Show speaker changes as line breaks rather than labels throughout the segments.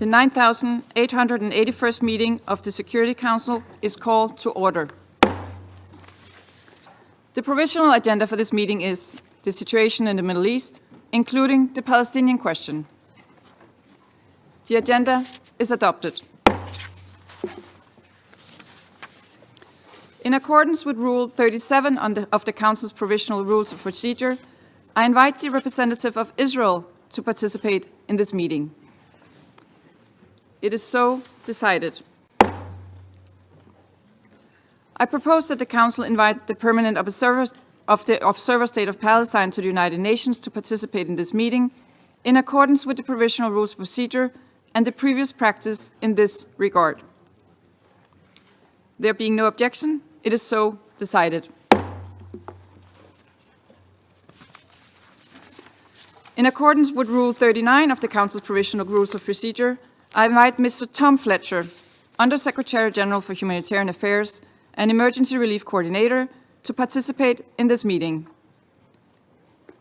The 9,881st meeting of the Security Council is called to order. The provisional agenda for this meeting is the situation in the Middle East, including the Palestinian question. The agenda is adopted. In accordance with Rule 37 of the Council's Provisional Rules of Procedure, I invite the representative of Israel to participate in this meeting. It is so decided. I propose that the Council invite the permanent observer of the Observer State of Palestine to the United Nations to participate in this meeting in accordance with the Provisional Rules of Procedure and the previous practice in this regard. There being no objection, it is so decided. In accordance with Rule 39 of the Council's Provisional Rules of Procedure, I invite Mr. Tom Fletcher, Under-Secretary General for Humanitarian Affairs and Emergency Relief Coordinator, to participate in this meeting.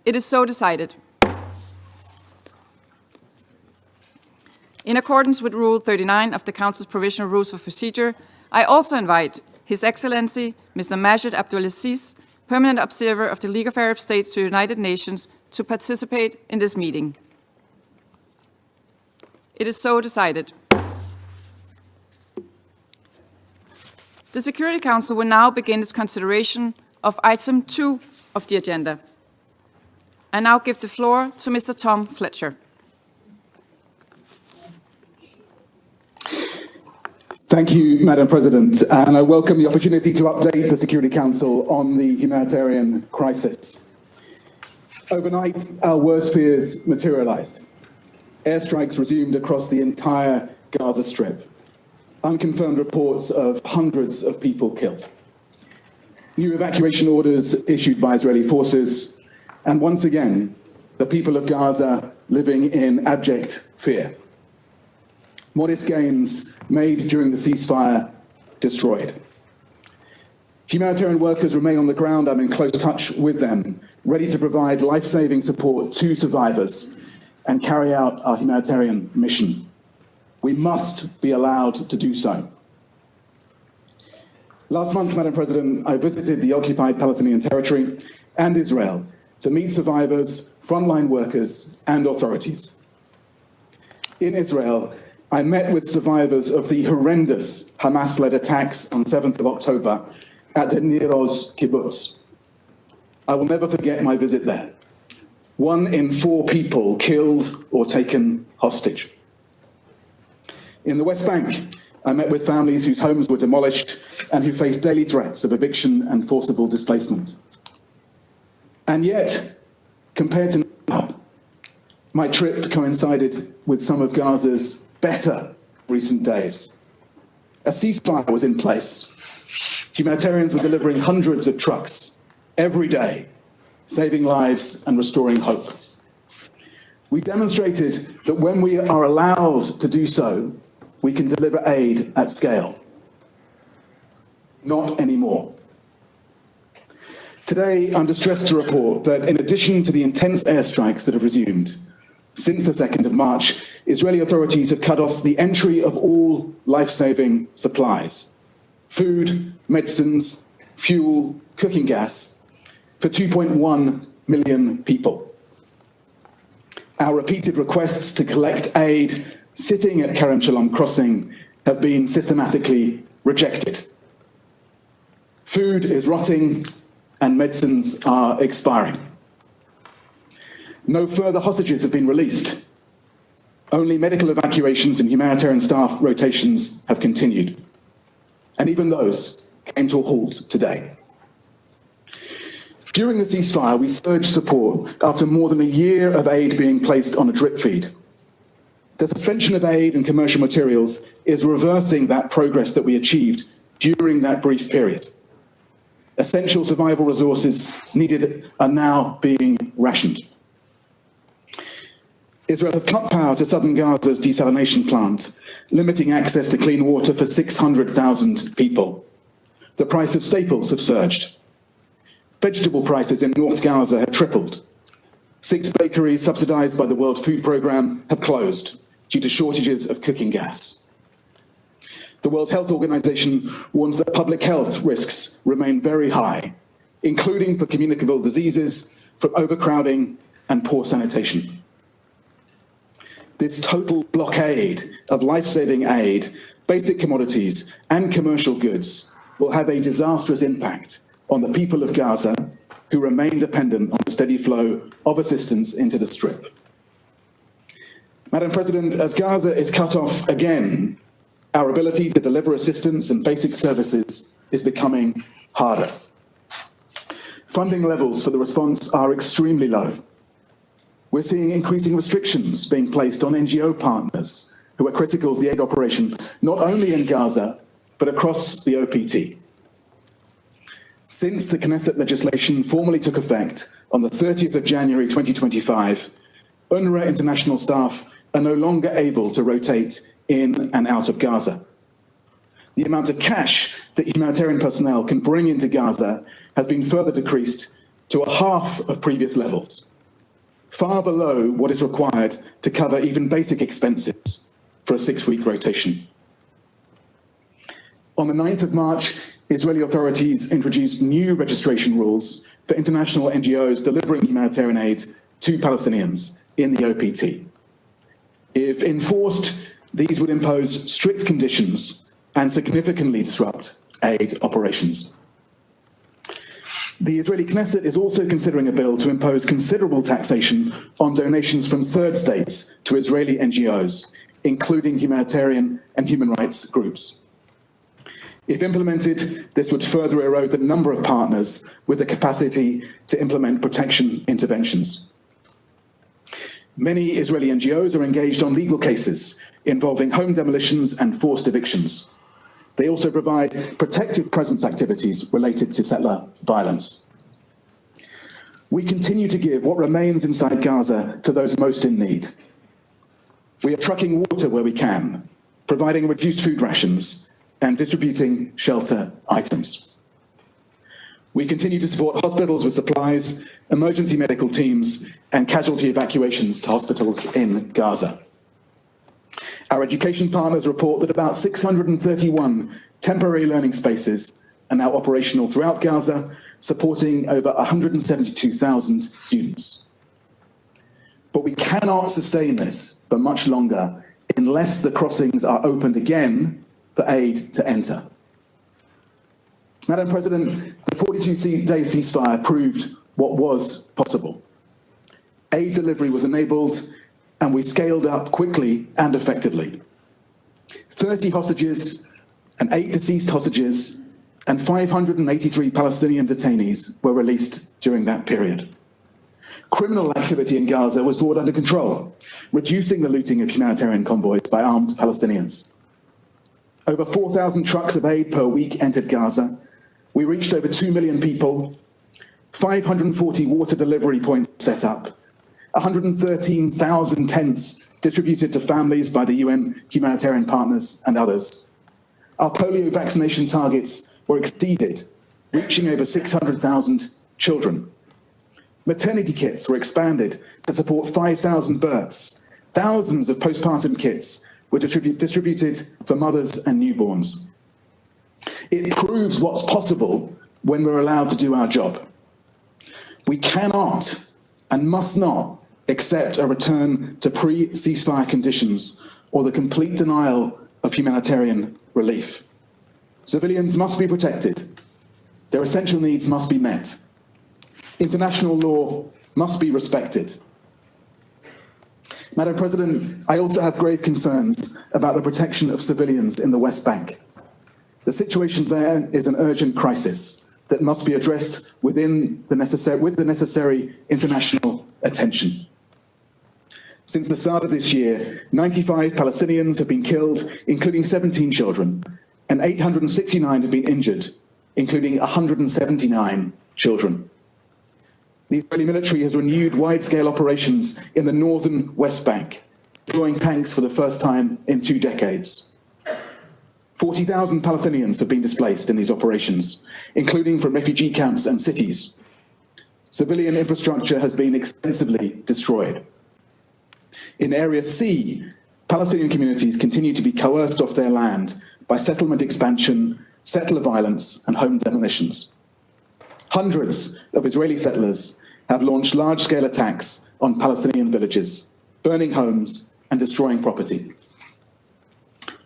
It is so decided. In accordance with Rule 39 of the Council's Provisional Rules of Procedure, I also invite His Excellency Mr. Majid Abdulaziz, Permanent Observer of the League of Arab States to the United Nations, to participate in this meeting. It is so decided. The Security Council will now begin its consideration of item 2 of the agenda. I now give the floor to Mr. Tom Fletcher.
Thank you, Madam President, and I welcome the opportunity to update the Security Council on the humanitarian crisis. Overnight, our worst fears materialized. Airstrikes resumed across the entire Gaza Strip. Unconfirmed reports of hundreds of people killed. New evacuation orders issued by Israeli forces, and once again, the people of Gaza living in abject fear. Modest gains made during the ceasefire destroyed. Humanitarian workers remain on the ground. I'm in close touch with them, ready to provide life-saving support to survivors and carry out our humanitarian mission. We must be allowed to do so. Last month, Madam President, I visited the occupied Palestinian territory and Israel to meet survivors, frontline workers, and authorities. In Israel, I met with survivors of the horrendous Hamas-led attacks on 7th of October at the Nir Oz kibbutz. I will never forget my visit there. 1 in 4 people killed or taken hostage. In the West Bank, I met with families whose homes were demolished and who faced daily threats of eviction and forcible displacement. And yet, compared to now, my trip coincided with some of Gaza's better recent days. A ceasefire was in place. Humanitarians were delivering hundreds of trucks every day, saving lives and restoring hope. We demonstrated that when we are allowed to do so, we can deliver aid at scale. Not anymore. Today, I'm distressed to report that in addition to the intense airstrikes that have resumed, since the 2nd of March, Israeli authorities have cut off the entry of all life-saving supplies, food, medicines, fuel, cooking gas, for 2.1 million people. Our repeated requests to collect aid sitting at Kerem Shalom crossing have been systematically rejected. Food is rotting and medicines are expiring. No further hostages have been released. Only medical evacuations and humanitarian staff rotations have continued. And even those came to a halt today. During the ceasefire, we surged support after more than a year of aid being placed on a drip feed. The suspension of aid and commercial materials is reversing that progress that we achieved during that brief period. Essential survival resources needed are now being rationed. Israel has cut power to southern Gaza's desalination plant, limiting access to clean water for 600,000 people. The price of staples have surged. Vegetable prices in North Gaza have tripled. 6 bakeries subsidized by the World Food Programme have closed due to shortages of cooking gas. The World Health Organization warns that public health risks remain very high, including for communicable diseases, from overcrowding and poor sanitation. This total blockade of life-saving aid, basic commodities, and commercial goods will have a disastrous impact on the people of Gaza, who remain dependent on the steady flow of assistance into the Strip. Madam President, as Gaza is cut off again, our ability to deliver assistance and basic services is becoming harder. Funding levels for the response are extremely low. We're seeing increasing restrictions being placed on NGO partners who are critical of the aid operation, not only in Gaza, but across the OPT. Since the Knesset legislation formally took effect on the 30th of January 2025, UNRWA international staff are no longer able to rotate in and out of Gaza. The amount of cash that humanitarian personnel can bring into Gaza has been further decreased to a half of previous levels, far below what is required to cover even basic expenses for a 6-week rotation. On the 9th of March, Israeli authorities introduced new registration rules for international NGOs delivering humanitarian aid to Palestinians in the OPT. If enforced, these would impose strict conditions and significantly disrupt aid operations. The Israeli Knesset is also considering a bill to impose considerable taxation on donations from third states to Israeli NGOs, including humanitarian and human rights groups. If implemented, this would further erode the number of partners with the capacity to implement protection interventions. Many Israeli NGOs are engaged on legal cases involving home demolitions and forced evictions. They also provide protective presence activities related to settler violence. We continue to give what remains inside Gaza to those most in need. We are trucking water where we can, providing reduced food rations, and distributing shelter items. We continue to support hospitals with supplies, emergency medical teams, and casualty evacuations to hospitals in Gaza. Our education partners report that about 631 temporary learning spaces are now operational throughout Gaza, supporting over 172,000 students. But we cannot sustain this for much longer unless the crossings are opened again for aid to enter. Madam President, the 42-day ceasefire proved what was possible. Aid delivery was enabled, and we scaled up quickly and effectively. 30 hostages and 8 deceased hostages and 583 Palestinian detainees were released during that period. Criminal activity in Gaza was brought under control, reducing the looting of humanitarian convoys by armed Palestinians. Over 4,000 trucks of aid per week entered Gaza. We reached over 2 million people, 540 water delivery points set up, 113,000 tents distributed to families by the UN humanitarian partners and others. Our polio vaccination targets were exceeded, reaching over 600,000 children. Maternity kits were expanded to support 5,000 births. Thousands of postpartum kits were distributed for mothers and newborns. It proves what's possible when we're allowed to do our job. We cannot and must not accept a return to pre-ceasefire conditions or the complete denial of humanitarian relief. Civilians must be protected. Their essential needs must be met. International law must be respected. Madam President, I also have grave concerns about the protection of civilians in the West Bank. The situation there is an urgent crisis that must be addressed with the necessary international attention. Since the start of this year, 95 Palestinians have been killed, including 17 children, and 869 have been injured, including 179 children. The Israeli military has renewed wide-scale operations in the northern West Bank, deploying tanks for the first time in 2 decades. 40,000 Palestinians have been displaced in these operations, including from refugee camps and cities. Civilian infrastructure has been extensively destroyed. In Area C, Palestinian communities continue to be coerced off their land by settlement expansion, settler violence, and home demolitions. Hundreds of Israeli settlers have launched large-scale attacks on Palestinian villages, burning homes and destroying property.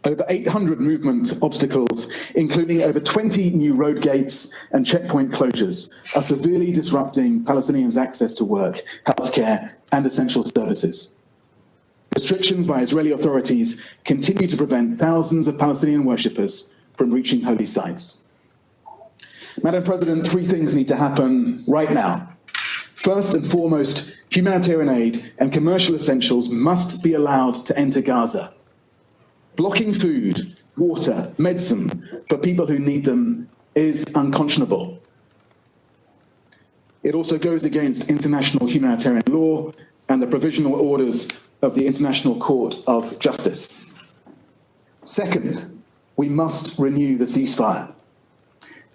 Over 800 movement obstacles, including over 20 new road gates and checkpoint closures, are severely disrupting Palestinians' access to work, healthcare, and essential services. Restrictions by Israeli authorities continue to prevent thousands of Palestinian worshippers from reaching holy sites. Madam President, three things need to happen right now. First and foremost, humanitarian aid and commercial essentials must be allowed to enter Gaza. Blocking food, water, medicine for people who need them is unconscionable. It also goes against international humanitarian law and the provisional orders of the International Court of Justice. Second, we must renew the ceasefire.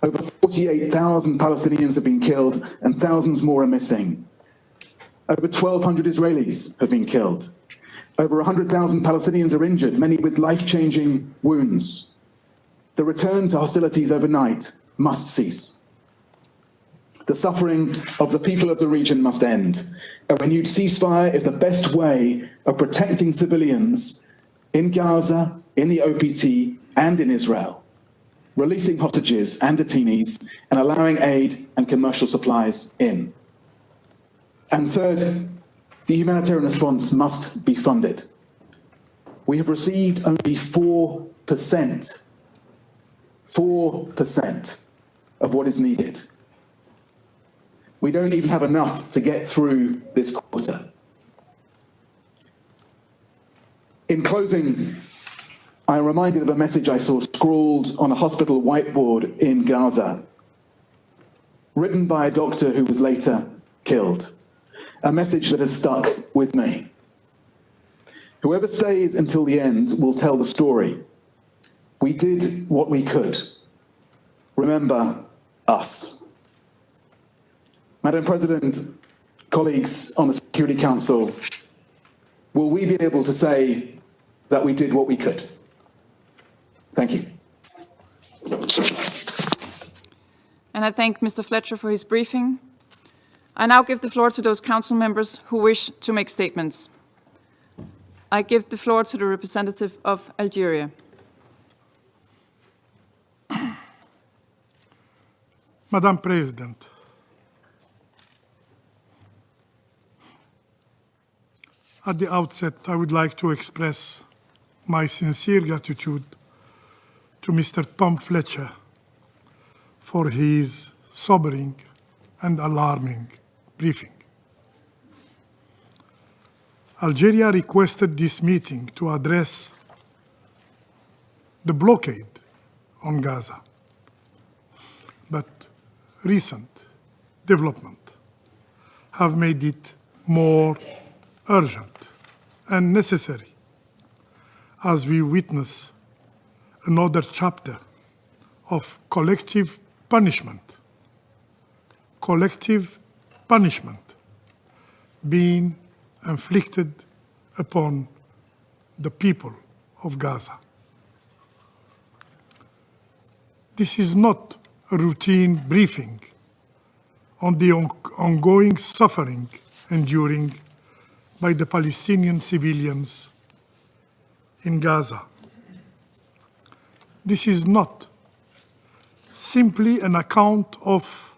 Over 48,000 Palestinians have been killed and thousands more are missing. Over 1,200 Israelis have been killed. Over 100,000 Palestinians are injured, many with life-changing wounds. The return to hostilities overnight must cease. The suffering of the people of the region must end. A renewed ceasefire is the best way of protecting civilians in Gaza, in the OPT, and in Israel, releasing hostages and detainees, and allowing aid and commercial supplies in. And third, the humanitarian response must be funded. We have received only 4% of what is needed. We don't even have enough to get through this quarter. In closing, I am reminded of a message I saw scrawled on a hospital whiteboard in Gaza, written by a doctor who was later killed. A message that has stuck with me. Whoever stays until the end will tell the story. We did what we could. Remember us. Madam President, colleagues on the Security Council, will we be able to say that we did what we could? Thank you.
And I thank Mr. Fletcher for his briefing. I now give the floor to those council members who wish to make statements. I give the floor to the representative of Algeria.
Madam President, at the outset, I would like to express my sincere gratitude to Mr. Tom Fletcher for his sobering and alarming briefing. Algeria requested this meeting to address the blockade on Gaza, but recent developments have made it more urgent and necessary as we witness another chapter of collective punishment being inflicted upon the people of Gaza. This is not a routine briefing on the ongoing suffering enduring by the Palestinian civilians in Gaza. This is not simply an account of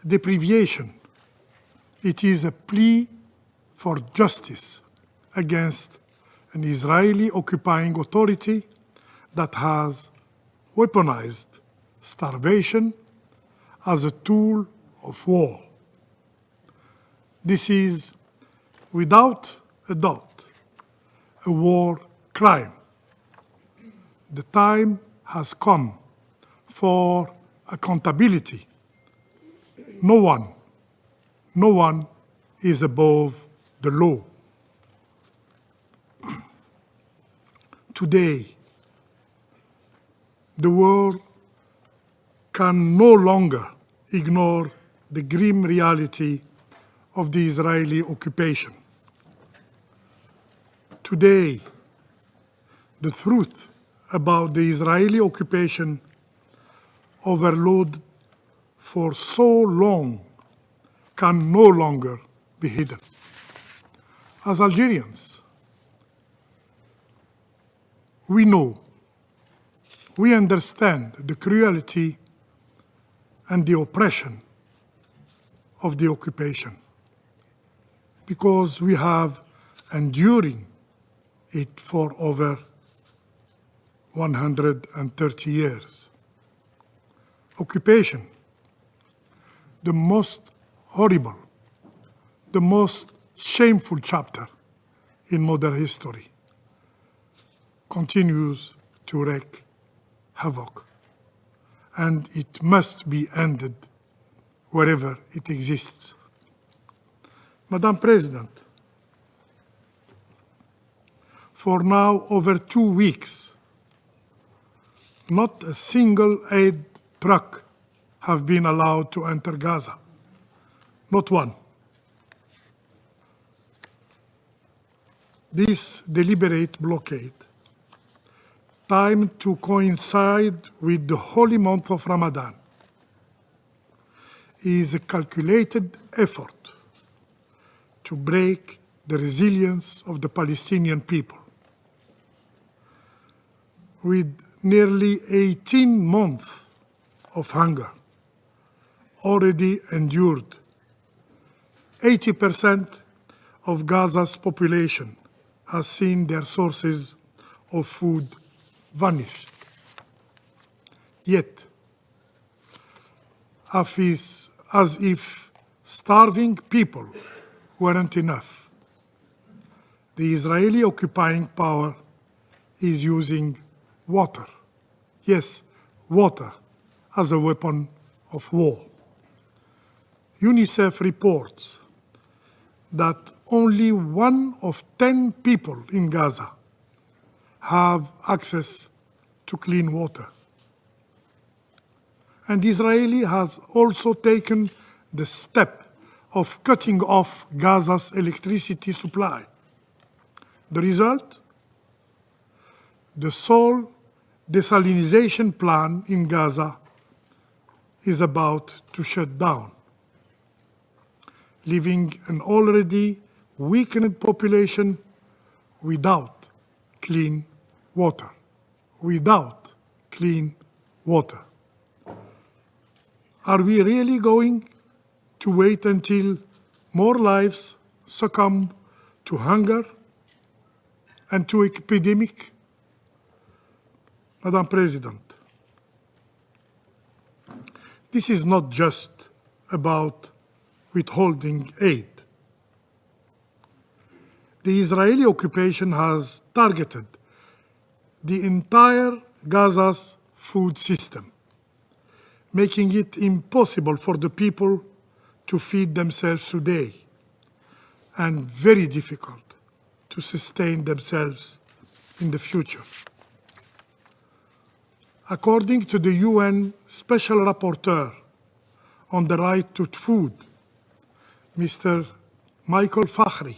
deprivation. It is a plea for justice against an Israeli occupying authority that has weaponized starvation as a tool of war. This is, without a doubt, a war crime. The time has come for accountability. No one is above the law. Today, the world can no longer ignore the grim reality of the Israeli occupation. Today, The truth about the Israeli occupation overload for so long can no longer be hidden. As Algerians, we know, we understand the cruelty and the oppression of the occupation because we have enduring it for over 130 years. Occupation, the most horrible, the most shameful chapter in modern history, continues to wreak havoc, and it must be ended wherever it exists. Madam President, for now over 2 weeks, not a single aid truck have been allowed to enter Gaza. Not one. This deliberate blockade, timed to coincide with the holy month of Ramadan, is a calculated effort to break the resilience of the Palestinian people. With nearly 18 months of hunger already endured, 80% of Gaza's population has seen their sources of food vanish. Yet, as if starving people weren't enough, the Israeli occupying power is using water, yes, water, as a weapon of war. UNICEF reports that only 1 of 10 people in Gaza have access to clean water. And Israel has also taken the step of cutting off Gaza's electricity supply. The result? The sole desalination plant in Gaza is about to shut down, leaving an already weakened population without clean water. Without clean water. Are we really going to wait until more lives succumb to hunger and to epidemic? Madam President, this is not just about withholding aid. The Israeli occupation has targeted the entire Gaza's food system, making it impossible for the people to feed themselves today, and very difficult to sustain themselves in the future. According to the UN Special Rapporteur on the right to food, Mr. Michael Fakhri,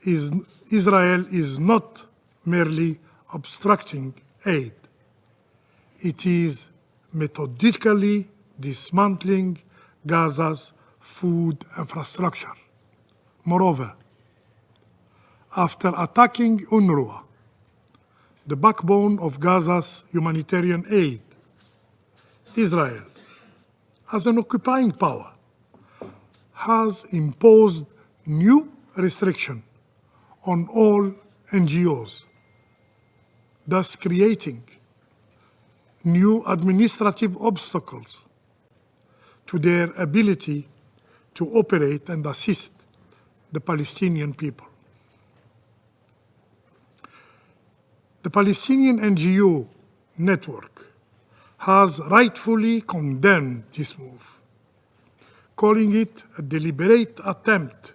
Israel is not merely obstructing aid. It is methodically dismantling Gaza's food infrastructure. Moreover, after attacking UNRWA, the backbone of Gaza's humanitarian aid, Israel, as an occupying power, has imposed new restrictions on all NGOs, thus creating new administrative obstacles to their ability to operate and assist the Palestinian people. The Palestinian NGO network has rightfully condemned this move, calling it a deliberate attempt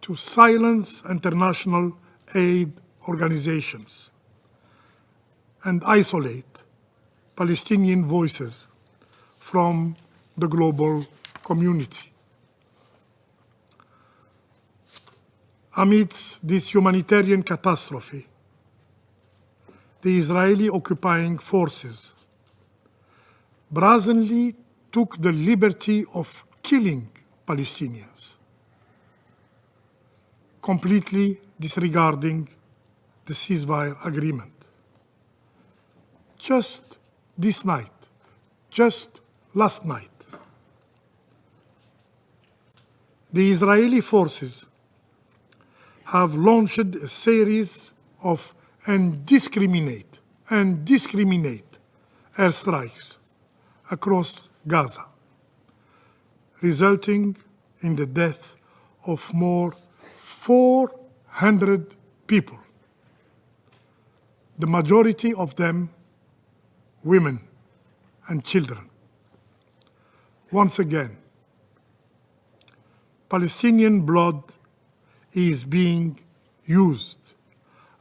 to silence international aid organizations and isolate Palestinian voices from the global community. Amidst this humanitarian catastrophe, the Israeli occupying forces brazenly took the liberty of killing Palestinians, completely disregarding the ceasefire agreement. Just this night, just last night, the Israeli forces have launched a series of indiscriminate airstrikes across Gaza, resulting in the death of more 400 people, the majority of them women and children. Once again, Palestinian blood is being used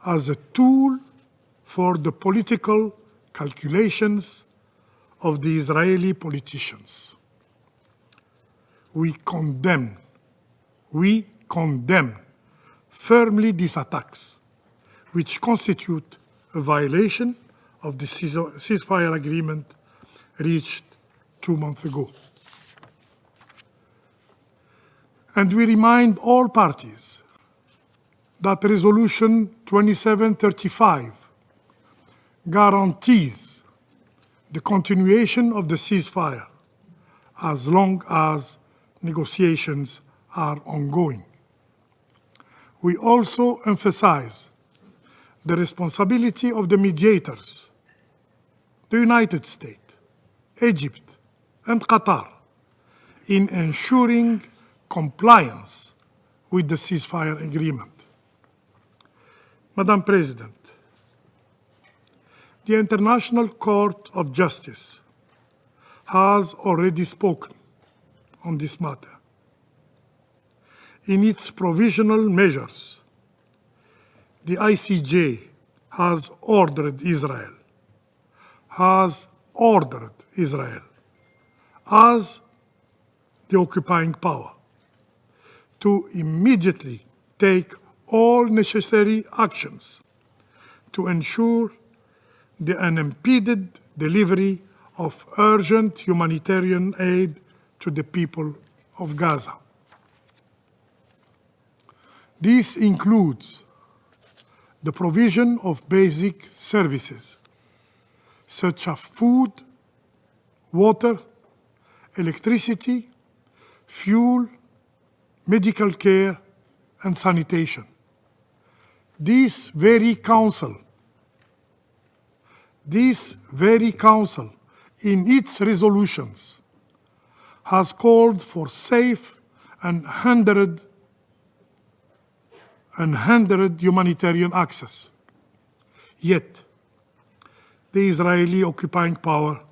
as a tool for the political calculations of the Israeli politicians. We condemn firmly these attacks, which constitute a violation of the ceasefire agreement reached 2 months ago. And we remind all parties that Resolution 2735 guarantees the continuation of the ceasefire as long as negotiations are ongoing. We also emphasize the responsibility of the mediators, the United States, Egypt, and Qatar, in ensuring compliance with the ceasefire agreement. Madam President, the International Court of Justice has already spoken on this matter. In its provisional measures, the ICJ has ordered Israel as the occupying power to immediately take all necessary actions to ensure the unimpeded delivery of urgent humanitarian aid to the people of Gaza. This includes the provision of basic services such as food, water, electricity, fuel, medical care, and sanitation. This very council, in its resolutions, has called for safe and unhindered humanitarian access. Yet, the Israeli occupying power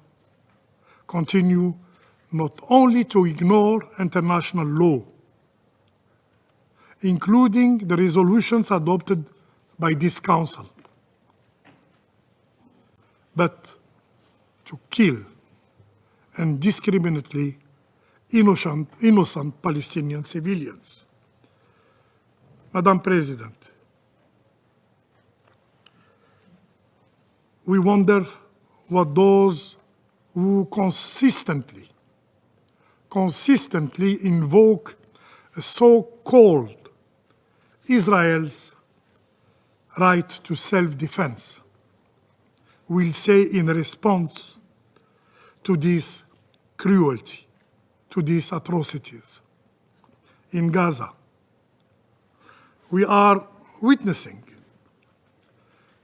continue not only to ignore international law, including the resolutions adopted by this council, but to kill indiscriminately innocent Palestinian civilians. Madam President, we wonder what those who consistently invoke a so-called Israel's right to self-defense will say in response to this cruelty, to these atrocities. In Gaza, we are witnessing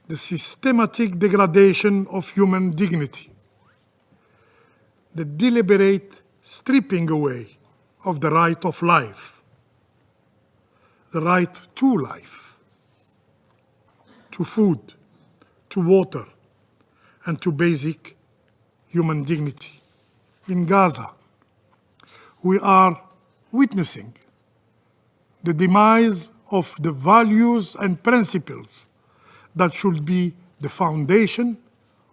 the systematic degradation of human dignity, the deliberate stripping away of the right of life, the right to life, to food, to water, and to basic human dignity. In Gaza, we are witnessing the demise of the values and principles that should be the foundation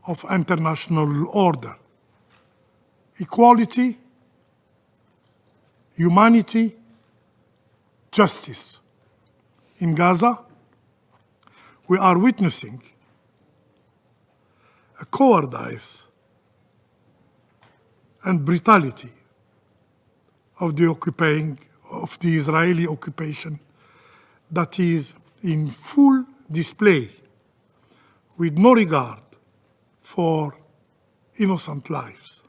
of international order: equality, humanity, justice. In Gaza, we are witnessing cowardice and brutality of the Israeli occupation that is in full display with no regard for innocent lives.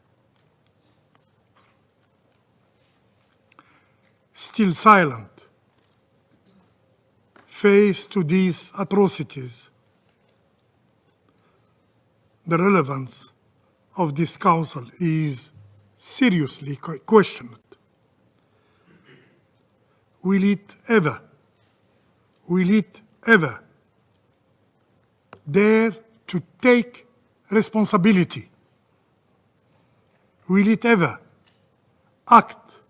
Still silent, faced to these atrocities, the relevance of this council is seriously questioned. Will it ever dare to take responsibility? Will it ever act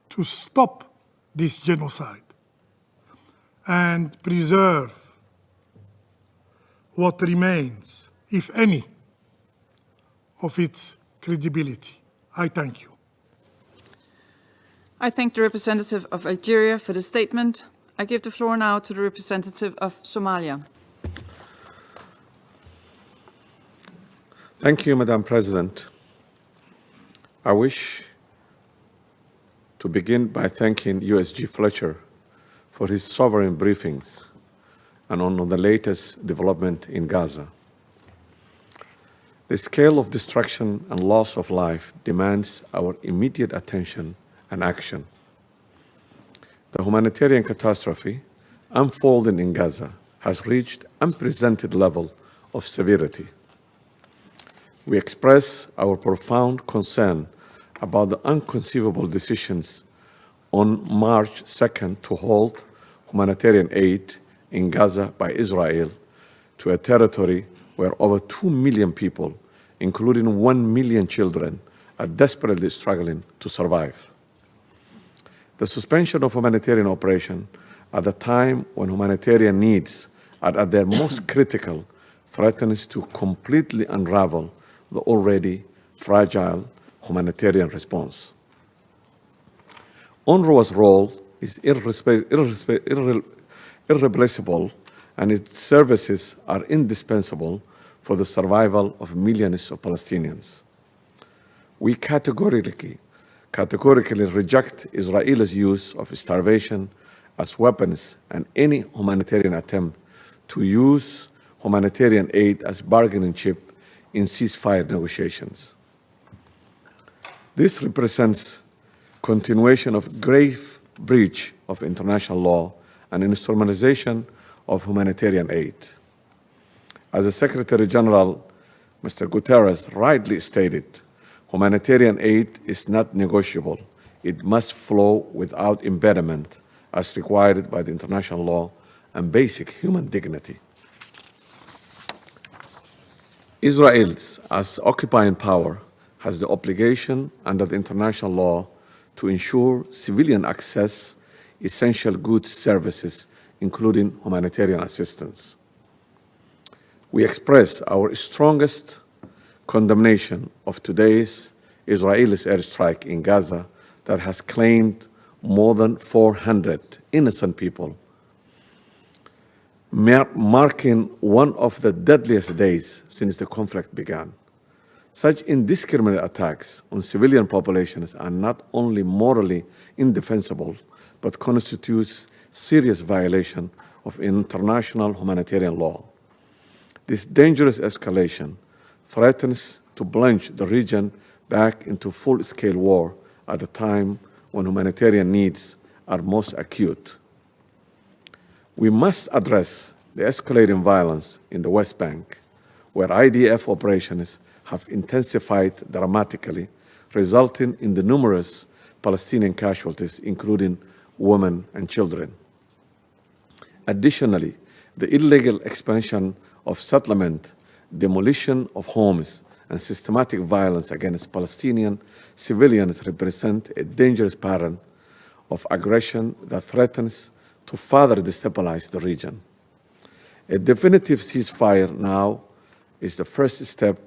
to stop this genocide and preserve what remains, if any, of its credibility? I thank you.
I thank the representative of Algeria for the statement. I give the floor now to the representative of Somalia.
Thank you, Madam President. I wish to begin by thanking USG Fletcher for his sovereign briefings and on the latest development in Gaza. The scale of destruction and loss of life demands our immediate attention and action. The humanitarian catastrophe unfolding in Gaza has reached unprecedented level of severity. We express our profound concern about the inconceivable decisions on March 2nd to halt humanitarian aid in Gaza by Israel to a territory where over 2 million people, including 1 million children, are desperately struggling to survive. The suspension of humanitarian operation at the time when humanitarian needs are at their most critical threatens to completely unravel the already fragile humanitarian response. UNRWA's role is irreplaceable, and its services are indispensable for the survival of millions of Palestinians. We categorically reject Israel's use of starvation as weapons and any humanitarian attempt to use humanitarian aid as bargaining chip in ceasefire negotiations. This represents continuation of grave breach of international law and instrumentalization of humanitarian aid. As the Secretary General, Mr. Guterres, rightly stated, humanitarian aid is not negotiable. It must flow without impediment as required by the international law and basic human dignity. Israel, as occupying power, has the obligation under the international law to ensure civilian access essential goods services, including humanitarian assistance. We express our strongest condemnation of today's Israeli airstrike in Gaza that has claimed more than 400 innocent people, marking one of the deadliest days since the conflict began. Such indiscriminate attacks on civilian populations are not only morally indefensible, but constitutes serious violation of international humanitarian law. This dangerous escalation threatens to plunge the region back into full-scale war at a time when humanitarian needs are most acute. We must address the escalating violence in the West Bank, where IDF operations have intensified dramatically, resulting in the numerous Palestinian casualties, including women and children. Additionally, the illegal expansion of settlement, demolition of homes, and systematic violence against Palestinian civilians represent a dangerous pattern of aggression that threatens to further destabilize the region. A definitive ceasefire now is the first step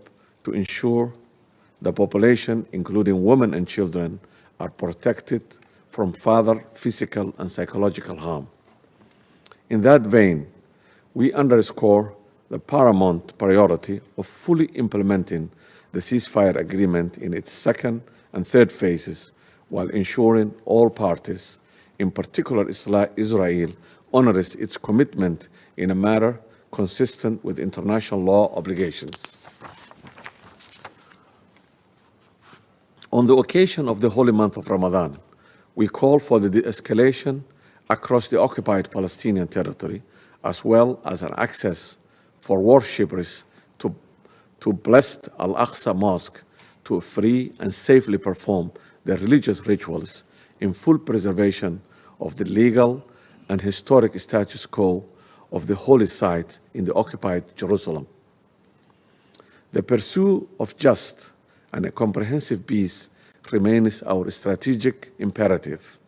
to ensure the population, including women and children, are protected from further physical and psychological harm. In that vein, we underscore the paramount priority of fully implementing the ceasefire agreement in its second and third phases, while ensuring all parties, in particular Israel, honors its commitment in a manner consistent with international law obligations. On the occasion of the holy month of Ramadan, we call for the de-escalation across the occupied Palestinian territory, as well as an access for worshippers to blessed Al-Aqsa Mosque to free and safely perform their religious rituals in full preservation of the legal and historic status quo of the holy site in the occupied Jerusalem. The pursuit of just and a comprehensive peace remains our strategic imperative.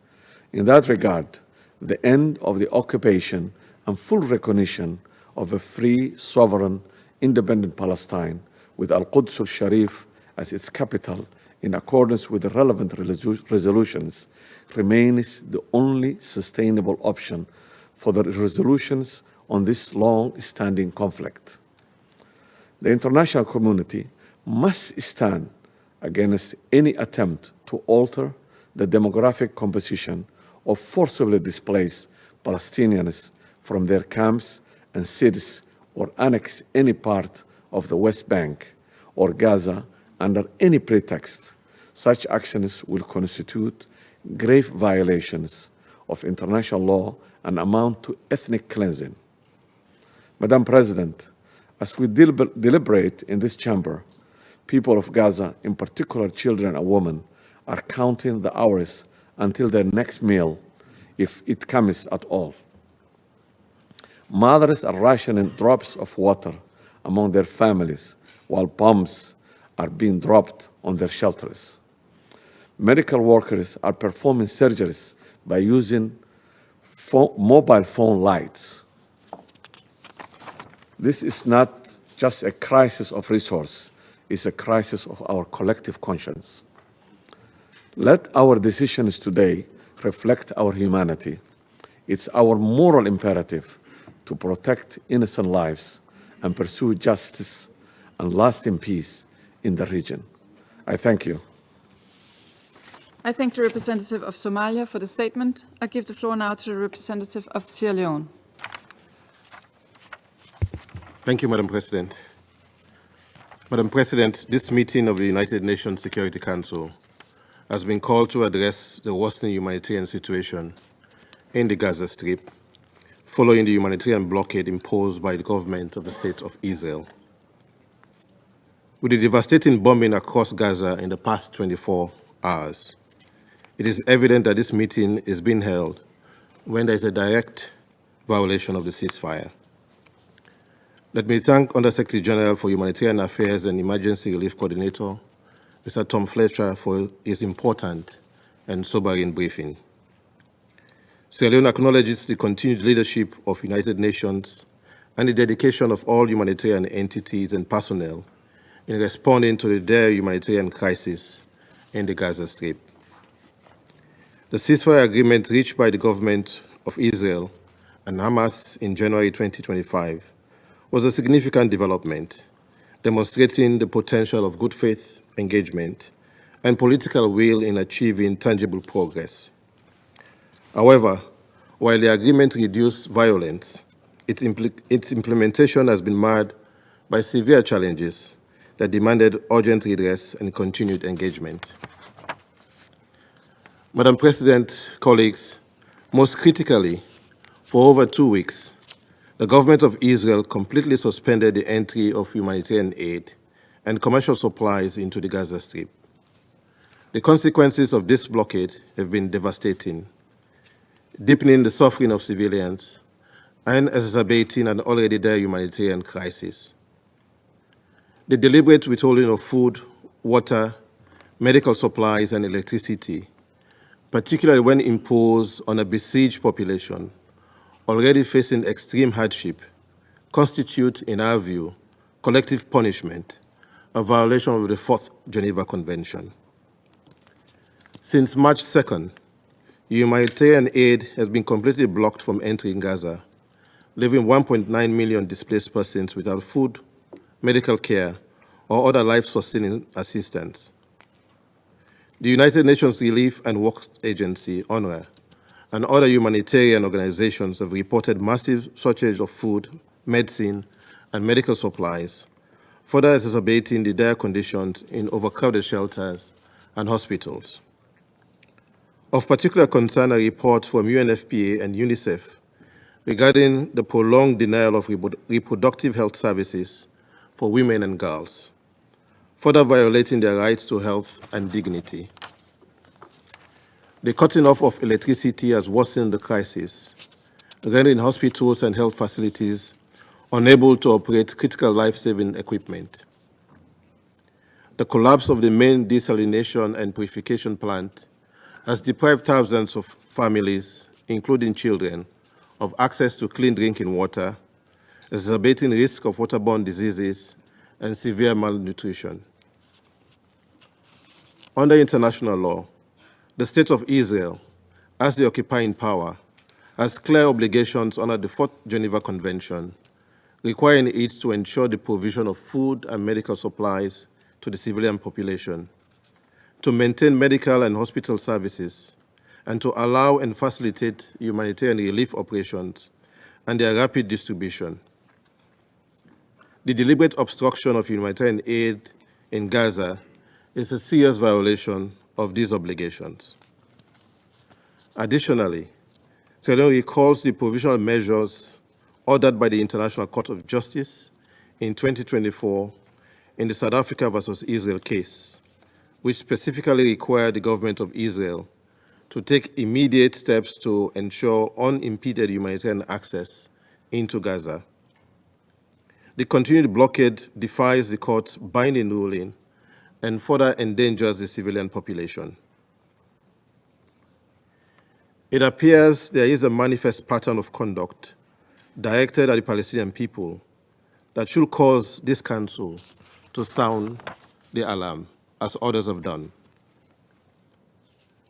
In that regard, the end of the occupation and full recognition of a free, sovereign, independent Palestine with Al-Quds al-Sharif as its capital in accordance with the relevant resolutions remains the only sustainable option for the resolutions on this long-standing conflict. The international community must stand against any attempt to alter the demographic composition of forcibly displaced Palestinians from their camps and cities or annex any part of the West Bank or Gaza under any pretext. Such actions will constitute grave violations of international law and amount to ethnic cleansing. Madam President, as we deliberate in this chamber, people of Gaza, in particular children and women, are counting the hours until their next meal, if it comes at all. Mothers are rationing drops of water among their families while bombs are being dropped on their shelters. Medical workers are performing surgeries by using mobile phone lights. This is not just a crisis of resource, it's a crisis of our collective conscience. Let our decisions today reflect our humanity. It's our moral imperative to protect innocent lives and pursue justice and lasting peace in the region. I thank you.
I thank the representative of Somalia for the statement. I give the floor now to the representative of Sierra Leone.
Thank you, Madam President. Madam President, this meeting of the United Nations Security Council has been called to address the worsening humanitarian situation in the Gaza Strip following the humanitarian blockade imposed by the government of the State of Israel. With the devastating bombing across Gaza in the past 24 hours, it is evident that this meeting is being held when there is a direct violation of the ceasefire. Let me thank Under-Secretary General for Humanitarian Affairs and Emergency Relief Coordinator, Mr. Tom Fletcher, for his important and sobering briefing. Sierra Leone acknowledges the continued leadership of United Nations and the dedication of all humanitarian entities and personnel in responding to the dire humanitarian crisis in the Gaza Strip. The ceasefire agreement reached by the government of Israel and Hamas in January 2025 was a significant development, demonstrating the potential of good faith engagement and political will in achieving tangible progress. However, while the agreement reduced violence, its implementation has been marred by severe challenges that demanded urgent redress and continued engagement. Madam President, colleagues, most critically, for over 2 weeks, the government of Israel completely suspended the entry of humanitarian aid and commercial supplies into the Gaza Strip. The consequences of this blockade have been devastating, deepening the suffering of civilians and exacerbating an already dire humanitarian crisis. The deliberate withholding of food, water, medical supplies, and electricity, particularly when imposed on a besieged population already facing extreme hardship, constitute, in our view, collective punishment, a violation of the Fourth Geneva Convention. Since March 2nd, humanitarian aid has been completely blocked from entering Gaza leaving 1.9 million displaced persons without food, medical care, or other life-sustaining assistance. The United Nations Relief and Work Agency, UNRWA, and other humanitarian organizations have reported massive shortage of food, medicine, and medical supplies, further exacerbating the dire conditions in overcrowded shelters and hospitals. Of particular concern are reports from UNFPA and UNICEF regarding the prolonged denial of reproductive health services for women and girls, further violating their rights to health and dignity. The cutting off of electricity has worsened the crisis, rendering hospitals and health facilities unable to operate critical life-saving equipment. The collapse of the main desalination and purification plant has deprived thousands of families, including children, of access to clean drinking water, exacerbating risk of waterborne diseases and severe malnutrition. Under international law, the State of Israel, as the occupying power, has clear obligations under the Fourth Geneva Convention, requiring it to ensure the provision of food and medical supplies to the civilian population, to maintain medical and hospital services, and to allow and facilitate humanitarian relief operations and their rapid distribution. The deliberate obstruction of humanitarian aid in Gaza is a serious violation of these obligations. Additionally, Sierra Leone recalls the provisional measures ordered by the International Court of Justice in 2024 in the South Africa versus Israel case, which specifically required the government of Israel to take immediate steps to ensure unimpeded humanitarian access into Gaza. The continued blockade defies the court's binding ruling and further endangers the civilian population. It appears there is a manifest pattern of conduct directed at the Palestinian people that should cause this council to sound the alarm, as others have done.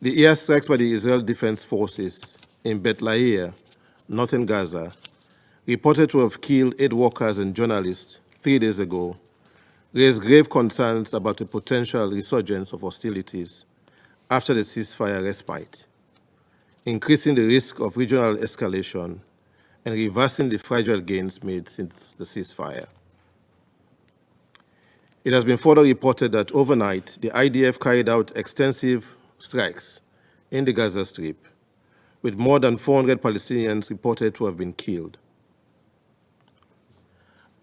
The airstrikes by the Israel Defense Forces in Beit Lahia, northern Gaza, reported to have killed 8 workers and journalists 3 days ago, raised grave concerns about the potential resurgence of hostilities after the ceasefire respite, increasing the risk of regional escalation and reversing the fragile gains made since the ceasefire. It has been further reported that overnight, the IDF carried out extensive strikes in the Gaza Strip, with more than 400 Palestinians reported to have been killed.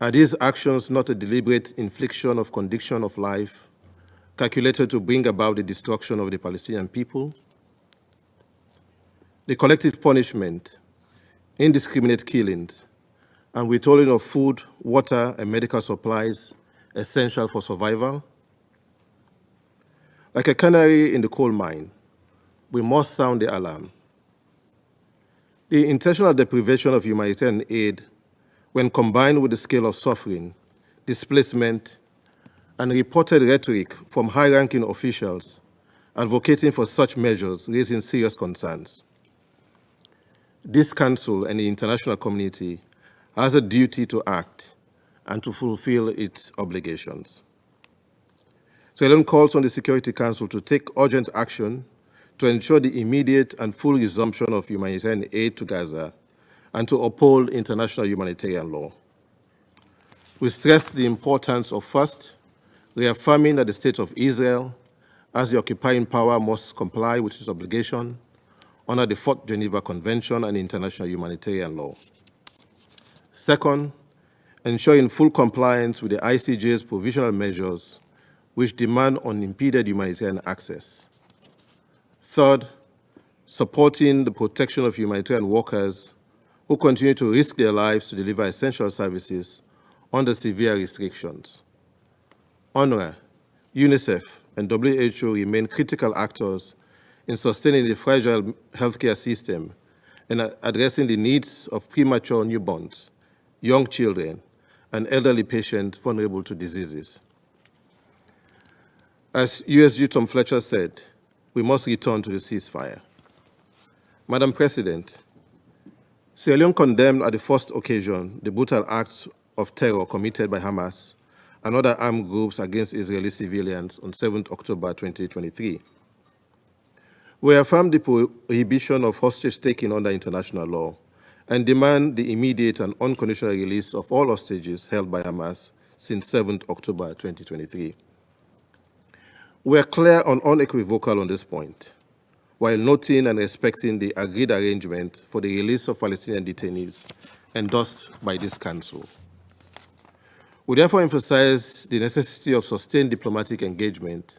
Are these actions not a deliberate infliction of condition of life calculated to bring about the destruction of the Palestinian people? The collective punishment, indiscriminate killings, and withholding of food, water, and medical supplies essential for survival? Like a canary in the coal mine, we must sound the alarm. The intentional deprivation of humanitarian aid, when combined with the scale of suffering, displacement, and reported rhetoric from high-ranking officials advocating for such measures, raising serious concerns. This Council and the international community has a duty to act and to fulfill its obligations. Sierra Leone calls on the Security Council to take urgent action to ensure the immediate and full resumption of humanitarian aid to Gaza and to uphold international humanitarian law. We stress the importance of, first, reaffirming that the State of Israel, as the occupying power, must comply with its obligation under the Fourth Geneva Convention and international humanitarian law. Second, ensuring full compliance with the ICJ's provisional measures which demand unimpeded humanitarian access. Third, supporting the protection of humanitarian workers who continue to risk their lives to deliver essential services under severe restrictions. UNRWA, UNICEF, and WHO remain critical actors in sustaining the fragile healthcare system and addressing the needs of premature newborns, young children, and elderly patients vulnerable to diseases. As USG Tom Fletcher said, we must return to the ceasefire. Madam President, Sierra Leone condemned at the first occasion the brutal acts of terror committed by Hamas and other armed groups against Israeli civilians on 7 October 2023. We affirm the prohibition of hostage-taking under international law and demand the immediate and unconditional release of all hostages held by Hamas since 7 October 2023. We are clear and unequivocal on this point, while noting and respecting the agreed arrangement for the release of Palestinian detainees endorsed by this Council. We therefore emphasize the necessity of sustained diplomatic engagement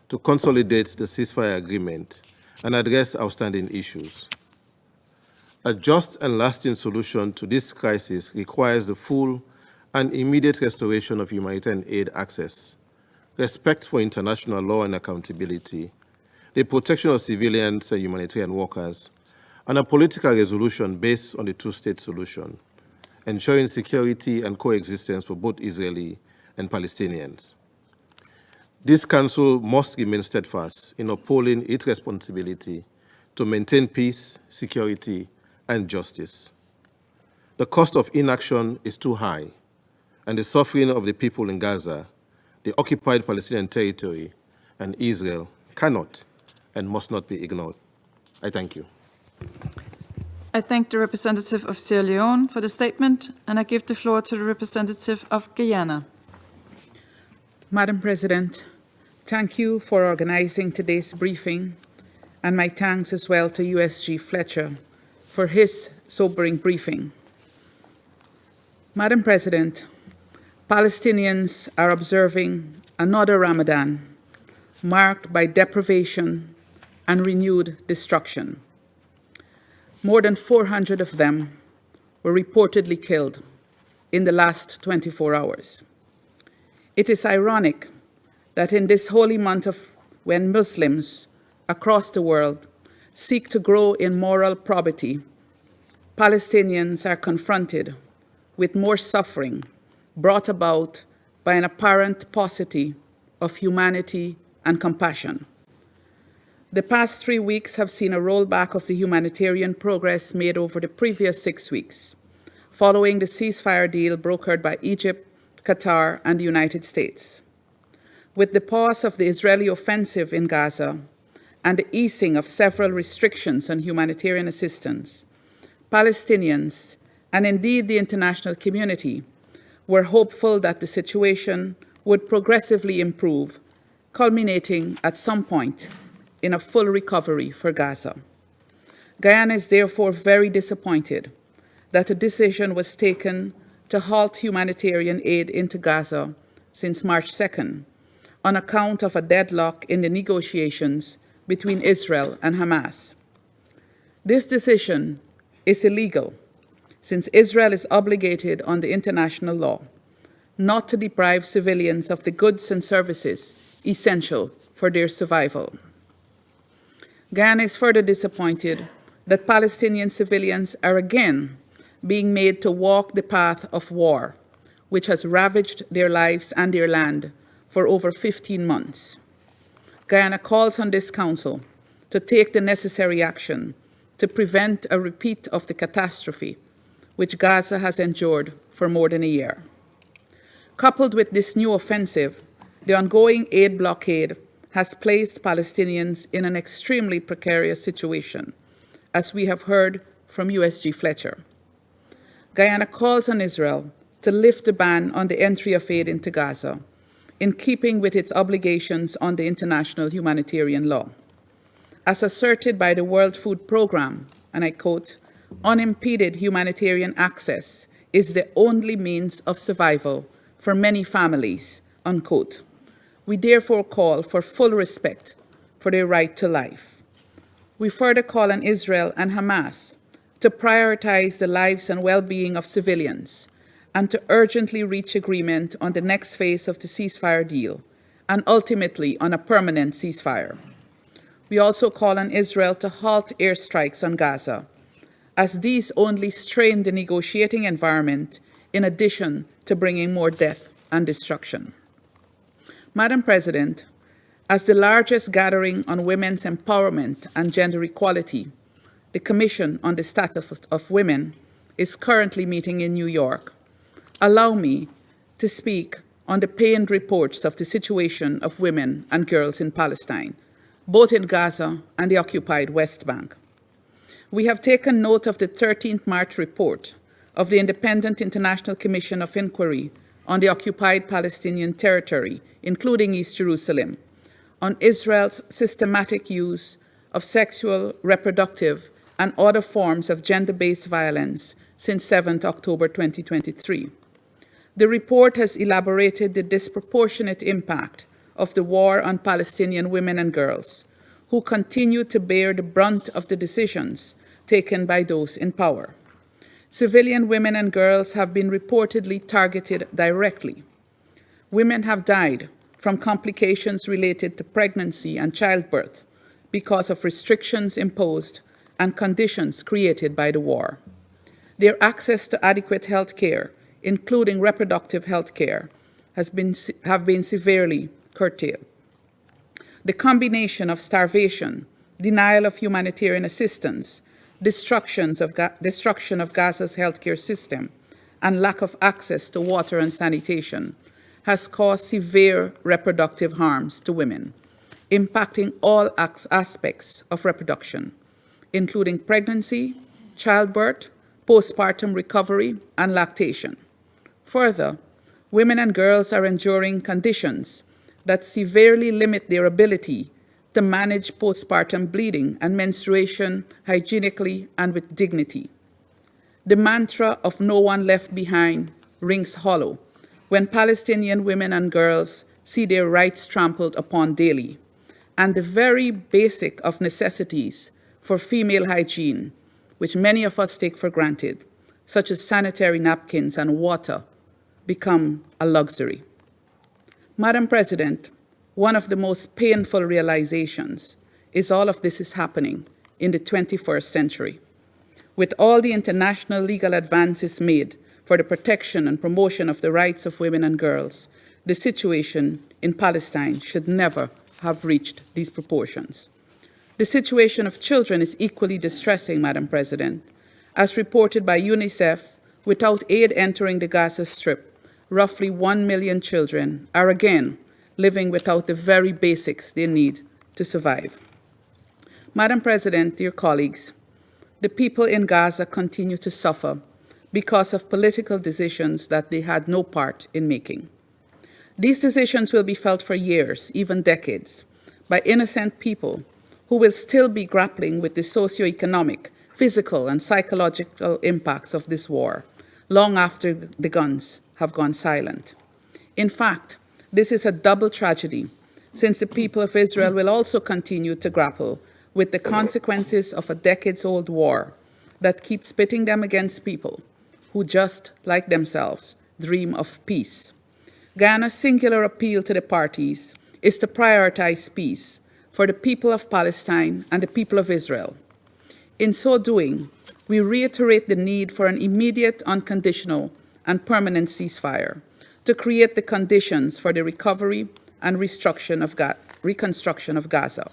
to consolidate the ceasefire agreement and address outstanding issues. A just and lasting solution to this crisis requires the full and immediate restoration of humanitarian aid access, respect for international law and accountability, the protection of civilians and humanitarian workers, and a political resolution based on the two-state solution, ensuring security and coexistence for both Israeli and Palestinians. This Council must remain steadfast in upholding its responsibility to maintain peace, security, and justice. The cost of inaction is too high, and the suffering of the people in Gaza, the occupied Palestinian territory, and Israel cannot and must not be ignored. I thank you.
I thank the representative of Sierra Leone for the statement, and I give the floor to the representative of Guyana.
Madam President, thank you for organizing today's briefing, and my thanks as well to USG Fletcher for his sobering briefing. Madam President, Palestinians are observing another Ramadan marked by deprivation and renewed destruction. More than 400 of them were reportedly killed in the last 24 hours. It is ironic that in this holy month when Muslims across the world seek to grow in moral probity, Palestinians are confronted with more suffering brought about by an apparent paucity of humanity and compassion. The past 3 weeks have seen a rollback of the humanitarian progress made over the previous 6 weeks, following the ceasefire deal brokered by Egypt, Qatar, and the United States. With the pause of the Israeli offensive in Gaza and the easing of several restrictions on humanitarian assistance, Palestinians, and indeed the international community, were hopeful that the situation would progressively improve, culminating at some point in a full recovery for Gaza. Guyana is therefore very disappointed that a decision was taken to halt humanitarian aid into Gaza since March 2nd on account of a deadlock in the negotiations between Israel and Hamas. This decision is illegal, since Israel is obligated under international law not to deprive civilians of the goods and services essential for their survival. Guyana is further disappointed that Palestinian civilians are again being made to walk the path of war, which has ravaged their lives and their land for over 15 months. Guyana calls on this Council to take the necessary action to prevent a repeat of the catastrophe which Gaza has endured for more than a year. Coupled with this new offensive, the ongoing aid blockade has placed Palestinians in an extremely precarious situation, as we have heard from USG Fletcher. Guyana calls on Israel to lift the ban on the entry of aid into Gaza, in keeping with its obligations under international humanitarian law. As asserted by the World Food Programme, and I quote, "Unimpeded humanitarian access is the only means of survival for many families," unquote. We therefore call for full respect for their right to life. We further call on Israel and Hamas to prioritize the lives and well-being of civilians and to urgently reach agreement on the next phase of the ceasefire deal and ultimately on a permanent ceasefire. We also call on Israel to halt airstrikes on Gaza, as these only strain the negotiating environment in addition to bringing more death and destruction. Madam President, as the largest gathering on women's empowerment and gender equality, the Commission on the Status of Women, is currently meeting in New York. Allow me to speak on the pained reports of the situation of women and girls in Palestine, both in Gaza and the occupied West Bank. We have taken note of the 13th March report of the Independent International Commission of Inquiry on the occupied Palestinian territory, including East Jerusalem, on Israel's systematic use of sexual, reproductive, and other forms of gender-based violence since 7 October 2023. The report has elaborated the disproportionate impact of the war on Palestinian women and girls, who continue to bear the brunt of the decisions taken by those in power. Civilian women and girls have been reportedly targeted directly. Women have died from complications related to pregnancy and childbirth because of restrictions imposed and conditions created by the war. Their access to adequate health care, including reproductive health care, have been severely curtailed. The combination of starvation, denial of humanitarian assistance, destruction of Gaza's healthcare system, and lack of access to water and sanitation has caused severe reproductive harms to women, impacting all aspects of reproduction, including pregnancy, childbirth, postpartum recovery, and lactation. Further, women and girls are enduring conditions that severely limit their ability to manage postpartum bleeding and menstruation hygienically and with dignity. The mantra of no one left behind rings hollow when Palestinian women and girls see their rights trampled upon daily, and the very basic of necessities for female hygiene, which many of us take for granted, such as sanitary napkins and water, become a luxury. Madam President, one of the most painful realizations is all of this is happening in the 21st century. With all the international legal advances made for the protection and promotion of the rights of women and girls, the situation in Palestine should never have reached these proportions. The situation of children is equally distressing, Madam President. As reported by UNICEF, without aid entering the Gaza Strip, roughly 1 million children are again living without the very basics they need to survive. Madam President, dear colleagues, the people in Gaza continue to suffer because of political decisions that they had no part in making. These decisions will be felt for years, even decades, by innocent people who will still be grappling with the socioeconomic, physical, and psychological impacts of this war, long after the guns have gone silent. In fact, this is a double tragedy, since the people of Israel will also continue to grapple with the consequences of a decades-old war that keeps pitting them against people who, just like themselves, dream of peace. Guyana's singular appeal to the parties is to prioritize peace for the people of Palestine and the people of Israel. In so doing, we reiterate the need for an immediate, unconditional, and permanent ceasefire to create the conditions for the recovery and reconstruction of Gaza.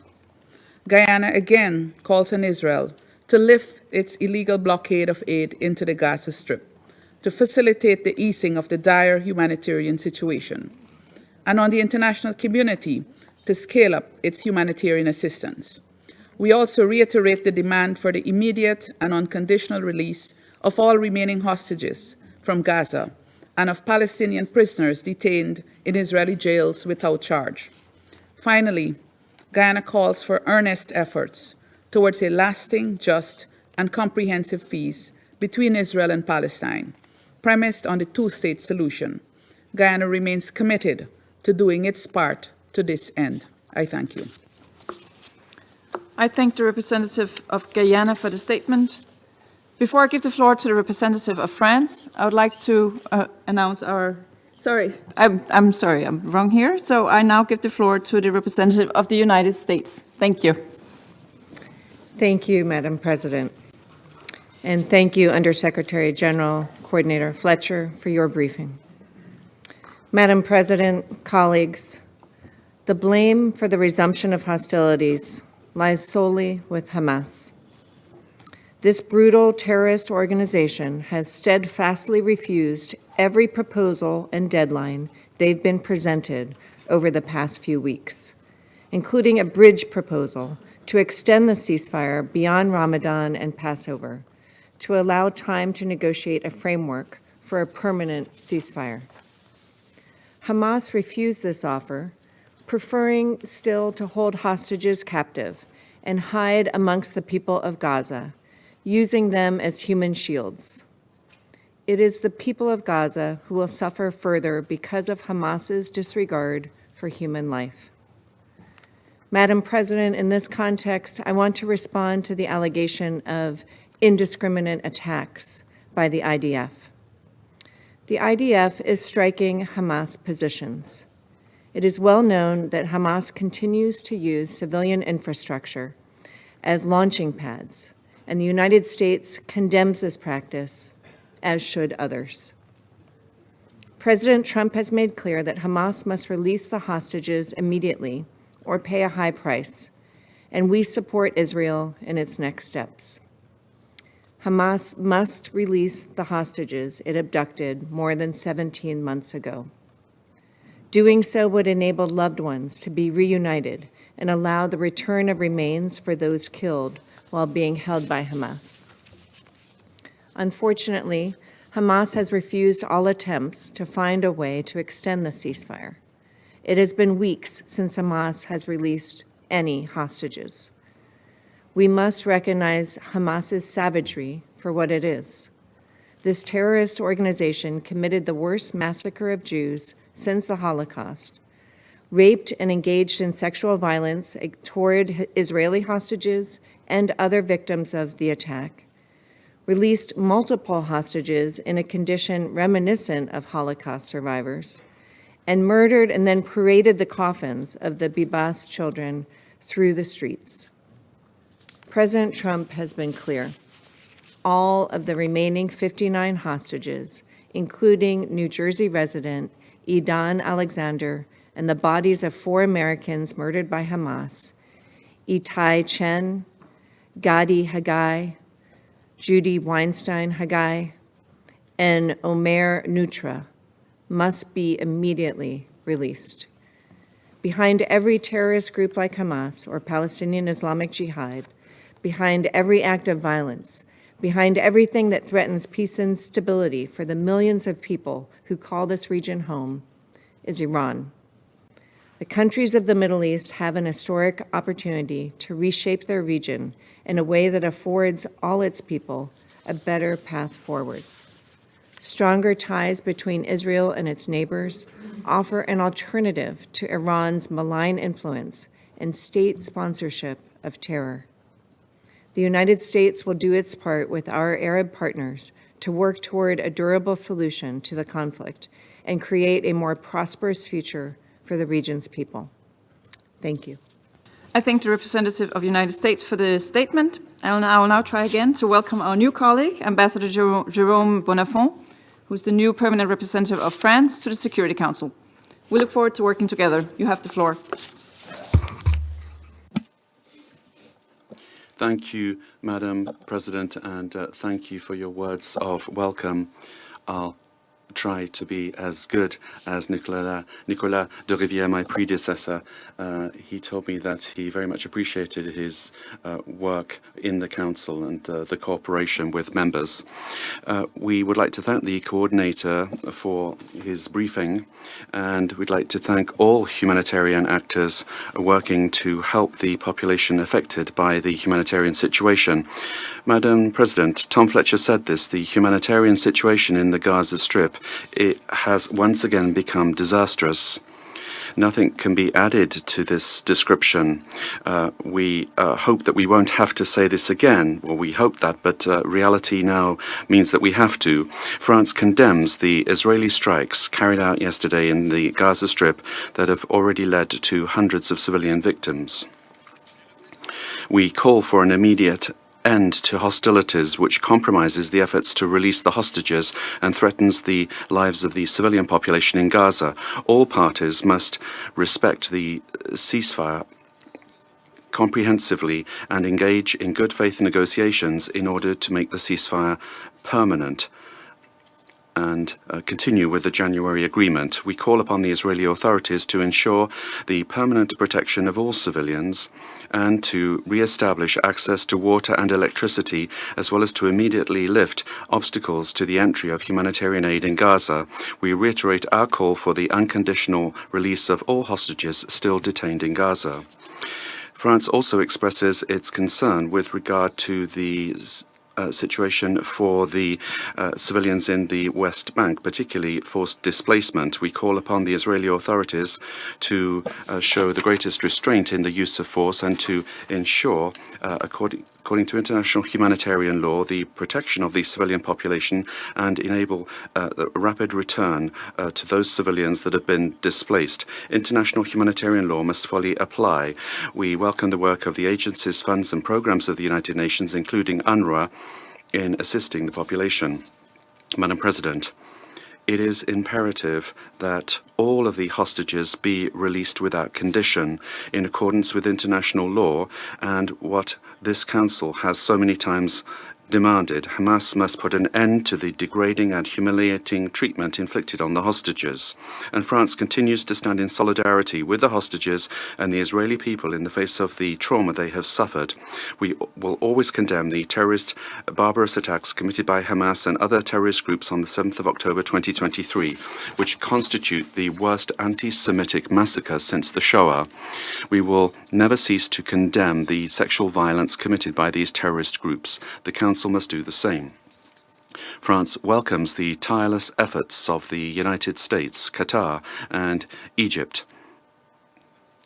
Guyana again calls on Israel to lift its illegal blockade of aid into the Gaza Strip to facilitate the easing of the dire humanitarian situation, and on the international community to scale up its humanitarian assistance. We also reiterate the demand for the immediate and unconditional release of all remaining hostages from Gaza and of Palestinian prisoners detained in Israeli jails without charge. Finally, Guyana calls for earnest efforts towards a lasting, just, and comprehensive peace between Israel and Palestine, premised on the two-state solution. Guyana remains committed to doing its part to this end. I thank you.
I thank the representative of Guyana for the statement. Before I give the floor to the representative of France, I would like to announce our... Sorry, I'm sorry, I'm wrong here. So I now give the floor to the representative of the United States. Thank you.
Thank you, Madam President. And thank you, Undersecretary General Coordinator Fletcher, for your briefing. Madam President, colleagues, the blame for the resumption of hostilities lies solely with Hamas. This brutal terrorist organization has steadfastly refused every proposal and deadline they've been presented over the past few weeks, including a bridge proposal to extend the ceasefire beyond Ramadan and Passover, to allow time to negotiate a framework for a permanent ceasefire. Hamas refused this offer, preferring still to hold hostages captive and hide amongst the people of Gaza, using them as human shields. It is the people of Gaza who will suffer further because of Hamas's disregard for human life. Madam President, in this context, I want to respond to the allegation of indiscriminate attacks by the IDF. The IDF is striking Hamas positions. It is well known that Hamas continues to use civilian infrastructure as launching pads, and the United States condemns this practice, as should others. President Trump has made clear that Hamas must release the hostages immediately or pay a high price, and we support Israel in its next steps. Hamas must release the hostages it abducted more than 17 months ago. Doing so would enable loved ones to be reunited and allow the return of remains for those killed while being held by Hamas. Unfortunately, Hamas has refused all attempts to find a way to extend the ceasefire. It has been weeks since Hamas has released any hostages. We must recognize Hamas's savagery for what it is. This terrorist organization committed the worst massacre of Jews since the Holocaust, raped and engaged in sexual violence toward Israeli hostages and other victims of the attack, released multiple hostages in a condition reminiscent of Holocaust survivors, and murdered and then paraded the coffins of the Bibas children through the streets. President Trump has been clear. All of the remaining 59 hostages, including New Jersey resident Idan Alexander and the bodies of 4 Americans murdered by Hamas, Itai Chen, Gadi Hagai, Judy Weinstein Hagai, and Omer Nutra, must be immediately released. Behind every terrorist group like Hamas or Palestinian Islamic Jihad, behind every act of violence, behind everything that threatens peace and stability for the millions of people who call this region home, is Iran. The countries of the Middle East have an historic opportunity to reshape their region in a way that affords all its people a better path forward. Stronger ties between Israel and its neighbors offer an alternative to Iran's malign influence and state sponsorship of terror. The United States will do its part with our Arab partners to work toward a durable solution to the conflict and create a more prosperous future for the region's people. Thank you.
I thank the representative of the United States for the statement. I will now try again to welcome our new colleague, Ambassador Jérôme Bonafont, who's the new permanent representative of France to the Security Council. We look forward to working together. You have the floor.
Thank you, Madam President, and thank you for your words of welcome. I'll try to be as good as Nicolas de Rivière, my predecessor. He told me that he very much appreciated his work in the Council and the cooperation with members. We would like to thank the coordinator for his briefing, and we'd like to thank all humanitarian actors working to help the population affected by the humanitarian situation. Madam President, Tom Fletcher said this, the humanitarian situation in the Gaza Strip, it has once again become disastrous. Nothing can be added to this description. We hope that we won't have to say this again, or we hope that, but reality now means that we have to. France condemns the Israeli strikes carried out yesterday in the Gaza Strip that have already led to hundreds of civilian victims. We call for an immediate end to hostilities which compromises the efforts to release the hostages and threatens the lives of the civilian population in Gaza. All parties must respect the ceasefire comprehensively and engage in good faith negotiations in order to make the ceasefire permanent and continue with the January agreement. We call upon the Israeli authorities to ensure the permanent protection of all civilians and to re-establish access to water and electricity, as well as to immediately lift obstacles to the entry of humanitarian aid in Gaza. We reiterate our call for the unconditional release of all hostages still detained in Gaza. France also expresses its concern with regard to the situation for the civilians in the West Bank, particularly forced displacement. We call upon the Israeli authorities to show the greatest restraint in the use of force and to ensure, according to international humanitarian law, the protection of the civilian population and enable the rapid return to those civilians that have been displaced. International humanitarian law must fully apply. We welcome the work of the agencies, funds and programs of the United Nations, including UNRWA, in assisting the population. Madam President, it is imperative that all of the hostages be released without condition in accordance with international law and what this Council has so many times demanded. Hamas must put an end to the degrading and humiliating treatment inflicted on the hostages. And France continues to stand in solidarity with the hostages and the Israeli people in the face of the trauma they have suffered. We will always condemn the terrorist barbarous attacks committed by Hamas and other terrorist groups on the 7th of October 2023, which constitute the worst anti-Semitic massacre since the Shoah. We will never cease to condemn the sexual violence committed by these terrorist groups. The Council must do the same. France welcomes the tireless efforts of the United States, Qatar, and Egypt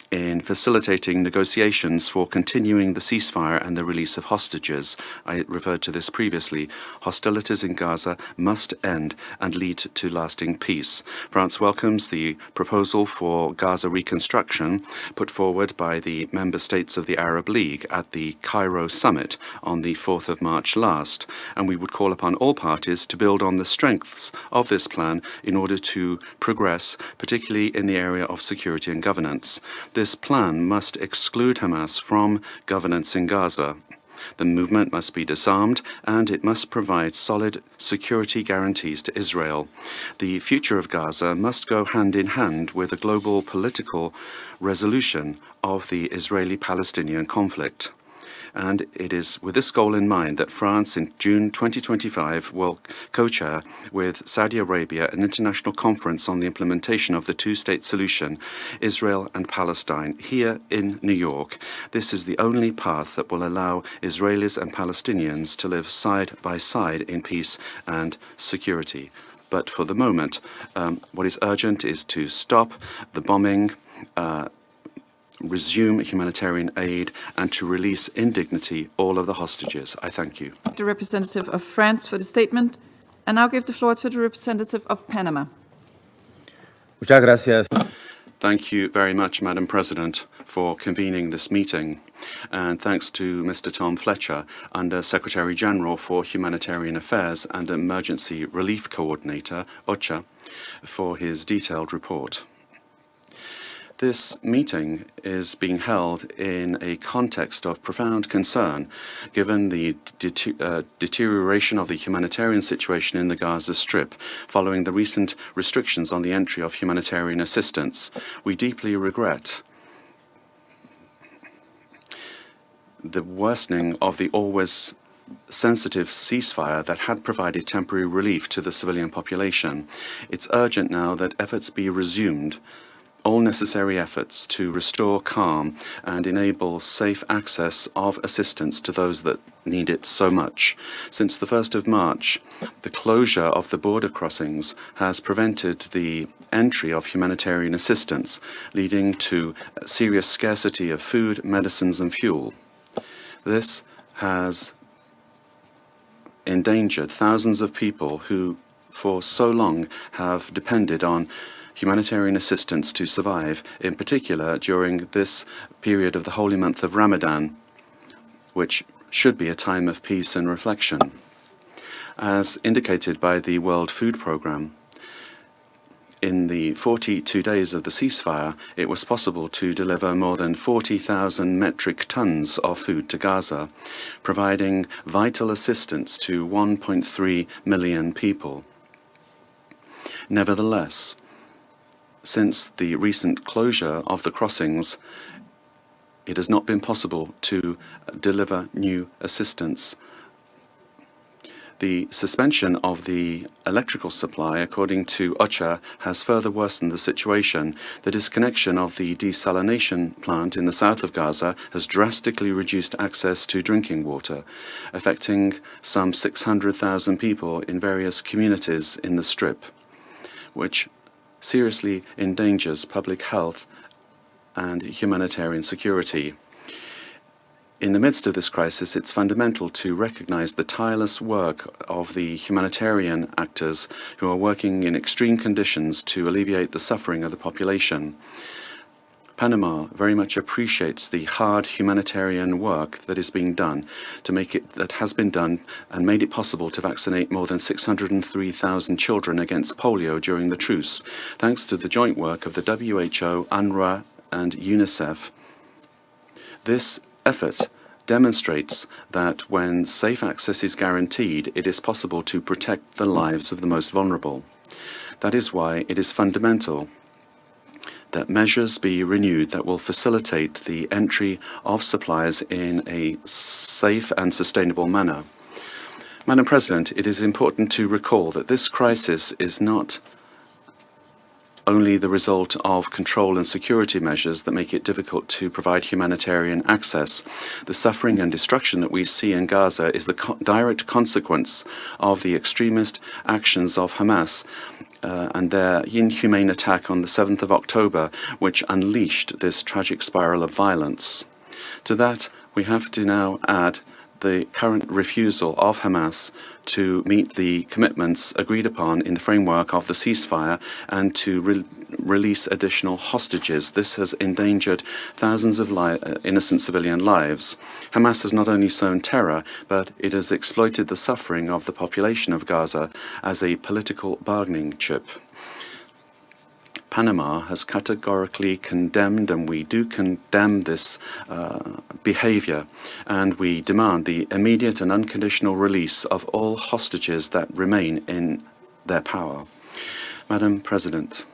in facilitating negotiations for continuing the ceasefire and the release of hostages. I referred to this previously. Hostilities in Gaza must end and lead to lasting peace. France welcomes the proposal for Gaza reconstruction put forward by the member states of the Arab League at the Cairo summit on the 4th of March last, and we would call upon all parties to build on the strengths of this plan in order to progress, particularly in the area of security and governance. This plan must exclude Hamas from governance in Gaza. The movement must be disarmed and it must provide solid security guarantees to Israel. The future of Gaza must go hand in hand with a global political resolution of the Israeli-Palestinian conflict. And it is with this goal in mind that France in June 2025 will co-chair with Saudi Arabia an international conference on the implementation of the two-state solution, Israel and Palestine, here in New York. This is the only path that will allow Israelis and Palestinians to live side by side in peace and security. But for the moment, what is urgent is to stop the bombing, resume humanitarian aid, and to release in dignity all of the hostages. I thank you.
The representative of France for the statement. And now give the floor to the representative of Panama.
Muchas gracias.
Thank you very much, Madam President, for convening this meeting. And thanks to Mr. Tom Fletcher, Under Secretary General for Humanitarian Affairs and Emergency Relief Coordinator, OCHA, for his detailed report. This meeting is being held in a context of profound concern, given the deterioration of the humanitarian situation in the Gaza Strip following the recent restrictions on the entry of humanitarian assistance. We deeply regret the worsening of the always sensitive ceasefire that had provided temporary relief to the civilian population. It's urgent now that efforts be resumed, all necessary efforts to restore calm and enable safe access of assistance to those that need it so much. Since the 1st of March, the closure of the border crossings has prevented the entry of humanitarian assistance, leading to serious scarcity of food, medicines and fuel. This has endangered thousands of people who for so long have depended on humanitarian assistance to survive, in particular during this period of the holy month of Ramadan, which should be a time of peace and reflection. As indicated by the World Food Programme, in the 42 days of the ceasefire, it was possible to deliver more than 40,000 metric tons of food to Gaza, providing vital assistance to 1.3 million people. Nevertheless, since the recent closure of the crossings, it has not been possible to deliver new assistance. The suspension of the electrical supply, according to OCHA, has further worsened the situation. The disconnection of the desalination plant in the south of Gaza has drastically reduced access to drinking water, affecting some 600,000 people in various communities in the Strip, which seriously endangers public health and humanitarian security. In the midst of this crisis, it's fundamental to recognize the tireless work of the humanitarian actors who are working in extreme conditions to alleviate the suffering of the population. Panama very much appreciates the hard humanitarian work that is being done that has been done and made it possible to vaccinate more than 603,000 children against polio during the truce, thanks to the joint work of the WHO, UNRWA, and UNICEF. This effort demonstrates that when safe access is guaranteed, it is possible to protect the lives of the most vulnerable. That is why it is fundamental that measures be renewed that will facilitate the entry of supplies in a safe and sustainable manner. Madam President, it is important to recall that this crisis is not only the result of control and security measures that make it difficult to provide humanitarian access. The suffering and destruction that we see in Gaza is the direct consequence of the extremist actions of Hamas and their inhumane attack on the 7th of October, which unleashed this tragic spiral of violence. To that, we have to now add the current refusal of Hamas to meet the commitments agreed upon in the framework of the ceasefire and to release additional hostages. This has endangered thousands of innocent civilian lives. Hamas has not only sown terror, but it has exploited the suffering of the population of Gaza as a political bargaining chip. Panama has categorically condemned, and we do condemn this behavior, and we demand the immediate and unconditional release of all hostages that remain in their power. Madam President,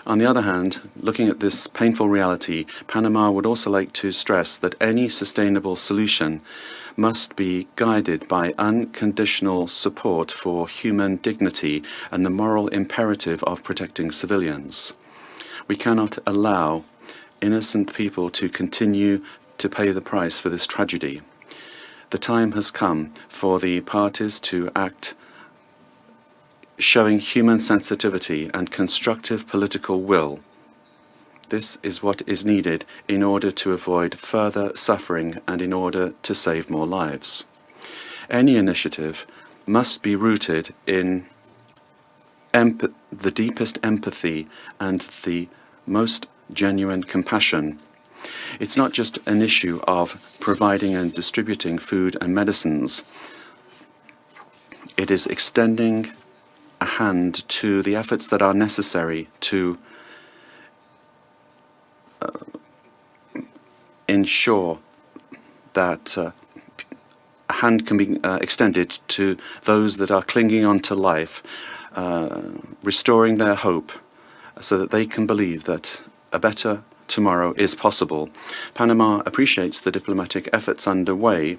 on the other hand, looking at this painful reality, Panama would also like to stress that any sustainable solution must be guided by unconditional support for human dignity and the moral imperative of protecting civilians. We cannot allow innocent people to continue to pay the price for this tragedy. The time has come for the parties to act showing human sensitivity and constructive political will. This is what is needed in order to avoid further suffering and in order to save more lives. Any initiative must be rooted in the deepest empathy and the most genuine compassion. It's not just an issue of providing and distributing food and medicines. It is extending a hand to the efforts that are necessary to ensure that a hand can be extended to those that are clinging on to life, restoring their hope so that they can believe that a better tomorrow is possible. Panama appreciates the diplomatic efforts underway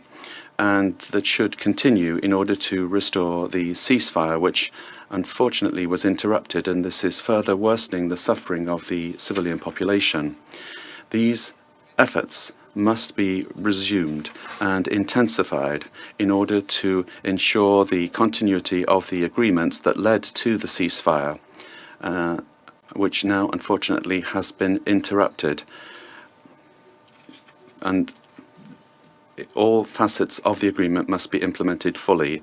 and that should continue in order to restore the ceasefire, which unfortunately was interrupted, and this is further worsening the suffering of the civilian population. These efforts must be resumed and intensified in order to ensure the continuity of the agreements that led to the ceasefire, which now unfortunately has been interrupted. And all facets of the agreement must be implemented fully.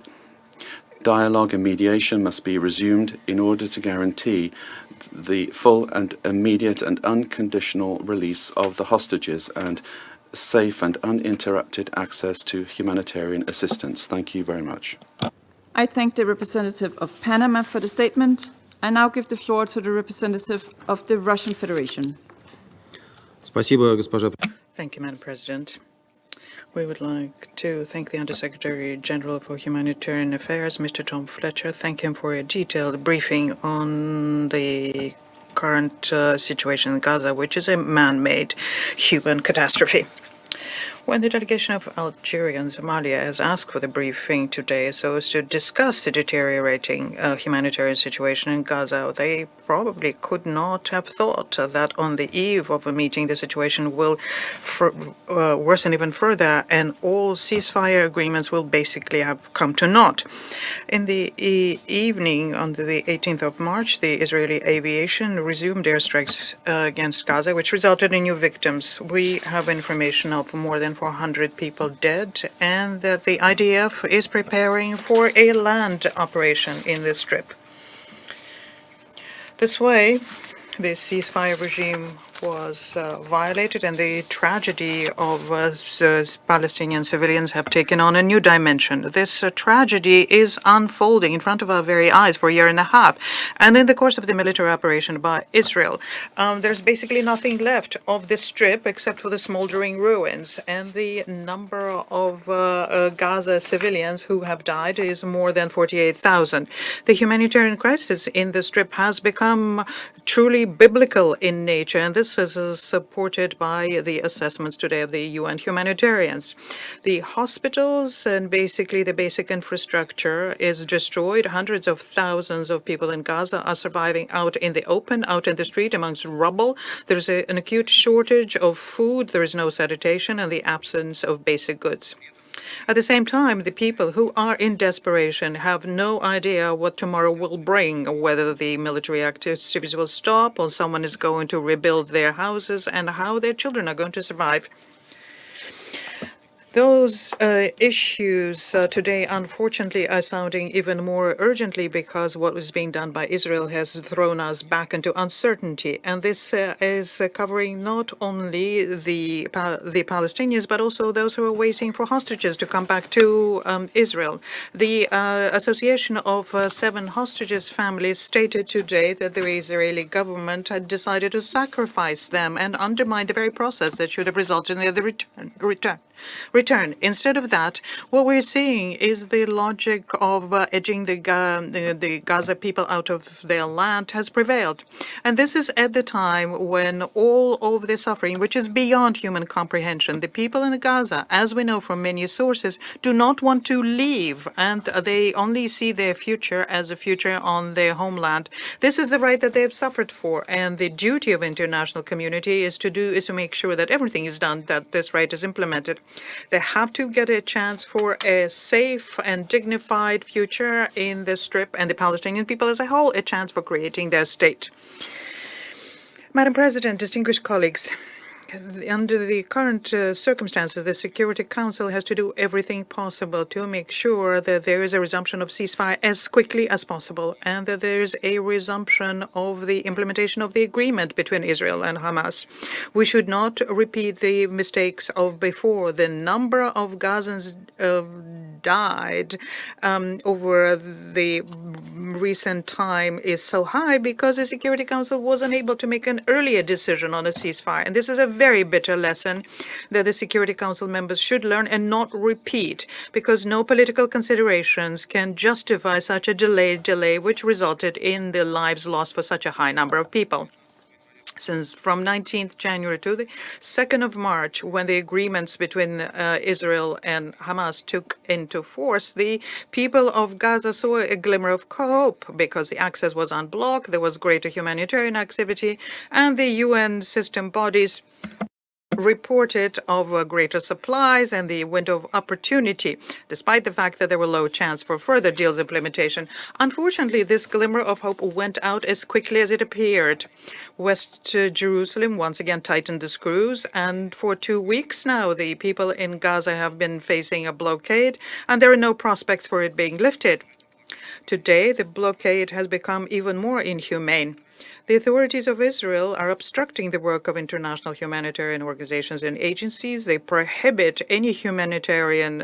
Dialogue and mediation must be resumed in order to guarantee the full and immediate and unconditional release of the hostages and safe and uninterrupted access to humanitarian assistance. Thank you very much.
I thank the representative of Panama for the statement. I now give the floor to the representative of the Russian Federation.
Спасибо, госпожа.
Thank you, Madam President. We would like to thank the Undersecretary General for Humanitarian Affairs, Mr. Tom Fletcher. Thank him for a detailed briefing on the current situation in Gaza, which is a man-made human catastrophe. When the delegation of Algeria and Somalia has asked for the briefing today so as to discuss the deteriorating humanitarian situation in Gaza, they probably could not have thought that on the eve of a meeting the situation will worsen even further and all ceasefire agreements will basically have come to naught. In the evening on the 18th of March, the Israeli aviation resumed airstrikes against Gaza, which resulted in new victims. We have information of more than 400 people dead, and that the IDF is preparing for a land operation in the Strip. This way, the ceasefire regime was violated, and the tragedy of Palestinian civilians have taken on a new dimension. This tragedy is unfolding in front of our very eyes for a year and a half. And in the course of the military operation by Israel, there's basically nothing left of the Strip except for the smoldering ruins. And the number of Gaza civilians who have died is more than 48,000. The humanitarian crisis in the Strip has become truly biblical in nature, and this is supported by the assessments today of the UN humanitarians. The hospitals and basically the basic infrastructure is destroyed. Hundreds of thousands of people in Gaza are surviving out in the open, out in the street amongst rubble. There's an acute shortage of food. There is no sanitation and the absence of basic goods. At the same time, the people who are in desperation have no idea what tomorrow will bring, whether the military activities will stop or someone is going to rebuild their houses and how their children are going to survive. Those issues today, unfortunately, are sounding even more urgently because what is being done by Israel has thrown us back into uncertainty. And this is covering not only the Palestinians, but also those who are waiting for hostages to come back to Israel. The Association of 7 Hostages families stated today that the Israeli government had decided to sacrifice them and undermine the very process that should have resulted in their return. Instead of that, what we're seeing is the logic of edging the Gaza people out of their land has prevailed. And this is at the time when all of the suffering, which is beyond human comprehension, the people in Gaza, as we know from many sources, do not want to leave, and they only see their future as a future on their homeland. This is the right that they have suffered for, and the duty of international community is to make sure that everything is done, that this right is implemented. They have to get a chance for a safe and dignified future in the Strip, and the Palestinian people as a whole a chance for creating their state. Madam President, distinguished colleagues, under the current circumstances, the Security Council has to do everything possible to make sure that there is a resumption of ceasefire as quickly as possible and that there is a resumption of the implementation of the agreement between Israel and Hamas. We should not repeat the mistakes of before. The number of Gazans died over the recent time is so high because the Security Council was unable to make an earlier decision on a ceasefire. And this is a very bitter lesson that the Security Council members should learn and not repeat, because no political considerations can justify such a delay which resulted in the lives lost for such a high number of people. Since from 19th January to the 2nd of March, when the agreements between Israel and Hamas took into force, the people of Gaza saw a glimmer of hope because the access was unblocked, there was greater humanitarian activity, and the UN system bodies reported of greater supplies and the window of opportunity, despite the fact that there were low chance for further deals implementation. Unfortunately, this glimmer of hope went out as quickly as it appeared. West Jerusalem once again tightened the screws, and for 2 weeks now, the people in Gaza have been facing a blockade, and there are no prospects for it being lifted. Today, the blockade has become even more inhumane.
The authorities of Israel are obstructing the work of international humanitarian organizations and agencies. They prohibit any humanitarian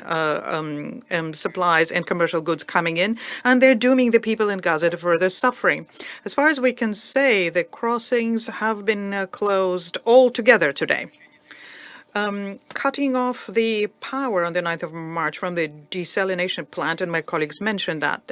supplies and commercial goods coming in, and they're dooming the people in Gaza to further suffering. As far as we can say, the crossings have been closed altogether today. Cutting off the power on the 9th of March from the desalination plant, and my colleagues mentioned that,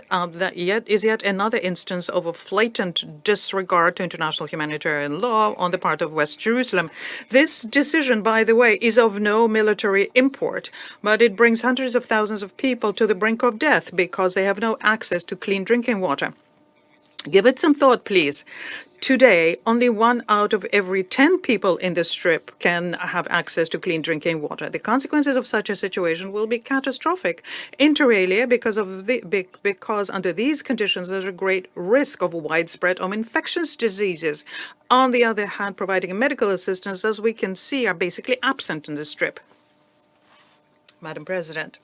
is yet another instance of a blatant disregard to international humanitarian law on the part of West Jerusalem. This decision, by the way, is of no military import, but it brings hundreds of thousands of people to the brink of death because they have no access to clean drinking water. Give it some thought, please. Today, only 1 out of every 10 people in the Strip can have access to clean drinking water. The consequences of such a situation will be catastrophic, inter alia, because under these conditions there's a great risk of widespread infectious diseases. On the other hand, providing medical assistance, as we can see, are basically absent in the Strip. Madam President.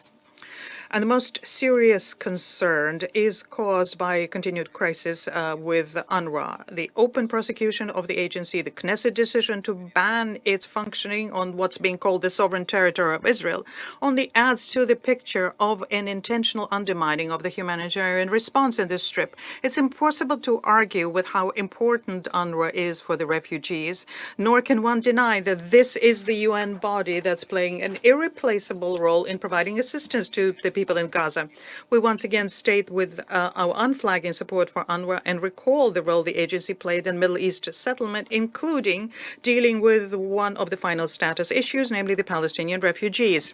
And the most serious concern is caused by a continued crisis with UNRWA. The open prosecution of the agency, the Knesset decision to ban its functioning on what's being called the sovereign territory of Israel, only adds to the picture of an intentional undermining of the humanitarian response in this Strip. It's impossible to argue with how important UNRWA is for the refugees, nor can one deny that this is the UN body that's playing an irreplaceable role in providing assistance to the people in Gaza. We once again state with our unflagging support for UNRWA and recall the role the agency played in Middle East settlement, including dealing with one of the final status issues, namely the Palestinian refugees.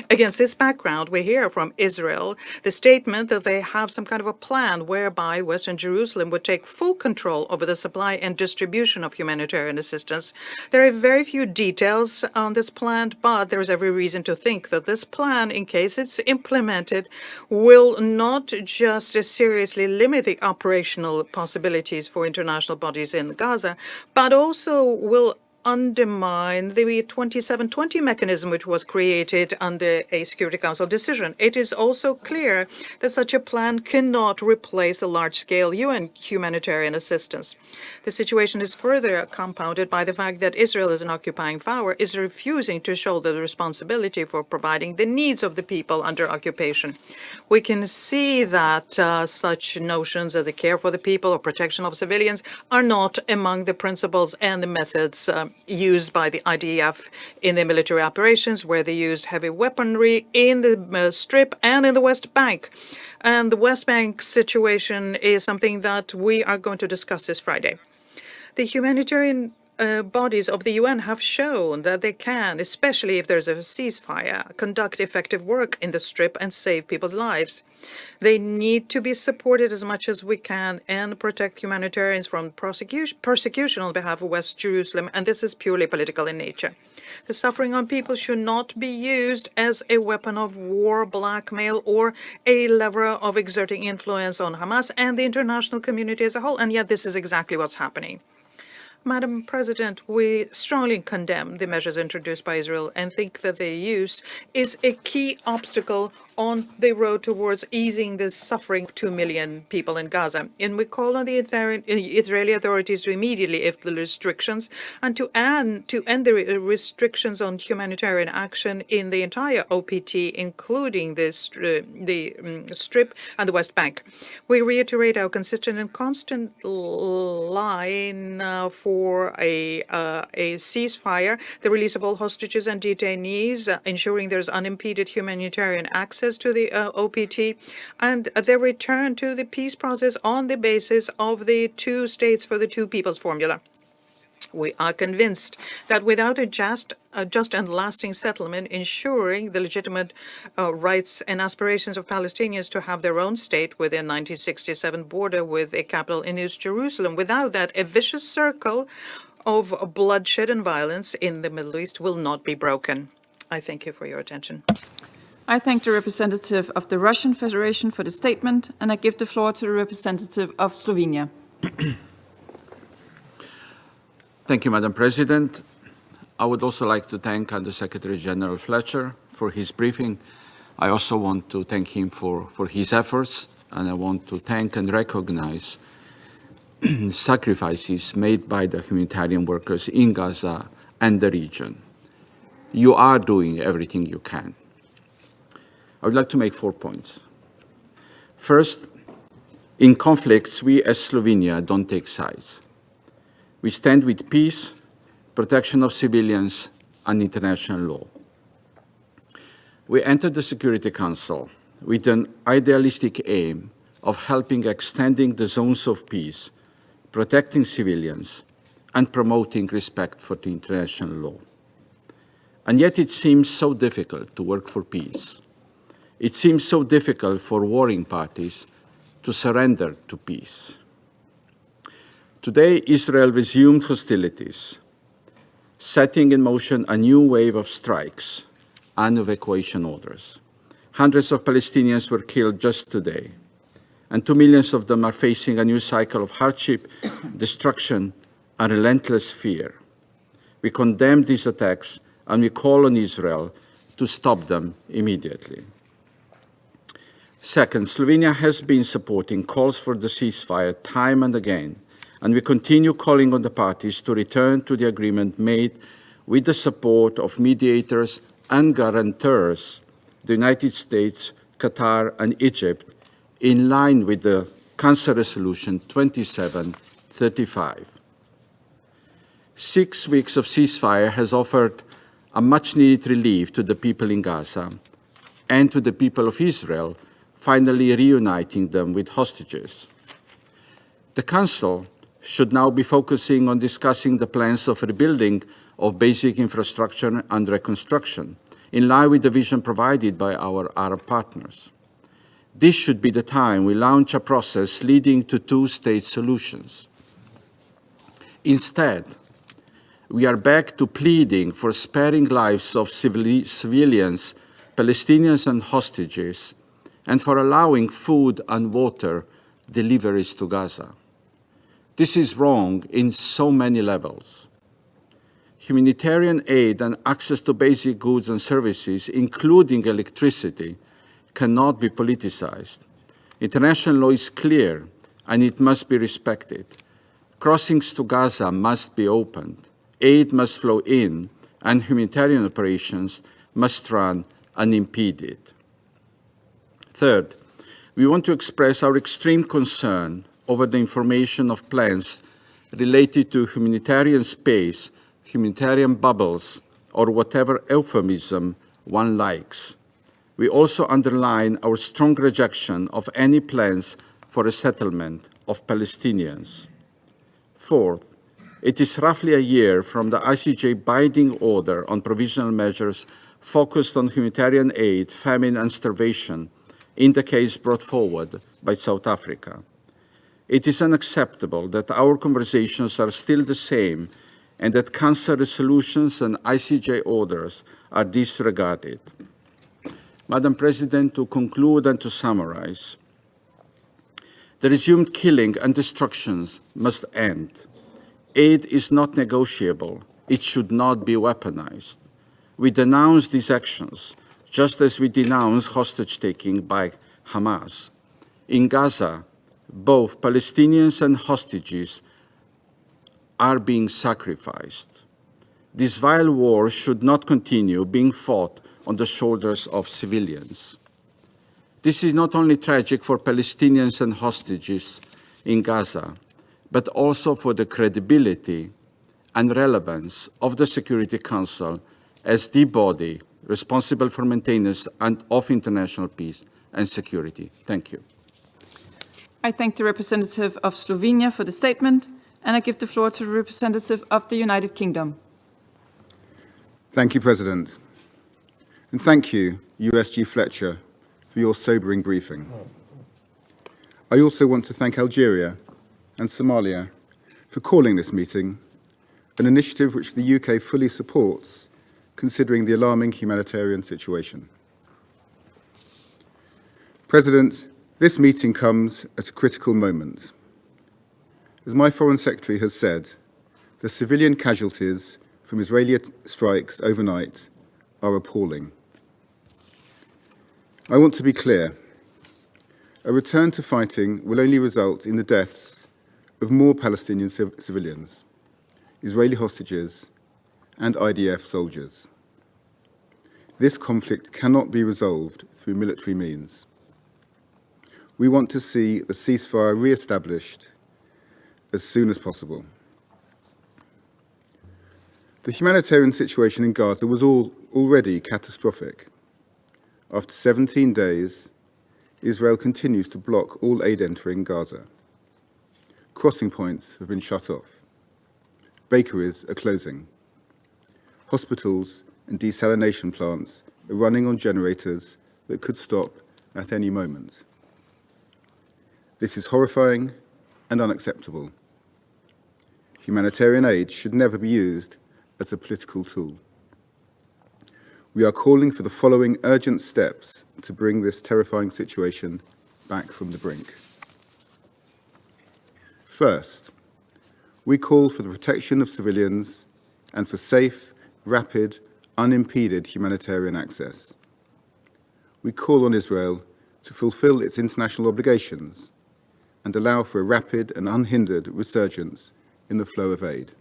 Against this background, we hear from Israel the statement that they have some kind of a plan whereby Western Jerusalem would take full control over the supply and distribution of humanitarian assistance. There are very few details on this plan, but there is every reason to think that this plan, in case it's implemented, will not just seriously limit the operational possibilities for international bodies in Gaza, but also will undermine the 2720 mechanism which was created under a Security Council decision. It is also clear that such a plan cannot replace a large-scale UN humanitarian assistance. The situation is further compounded by the fact that Israel, as an occupying power, is refusing to shoulder the responsibility for providing the needs of the people under occupation. We can see that such notions as the care for the people or protection of civilians are not among the principles and the methods used by the IDF in their military operations, where they used heavy weaponry in the Strip and in the West Bank. And the West Bank situation is something that we are going to discuss this Friday. The humanitarian bodies of the UN have shown that they can, especially if there's a ceasefire, conduct effective work in the Strip and save people's lives. They need to be supported as much as we can and protect humanitarians from persecution on behalf of West Jerusalem, and this is purely political in nature. The suffering on people should not be used as a weapon of war, blackmail, or a lever of exerting influence on Hamas and the international community as a whole, and yet this is exactly what's happening. Madam President, we strongly condemn the measures introduced by Israel and think that their use is a key obstacle on the road towards easing the suffering of 2 million people in Gaza. And we call on the Israeli authorities to immediately lift the restrictions and to end the restrictions on humanitarian action in the entire OPT, including the Strip and the West Bank. We reiterate our consistent and constant line for a ceasefire, the release of all hostages and detainees, ensuring there's unimpeded humanitarian access to the OPT, and their return to the peace process on the basis of the two states for the two peoples formula. We are convinced that without a just and lasting settlement ensuring the legitimate rights and aspirations of Palestinians to have their own state within 1967 border with a capital in East Jerusalem, without that, a vicious circle of bloodshed and violence in the Middle East will not be broken. I thank you for your attention.
I thank the representative of the Russian Federation for the statement, and I give the floor to the representative of Slovenia.
Thank you, Madam President. I would also like to thank Under-Secretary General Fletcher for his briefing. I also want to thank him for his efforts, and I want to thank and recognize sacrifices made by the humanitarian workers in Gaza and the region. You are doing everything you can. I would like to make 4 points. First, in conflicts, we as Slovenia don't take sides. We stand with peace, protection of civilians, and international law. We entered the Security Council with an idealistic aim of helping extending the zones of peace, protecting civilians, and promoting respect for the international law. And yet it seems so difficult to work for peace. It seems so difficult for warring parties to surrender to peace. Today, Israel resumed hostilities, setting in motion a new wave of strikes and evacuation orders. Hundreds of Palestinians were killed just today, and 2 million of them are facing a new cycle of hardship, destruction, and relentless fear. We condemn these attacks, and we call on Israel to stop them immediately. Second, Slovenia has been supporting calls for the ceasefire time and again, and we continue calling on the parties to return to the agreement made with the support of mediators and guarantors, the United States, Qatar, and Egypt, in line with the Council Resolution 2735. 6 weeks of ceasefire has offered a much-needed relief to the people in Gaza and to the people of Israel, finally reuniting them with hostages. The Council should now be focusing on discussing the plans of rebuilding of basic infrastructure and reconstruction, in line with the vision provided by our Arab partners. This should be the time we launch a process leading to two-state solutions. Instead, we are back to pleading for sparing lives of civilians, Palestinians, and hostages, and for allowing food and water deliveries to Gaza. This is wrong in so many levels. Humanitarian aid and access to basic goods and services, including electricity, cannot be politicized. International law is clear, and it must be respected. Crossings to Gaza must be opened. Aid must flow in, and humanitarian operations must run unimpeded. Third, we want to express our extreme concern over the information of plans related to humanitarian space, humanitarian bubbles, or whatever euphemism one likes. We also underline our strong rejection of any plans for a settlement of Palestinians. Fourth, it is roughly a year from the ICJ binding order on provisional measures focused on humanitarian aid, famine, and starvation in the case brought forward by South Africa. It is unacceptable that our conversations are still the same and that Council resolutions and ICJ orders are disregarded. Madam President, to conclude and to summarize, the resumed killing and destructions must end. Aid is not negotiable. It should not be weaponized. We denounce these actions, just as we denounce hostage-taking by Hamas. In Gaza, both Palestinians and hostages are being sacrificed. This vile war should not continue being fought on the shoulders of civilians. This is not only tragic for Palestinians and hostages in Gaza, but also for the credibility and relevance of the Security Council as the body responsible for maintenance of international peace and security. Thank you.
I thank the representative of Slovenia for the statement, and I give the floor to the representative of the United Kingdom.
Thank you, President. And thank you, USG Fletcher, for your sobering briefing. I also want to thank Algeria and Somalia for calling this meeting, an initiative which the UK fully supports, considering the alarming humanitarian situation. President, this meeting comes at a critical moment. As my Foreign Secretary has said, the civilian casualties from Israeli strikes overnight are appalling. I want to be clear. A return to fighting will only result in the deaths of more Palestinian civilians, Israeli hostages, and IDF soldiers. This conflict cannot be resolved through military means. We want to see the ceasefire re-established as soon as possible. The humanitarian situation in Gaza was already catastrophic. After 17 days, Israel continues to block all aid entering Gaza. Crossing points have been shut off. Bakeries are closing. Hospitals and desalination plants are running on generators that could stop at any moment. This is horrifying and unacceptable. Humanitarian aid should never be used as a political tool. We are calling for the following urgent steps to bring this terrifying situation back from the brink. First, we call for the protection of civilians and for safe, rapid, unimpeded humanitarian access. We call on Israel to fulfill its international obligations and allow for a rapid and unhindered resurgence in the flow of aid.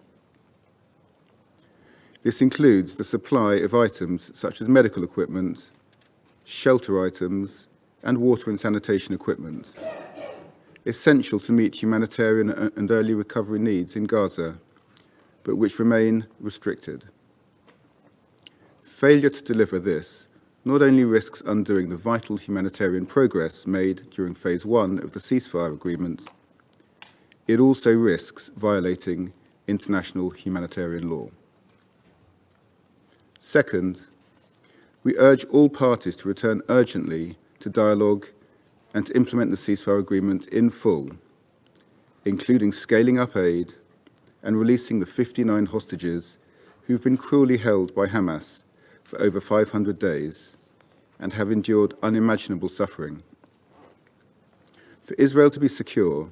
This includes the supply of items such as medical equipment, shelter items, and water and sanitation equipment, essential to meet humanitarian and early recovery needs in Gaza, but which remain restricted. Failure to deliver this not only risks undoing the vital humanitarian progress made during Phase 1 of the ceasefire agreement, it also risks violating international humanitarian law. Second, we urge all parties to return urgently to dialogue and to implement the ceasefire agreement in full, including scaling up aid and releasing the 59 hostages who've been cruelly held by Hamas for over 500 days and have endured unimaginable suffering. For Israel to be secure,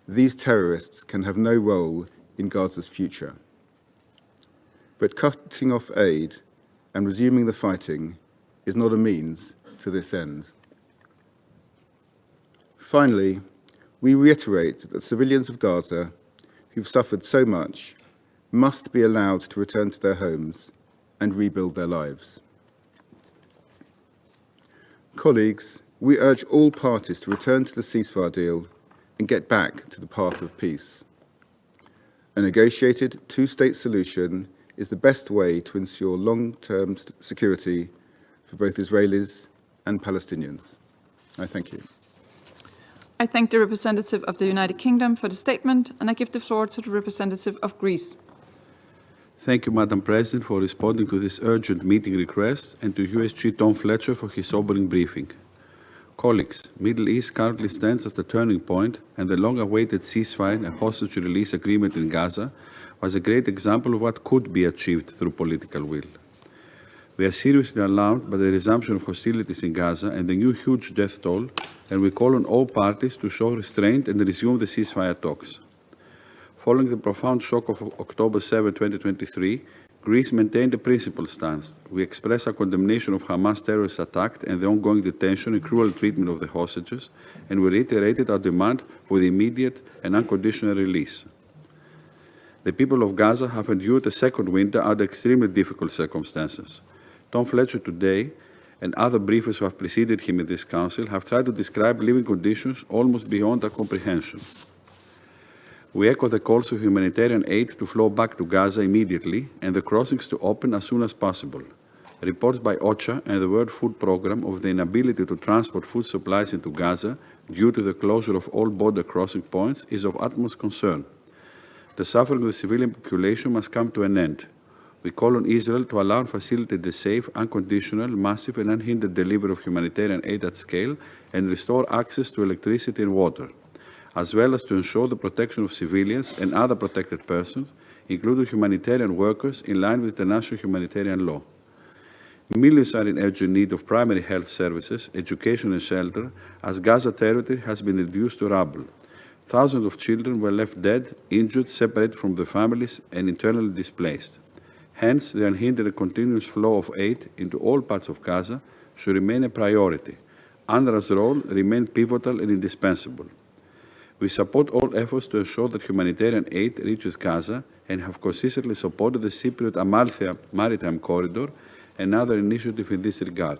these terrorists can have no role in Gaza's future. But cutting off aid and resuming the fighting is not a means to this end. Finally, we reiterate that civilians of Gaza who've suffered so much must be allowed to return to their homes and rebuild their lives. Colleagues, we urge all parties to return to the ceasefire deal and get back to the path of peace. A negotiated two-state solution is the best way to ensure long-term security for both Israelis and Palestinians. I thank you.
I thank the representative of the United Kingdom for the statement, and I give the floor to the representative of Greece.
Thank you, Madam President, for responding to this urgent meeting request, and to USG Tom Fletcher for his sobering briefing. Colleagues, Middle East currently stands as a turning point, and the long-awaited ceasefire and hostage release agreement in Gaza was a great example of what could be achieved through political will. We are seriously alarmed by the resumption of hostilities in Gaza and the new huge death toll, and we call on all parties to show restraint and resume the ceasefire talks. Following the profound shock of October 7, 2023, Greece maintained a principled stance. We express our condemnation of Hamas terrorist attack and the ongoing detention and cruel treatment of the hostages, and we reiterated our demand for the immediate and unconditional release. The people of Gaza have endured a second winter under extremely difficult circumstances. Tom Fletcher today and other briefers who have preceded him in this council have tried to describe living conditions almost beyond our comprehension. We echo the calls for humanitarian aid to flow back to Gaza immediately and the crossings to open as soon as possible. Reports by OCHA and the World Food Programme of the inability to transport food supplies into Gaza due to the closure of all border crossing points is of utmost concern. The suffering of the civilian population must come to an end. We call on Israel to allow and facilitate the safe, unconditional, massive and unhindered delivery of humanitarian aid at scale and restore access to electricity and water, as well as to ensure the protection of civilians and other protected persons, including humanitarian workers, in line with international humanitarian law. Millions are in urgent need of primary health services, education and shelter, as Gaza territory has been reduced to rubble. Thousands of children were left dead, injured, separated from their families, and internally displaced. Hence, the unhindered and continuous flow of aid into all parts of Gaza should remain a priority. UNRWA's role remains pivotal and indispensable.
We support all efforts to ensure that humanitarian aid reaches Gaza and have consistently supported the Cypriot-Amalthea Maritime Corridor and other initiatives in this regard.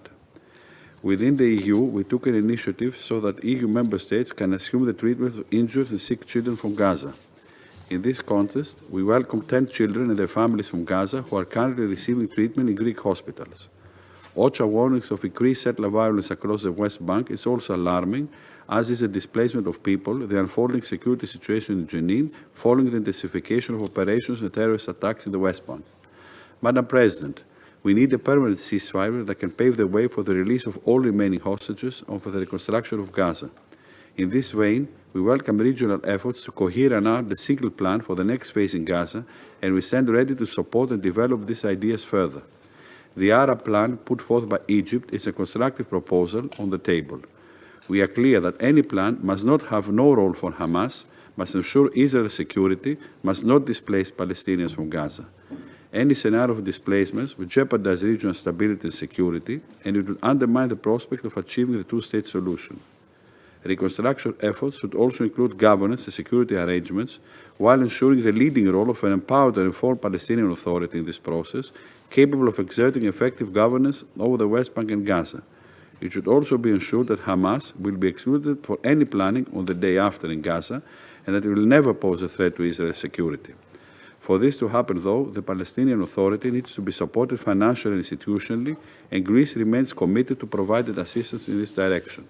Within the EU, we took an initiative so that EU member states can assume the treatment of injured and sick children from Gaza. In this context, we welcome 10 children and their families from Gaza who are currently receiving treatment in Greek hospitals. OCHA warnings of increased settler violence across the West Bank is also alarming, as is the displacement of people, the unfolding security situation in Jenin following the intensification of operations and terrorist attacks in the West Bank. Madam President, we need a permanent ceasefire that can pave the way for the release of all remaining hostages and for the reconstruction of Gaza. In this vein, we welcome regional efforts to coherent a single plan for the next phase in Gaza, and we stand ready to support and develop these ideas further. The Arab plan put forth by Egypt is a constructive proposal on the table. We are clear that any plan must not have no role for Hamas, must ensure Israel's security, must not displace Palestinians from Gaza. Any scenario of displacements would jeopardize regional stability and security, and it would undermine the prospect of achieving the two-state solution. Reconstruction efforts should also include governance and security arrangements, while ensuring the leading role of an empowered and informed Palestinian Authority in this process, capable of exerting effective governance over the West Bank and Gaza. It should also be ensured that Hamas will be excluded for any planning on the day after in Gaza, and that it will never pose a threat to Israel's security. For this to happen, though, the Palestinian Authority needs to be supported financially and institutionally, and Greece remains committed to providing assistance in this direction.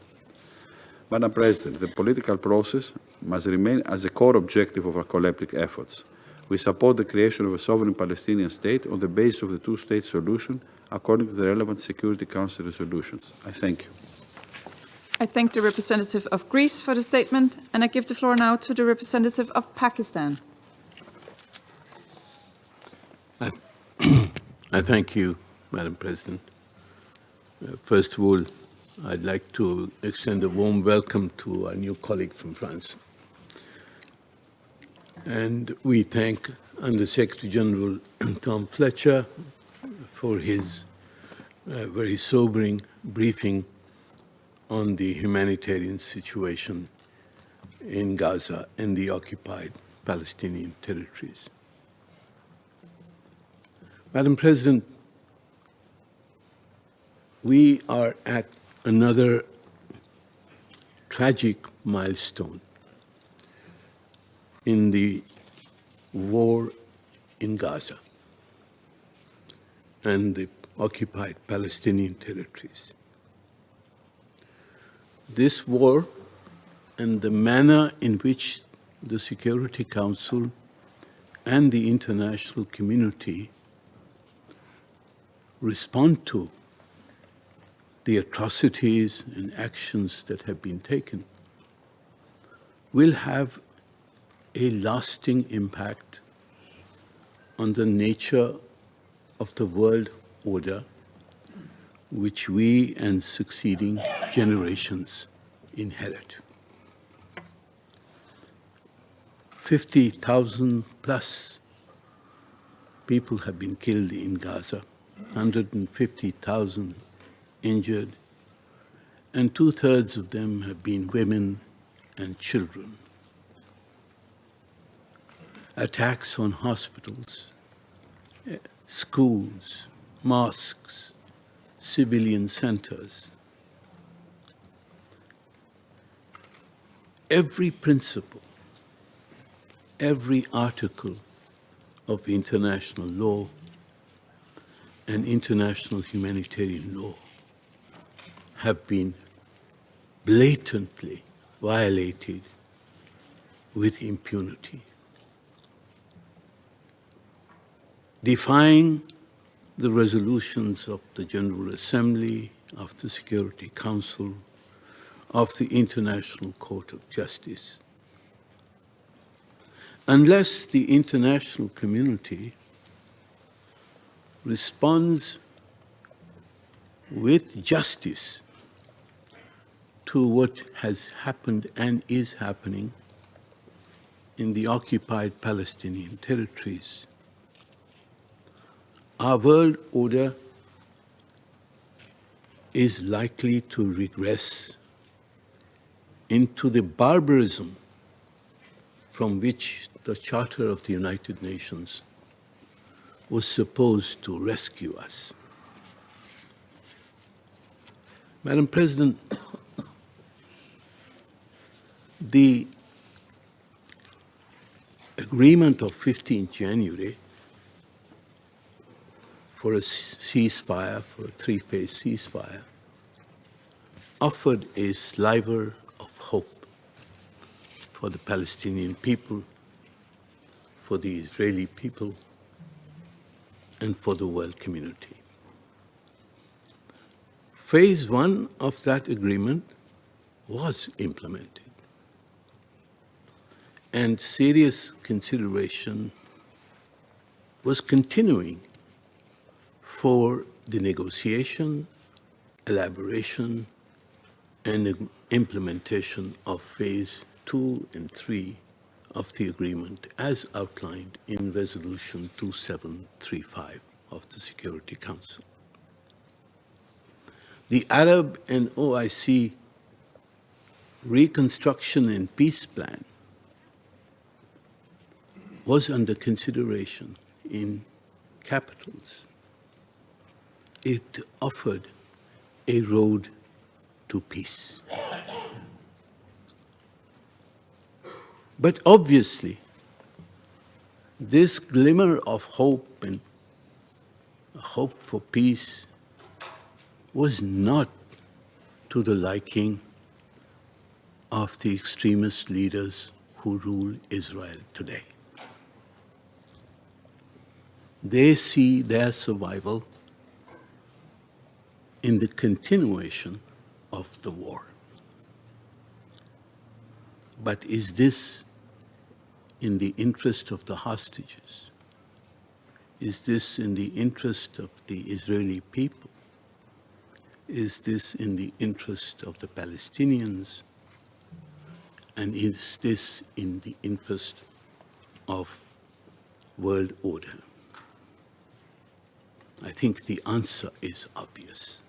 Madam President, the political process must remain as a core objective of our collective efforts. We support the creation of a sovereign Palestinian state on the basis of the two-state solution, according to the relevant Security Council resolutions. I thank you.
I thank the representative of Greece for the statement, and I give the floor now to the representative of Pakistan.
I thank you, Madam President. First of all, I'd like to extend a warm welcome to our new colleague from France. And we thank Under-Secretary General Tom Fletcher for his very sobering briefing on the humanitarian situation in Gaza and the occupied Palestinian territories. Madam President, we are at another tragic milestone in the war in Gaza and the occupied Palestinian territories. This war and the manner in which the Security Council and the international community respond to the atrocities and actions that have been taken will have a lasting impact on the nature of the world order which we and succeeding generations inherit. 50,000 plus people have been killed in Gaza, 150,000 injured, and 2/3 of them have been women and children. Attacks on hospitals, schools, mosques, civilian centers. Every principle, every article of international law and international humanitarian law have been blatantly violated with impunity. Defying the resolutions of the General Assembly, of the Security Council, of the International Court of Justice. Unless the international community responds with justice to what has happened and is happening in the occupied Palestinian territories, our world order is likely to regress into the barbarism from which the Charter of the United Nations was supposed to rescue us. Madam President, the agreement of 15th January for a ceasefire, for a three-phase ceasefire, offered a sliver of hope for the Palestinian people, for the Israeli people, and for the world community. Phase one of that agreement was implemented, and serious consideration was continuing for the negotiation, elaboration, and implementation of phase 2 and 3 of the agreement as outlined in Resolution 2735 of the Security Council. The Arab and OIC Reconstruction and Peace Plan was under consideration in capitals. It offered a road to peace. But obviously, this glimmer of hope and hope for peace was not to the liking of the extremist leaders who rule Israel today. They see their survival in the continuation of the war. But is this in the interest of the hostages? Is this in the interest of the Israeli people? Is this in the interest of the Palestinians? And is this in the interest of world order? I think the answer is obvious.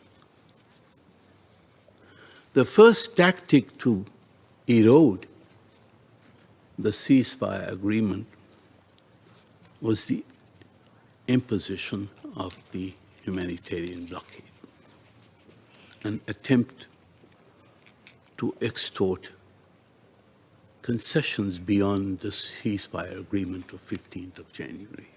The first tactic to erode the ceasefire agreement was the imposition of the humanitarian blockade, an attempt to extort concessions beyond the ceasefire agreement of 15th of January.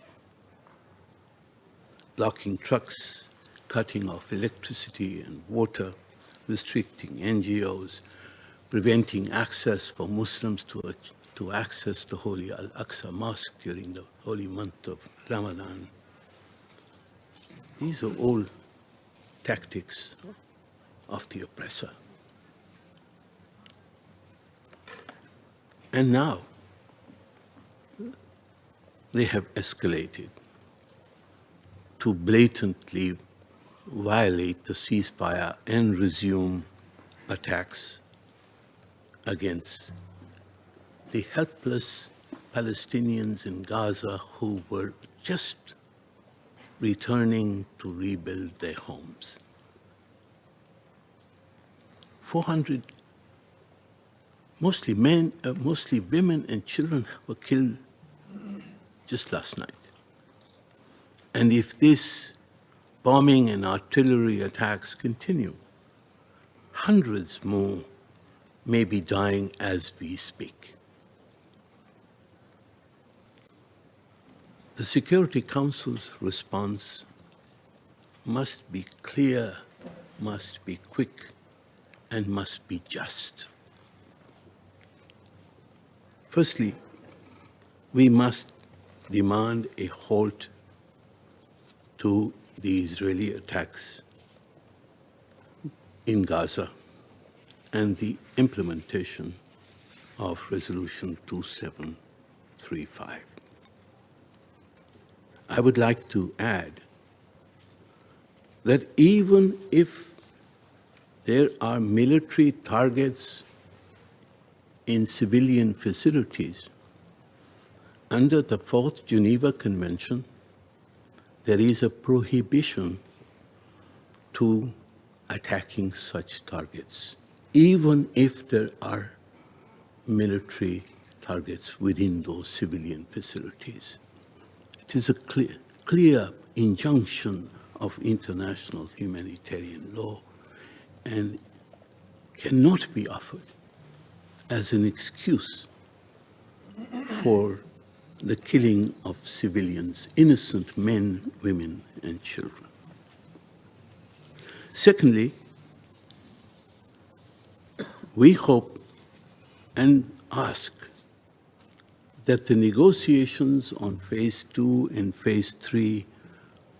Blocking trucks, cutting off electricity and water, restricting NGOs, preventing access for Muslims to access the Holy Al-Aqsa Mosque during the holy month of Ramadan. These are all tactics of the oppressor. And now they have escalated to blatantly violate the ceasefire and resume attacks against the helpless Palestinians in Gaza who were just returning to rebuild their homes. 400, mostly women and children were killed just last night. And if this bombing and artillery attacks continue, hundreds more may be dying as we speak. The Security Council's response must be clear, must be quick, and must be just. Firstly, we must demand a halt to the Israeli attacks in Gaza and the implementation of Resolution 2735. I would like to add that even if there are military targets in civilian facilities, under the Fourth Geneva Convention, there is a prohibition to attacking such targets, even if there are military targets within those civilian facilities. It is a clear injunction of international humanitarian law and cannot be offered as an excuse for the killing of civilians, innocent men, women, and children. Secondly, we hope and ask that the negotiations on Phase 2 and Phase 3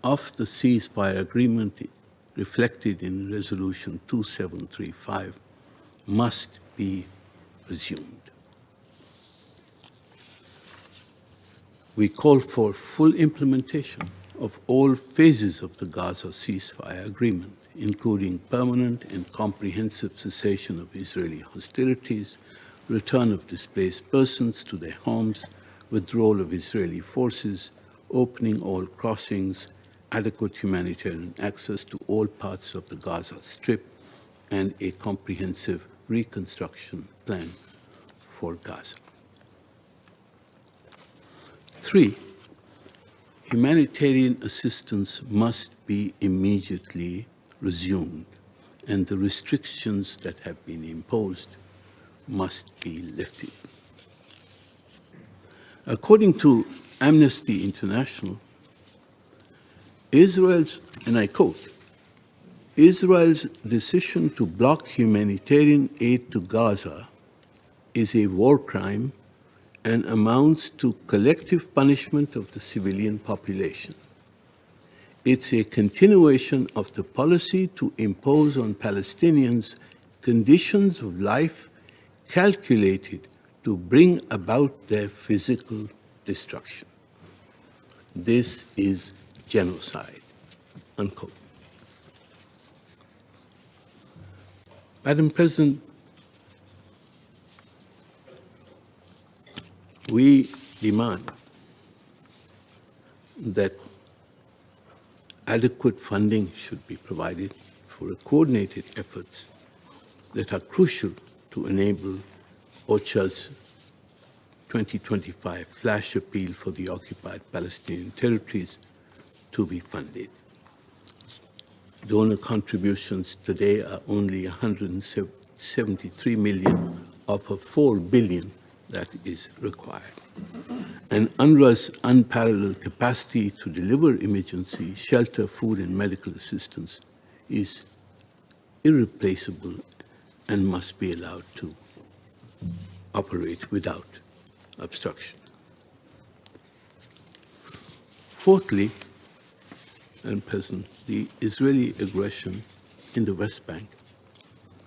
of the ceasefire agreement reflected in Resolution 2735 must be resumed. We call for full implementation of all phases of the Gaza ceasefire agreement, including permanent and comprehensive cessation of Israeli hostilities, return of displaced persons to their homes, withdrawal of Israeli forces, opening all crossings, adequate humanitarian access to all parts of the Gaza Strip, and a comprehensive reconstruction plan for Gaza. 3, humanitarian assistance must be immediately resumed, and the restrictions that have been imposed must be lifted. According to Amnesty International, Israel's, and I quote, Israel's decision to block humanitarian aid to Gaza is a war crime and amounts to collective punishment of the civilian population. It's a continuation of the policy to impose on Palestinians conditions of life calculated to bring about their physical destruction. This is genocide, unquote. Madam President, we demand that adequate funding should be provided for coordinated efforts that are crucial to enable OCHA's 2025 flash appeal for the occupied Palestinian territories to be funded. Donor contributions today are only 173 million of a 4 billion that is required. And UNRWA's unparalleled capacity to deliver emergency, shelter, food, and medical assistance is irreplaceable and must be allowed to operate without obstruction. Fourthly, Madam President, the Israeli aggression in the West Bank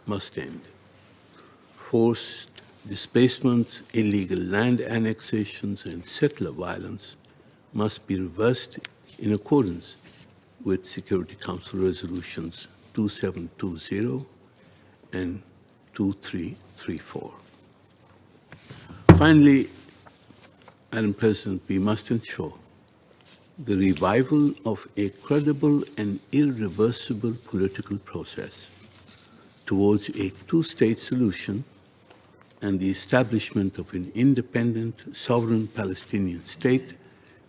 must end. Forced displacements, illegal land annexations, and settler violence must be reversed in accordance with Security Council resolutions 2720 and 2334. Finally, Madam President, we must ensure the revival of a credible and irreversible political process towards a two-state solution and the establishment of an independent, sovereign Palestinian state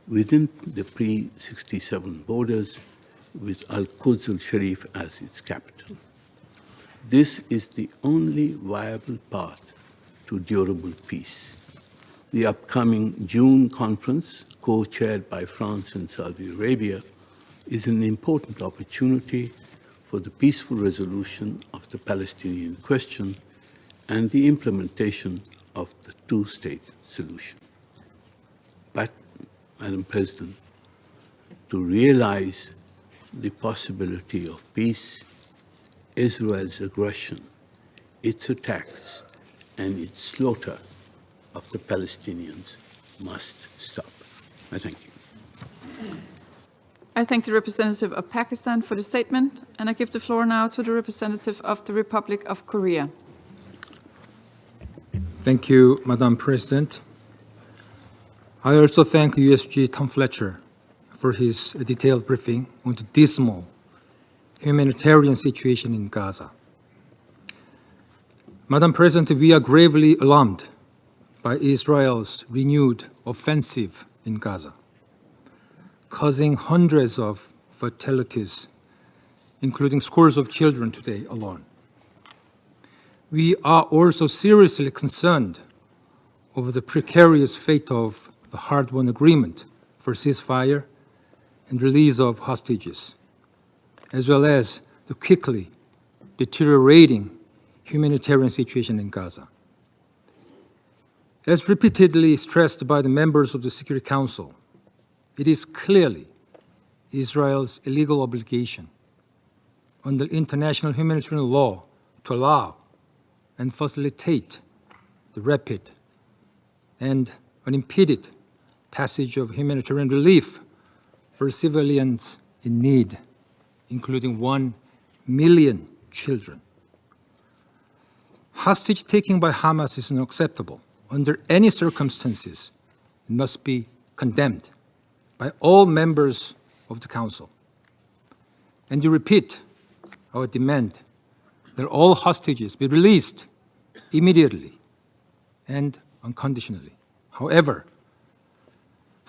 within the pre-67 borders with Al-Quds al-Sharif as its capital. This is the only viable path to durable peace. The upcoming June conference, co-chaired by France and Saudi Arabia, is an important opportunity for the peaceful resolution of the Palestinian question and the implementation of the two-state solution. But, Madam President, to realize the possibility of peace, Israel's aggression, its attacks, and its slaughter of the Palestinians must stop. I thank you.
I thank the representative of Pakistan for the statement, and I give the floor now to the representative of the Republic of Korea.
Thank you, Madam President. I also thank USG Tom Fletcher for his detailed briefing on the dismal humanitarian situation in Gaza. Madam President, we are gravely alarmed by Israel's renewed offensive in Gaza, causing hundreds of fatalities, including scores of children today alone. We are also seriously concerned over the precarious fate of the hard-won agreement for ceasefire and release of hostages, as well as the quickly deteriorating humanitarian situation in Gaza. As repeatedly stressed by the members of the Security Council, it is clearly Israel's illegal obligation under international humanitarian law to allow and facilitate the rapid and unimpeded passage of humanitarian relief for civilians in need, including 1 million children. Hostage-taking by Hamas is unacceptable under any circumstances. It must be condemned by all members of the Council. And we repeat our demand that all hostages be released immediately and unconditionally. However,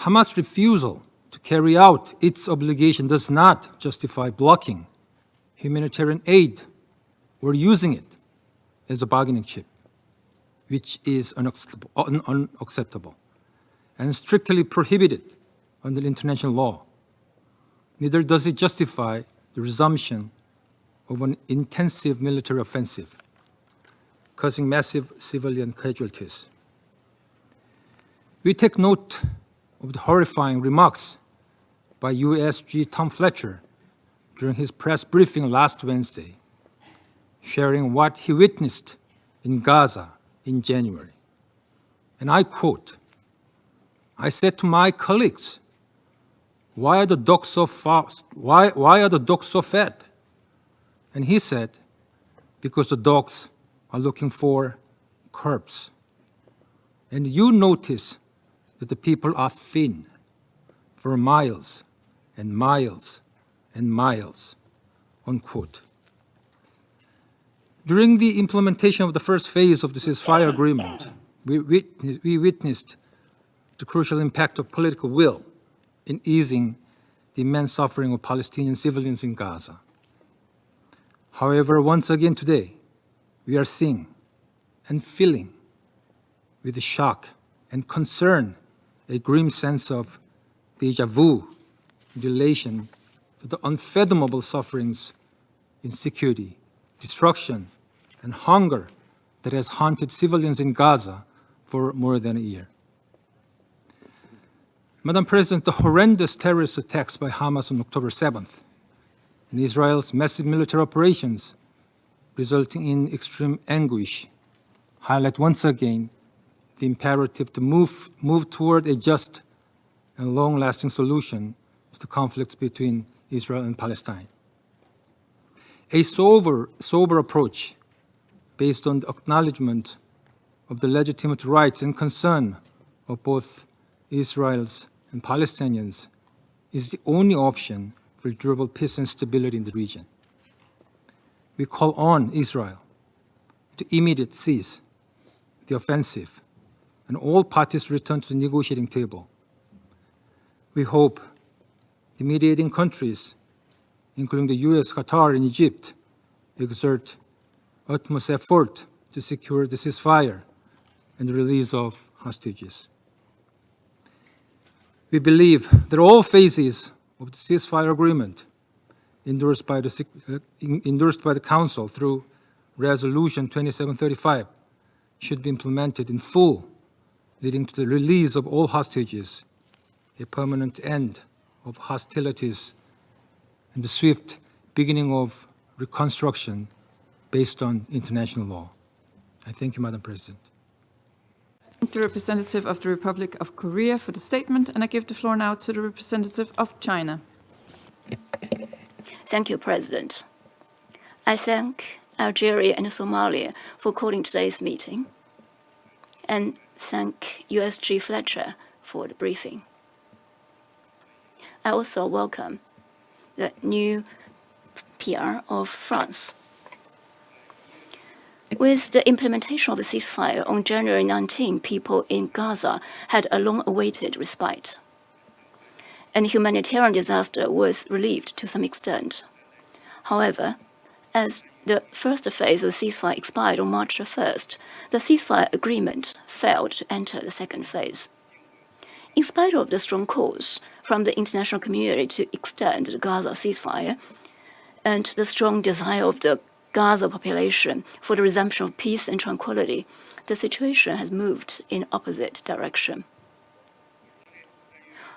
Hamas' refusal to carry out its obligation does not justify blocking humanitarian aid or using it as a bargaining chip, which is unacceptable and strictly prohibited under international law. Neither does it justify the resumption of an intensive military offensive, causing massive civilian casualties. We take note of the horrifying remarks by USG Tom Fletcher during his press briefing last Wednesday, sharing what he witnessed in Gaza in January. And I quote, "I said to my colleagues, why are the dogs so fast? Why are the dogs so fat?" And he said, because the dogs are looking for curbs. And you notice that the people are thin for miles and miles and miles, unquote. During the implementation of the first phase of the ceasefire agreement, we witnessed the crucial impact of political will in easing the immense suffering of Palestinian civilians in Gaza. However, once again today, we are seeing and feeling with shock and concern a grim sense of déjà vu in relation to the unfathomable sufferings, insecurity, destruction, and hunger that has haunted civilians in Gaza for more than a year. Madam President, the horrendous terrorist attacks by Hamas on October 7th and Israel's massive military operations resulting in extreme anguish highlight once again the imperative to move toward a just and long-lasting solution to the conflicts between Israel and Palestine. A sober approach based on the acknowledgement of the legitimate rights and concern of both Israel's and Palestinians is the only option for durable peace and stability in the region. We call on Israel to immediately cease the offensive and all parties return to the negotiating table. We hope the mediating countries, including the US, Qatar, and Egypt, exert utmost effort to secure the ceasefire and the release of hostages. We believe that all phases of the ceasefire agreement endorsed by the Council through Resolution 2735 should be implemented in full, leading to the release of all hostages, a permanent end of hostilities, and the swift beginning of reconstruction based on international law. I thank you, Madam President.
The representative of the Republic of Korea for the statement, and I give the floor now to the representative of China.
Thank you, President. I thank Algeria and Somalia for calling today's meeting, and thank USG Fletcher for the briefing. I also welcome the new PR of France. With the implementation of the ceasefire on January 19, people in Gaza had a long-awaited respite, and humanitarian disaster was relieved to some extent. However, as the first phase of the ceasefire expired on March 1st, the ceasefire agreement failed to enter the second phase. In spite of the strong calls from the international community to extend the Gaza ceasefire and the strong desire of the Gaza population for the resumption of peace and tranquility, the situation has moved in opposite direction.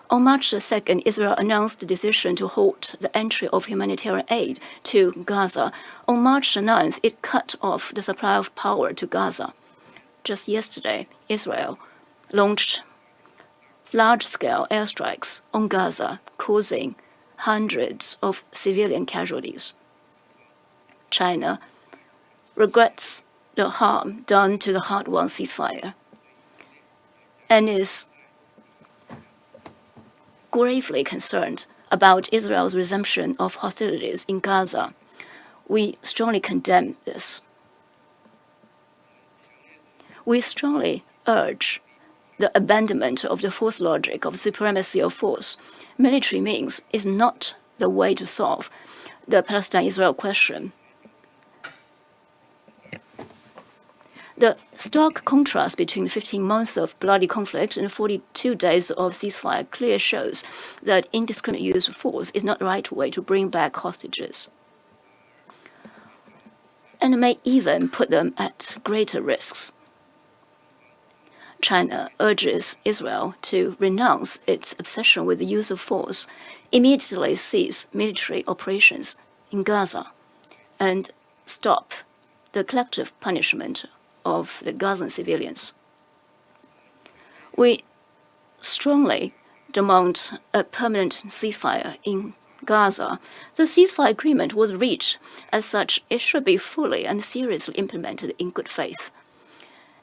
On March 2nd, Israel announced the decision to halt the entry of humanitarian aid to Gaza. On March 9th, it cut off the supply of power to Gaza. Just yesterday, Israel launched large-scale airstrikes on Gaza, causing hundreds of civilian casualties. China regrets the harm done to the hard-won ceasefire and is gravely concerned about Israel's resumption of hostilities in Gaza. We strongly condemn this. We strongly urge the abandonment of the force logic of supremacy of force. Military means is not the way to solve the Palestine-Israel question. The stark contrast between 15 months of bloody conflict and 42 days of ceasefire clearly shows that indiscriminate use of force is not the right way to bring back hostages, and may even put them at greater risks. China urges Israel to renounce its obsession with the use of force, immediately cease military operations in Gaza, and stop the collective punishment of the Gazan civilians. We strongly demand a permanent ceasefire in Gaza. The ceasefire agreement was reached. As such, it should be fully and seriously implemented in good faith,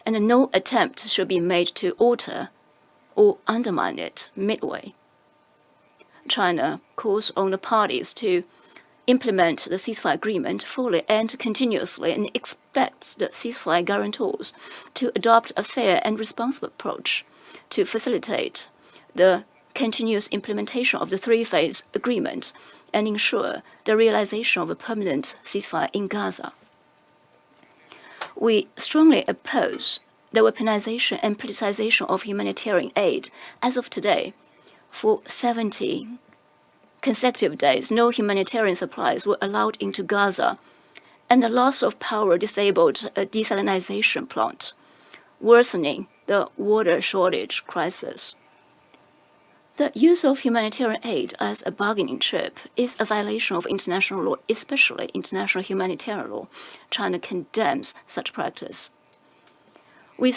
and no attempt should be made to alter or undermine it midway. China calls on the parties to implement the ceasefire agreement fully and continuously, and expects the ceasefire guarantors to adopt a fair and responsible approach to facilitate the continuous implementation of the three-phase agreement and ensure the realization of a permanent ceasefire in Gaza. We strongly oppose the weaponization and politicization of humanitarian aid. As of today, for 70 consecutive days, no humanitarian supplies were allowed into Gaza, and the loss of power disabled a desalination plant, worsening the water shortage crisis. The use of humanitarian aid as a bargaining chip is a violation of international law, especially international humanitarian law. China condemns such practice. We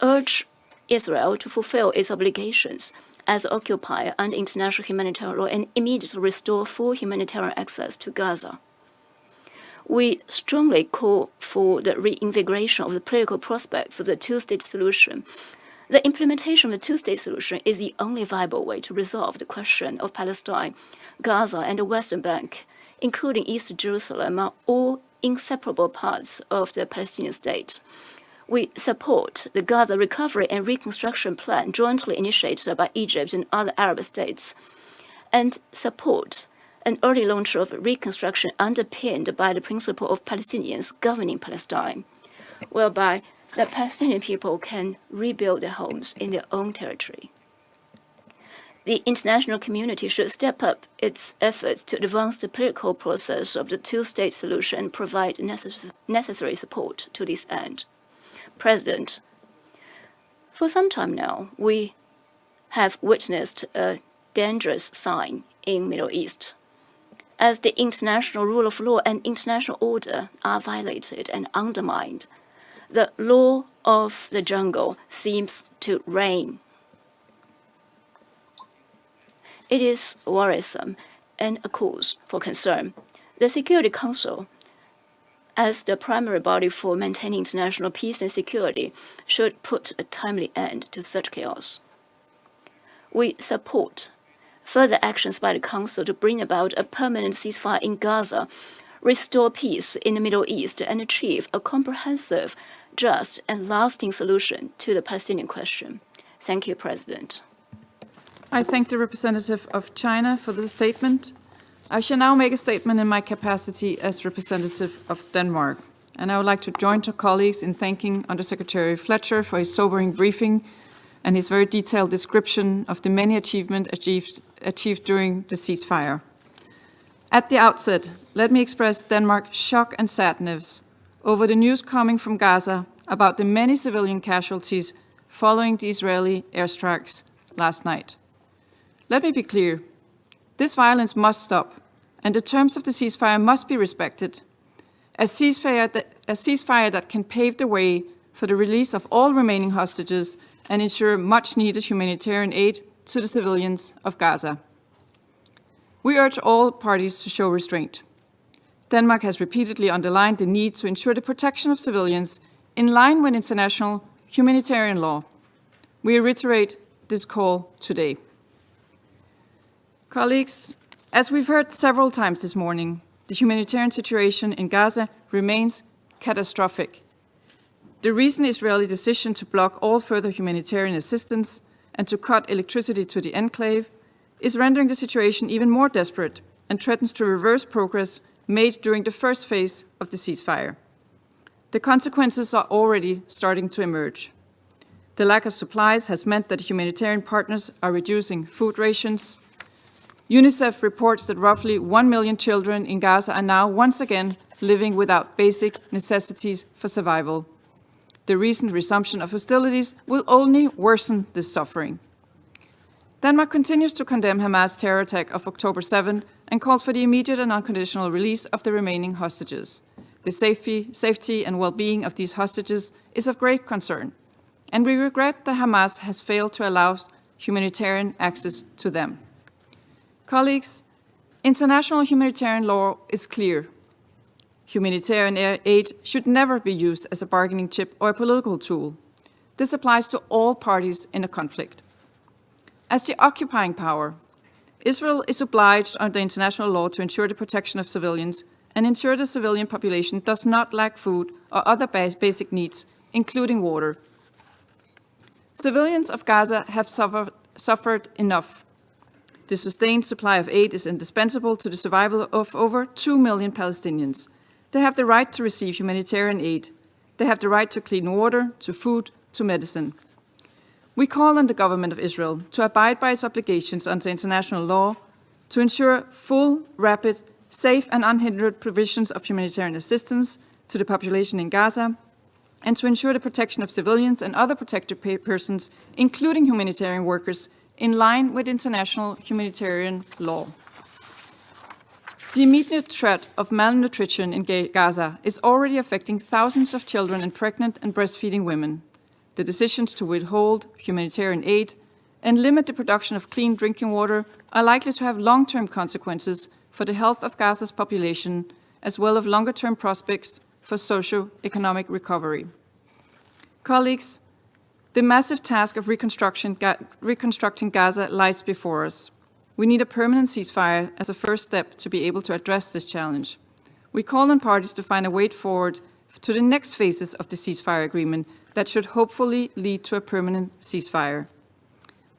urge Israel to fulfill its obligations as occupier under international humanitarian law and immediately restore full humanitarian access to Gaza. We strongly call for the reinvigoration of the political prospects of the two-state solution. The implementation of the two-state solution is the only viable way to resolve the question of Palestine. Gaza and the Western Bank, including East Jerusalem, are all inseparable parts of the Palestinian state. We support the Gaza Recovery and Reconstruction Plan jointly initiated by Egypt and other Arab states, and support an early launch of reconstruction underpinned by the principle of Palestinians governing Palestine, whereby the Palestinian people can rebuild their homes in their own territory. The international community should step up its efforts to advance the political process of the two-state solution and provide necessary support to this end. President, for some time now, we have witnessed a dangerous sign in Middle East. As the international rule of law and international order are violated and undermined, the law of the jungle seems to reign. It is worrisome and a cause for concern. The Security Council, as the primary body for maintaining international peace and security, should put a timely end to such chaos. We support further actions by the Council to bring about a permanent ceasefire in Gaza, restore peace in the Middle East, and achieve a comprehensive, just, and lasting solution to the Palestinian question. Thank you, President.
I thank the representative of China for the statement. I shall now make a statement in my capacity as representative of Denmark. And I would like to join to colleagues in thanking Undersecretary Fletcher for his sobering briefing and his very detailed description of the many achievements achieved during the ceasefire. At the outset, let me express Denmark's shock and sadness over the news coming from Gaza about the many civilian casualties following the Israeli airstrikes last night. Let me be clear. This violence must stop, and the terms of the ceasefire must be respected. A ceasefire that can pave the way for the release of all remaining hostages and ensure much-needed humanitarian aid to the civilians of Gaza. We urge all parties to show restraint. Denmark has repeatedly underlined the need to ensure the protection of civilians in line with international humanitarian law. We reiterate this call today. Colleagues, as we've heard several times this morning, the humanitarian situation in Gaza remains catastrophic. The recent Israeli decision to block all further humanitarian assistance and to cut electricity to the enclave is rendering the situation even more desperate and threatens to reverse progress made during the first phase of the ceasefire. The consequences are already starting to emerge. The lack of supplies has meant that humanitarian partners are reducing food rations. UNICEF reports that roughly 1 million children in Gaza are now once again living without basic necessities for survival. The recent resumption of hostilities will only worsen this suffering. Denmark continues to condemn Hamas' terror attack of October 7 and calls for the immediate and unconditional release of the remaining hostages. The safety and well-being of these hostages is of great concern, and we regret that Hamas has failed to allow humanitarian access to them. Colleagues, international humanitarian law is clear. Humanitarian aid should never be used as a bargaining chip or a political tool. This applies to all parties in a conflict. As the occupying power, Israel is obliged under international law to ensure the protection of civilians and ensure the civilian population does not lack food or other basic needs, including water. Civilians of Gaza have suffered enough. The sustained supply of aid is indispensable to the survival of over 2 million Palestinians. They have the right to receive humanitarian aid. They have the right to clean water, to food, to medicine. We call on the government of Israel to abide by its obligations under international law, to ensure full, rapid, safe and unhindered provisions of humanitarian assistance to the population in Gaza, and to ensure the protection of civilians and other protected persons, including humanitarian workers, in line with international humanitarian law. The immediate threat of malnutrition in Gaza is already affecting thousands of children and pregnant and breastfeeding women. The decisions to withhold humanitarian aid and limit the production of clean drinking water are likely to have long-term consequences for the health of Gaza's population, as well as longer-term prospects for socio-economic recovery. Colleagues, the massive task of reconstructing Gaza lies before us. We need a permanent ceasefire as a first step to be able to address this challenge. We call on parties to find a way forward to the next phases of the ceasefire agreement that should hopefully lead to a permanent ceasefire.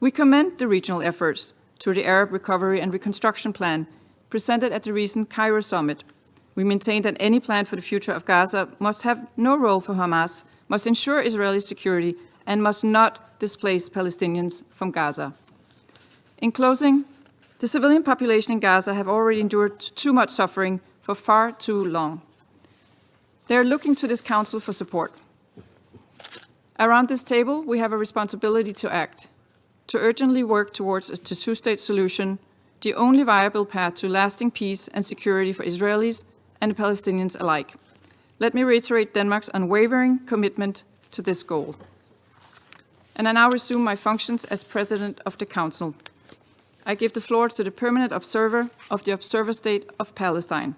We commend the regional efforts through the Arab Recovery and Reconstruction Plan presented at the recent Cairo summit. We maintain that any plan for the future of Gaza must have no role for Hamas, must ensure Israeli security, and must not displace Palestinians from Gaza. In closing, the civilian population in Gaza have already endured too much suffering for far too long. They are looking to this Council for support. Around this table, we have a responsibility to act, to urgently work towards a two-state solution, the only viable path to lasting peace and security for Israelis and Palestinians alike. Let me reiterate Denmark's unwavering commitment to this goal. And I now resume my functions as President of the Council. I give the floor to the permanent observer of the Observer State of Palestine.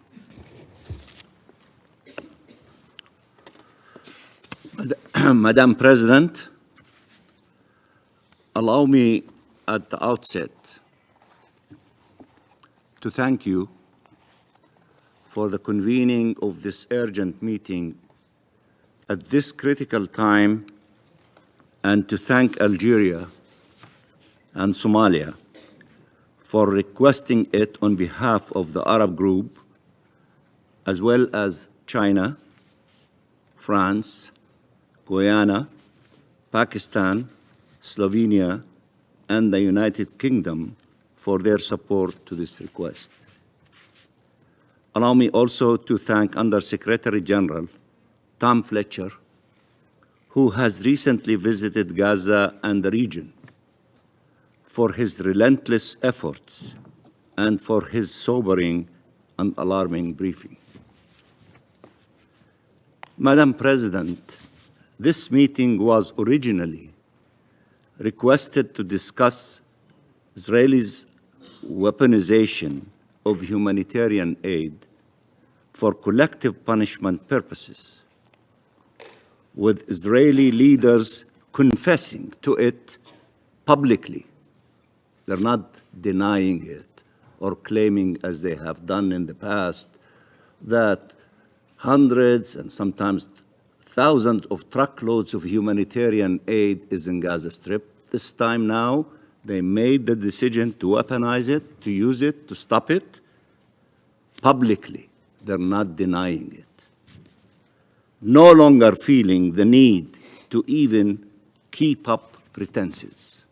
Madam President, allow me at the outset to thank you for the convening of this urgent meeting at this critical time, and to thank Algeria and Somalia for requesting it on behalf of the Arab group, as well as China, France, Guyana, Pakistan, Slovenia, and the United Kingdom for their support to this request. Allow me also to thank Under-Secretary General Tom Fletcher, who has recently visited Gaza and the region, for his relentless efforts and for his sobering and alarming briefing. Madam President, this meeting was originally requested to discuss Israel's weaponization of humanitarian aid for collective punishment purposes, with Israeli leaders confessing to it publicly. They're not denying it or claiming, as they have done in the past, that hundreds and sometimes thousands of truckloads of humanitarian aid is in Gaza Strip. This time now, they made the decision to weaponize it, to use it, to stop it publicly. They're not denying it. No longer feeling the need to even keep up pretenses.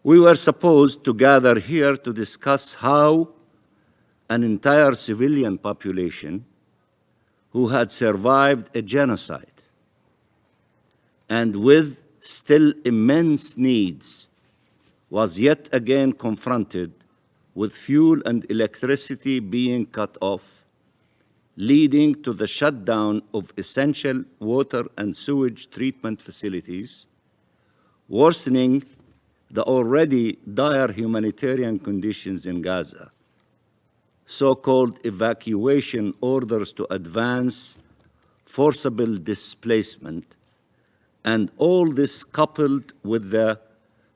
We were supposed to gather here to discuss how an entire civilian population who had survived a genocide and with still immense needs was yet again confronted with fuel and electricity being cut off, leading to the shutdown of essential water and sewage treatment facilities, worsening the already dire humanitarian conditions in Gaza, so-called evacuation orders to advance, forcible displacement, and all this coupled with the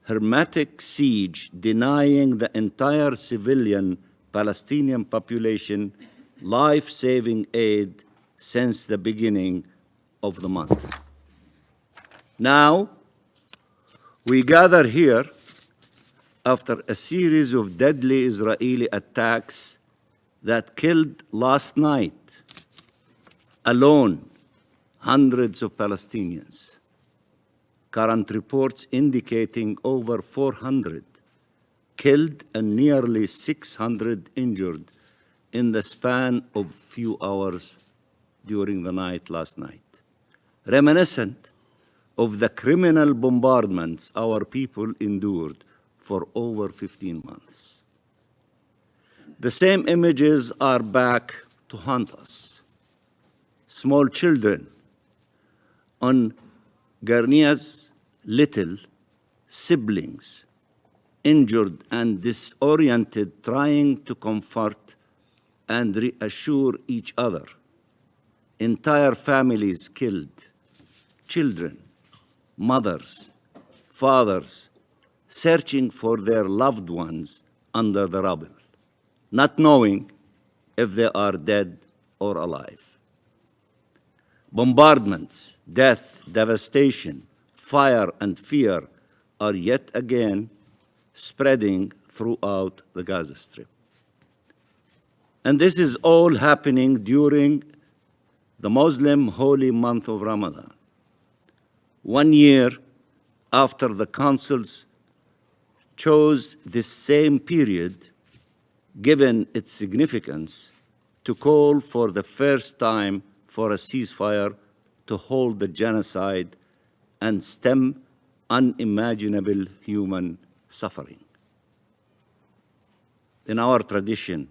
hermetic siege denying the entire civilian Palestinian population life-saving aid since the beginning of the month. Now, we gather here after a series of deadly Israeli attacks that killed last night alone hundreds of Palestinians. Current reports indicating over 400 killed and nearly 600 injured in the span of few hours during the night last night, reminiscent of the criminal bombardments our people endured for over 15 months. The same images are back to haunt us. Small children on Garnia's little siblings, injured and disoriented, trying to comfort and reassure each other. Entire families killed, children, mothers, fathers, searching for their loved ones under the rubble, not knowing if they are dead or alive. Bombardments, death, devastation, fire, and fear are yet again spreading throughout the Gaza Strip. And this is all happening during the Muslim holy month of Ramadan, 1 year after the councils chose this same period, given its significance, to call for the first time for a ceasefire to hold the genocide and stem unimaginable human suffering. In our tradition,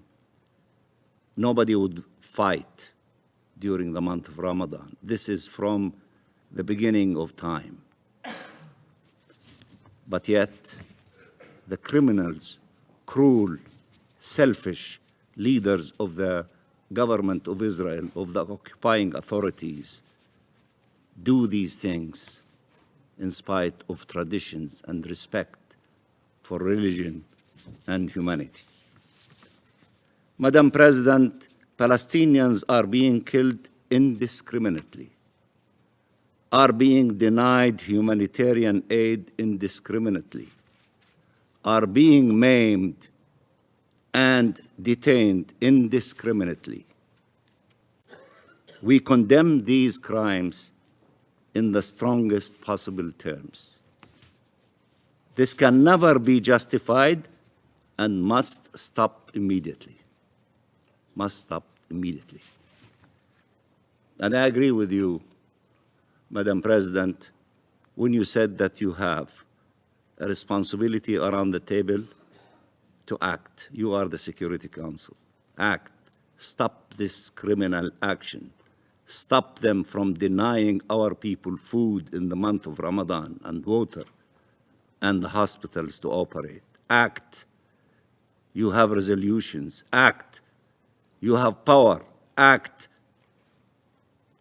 nobody would fight during the month of Ramadan. This is from the beginning of time. But yet, the criminals, cruel, selfish leaders of the government of Israel, of the occupying authorities, do these things in spite of traditions and respect for religion and humanity. Madam President, Palestinians are being killed indiscriminately, are being denied humanitarian aid indiscriminately, are being maimed and detained indiscriminately. We condemn these crimes in the strongest possible terms. This can never be justified and must stop immediately. Must stop immediately. And I agree with you, Madam President, when you said that you have a responsibility around the table to act. You are the Security Council. Act. Stop this criminal action. Stop them from denying our people food in the month of Ramadan and water and the hospitals to operate. Act. You have resolutions. Act. You have power. Act.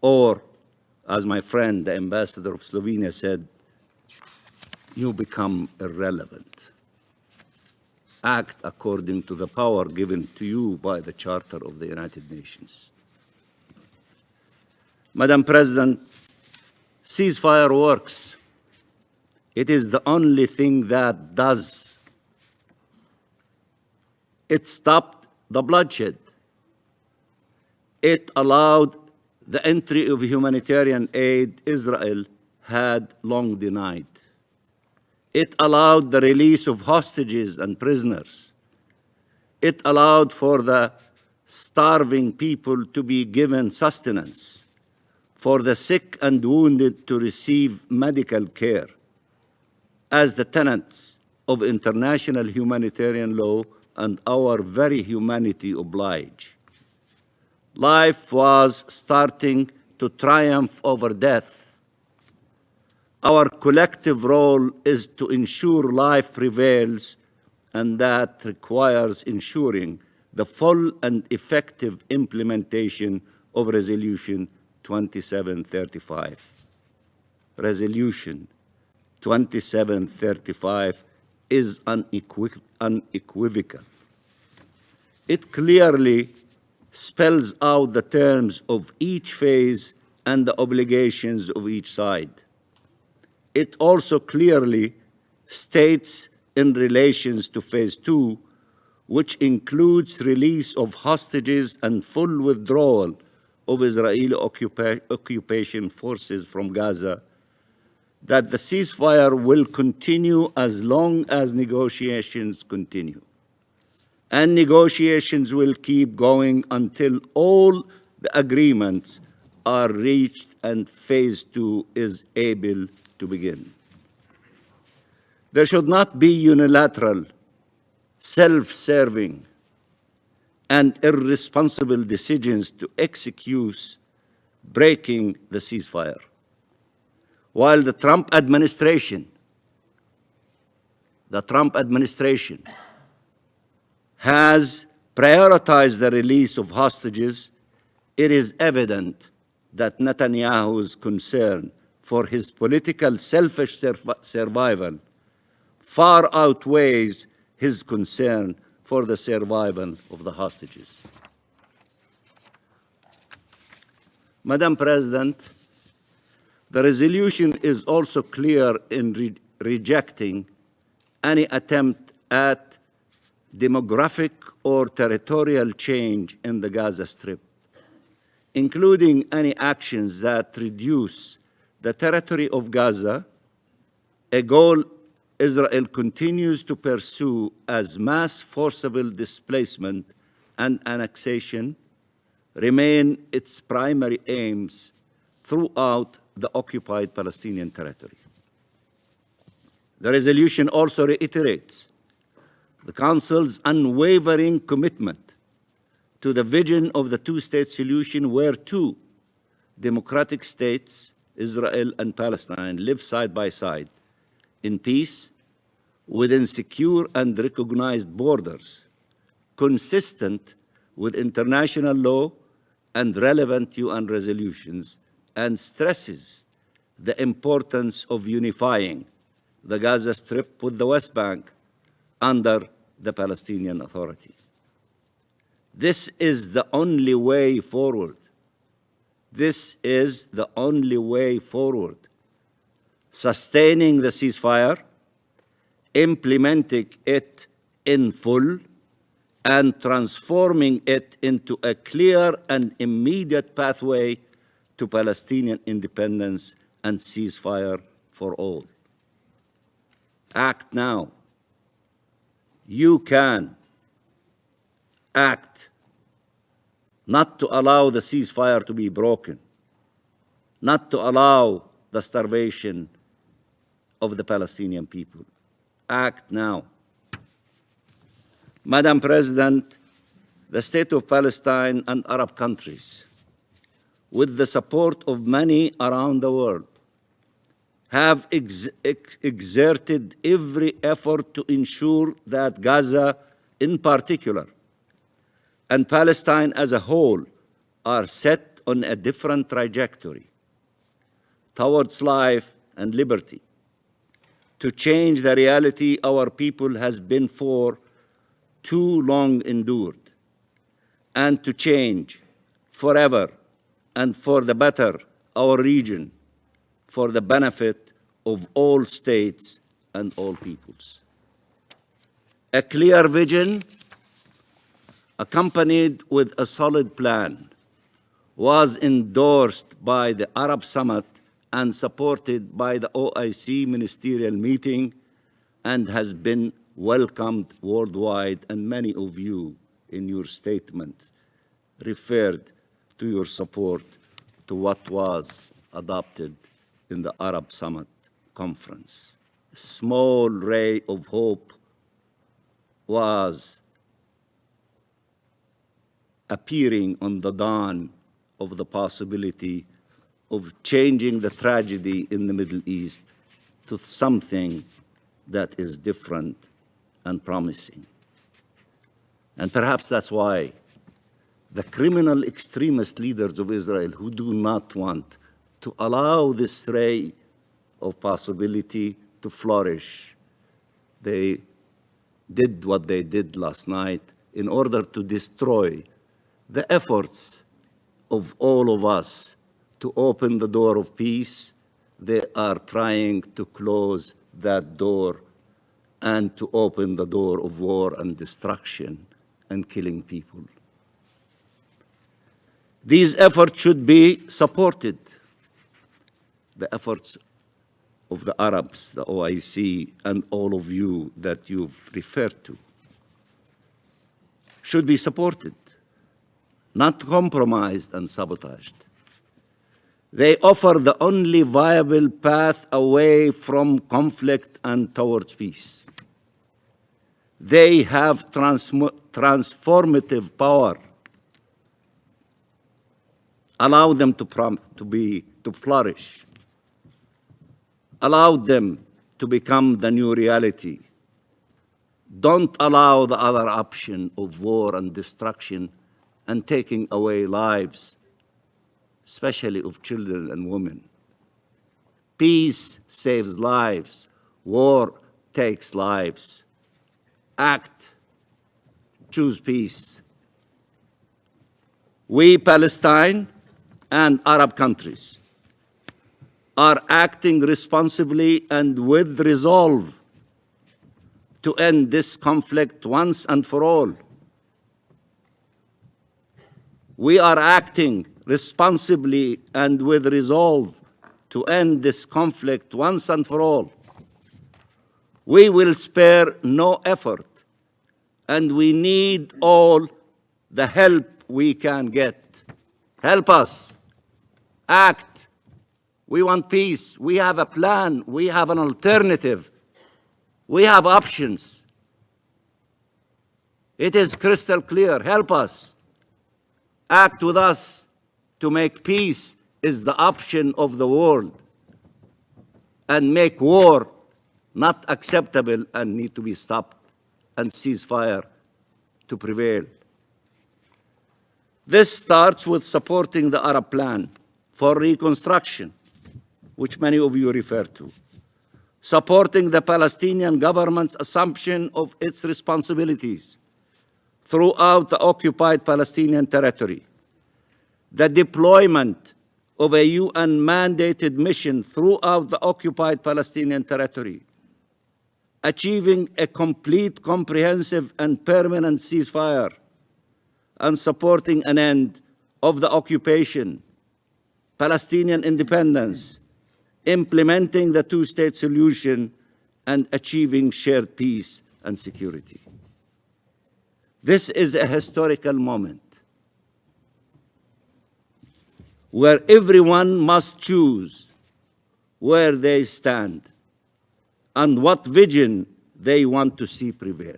Or, as my friend, the ambassador of Slovenia said, you become irrelevant. Act according to the power given to you by the Charter of the United Nations. Madam President, ceasefire works. It is the only thing that does. It stopped the bloodshed. It allowed the entry of humanitarian aid Israel had long denied. It allowed the release of hostages and prisoners. It allowed for the starving people to be given sustenance, for the sick and wounded to receive medical care, as the tenets of international humanitarian law and our very humanity oblige. Life was starting to triumph over death. Our collective role is to ensure life prevails, and that requires ensuring the full and effective implementation of Resolution 2735. Resolution 2735 is unequivocal. It clearly spells out the terms of each phase and the obligations of each side. It also clearly states in relations to Phase 2, which includes release of hostages and full withdrawal of Israeli occupation forces from Gaza, that the ceasefire will continue as long as negotiations continue. And negotiations will keep going until all the agreements are reached and Phase 2 is able to begin. There should not be unilateral, self-serving, and irresponsible decisions to execute breaking the ceasefire. While the Trump administration has prioritized the release of hostages, it is evident that Netanyahu's concern for his political selfish survival far outweighs his concern for the survival of the hostages. Madam President, the resolution is also clear in rejecting any attempt at demographic or territorial change in the Gaza Strip, including any actions that reduce the territory of Gaza, a goal Israel continues to pursue as mass forcible displacement and annexation remain its primary aims throughout the occupied Palestinian territory. The resolution also reiterates the Council's unwavering commitment to the vision of the two-state solution where two democratic states, Israel and Palestine, live side by side in peace within secure and recognized borders, consistent with international law and relevant UN resolutions, and stresses the importance of unifying the Gaza Strip with the West Bank under the Palestinian Authority. This is the only way forward. This is the only way forward. Sustaining the ceasefire, implementing it in full, and transforming it into a clear and immediate pathway to Palestinian independence and ceasefire for all. Act now. You can act not to allow the ceasefire to be broken, not to allow the starvation of the Palestinian people. Act now. Madam President, the State of Palestine and Arab countries, with the support of many around the world, have exerted every effort to ensure that Gaza in particular and Palestine as a whole are set on a different trajectory towards life and liberty, to change the reality our people has been for too long endured, and to change forever and for the better our region, for the benefit of all states and all peoples. A clear vision accompanied with a solid plan was endorsed by the Arab Summit and supported by the OIC ministerial meeting and has been welcomed worldwide, and many of you in your statements referred to your support to what was adopted in the Arab Summit conference. A small ray of hope was appearing on the dawn of the possibility of changing the tragedy in the Middle East to something that is different and promising. And perhaps that's why the criminal extremist leaders of Israel who do not want to allow this ray of possibility to flourish, they did what they did last night in order to destroy the efforts of all of us to open the door of peace. They are trying to close that door and to open the door of war and destruction and killing people. These efforts should be supported. The efforts of the Arabs, the OIC, and all of you that you've referred to should be supported, not compromised and sabotaged. They offer the only viable path away from conflict and towards peace. They have transformative power. Allow them to flourish. Allow them to become the new reality. Don't allow the other option of war and destruction and taking away lives, especially of children and women. Peace saves lives. War takes lives. Act. Choose peace. We, Palestine and Arab countries, are acting responsibly and with resolve to end this conflict once and for all. We are acting responsibly and with resolve to end this conflict once and for all. We will spare no effort, and we need all the help we can get. Help us. Act. We want peace. We have a plan. We have an alternative. We have options. It is crystal clear. Help us. Act with us to make peace is the option of the world, and make war not acceptable and need to be stopped, and ceasefire to prevail. This starts with supporting the Arab plan for reconstruction, which many of you refer to, supporting the Palestinian government's assumption of its responsibilities throughout the occupied Palestinian territory, the deployment of a UN-mandated mission throughout the occupied Palestinian territory, achieving a complete, comprehensive, and permanent ceasefire, and supporting an end of the occupation, Palestinian independence, implementing the two-state solution, and achieving shared peace and security. This is a historical moment where everyone must choose where they stand and what vision they want to see prevail.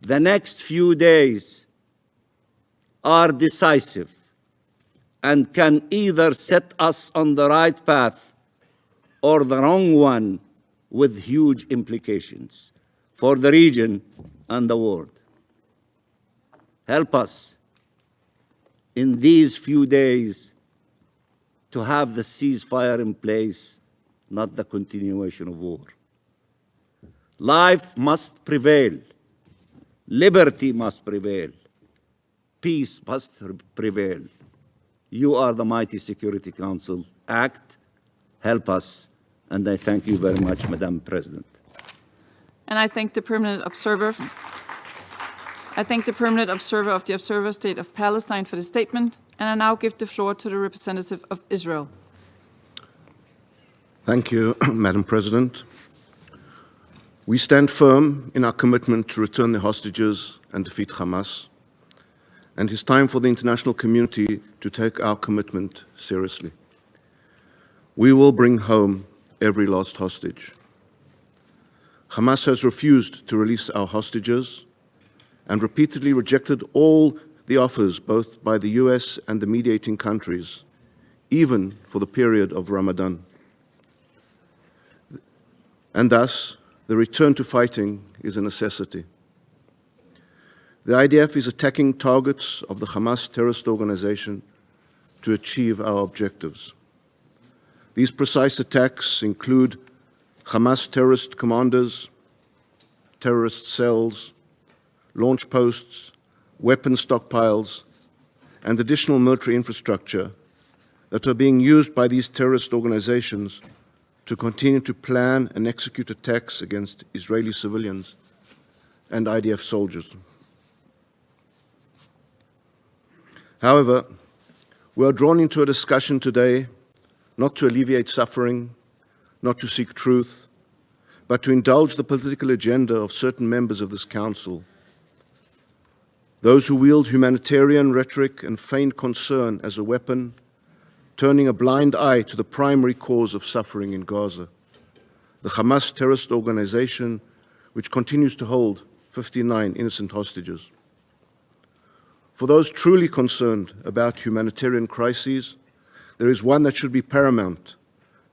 The next few days are decisive and can either set us on the right path or the wrong one, with huge implications for the region and the world. Help us in these few days to have the ceasefire in place, not the continuation of war. Life must prevail. Liberty must prevail. Peace must prevail. You are the mighty Security Council. Act, help us, and I thank you very much, Madam President.
And I thank the permanent observer. I thank the permanent observer of the Observer State of Palestine for the statement, and I now give the floor to the representative of Israel.
Thank you, Madam President. We stand firm in our commitment to return the hostages and defeat Hamas, and it's time for the international community to take our commitment seriously. We will bring home every last hostage. Hamas has refused to release our hostages and repeatedly rejected all the offers, both by the US and the mediating countries, even for the period of Ramadan. And thus, the return to fighting is a necessity. The IDF is attacking targets of the Hamas terrorist organization to achieve our objectives. These precise attacks include Hamas terrorist commanders, terrorist cells, launch posts, weapon stockpiles, and additional military infrastructure that are being used by these terrorist organizations to continue to plan and execute attacks against Israeli civilians and IDF soldiers. However, we are drawn into a discussion today not to alleviate suffering, not to seek truth, but to indulge the political agenda of certain members of this Council, those who wield humanitarian rhetoric and feigned concern as a weapon, turning a blind eye to the primary cause of suffering in Gaza, the Hamas terrorist organization, which continues to hold 59 innocent hostages. For those truly concerned about humanitarian crises, there is one that should be paramount: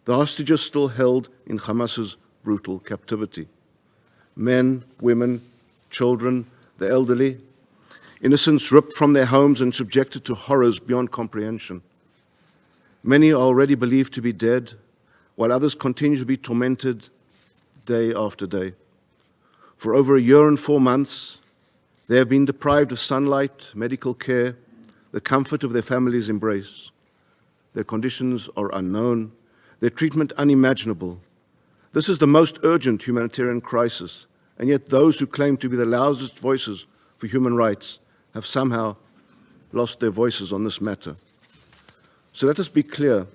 the hostages still held in Hamas's brutal captivity. Men, women, children, the elderly, innocents ripped from their homes and subjected to horrors beyond comprehension. Many are already believed to be dead, while others continue to be tormented day after day. For over a year and 4 months, they have been deprived of sunlight, medical care, the comfort of their family's embrace. Their conditions are unknown, their treatment unimaginable. This is the most urgent humanitarian crisis, and yet those who claim to be the loudest voices for human rights have somehow lost their voices on this matter. So let us be clear: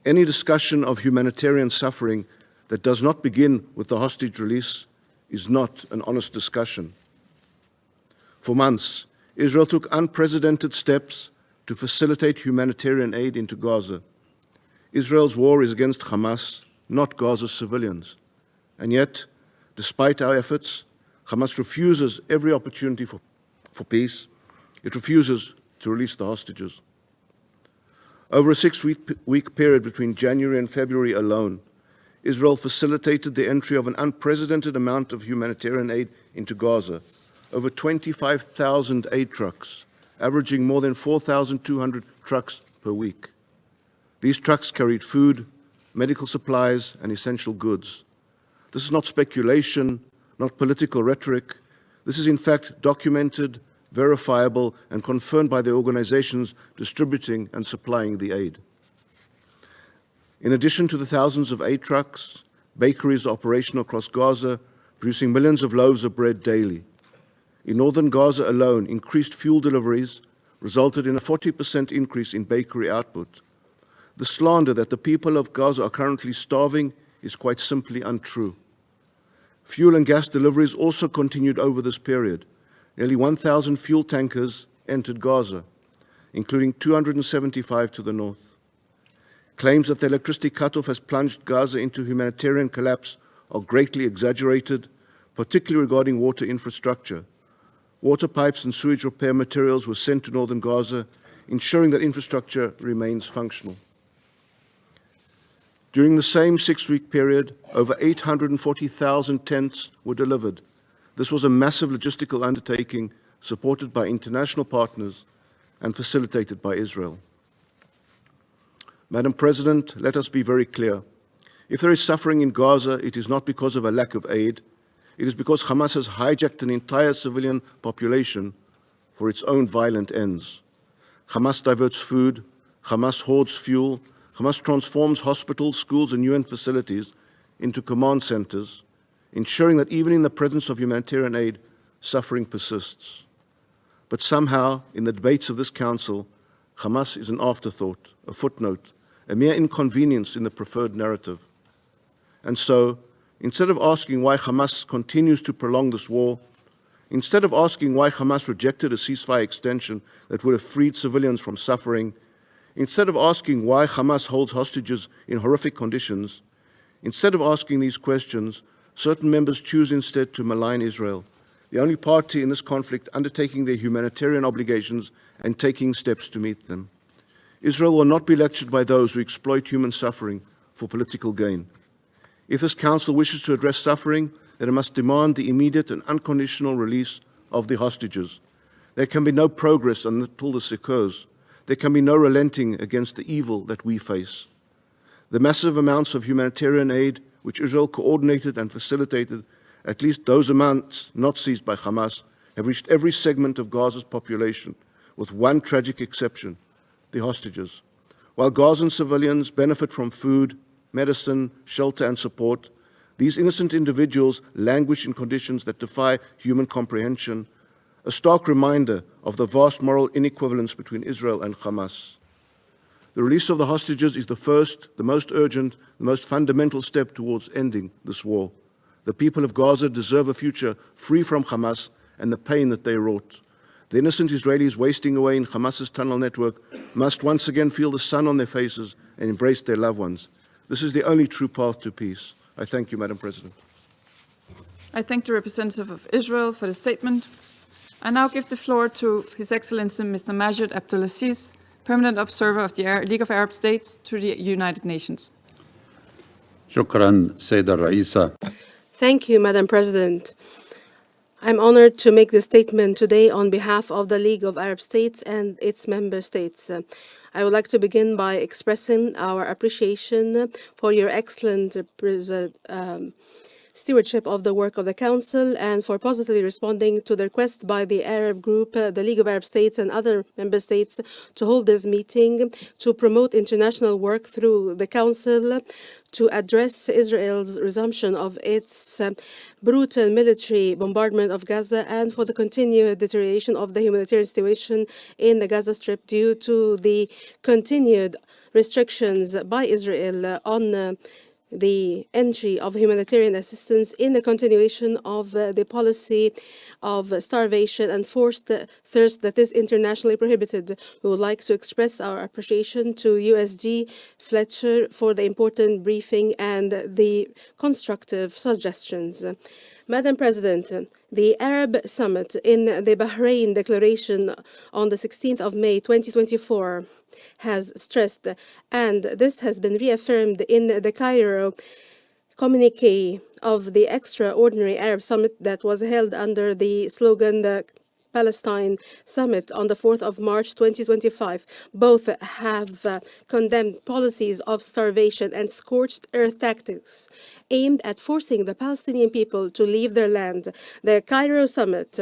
any discussion of humanitarian suffering that does not begin with the hostage release is not an honest discussion. For months, Israel took unprecedented steps to facilitate humanitarian aid into Gaza. Israel's war is against Hamas, not Gaza's civilians. And yet, despite our efforts, Hamas refuses every opportunity for peace. It refuses to release the hostages. Over a 6-week period between January and February alone, Israel facilitated the entry of an unprecedented amount of humanitarian aid into Gaza, over 25,000 aid trucks, averaging more than 4,200 trucks per week. These trucks carried food, medical supplies, and essential goods. This is not speculation, not political rhetoric. This is in fact documented, verifiable, and confirmed by the organizations distributing and supplying the aid. In addition to the thousands of aid trucks, bakeries are operational across Gaza, producing millions of loaves of bread daily. In northern Gaza alone, increased fuel deliveries resulted in a 40% increase in bakery output. The slander that the people of Gaza are currently starving is quite simply untrue. Fuel and gas deliveries also continued over this period. Nearly 1,000 fuel tankers entered Gaza, including 275 to the north. Claims that the electricity cutoff has plunged Gaza into humanitarian collapse are greatly exaggerated, particularly regarding water infrastructure. Water pipes and sewage repair materials were sent to northern Gaza, ensuring that infrastructure remains functional. During the same 6-week period, over 840,000 tents were delivered. This was a massive logistical undertaking supported by international partners and facilitated by Israel. Madam President, let us be very clear. If there is suffering in Gaza, it is not because of a lack of aid. It is because Hamas has hijacked an entire civilian population for its own violent ends. Hamas diverts food, Hamas hoards fuel, Hamas transforms hospitals, schools, and UN facilities into command centers, ensuring that even in the presence of humanitarian aid, suffering persists. But somehow, in the debates of this Council, Hamas is an afterthought, a footnote, a mere inconvenience in the preferred narrative. And so, instead of asking why Hamas continues to prolong this war, instead of asking why Hamas rejected a ceasefire extension that would have freed civilians from suffering, instead of asking why Hamas holds hostages in horrific conditions, instead of asking these questions, certain members choose instead to malign Israel, the only party in this conflict undertaking their humanitarian obligations and taking steps to meet them. Israel will not be lectured by those who exploit human suffering for political gain. If this Council wishes to address suffering, then it must demand the immediate and unconditional release of the hostages. There can be no progress until this occurs. There can be no relenting against the evil that we face. The massive amounts of humanitarian aid which Israel coordinated and facilitated, at least those amounts not seized by Hamas, have reached every segment of Gaza's population, with one tragic exception: the hostages. While Gazan civilians benefit from food, medicine, shelter, and support, these innocent individuals languish in conditions that defy human comprehension, a stark reminder of the vast moral inequivalence between Israel and Hamas. The release of the hostages is the first, the most urgent, the most fundamental step towards ending this war. The people of Gaza deserve a future free from Hamas and the pain that they wrought. The innocent Israelis wasting away in Hamas's tunnel network must once again feel the sun on their faces and embrace their loved ones. This is the only true path to peace. I thank you, Madam President.
I thank the representative of Israel for the statement. I now give the floor to His Excellency Mr. Majid Abdulaziz, Permanent Observer of the League of Arab States to the United Nations.
شكرا سيدة الرئيسة.
Thank you, Madam President. I'm honored to make this statement today on behalf of the League of Arab States and its member states. I would like to begin by expressing our appreciation for your excellent stewardship of the work of the Council and for positively responding to the request by the Arab Group, the League of Arab States and other member states to hold this meeting to promote international work through the Council to address Israel's resumption of its brutal military bombardment of Gaza and for the continued deterioration of the humanitarian situation in the Gaza Strip due to the continued restrictions by Israel on the entry of humanitarian assistance in the continuation of the policy of starvation and forced thirst that is internationally prohibited. We would like to express our appreciation to USG Fletcher for the important briefing and the constructive suggestions. Madam President, the Arab Summit in the Bahrain Declaration on the 16th of May 2024 has stressed, and this has been reaffirmed in the Cairo communique of the Extraordinary Arab Summit that was held under the slogan, "The Palestine summit on the 4th of March 2025. Both have condemned policies of starvation and scorched earth tactics aimed at forcing the Palestinian people to leave their land. The Cairo summit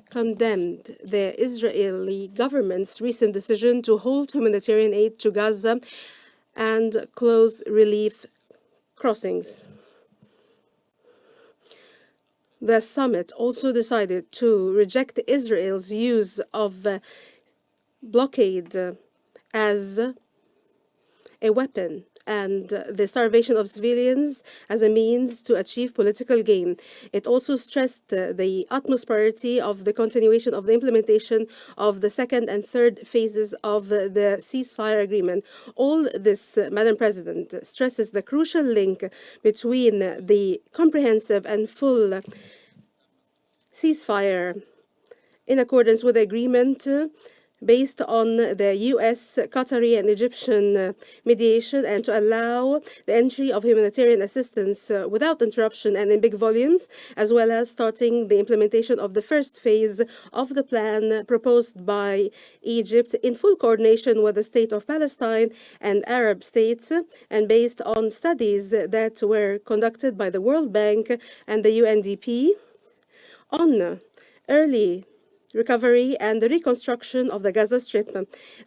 condemned the Israeli government's recent decision to hold humanitarian aid to Gaza and close relief crossings. The summit also decided to reject Israel's use of blockade as a weapon and the starvation of civilians as a means to achieve political gain. It also stressed the utmost priority of the continuation of the implementation of the second and third phases of the ceasefire agreement. All this, Madam President, stresses the crucial link between the comprehensive and full ceasefire in accordance with the agreement based on the US, Qatari, and Egyptian mediation, and to allow the entry of humanitarian assistance without interruption and in big volumes, as well as starting the implementation of the first phase of the plan proposed by Egypt in full coordination with the State of Palestine and Arab states, and based on studies that were conducted by the World Bank and the UNDP on early recovery and the reconstruction of the Gaza Strip.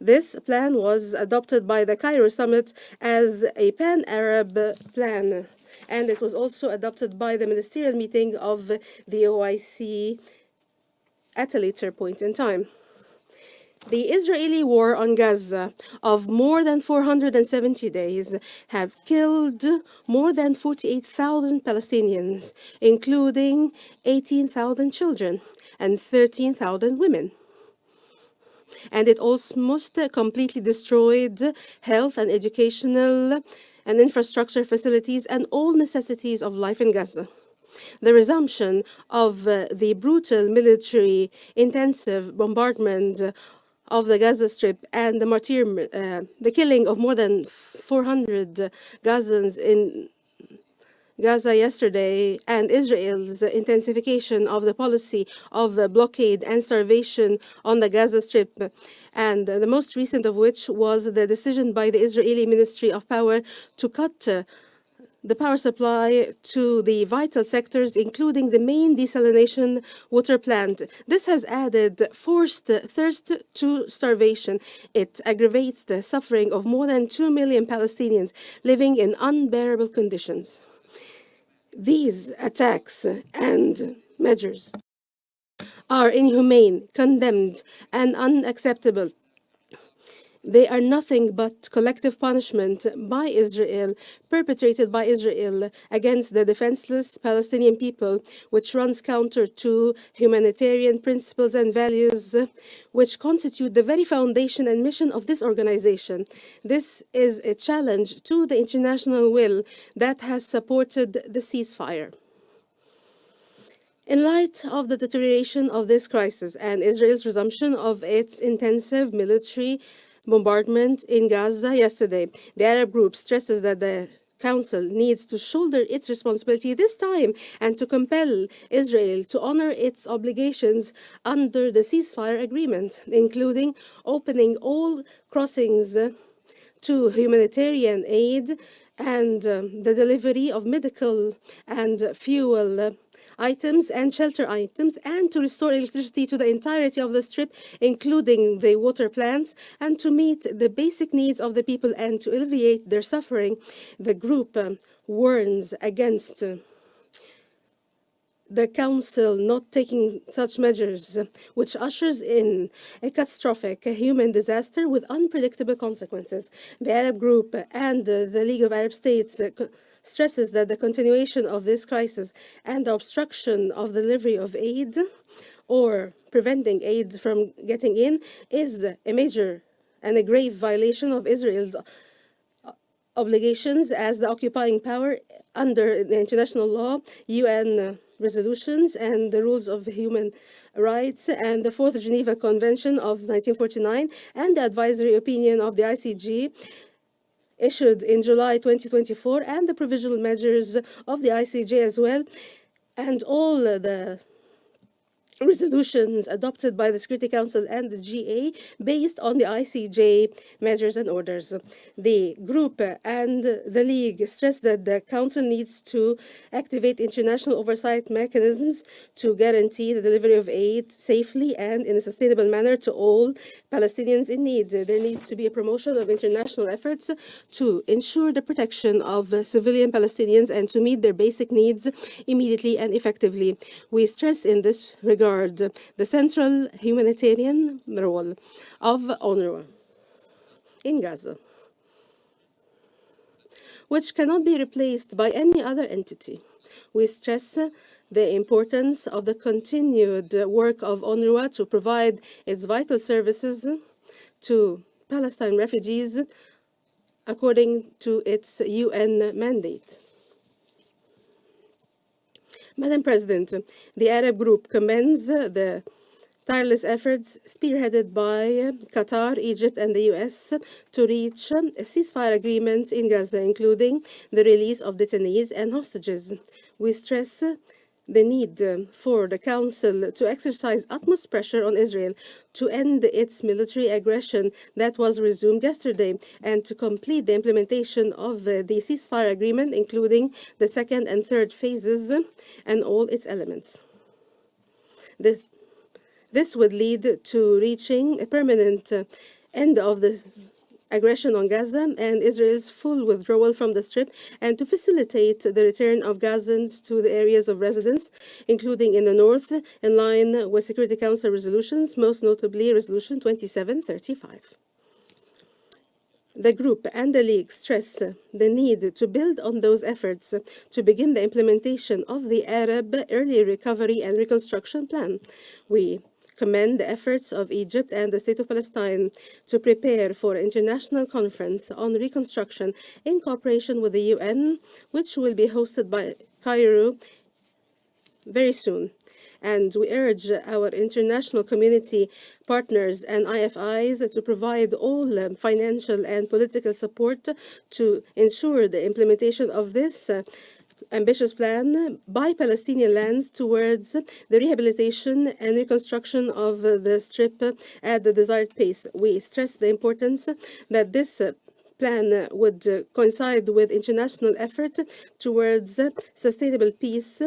This plan was adopted by the Cairo summit as a pan-Arab plan, and it was also adopted by the ministerial meeting of the OIC at a later point in time. The Israeli war on Gaza of more than 470 days have killed more than 48,000 Palestinians, including 18,000 children and 13,000 women. And it almost completely destroyed health and educational and infrastructure facilities and all necessities of life in Gaza. The resumption of the brutal military intensive bombardment of the Gaza Strip and the killing of more than 400 Gazans in Gaza yesterday, and Israel's intensification of the policy of blockade and starvation on the Gaza Strip, and the most recent of which was the decision by the Israeli Ministry of Power to cut the power supply to the vital sectors, including the main desalination water plant. This has added forced thirst to starvation. It aggravates the suffering of more than 2 million Palestinians living in unbearable conditions. These attacks and measures are inhumane, condemned, and unacceptable. They are nothing but collective punishment by Israel, perpetrated by Israel against the defenseless Palestinian people, which runs counter to humanitarian principles and values, which constitute the very foundation and mission of this organization. This is a challenge to the international will that has supported the ceasefire. In light of the deterioration of this crisis and Israel's resumption of its intensive military bombardment in Gaza yesterday, the Arab group stresses that the Council needs to shoulder its responsibility this time and to compel Israel to honor its obligations under the ceasefire agreement, including opening all crossings to humanitarian aid and the delivery of medical and fuel items and shelter items, and to restore electricity to the entirety of the Strip, including the water plants, and to meet the basic needs of the people and to alleviate their suffering. The group warns against the Council not taking such measures, which ushers in a catastrophic human disaster with unpredictable consequences. The Arab group and the League of Arab States stresses that the continuation of this crisis and the obstruction of delivery of aid or preventing aid from getting in is a major and a grave violation of Israel's obligations as the occupying power under the international law, UN resolutions, and the rules of human rights, and the Fourth Geneva Convention of 1949, and the advisory opinion of the ICG issued in July 2024, and the provisional measures of the ICJ as well, and all the resolutions adopted by the Security Council and the GA based on the ICJ measures and orders. The group and the League stress that the Council needs to activate international oversight mechanisms to guarantee the delivery of aid safely and in a sustainable manner to all Palestinians in need. There needs to be a promotion of international efforts to ensure the protection of civilian Palestinians and to meet their basic needs immediately and effectively. We stress in this regard the central humanitarian role of UNRWA in Gaza, which cannot be replaced by any other entity. We stress the importance of the continued work of UNRWA to provide its vital services to Palestine refugees according to its UN mandate. Madam President, the Arab Group commends the tireless efforts spearheaded by Qatar, Egypt, and the US to reach a ceasefire agreement in Gaza, including the release of detainees and hostages. We stress the need for the Council to exercise utmost pressure on Israel to end its military aggression that was resumed yesterday and to complete the implementation of the ceasefire agreement, including the second and third phases and all its elements. This would lead to reaching a permanent end of the aggression on Gaza and Israel's full withdrawal from the Strip, and to facilitate the return of Gazans to the areas of residence, including in the north, in line with Security Council resolutions, most notably Resolution 2735. The Group and the League stress the need to build on those efforts to begin the implementation of the Arab Early Recovery and Reconstruction Plan. We commend the efforts of Egypt and the State of Palestine to prepare for an international conference on reconstruction in cooperation with the UN, which will be hosted by Cairo very soon. And we urge our international community partners and IFIs to provide all financial and political support to ensure the implementation of this ambitious plan by Palestinian lands towards the rehabilitation and reconstruction of the Strip at the desired pace. We stress the importance that this plan would coincide with international effort towards sustainable peace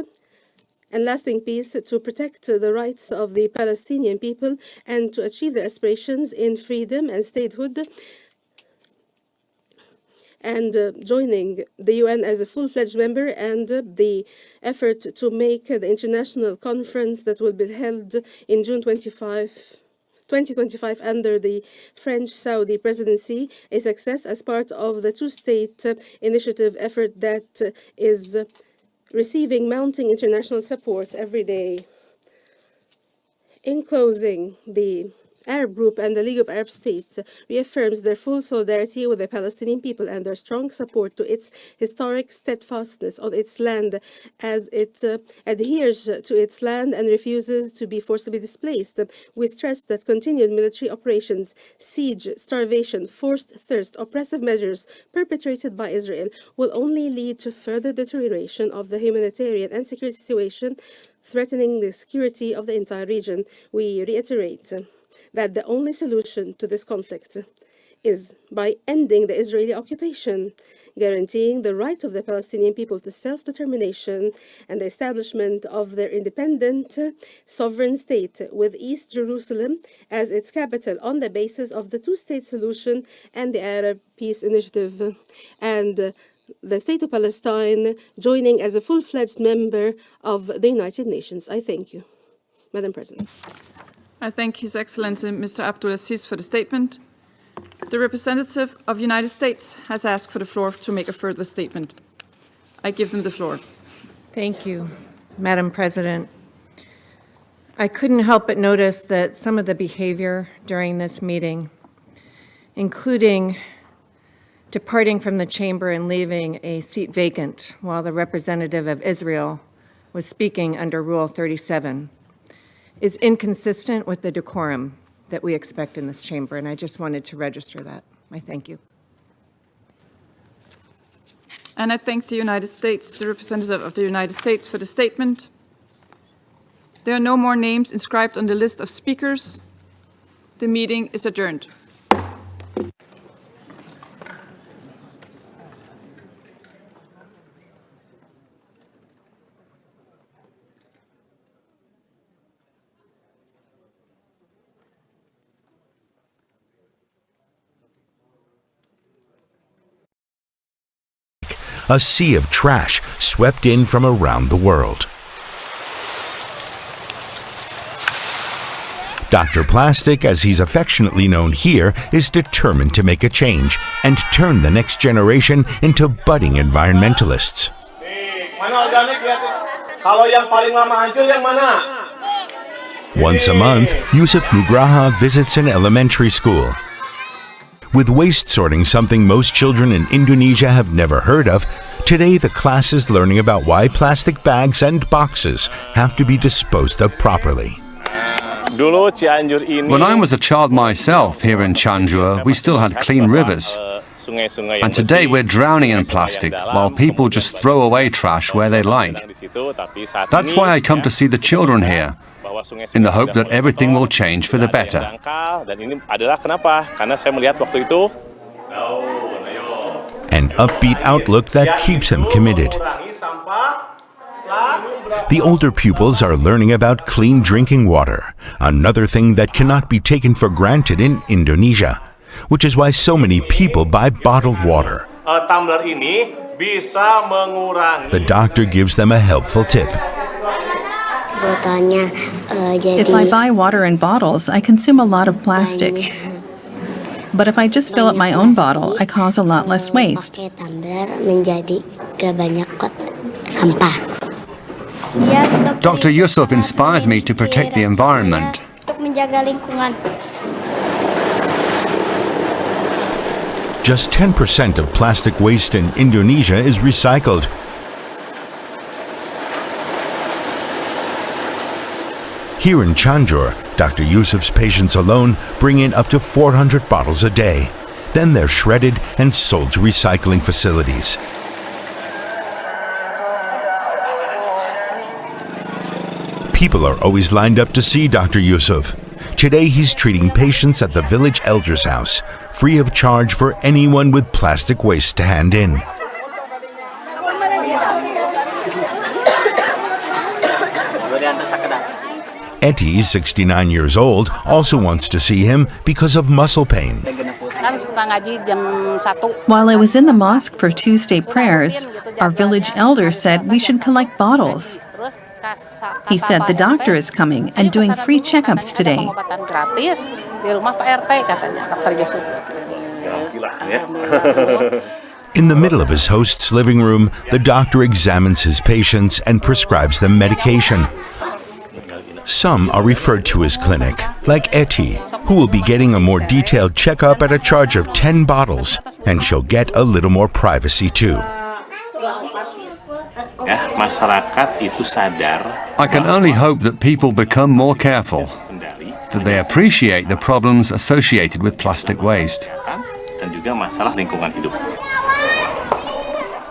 and lasting peace, to protect the rights of the Palestinian people and to achieve their aspirations in freedom and statehood, and joining the UN as a full-fledged member, and the effort to make the international conference that will be held in June 2025 under the French-Saudi presidency a success as part of the two-state initiative effort that is receiving mounting international support every day. In closing, the Arab Group and the League of Arab States reaffirms their full solidarity with the Palestinian people and their strong support to its historic steadfastness on its land as it adheres to its land and refuses to be forcibly displaced. We stress that continued military operations, siege, starvation, forced thirst, oppressive measures perpetrated by Israel will only lead to further deterioration of the humanitarian and security situation, threatening the security of the entire region. We reiterate that the only solution to this conflict is by ending the Israeli occupation, guaranteeing the right of the Palestinian people to self-determination and the establishment of their independent, sovereign state with East Jerusalem as its capital on the basis of the two-state solution and the Arab Peace Initiative, and the State of Palestine joining as a full-fledged member of the United Nations. I thank you, Madam President.
I thank His Excellency Mr. Abdulaziz for the statement. The representative of the United States has asked for the floor to make a further statement. I give them the floor.
Thank you, Madam President. I couldn't help but notice that some of the behavior during this meeting, including departing from the chamber and leaving a seat vacant while the representative of Israel was speaking under Rule 37, is inconsistent with the decorum that we expect in this chamber, and I just wanted to register that. I thank you.
And I thank the United States, the representative of the United States, for the statement. There are no more names inscribed on the list of speakers. The meeting is adjourned.
A sea of trash swept in from around the world. Dr. Plastic, as he's affectionately known here, is determined to make a change and turn the next generation into budding environmentalists. Once a month, Yusuf Nugraha visits an elementary school. With waste sorting something most children in Indonesia have never heard of, today the class is learning about why plastic bags and boxes have to be disposed of properly.
When I was a child myself here in Cianjur, we still had clean rivers. And today we're drowning in plastic while people just throw away trash where they like. That's why I come to see the children here, in the hope that everything will change for the better.
An upbeat outlook that keeps him committed. The older pupils are learning about clean drinking water, another thing that cannot be taken for granted in Indonesia, which is why so many people buy bottled water. The doctor gives them a helpful tip.
If I buy water in bottles, I consume a lot of plastic. But if I just fill up my own bottle, I cause a lot less waste.
Dr. Yusuf inspires me to protect the environment.
Just 10% of plastic waste in Indonesia is recycled. Here in Cianjur, Dr. Yusuf's patients alone bring in up to 400 bottles a day. Then they're shredded and sold to recycling facilities. People are always lined up to see Dr. Yusuf. Today he's treating patients at the village elder's house, free of charge for anyone with plastic waste to hand in. Eti, 69 years old, also wants to see him because of muscle pain.
While I was in the mosque for Tuesday prayers, our village elder said we should collect bottles. He said the doctor is coming and doing free checkups today.
In the middle of his host's living room, the doctor examines his patients and prescribes them medication. Some are referred to his clinic, like Eti, who will be getting a more detailed checkup at a charge of 10 bottles, and she'll get a little more privacy too.
I can only hope that people become more careful, that they appreciate the problems associated with plastic waste.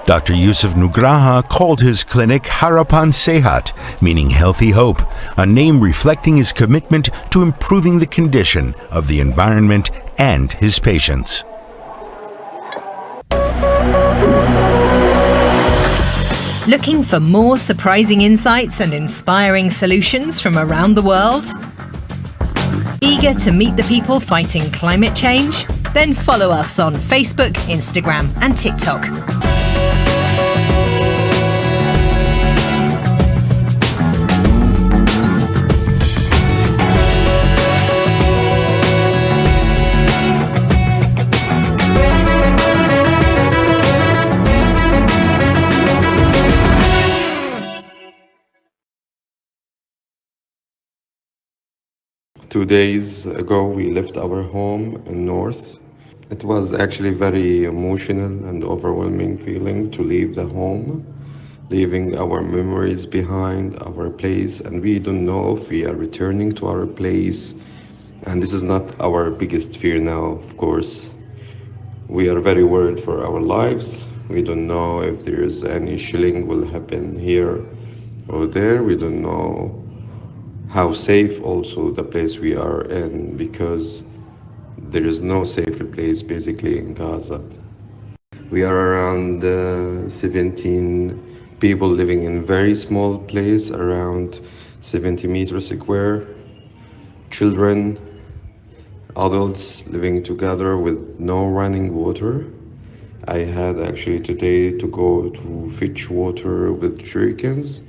Dr. Yusuf Nugraha called his clinic Harapan Sehat, meaning healthy hope, a name reflecting his commitment to improving the condition of the environment and his patients.
Looking for more surprising insights and inspiring solutions from around the world? Eager to meet the people fighting climate change? Then follow us on Facebook, Instagram, and TikTok.
Two days ago, we left our home in North. It was actually very emotional and overwhelming feeling to leave the home, leaving our memories behind, our place, and we don't know if we are returning to our place. And this is not our biggest fear now, of course. We are very worried for our lives. We don't know if there is any shelling will happen here or there. We don't know how safe also the place we are in, because there is no safer place basically in Gaza. We are around 17 people living in very small place, around 70 meters square, children, adults living together with no running water. I had actually today to go to fetch water with jerrycans,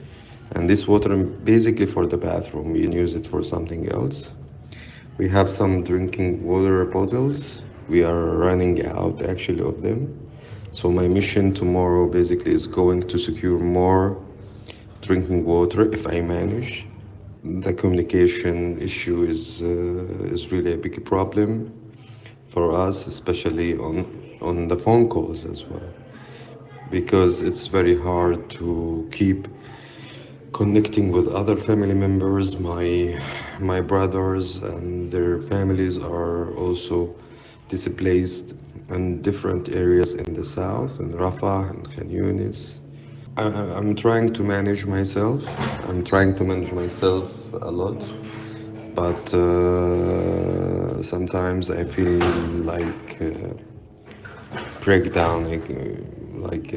and this water basically for the bathroom. We use it for something else. We have some drinking water bottles. We are running out actually of them. So my mission tomorrow basically is going to secure more drinking water if I manage. The communication issue is really a big problem for us, especially on the phone calls as well, because it's very hard to keep connecting with other family members. My brothers and their families are also displaced in different areas in the south, in Rafah and Khan Yunis. I'm trying to manage myself. I'm trying to manage myself a lot, but sometimes I feel like breakdown, like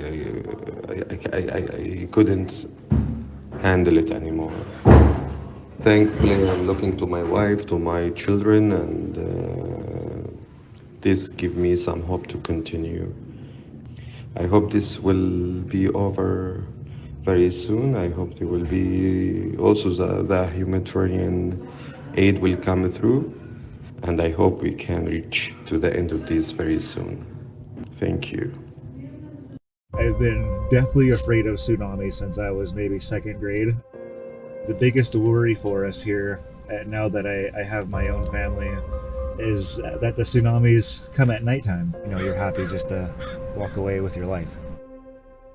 I couldn't handle it anymore. Thankfully, I'm looking to my wife, to my children, and this gives me some hope to continue. I hope this will be over very soon. I hope there will be also the humanitarian aid will come through, and I hope we can reach to the end of this very soon. Thank you.
I've been deathly afraid of tsunamis since I was maybe second grade. The biggest worry for us here, now that I have my own family, is that the tsunamis come at nighttime. You know, you're happy just to walk away with your life.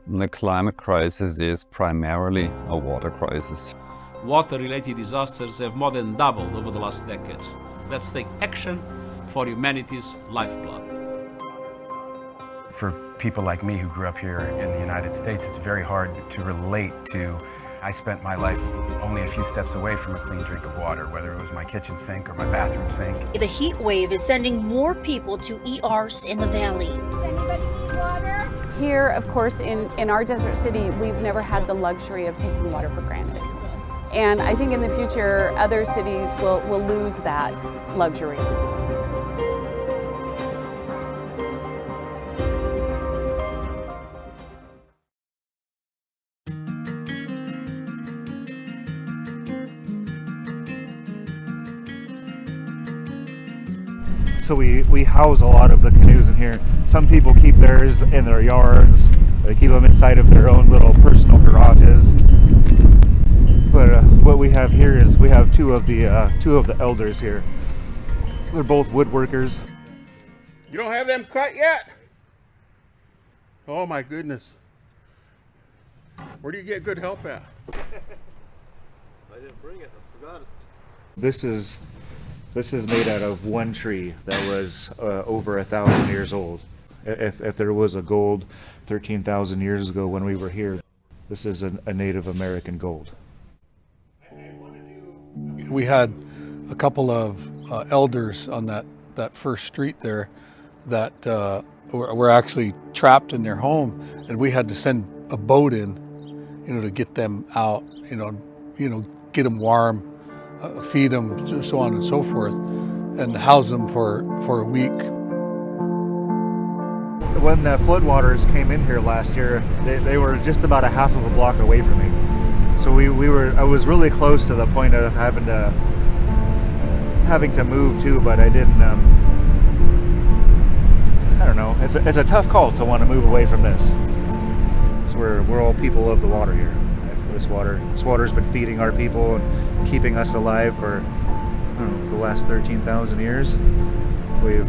The climate crisis is primarily a water crisis.
Water-related disasters have more than doubled over the last decade. Let's take action for humanity's lifeblood.
For people like me who grew up here in the United States, it's very hard to relate to. I spent my life only a few steps away from a clean drink of water, whether it was my kitchen sink or my bathroom sink.
The heat wave is sending more people to ERs in the valley.
Anybody need water? Here, of course, in our desert city, we've never had the luxury of taking water for granted. And I think in the future, other cities will lose that luxury.
So we house a lot of the canoes in here. Some people keep theirs in their yards. They keep them inside of their own little personal garages. But what we have here is we have two of the elders here. They're both woodworkers.
You don't have them cut yet? Oh my goodness. Where do you get good help at?
I didn't bring it, I forgot it.
This is made out of one tree that was over 1,000 years old. If there was a gold 13,000 years ago when we were here, this is a Native American gold.
We had a couple of elders on that first street there that were actually trapped in their home, and we had to send a boat in, to get them out, get them warm, feed them, so on and so forth, and house them for a week.
When the floodwaters came in here last year, they were just about a half of a block away from me. So I was really close to the point of having to move too, but I didn't. I don't know. It's a tough call to want to move away from this. So we're all people of the water here. This water's been feeding our people and keeping us alive for the last 13,000 years. We've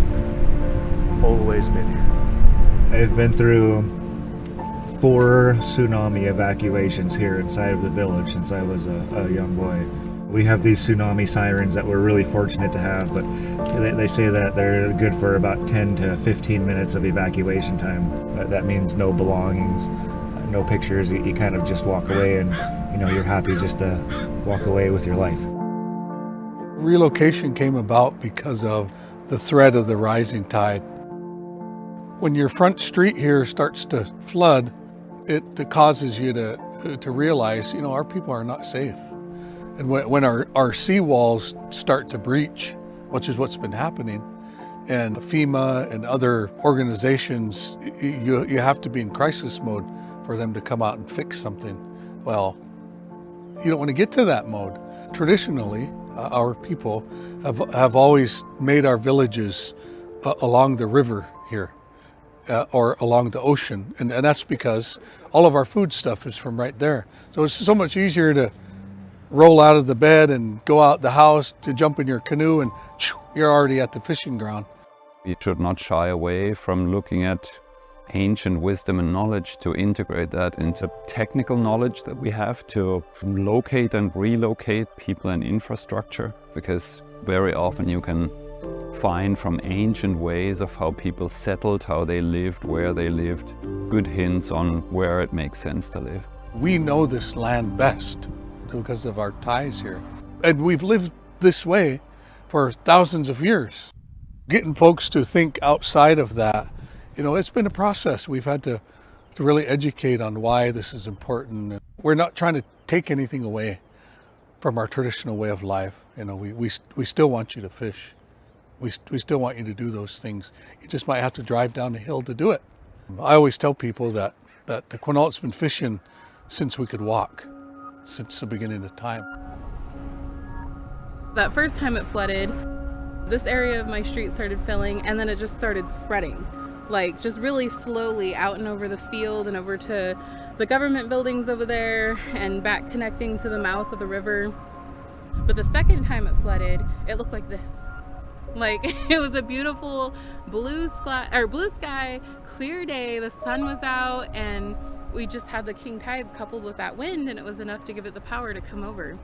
always been here. I've been through 4 tsunami evacuations here inside of the village since I was a young boy. We have these tsunami sirens that we're really fortunate to have, but they say that they're good for about 10 to 15 minutes of evacuation time. That means no belongings, no pictures. You kind of just walk away, and you're happy just to walk away with your life.
relocation came about because of the threat of the rising tide. When your front street here starts to flood, it causes you to realize, our people are not safe. And when our seawalls start to breach, which is what's been happening, and FEMA and other organizations, you have to be in crisis mode for them to come out and fix something. Well, you don't want to get to that mode. Traditionally, our people have always made our villages along the river here, or along the ocean, and that's because all of our food stuff is from right there. So it's so much easier to roll out of the bed and go out the house, to jump in your canoe, and you're already at the fishing ground.
We should not shy away from looking at ancient wisdom and knowledge to integrate that into technical knowledge that we have to locate and relocate people and infrastructure, because very often you can find from ancient ways of how people settled, how they lived, where they lived, good hints on where it makes sense to live.
We know this land best because of our ties here. And we've lived this way for thousands of years. Getting folks to think outside of that, it's been a process. We've had to really educate on why this is important. We're not trying to take anything away from our traditional way of life. We still want you to fish. We still want you to do those things. You just might have to drive down the hill to do it. I always tell people that the Quinault's been fishing since we could walk, since the beginning of time.
That first time it flooded, this area of my street started filling, and then it just started spreading, like just really slowly out and over the field and over to the government buildings over there and back connecting to the mouth of the river. But the second time it flooded, it looked like this. Like it was a beautiful blue sky, clear day, the sun was out, and we just had the king tides coupled with that wind, and it was enough to give it the power to come over.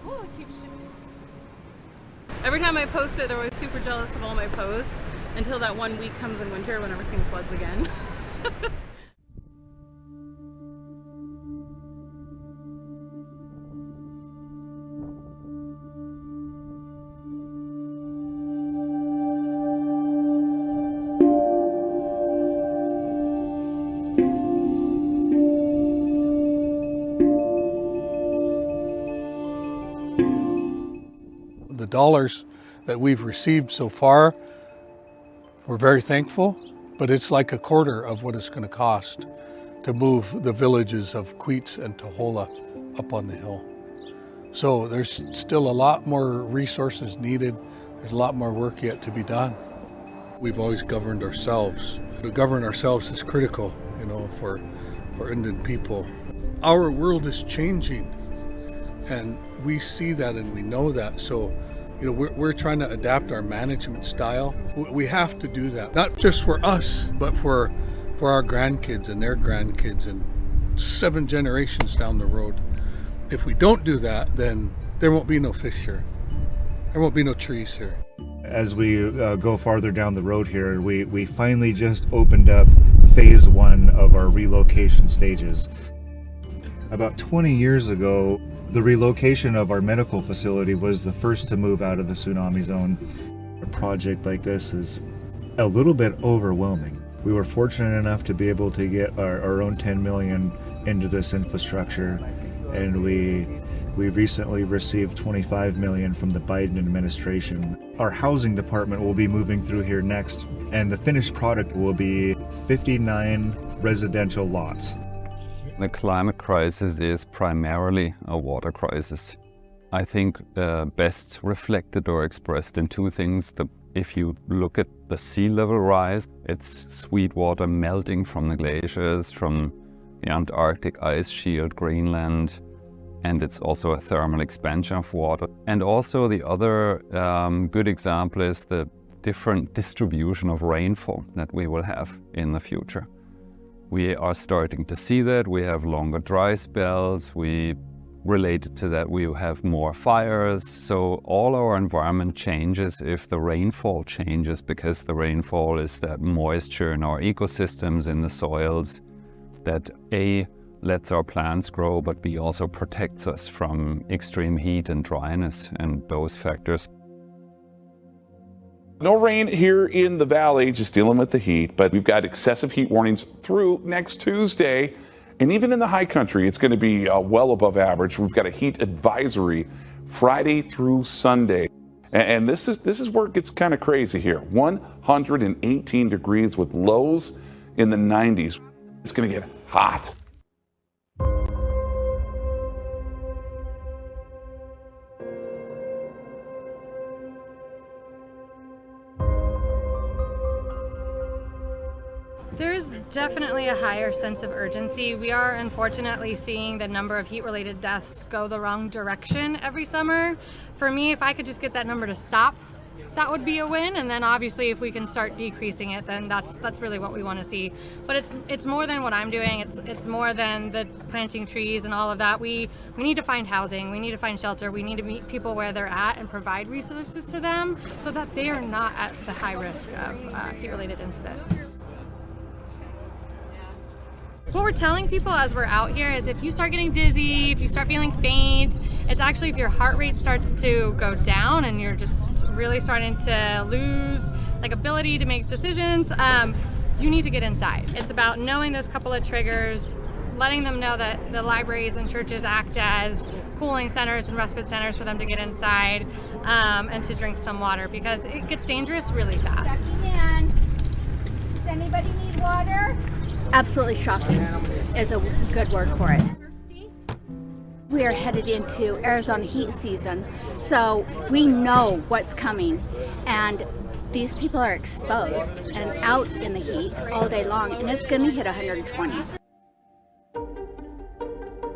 Oh, it keeps shifting. Every time I post it, they're always super jealous of all my posts until that 1 week comes in winter when everything floods again.
The dollars that we've received so far, we're very thankful, but it's like a quarter of what it's going to cost to move the villages of Queets and Tohola up on the hill. So there's still a lot more resources needed. There's a lot more work yet to be done. We've always governed ourselves. To govern ourselves is critical, for Indian people. Our world is changing, and we see that and we know that. So we're trying to adapt our management style. We have to do that, not just for us, but for our grandkids and their grandkids and 7 generations down the road. If we don't do that, then there won't be no fish here. There won't be no trees here.
As we go farther down the road here, we finally just opened up phase 1 of our relocation stages. About 20 years ago, the relocation of our medical facility was the first to move out of the tsunami zone. A project like this is a little bit overwhelming. We were fortunate enough to be able to get our own $10 million into this infrastructure, and we recently received $25 million from the Biden administration. Our housing department will be moving through here next, and the finished product will be 59 residential lots.
The climate crisis is primarily a water crisis. I think best reflected or expressed in 2 things. If you look at the sea level rise, it's sweet water melting from the glaciers, from the Antarctic ice shield, Greenland, and it's also a thermal expansion of water. And also the other good example is the different distribution of rainfall that we will have in the future. We are starting to see that. We have longer dry spells. Related to that, we have more fires. So all our environment changes if the rainfall changes, because the rainfall is that moisture in our ecosystems, in the soils, that lets our plants grow, but B also protects us from extreme heat and dryness and those factors.
No rain here in the valley, just dealing with the heat, but we've got excessive heat warnings through next Tuesday. And even in the high country, it's going to be well above average. We've got a heat advisory Friday through Sunday. And this is where it gets kind of crazy here. 118 degrees with lows in the 90s. It's going to get hot.
There's definitely a higher sense of urgency. We are unfortunately seeing the number of heat-related deaths go the wrong direction every summer. For me, if I could just get that number to stop, that would be a win. And then obviously if we can start decreasing it, then that's really what we want to see. But it's more than what I'm doing. It's more than the planting trees and all of that. We need to find housing, we need to find shelter, we need to meet people where they're at and provide resources to them so that they are not at the high risk of heat-related incident. What we're telling people as we're out here is if you start getting dizzy, if you start feeling faint, it's actually if your heart rate starts to go down and you're just really starting to lose ability to make decisions, you need to get inside. It's about knowing those couple of triggers, letting them know that the libraries and churches act as cooling centers and respite centers for them to get inside and to drink some water because it gets dangerous really fast.
Does anybody need water? Absolutely shocking is a good word for it. We are headed into Arizona heat season, so we know what's coming, and these people are exposed and out in the heat all day long, and it's going to hit 120.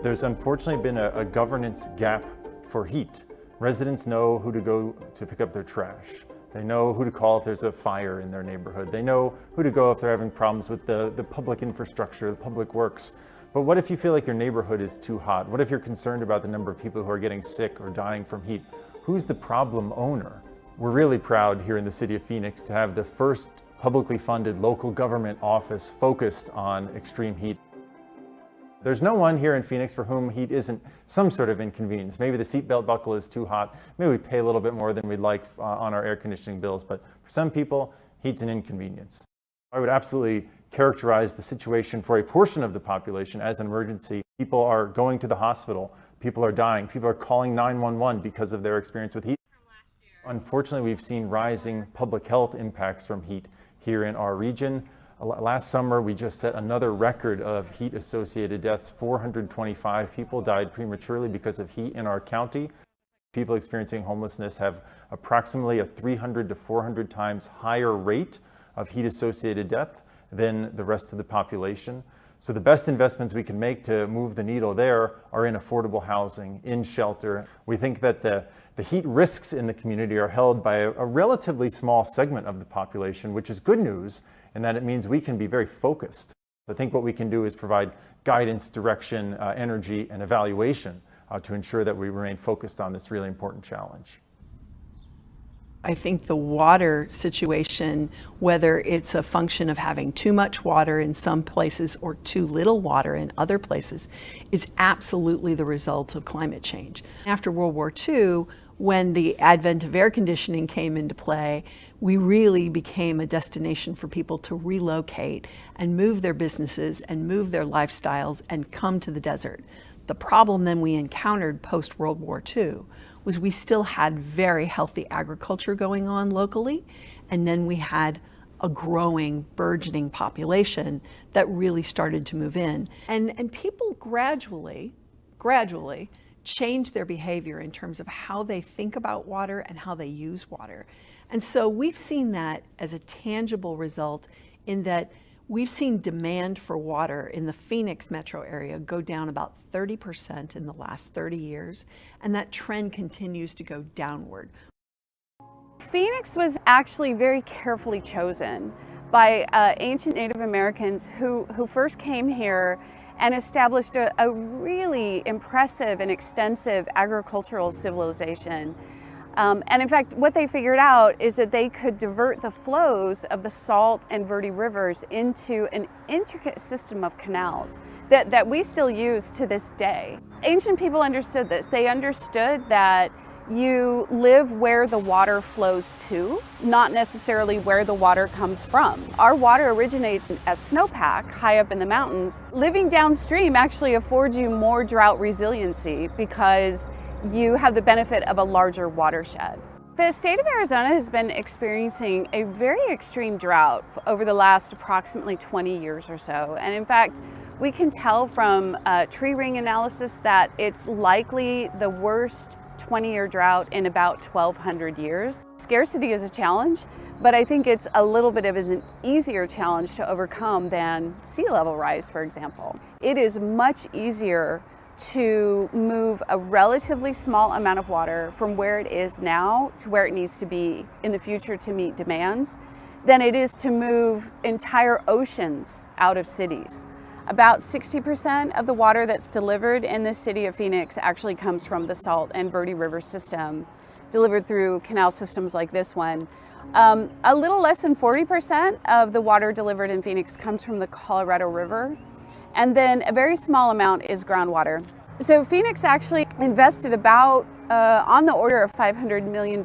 There's unfortunately been a governance gap for heat. Residents know who to go to pick up their trash. They know who to call if there's a fire in their neighborhood. They know who to go if they're having problems with the public infrastructure, the public works. But what if you feel like your neighborhood is too hot? What if you're concerned about the number of people who are getting sick or dying from heat? Who's the problem owner? We're really proud here in the city of Phoenix to have the first publicly funded local government office focused on extreme heat. There's no one here in Phoenix for whom heat isn't some sort of inconvenience. Maybe the seatbelt buckle is too hot. Maybe we pay a little bit more than we'd like on our air conditioning bills. But for some people, heat's an inconvenience. I would absolutely characterize the situation for a portion of the population as an emergency. People are going to the hospital. People are dying. People are calling 911 because of their experience with heat. Unfortunately, we've seen rising public health impacts from heat here in our region. Last summer, we just set another record of heat-associated deaths. 425 people died prematurely because of heat in our county. People experiencing homelessness have approximately a 300 to 400 times higher rate of heat-associated death than the rest of the population. So the best investments we can make to move the needle there are in affordable housing, in shelter. We think that the heat risks in the community are held by a relatively small segment of the population, which is good news, and that it means we can be very focused. I think what we can do is provide guidance, direction, energy, and evaluation to ensure that we remain focused on this really important challenge.
I think the water situation, whether it's a function of having too much water in some places or too little water in other places, is absolutely the result of climate change. After World War II, when the advent of air conditioning came into play, we really became a destination for people to relocate and move their businesses and move their lifestyles and come to the desert. The problem then we encountered post-World War II was we still had very healthy agriculture going on locally, and then we had a growing, burgeoning population that really started to move in. And people gradually changed their behavior in terms of how they think about water and how they use water. And so we've seen that as a tangible result in that we've seen demand for water in the Phoenix metro area go down about 30% in the last 30 years, and that trend continues to go downward.
Phoenix was actually very carefully chosen by ancient Native Americans who first came here and established a really impressive and extensive agricultural civilization. And in fact, what they figured out is that they could divert the flows of the Salt and Verde rivers into an intricate system of canals that we still use to this day. Ancient people understood this. They understood that you live where the water flows to, not necessarily where the water comes from. Our water originates as snowpack high up in the mountains. Living downstream actually affords you more drought resiliency because you have the benefit of a larger watershed. The state of Arizona has been experiencing a very extreme drought over the last approximately 20 years or so. And in fact, we can tell from tree ring analysis that it's likely the worst 20-year drought in about 1,200 years. Scarcity is a challenge, but I think it's a little bit of an easier challenge to overcome than sea level rise, for example. It is much easier to move a relatively small amount of water from where it is now to where it needs to be in the future to meet demands than it is to move entire oceans out of cities. About 60% of the water that's delivered in the city of Phoenix actually comes from the Salt and Verde River system, delivered through canal systems like this one. A little less than 40% of the water delivered in Phoenix comes from the Colorado River, and then a very small amount is groundwater. So Phoenix actually invested about on the order of $500 million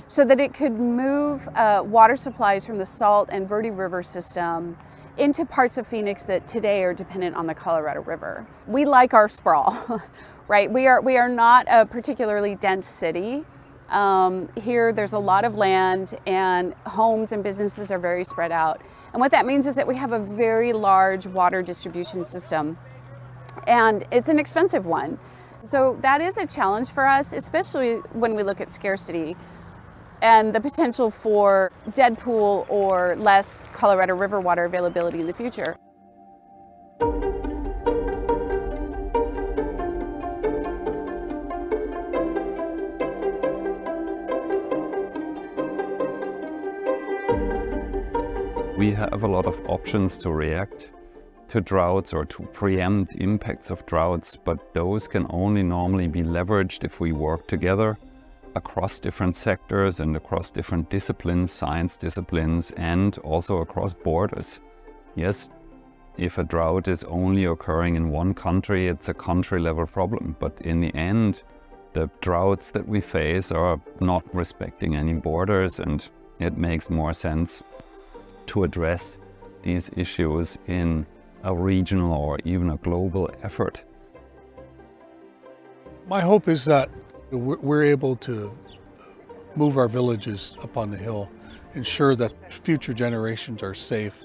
so that it could move water supplies from the Salt and Verde River system into parts of Phoenix that today are dependent on the Colorado River. We like our sprawl, right? We are not a particularly dense city. Here there's a lot of land and homes and businesses are very spread out. And what that means is that we have a very large water distribution system, and it's an expensive one. So that is a challenge for us, especially when we look at scarcity and the potential for dead pool or less Colorado River water availability in the future.
We have a lot of options to react to droughts or to preempt impacts of droughts, but those can only normally be leveraged if we work together across different sectors and across different disciplines, science disciplines, and also across borders. Yes, if a drought is only occurring in one country, it's a country-level problem, but in the end, the droughts that we face are not respecting any borders, and it makes more sense to address these issues in a regional or even a global effort.
My hope is that we're able to move our villages up on the hill, ensure that future generations are safe,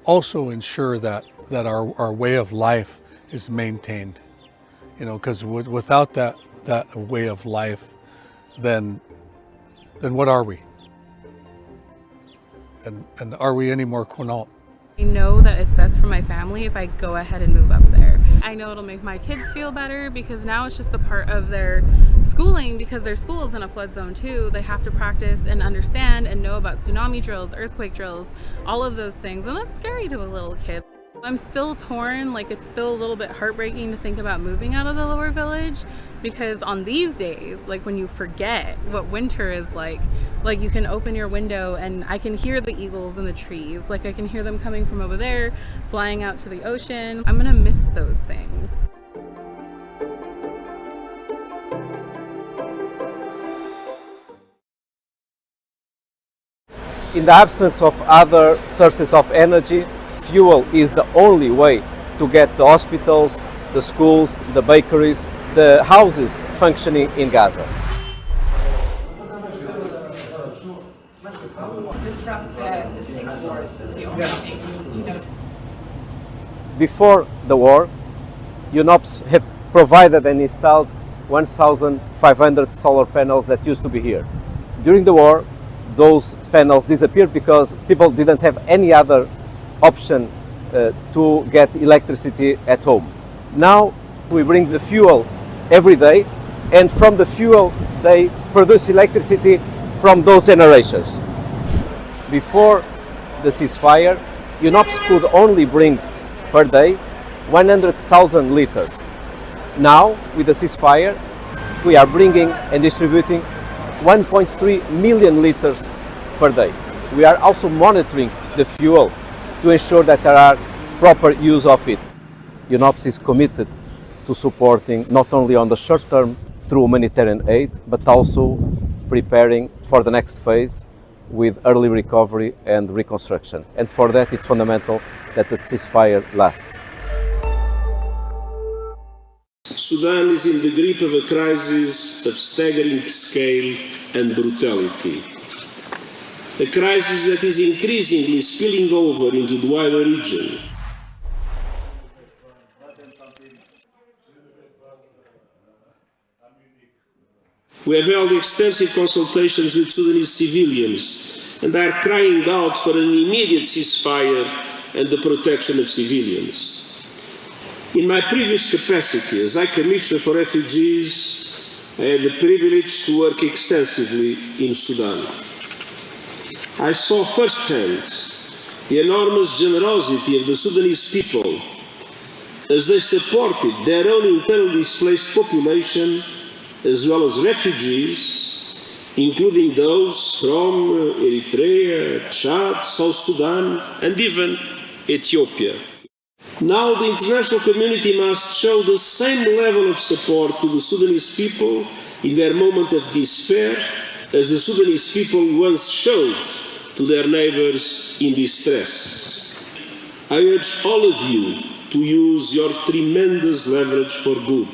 also ensure that our way of life is maintained. You know, because without that way of life, then what are we? And are we any more Quinault?
I know that it's best for my family if I go ahead and move up there. I know it'll make my kids feel better because now it's just a part of their schooling, because their school is in a flood zone too. They have to practice and understand and know about tsunami drills, earthquake drills, all of those things, and that's scary to a little kid. I'm still torn, like it's still a little bit heartbreaking to think about moving out of the lower village, because on these days, like when you forget what winter is like you can open your window and I can hear the eagles in the trees, like I can hear them coming from over there, flying out to the ocean. I'm gonna miss those things.
In the absence of other sources of energy, fuel is the only way to get the hospitals, the schools, the bakeries, the houses functioning in Gaza. Before the war, UNOPS had provided and installed 1,500 solar panels that used to be here. During the war, those panels disappeared because people didn't have any other option to get electricity at home. Now we bring the fuel every day, and from the fuel they produce electricity from those generations. Before the ceasefire, UNOPS could only bring per day 100,000 liters. Now, with the ceasefire, we are bringing and distributing 1.3 million liters per day. We are also monitoring the fuel to ensure that there are proper use of it. UNOPS is committed to supporting not only on the short term through humanitarian aid, but also preparing for the next phase with early recovery and reconstruction. And for that, it's fundamental that the ceasefire lasts.
Sudan is in the grip of a crisis of staggering scale and brutality. A crisis that is increasingly spilling over into the wider region. We have held extensive consultations with Sudanese civilians and are crying out for an immediate ceasefire and the protection of civilians. In my previous capacity as High Commissioner for Refugees, I had the privilege to work extensively in Sudan. I saw firsthand the enormous generosity of the Sudanese people as they supported their own internally displaced population as well as refugees, including those from Eritrea, Chad, South Sudan, and even Ethiopia. Now the international community must show the same level of support to the Sudanese people in their moment of despair as the Sudanese people once showed to their neighbors in distress. I urge all of you to use your tremendous leverage for good.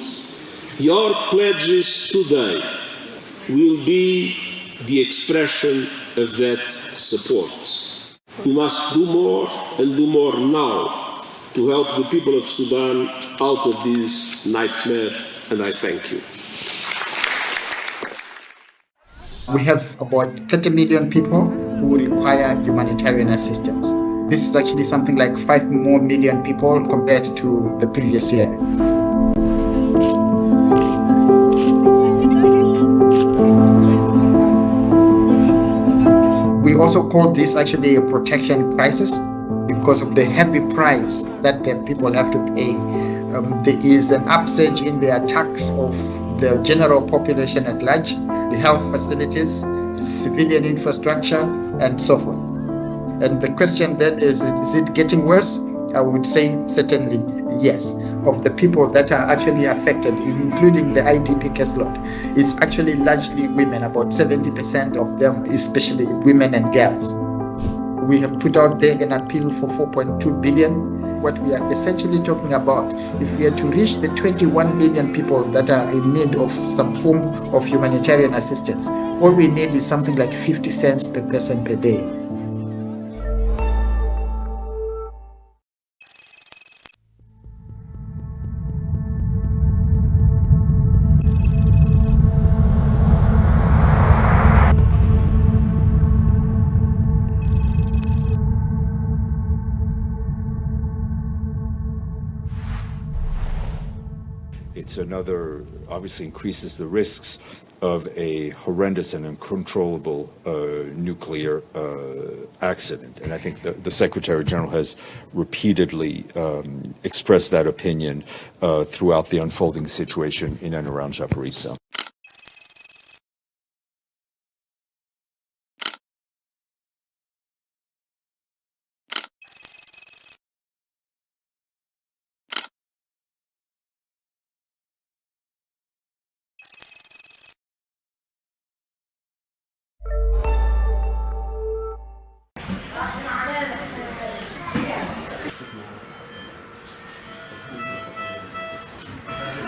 Your pledges today will be the expression of that support. We must do more and do more now to help the people of Sudan out of this nightmare, and I thank you.
We have about 30 million people who require humanitarian assistance. This is actually something like 5 more million people compared to the previous year. We also call this actually a protection crisis because of the heavy price that the people have to pay. There is an upsurge in the attacks of the general population at large, the health facilities, civilian infrastructure, and so forth. And the question then is it getting worse? I would say certainly yes. Of the people that are actually affected, including the IDP caseload, it's actually largely women, about 70% of them, especially women and girls. We have put out there an appeal for 4.2 billion. What we are essentially talking about, if we are to reach the 21 million people that are in need of some form of humanitarian assistance, all we need is something like 50 cents per person per day.
It's another, obviously increases the risks of a horrendous and uncontrollable nuclear accident. And I think the Secretary General has repeatedly expressed that opinion throughout the unfolding situation in and around Zaporizhzhia.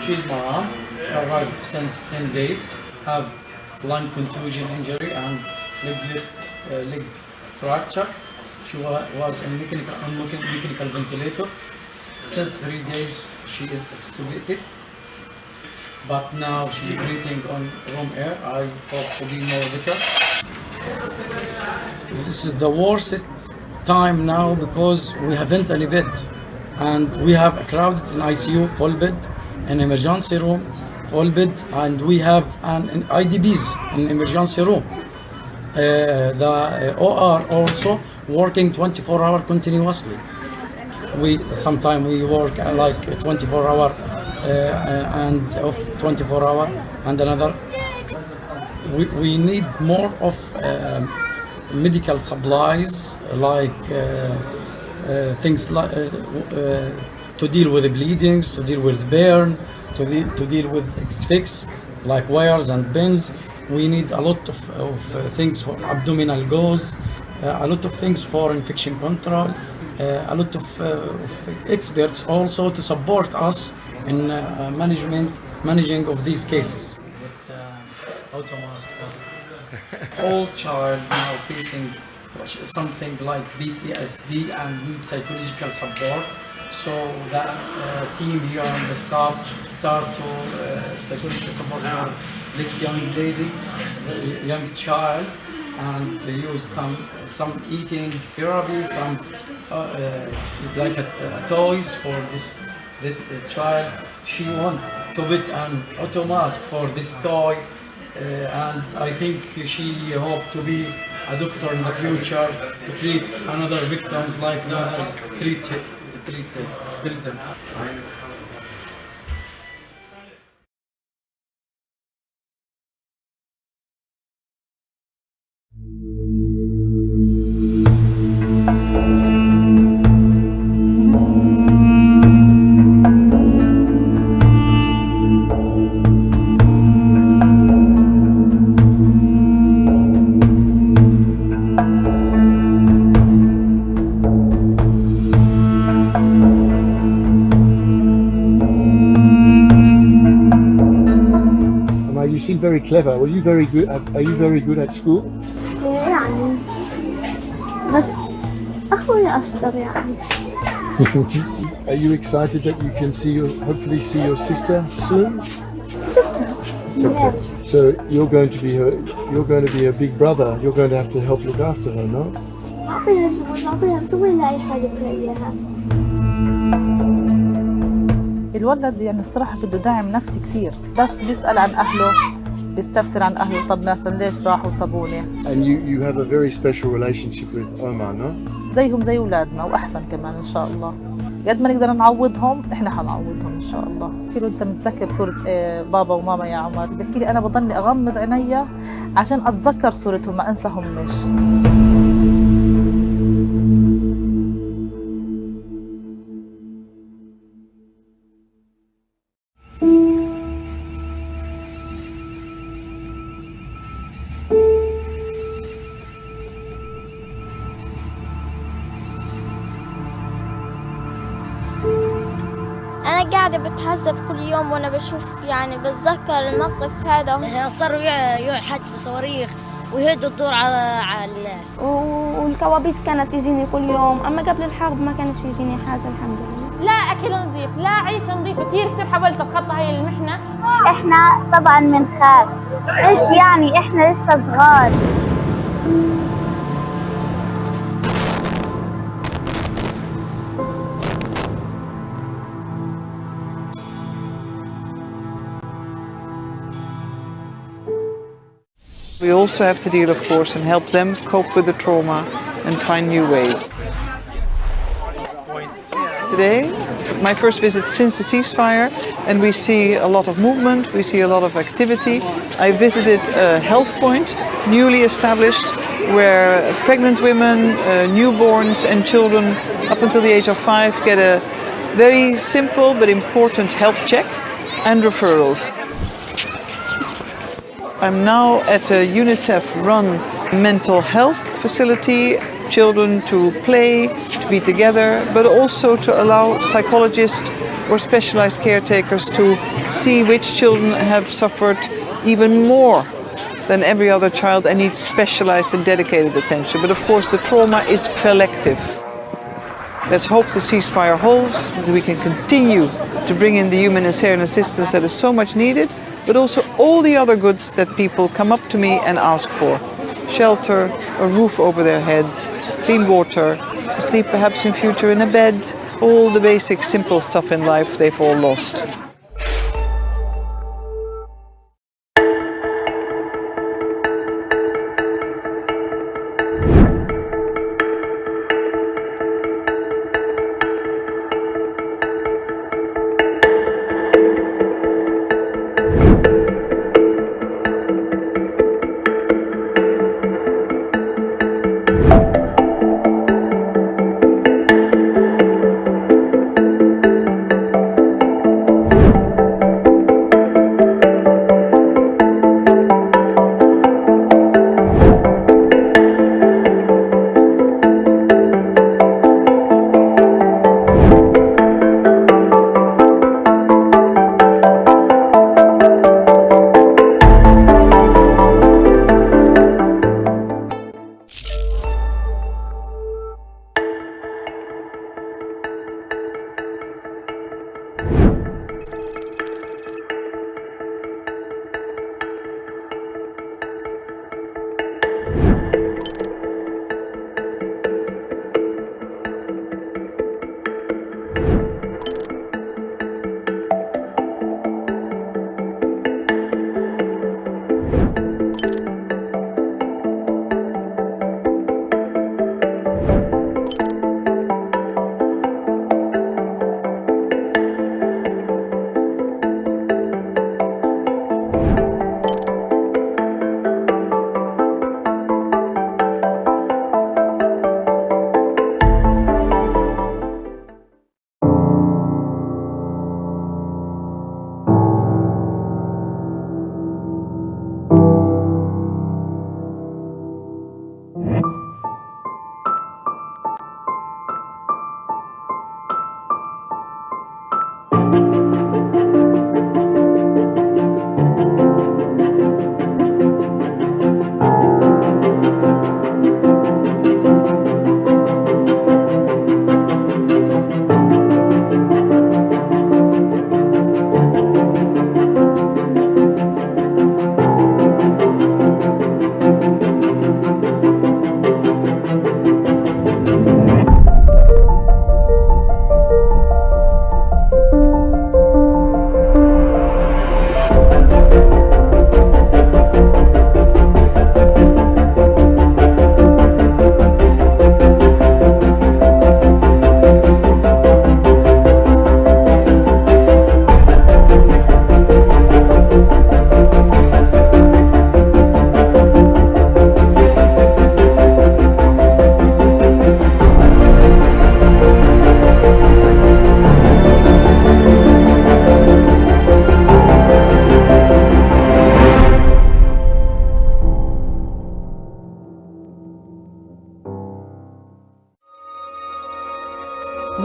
She's Mara. She arrived since 10 days. Have lung contusion injury and leg fracture. She was on mechanical ventilator. Since 3 days she is extubated. But now she's breathing on room air. I hope to be more better. This is the worst time now because we haven't any bed. And we have a crowded in ICU, full bed. An emergency room, full bed, and we have an IDPs in emergency room. The OR also working 24 hours continuously. Sometimes we work like 24 hours and off 24 hours and another. we need more of medical supplies, like things like to deal with the bleedings, to deal with burn, to deal with fix like wires and pins. We need a lot of things for abdominal gauze, a lot of things for infection control, a lot of experts also to support us in managing of these cases. Automask for all child now facing something like PTSD and need psychological support. So that team here on the staff start to psychological support for this young lady, young child, and use some eating therapy, some like toys for this child. She want to get an auto mask for this toy, and I think she hope to be a doctor in the future to treat another victims like others, treat them.
You seem very clever. Were you very good? Are you very good at school?
يعني بس أخوي أشطر يعني.
Are you excited that you can hopefully see your sister soon?
Yeah.
So you're going to be her big brother. You're going to have to help look after her, no?
أعطيها شغل، أعطيها تسوي لها أي حاجة تلاقيها.
الولد يعني الصراحة بده دعم نفسي كتير، بس بيسأل عن أهله، بيستفسر عن أهله، طب مثلا ليش راحوا وسابوني.
And you have a very special relationship with Omar, no?
زيهم زي أولادنا وأحسن كمان إن شاء الله. قد ما نقدر نعوضهم إحنا حنعوضهم إن شاء الله. بحكي له أنت متذكر صورة بابا وماما يا عمر؟ بحكي لي أنا بضلني أغمض عينيا عشان أتذكر صورتهم ما أنساهمش.
أنا قاعدة بتعذب كل يوم وأنا بشوف يعني بتذكر الموقف هذا.
صاروا يحدفوا صواريخ ويهدوا الدور على الناس.
والكوابيس كانت تجيني كل يوم، أما قبل الحرب ما كانش يجيني حاجة الحمد لله.
لا أكل نظيف، لا عيشة نظيفة، كتير حاولت أتخطى هاي المحنة.
إحنا طبعا بنخاف، إيش يعني إحنا لسه صغار.
We also have to deal, of course, and help them cope with the trauma and find new ways. Today, my first visit since the ceasefire, and we see a lot of movement, we see a lot of activity. I visited a health point, newly established, where pregnant women, newborns and children up until the age of 5 get a very simple but important health check and referrals. I'm now at a UNICEF-run mental health facility, children to play, to be together, but also to allow psychologists or specialized caretakers to see which children have suffered even more than every other child and need specialized and dedicated attention. But of course the trauma is collective. Let's hope the ceasefire holds, that we can continue to bring in the humanitarian assistance that is so much needed, but also all the other goods that people come up to me and ask for. Shelter, a roof over their heads, clean water, to sleep perhaps in future in a bed, all the basic simple stuff in life they've all lost.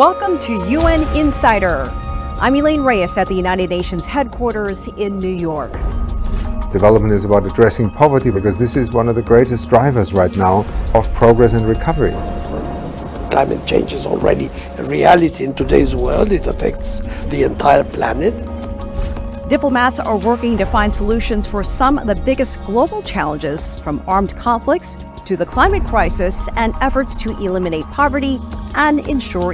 Welcome to UN Insider. I'm Elaine Reyes at the United Nations headquarters in New York.
Development is about addressing poverty because this is one of the greatest drivers right now of progress and recovery.
Climate change is already a reality in today's world. It affects the entire planet.
Diplomats are working to find solutions for some of the biggest global challenges, from armed conflicts to the climate crisis and efforts to eliminate poverty and ensure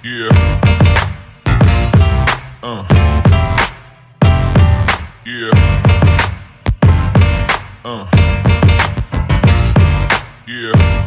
Yeah. Yeah. Yeah.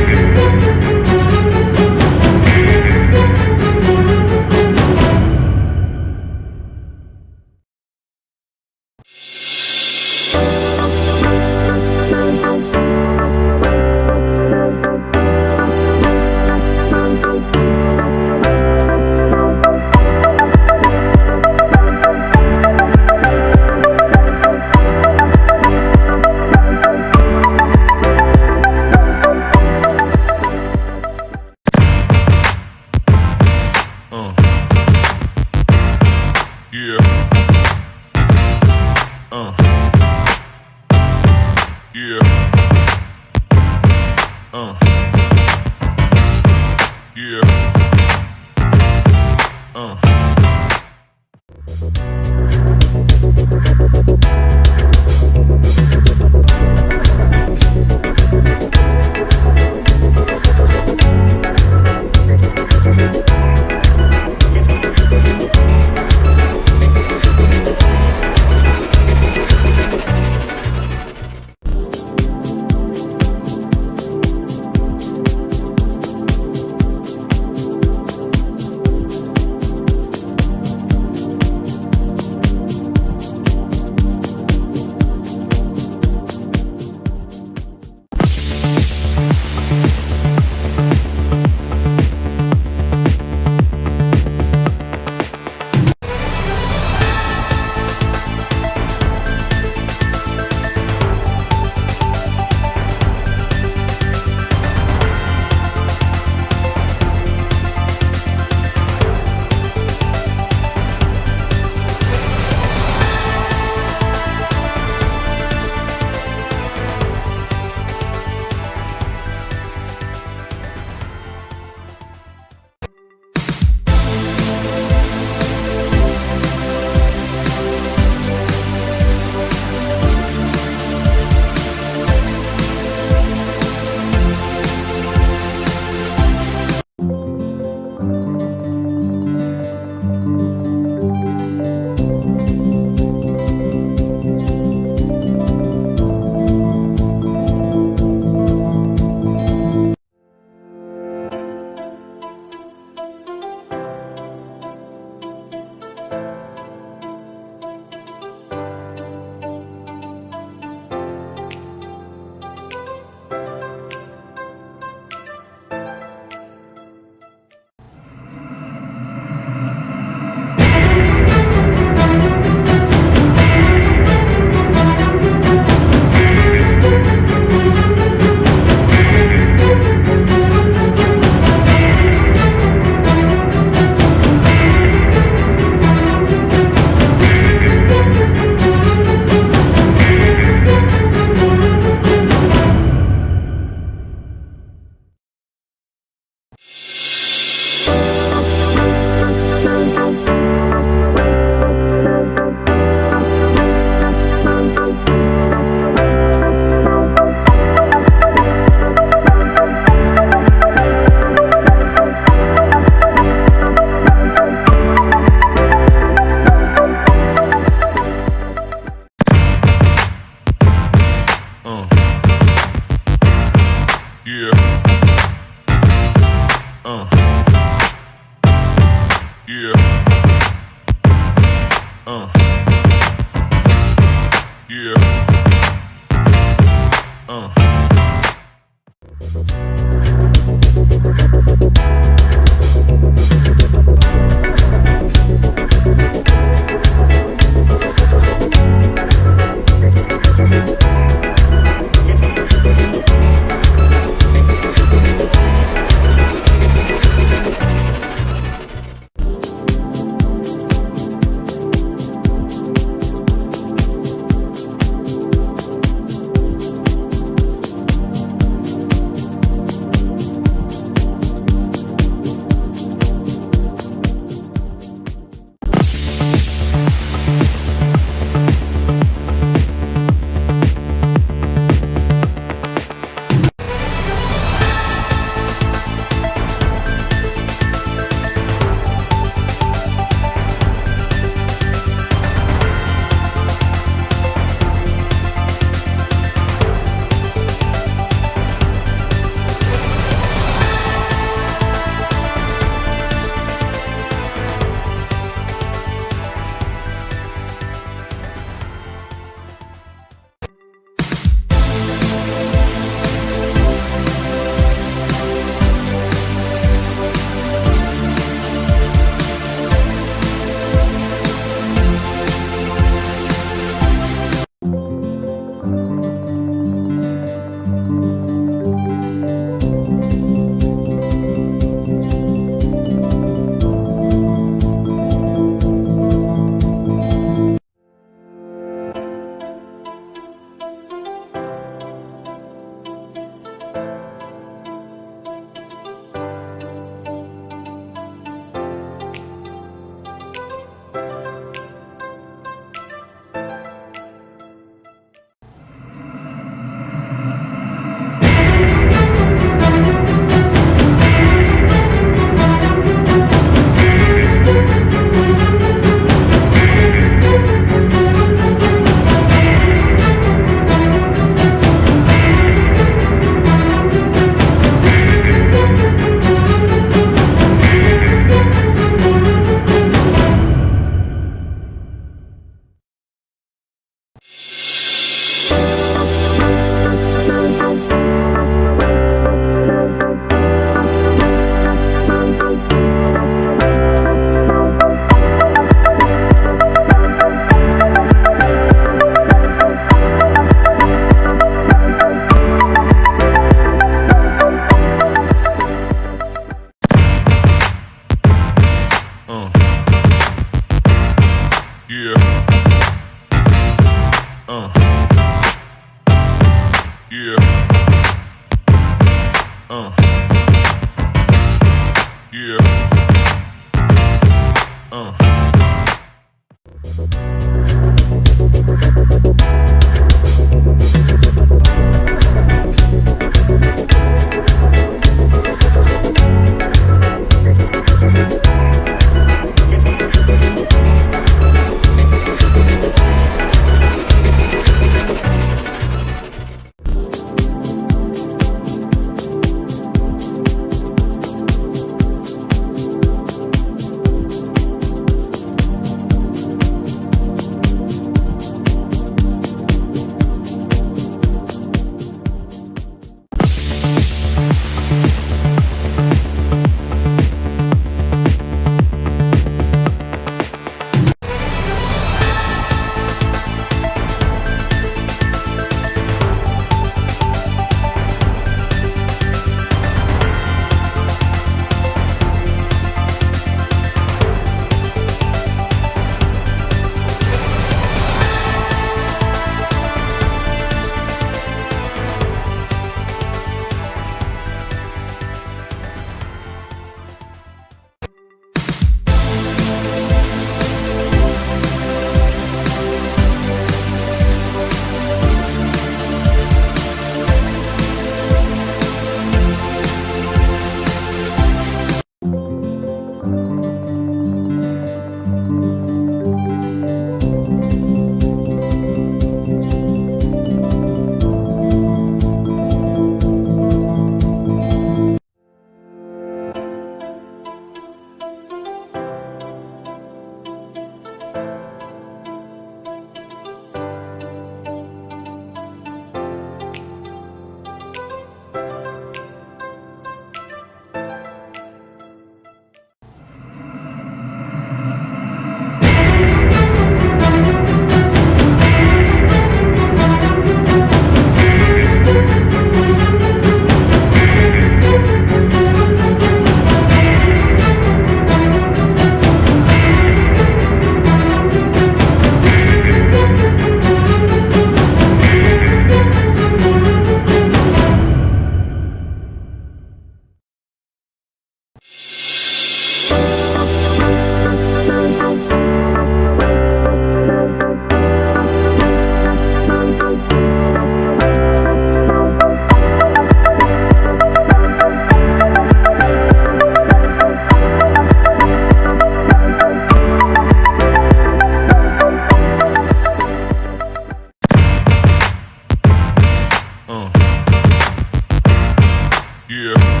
Yeah.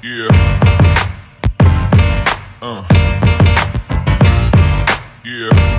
Yeah. Yeah.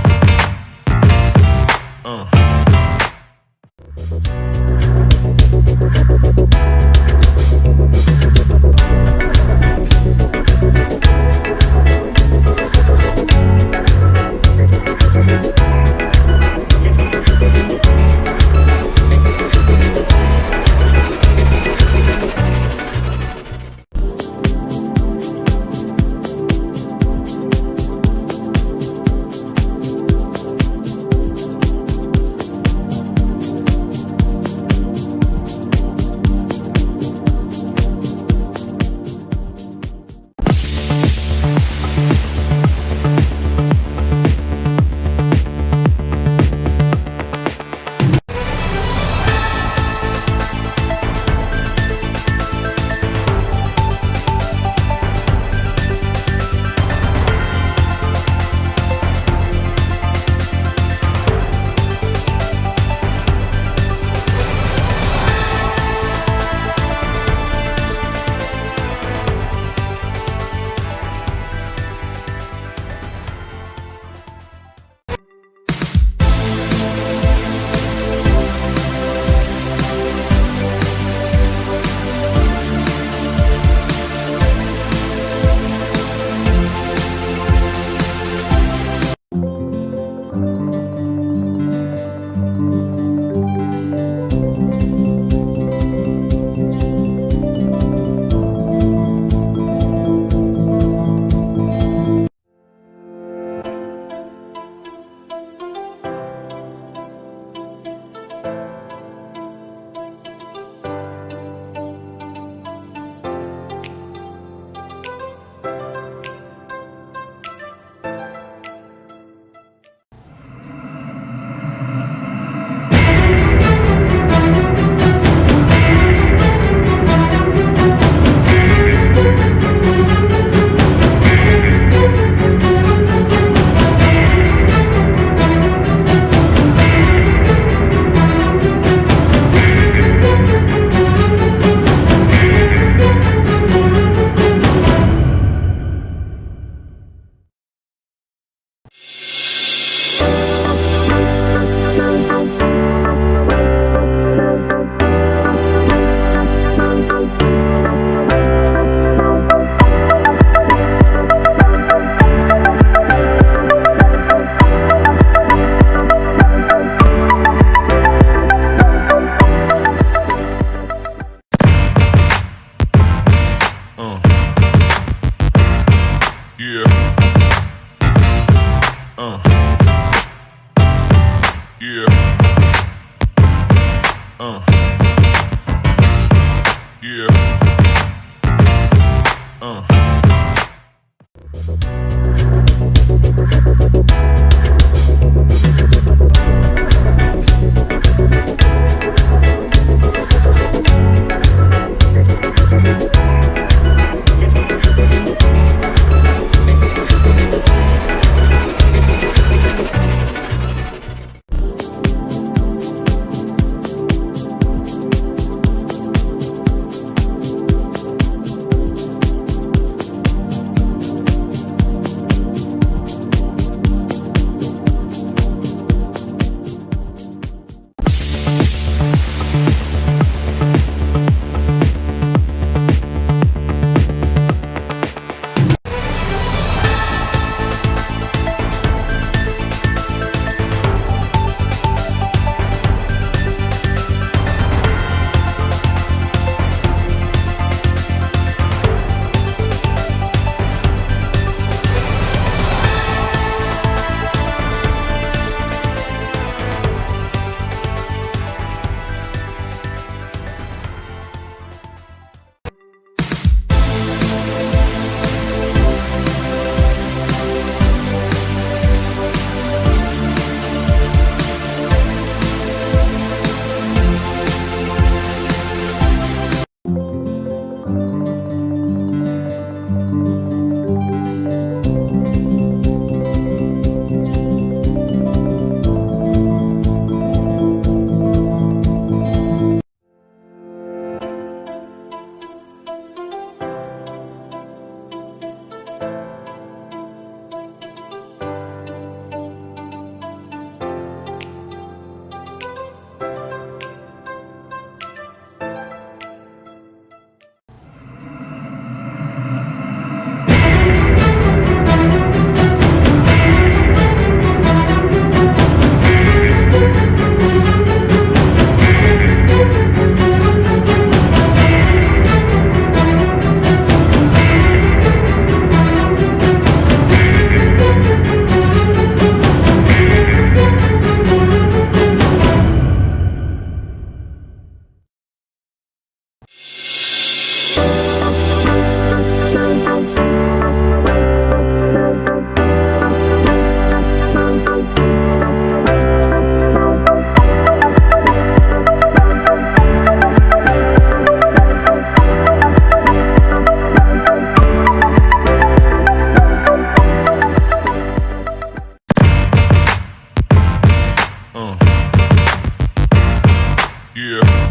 Yeah.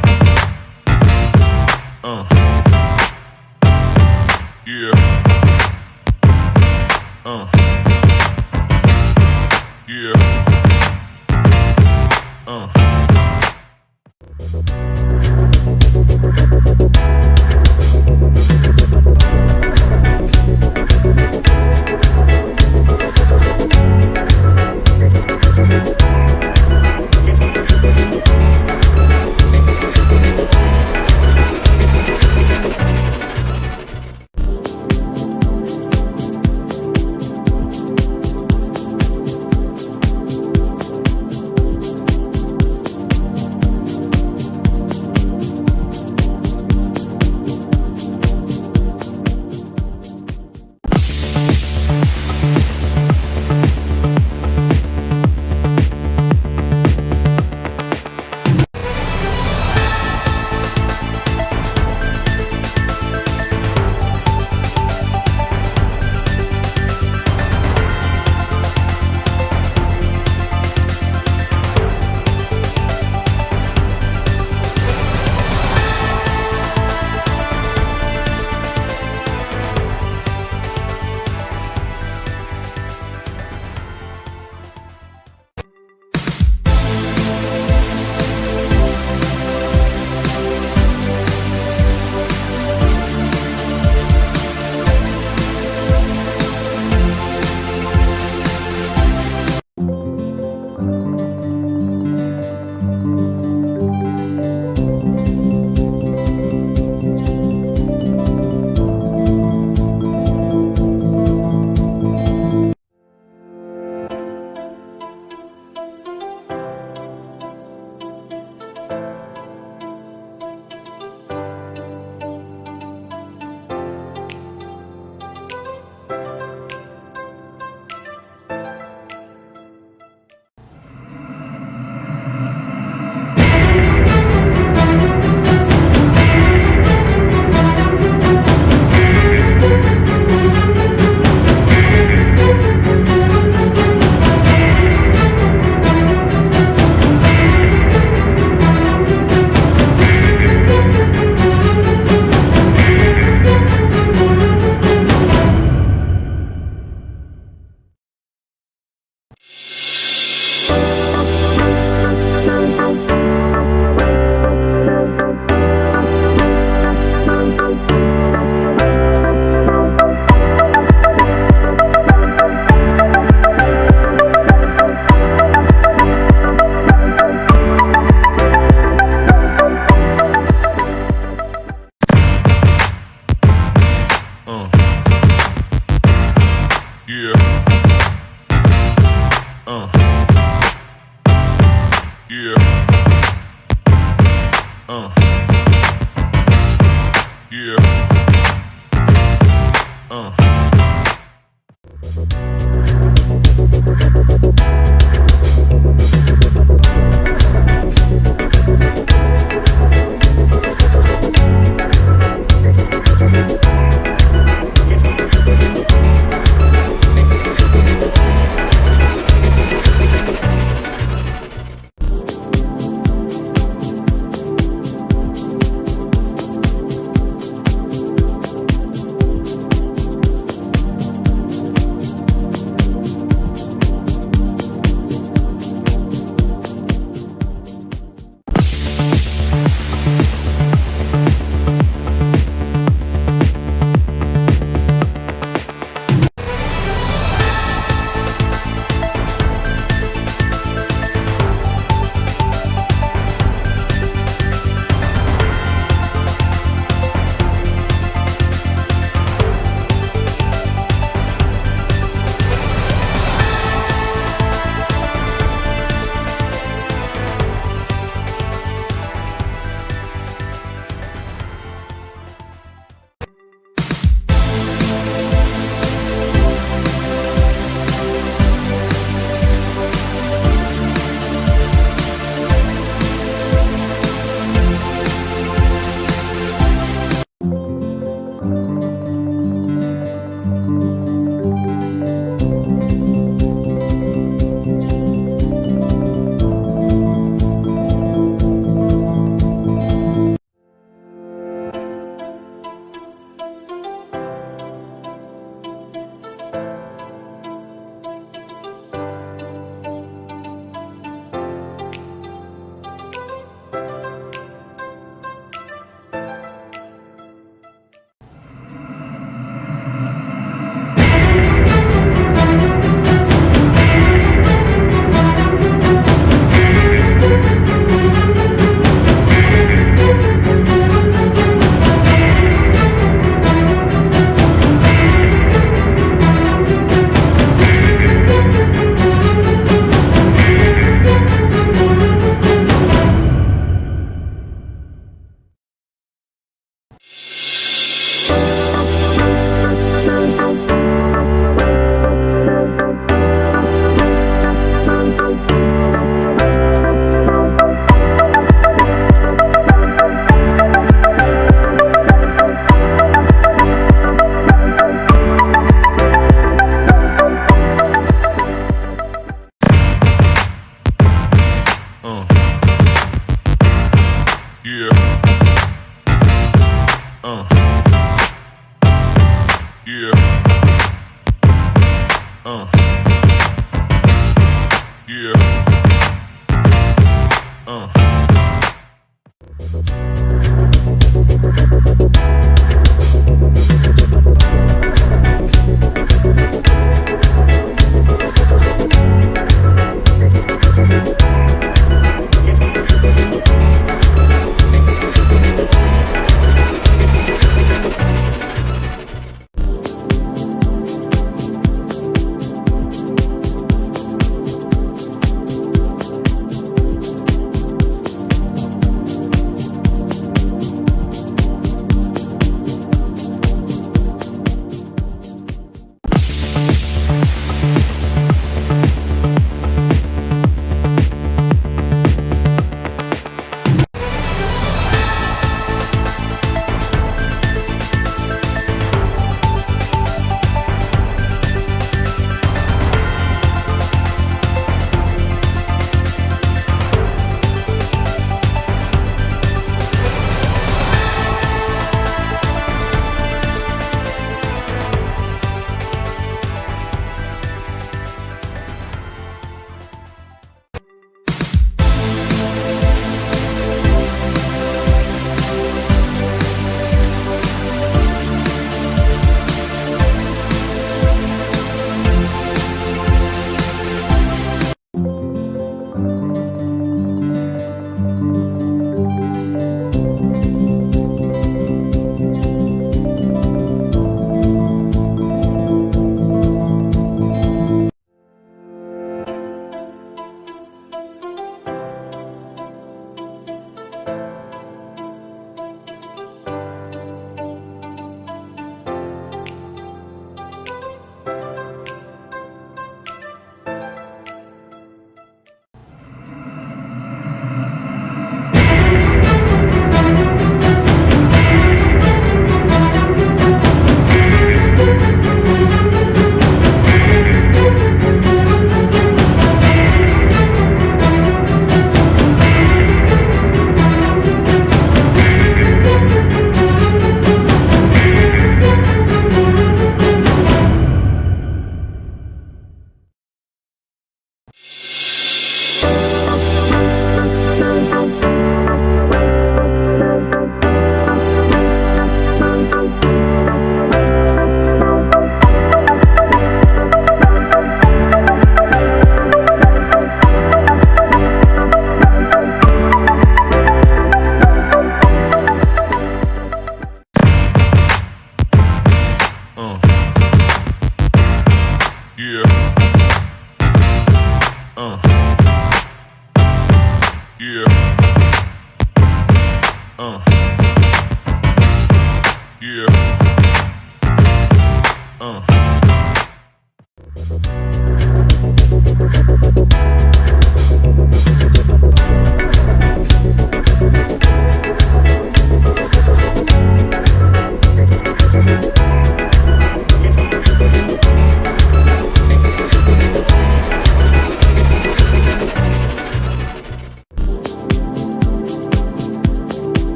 Yeah. Yeah.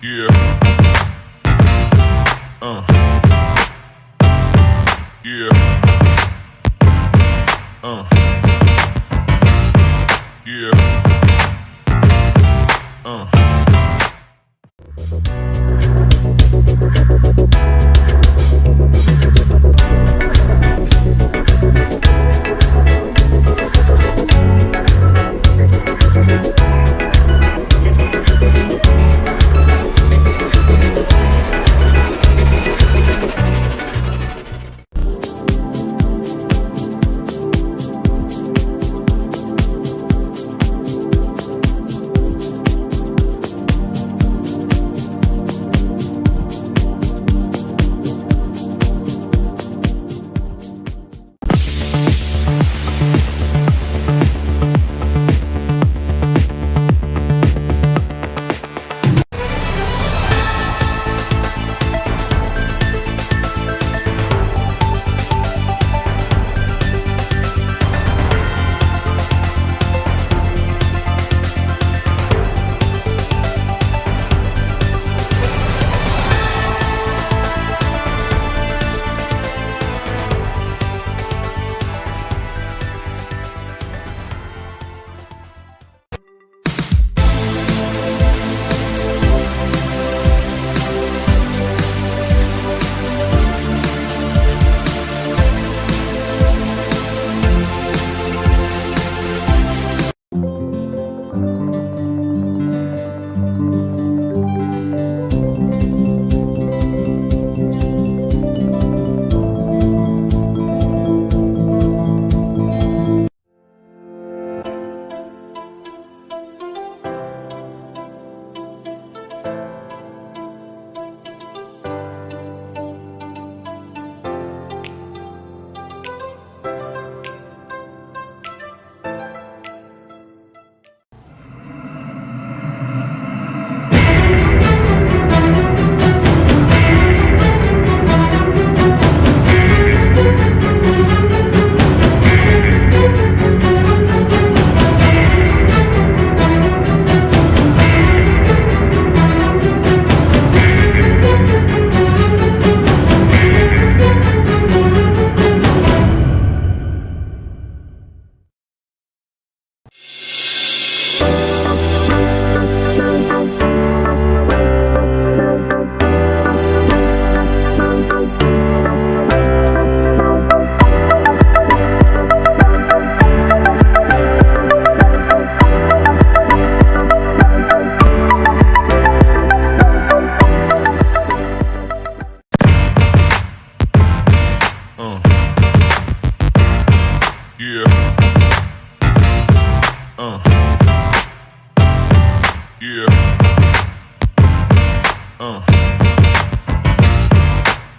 Yeah. Yeah.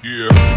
Yeah.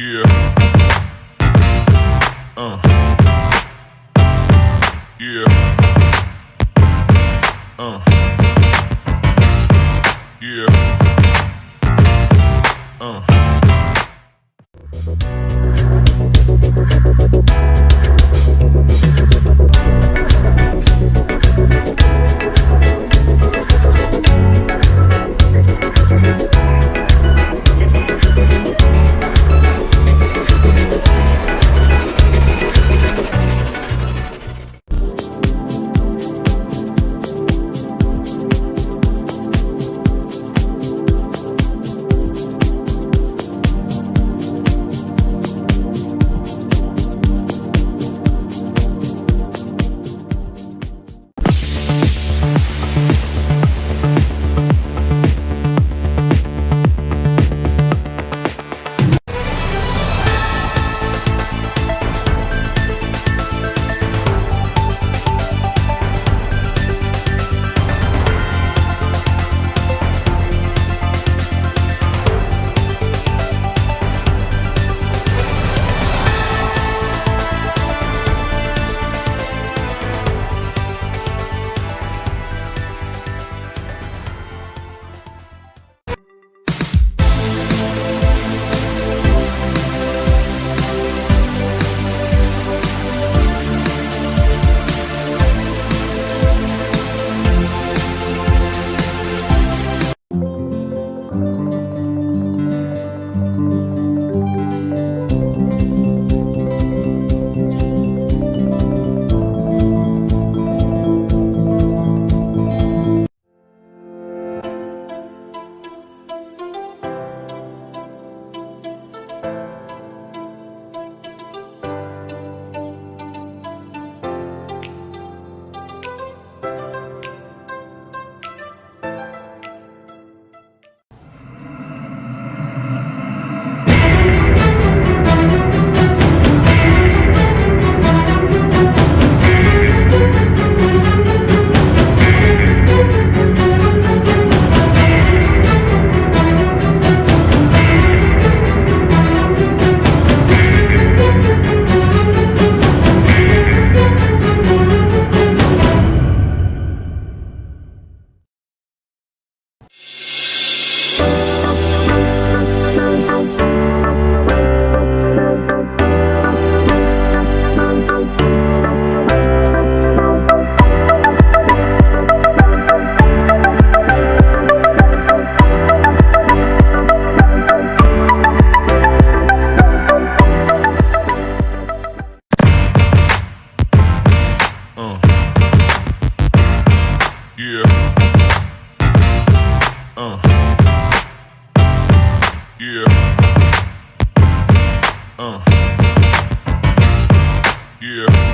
Yeah. Yeah. Yeah.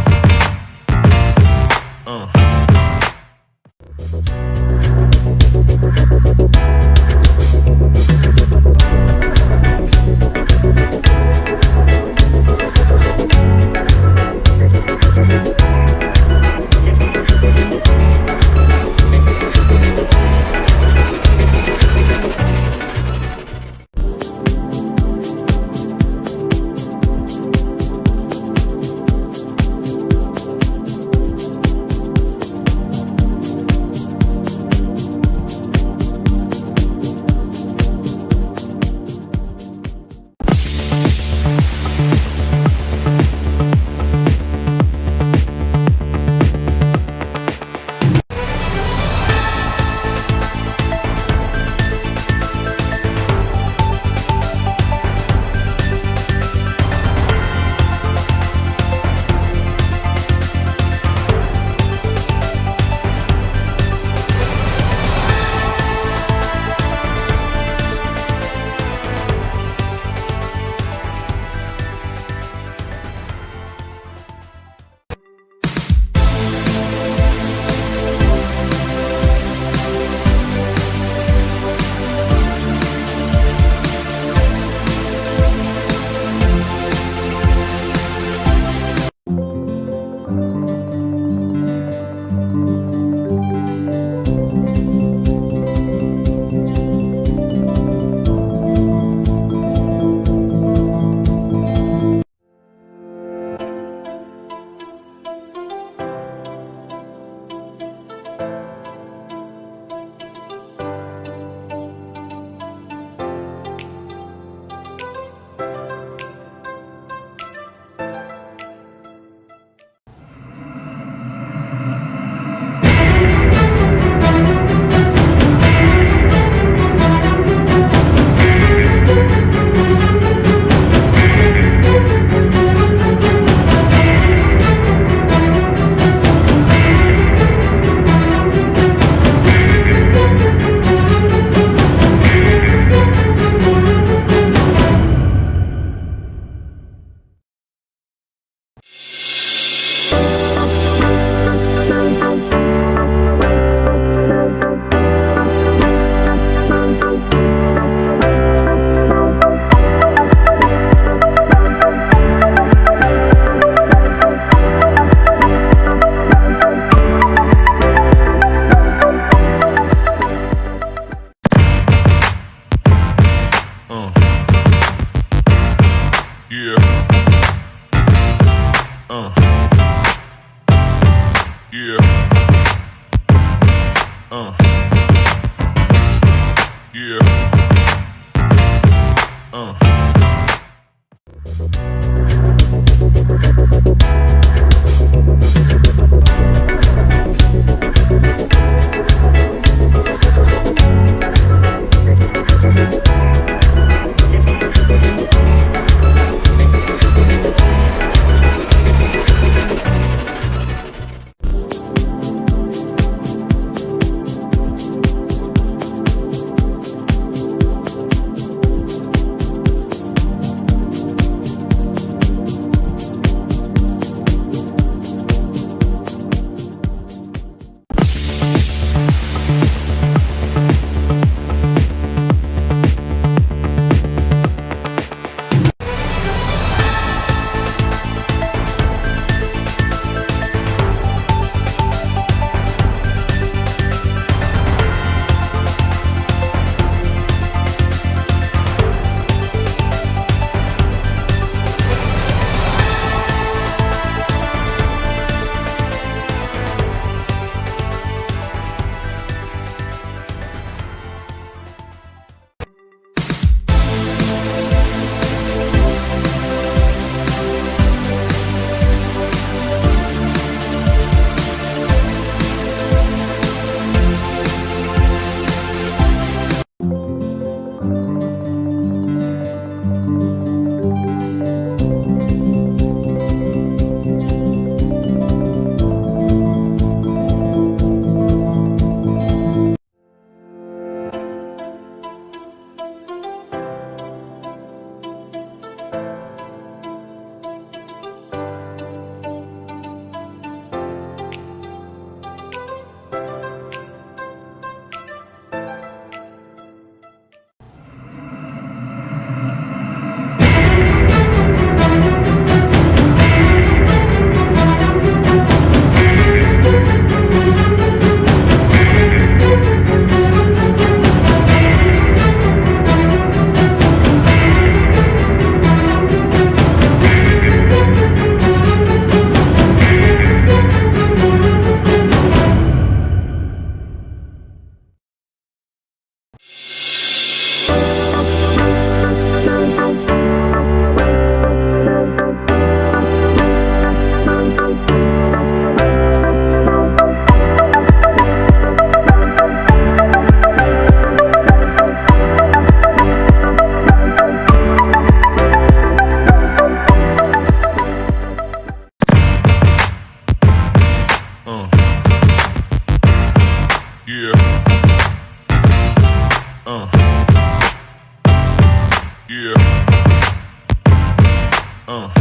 Yeah.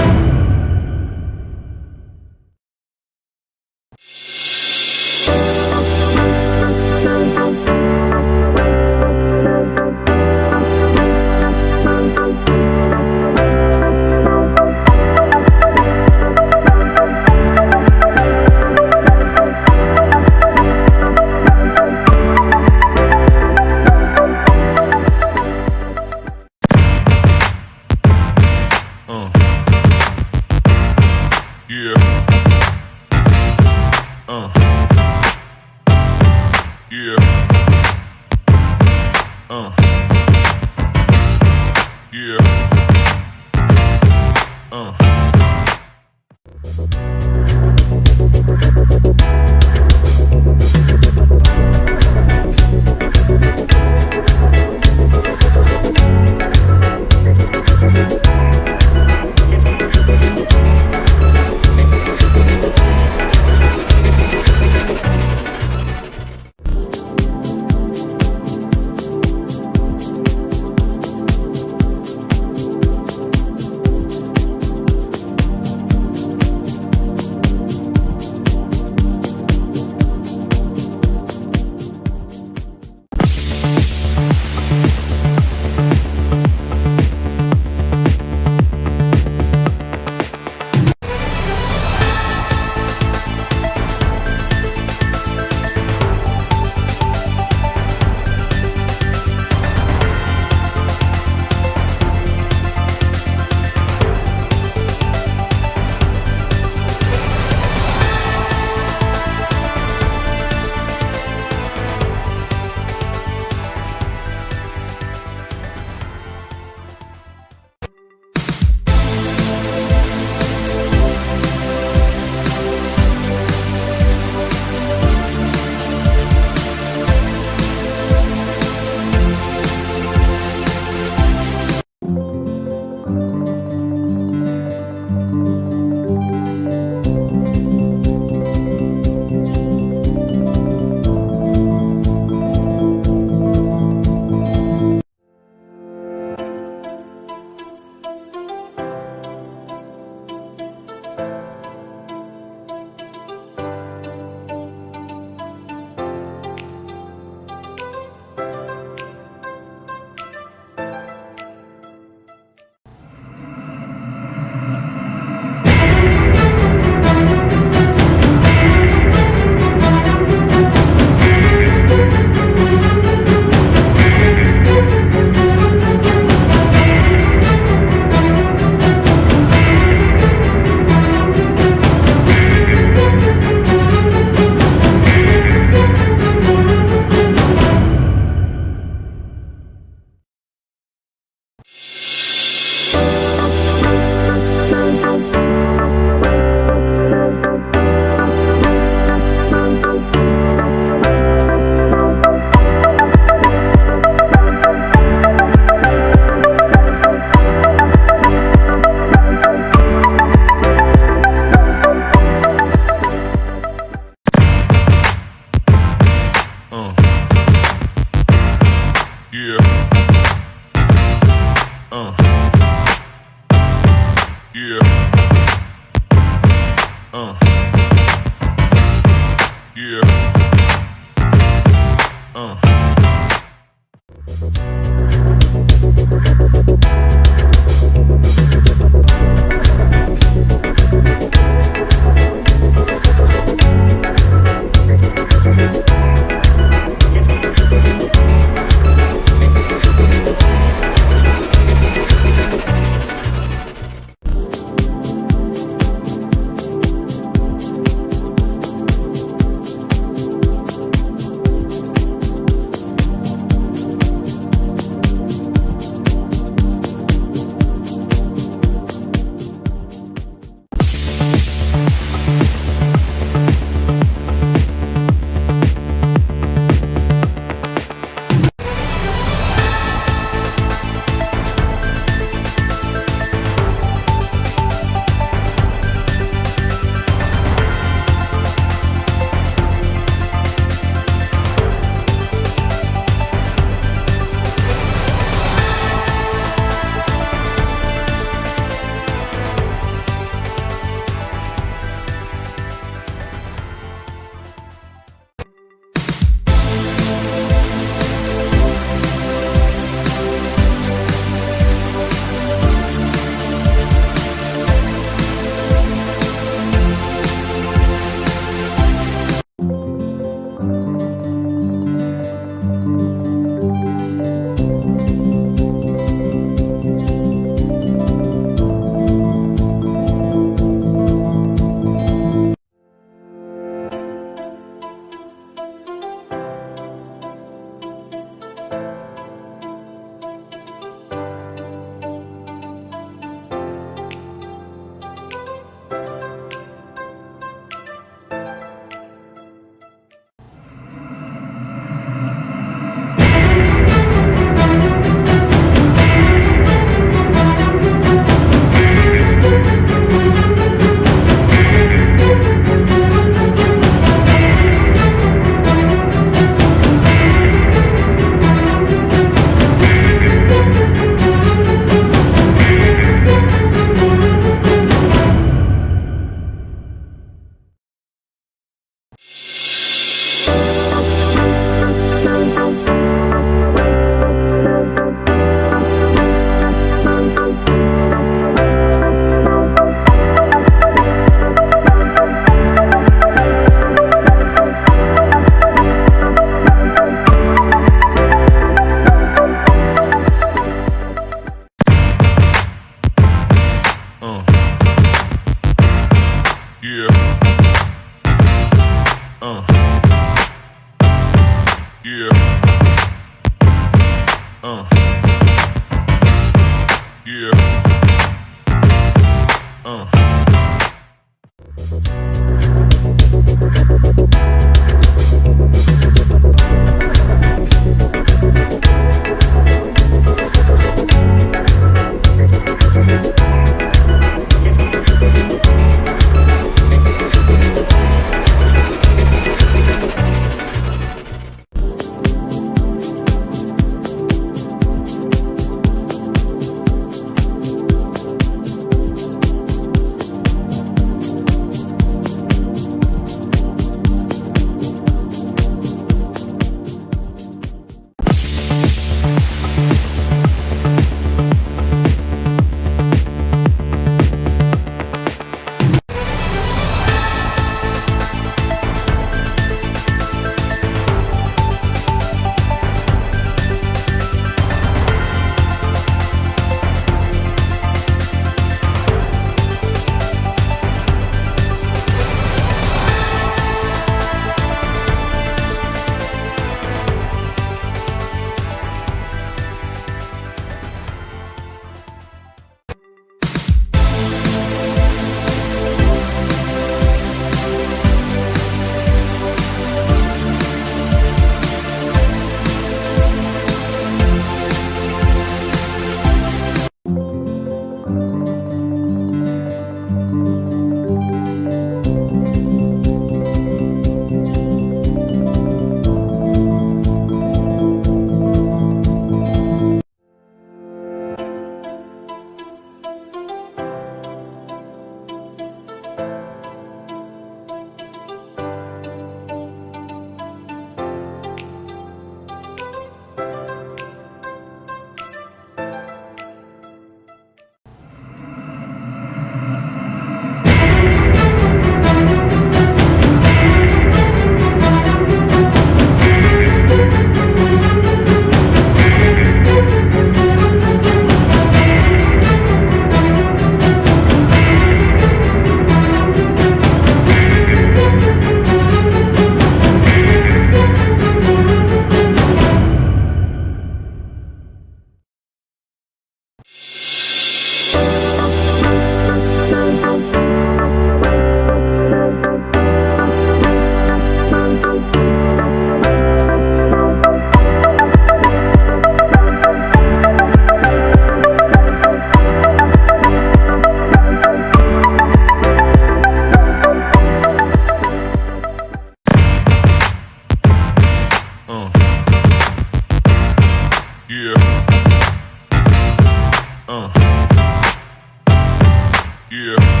Yeah.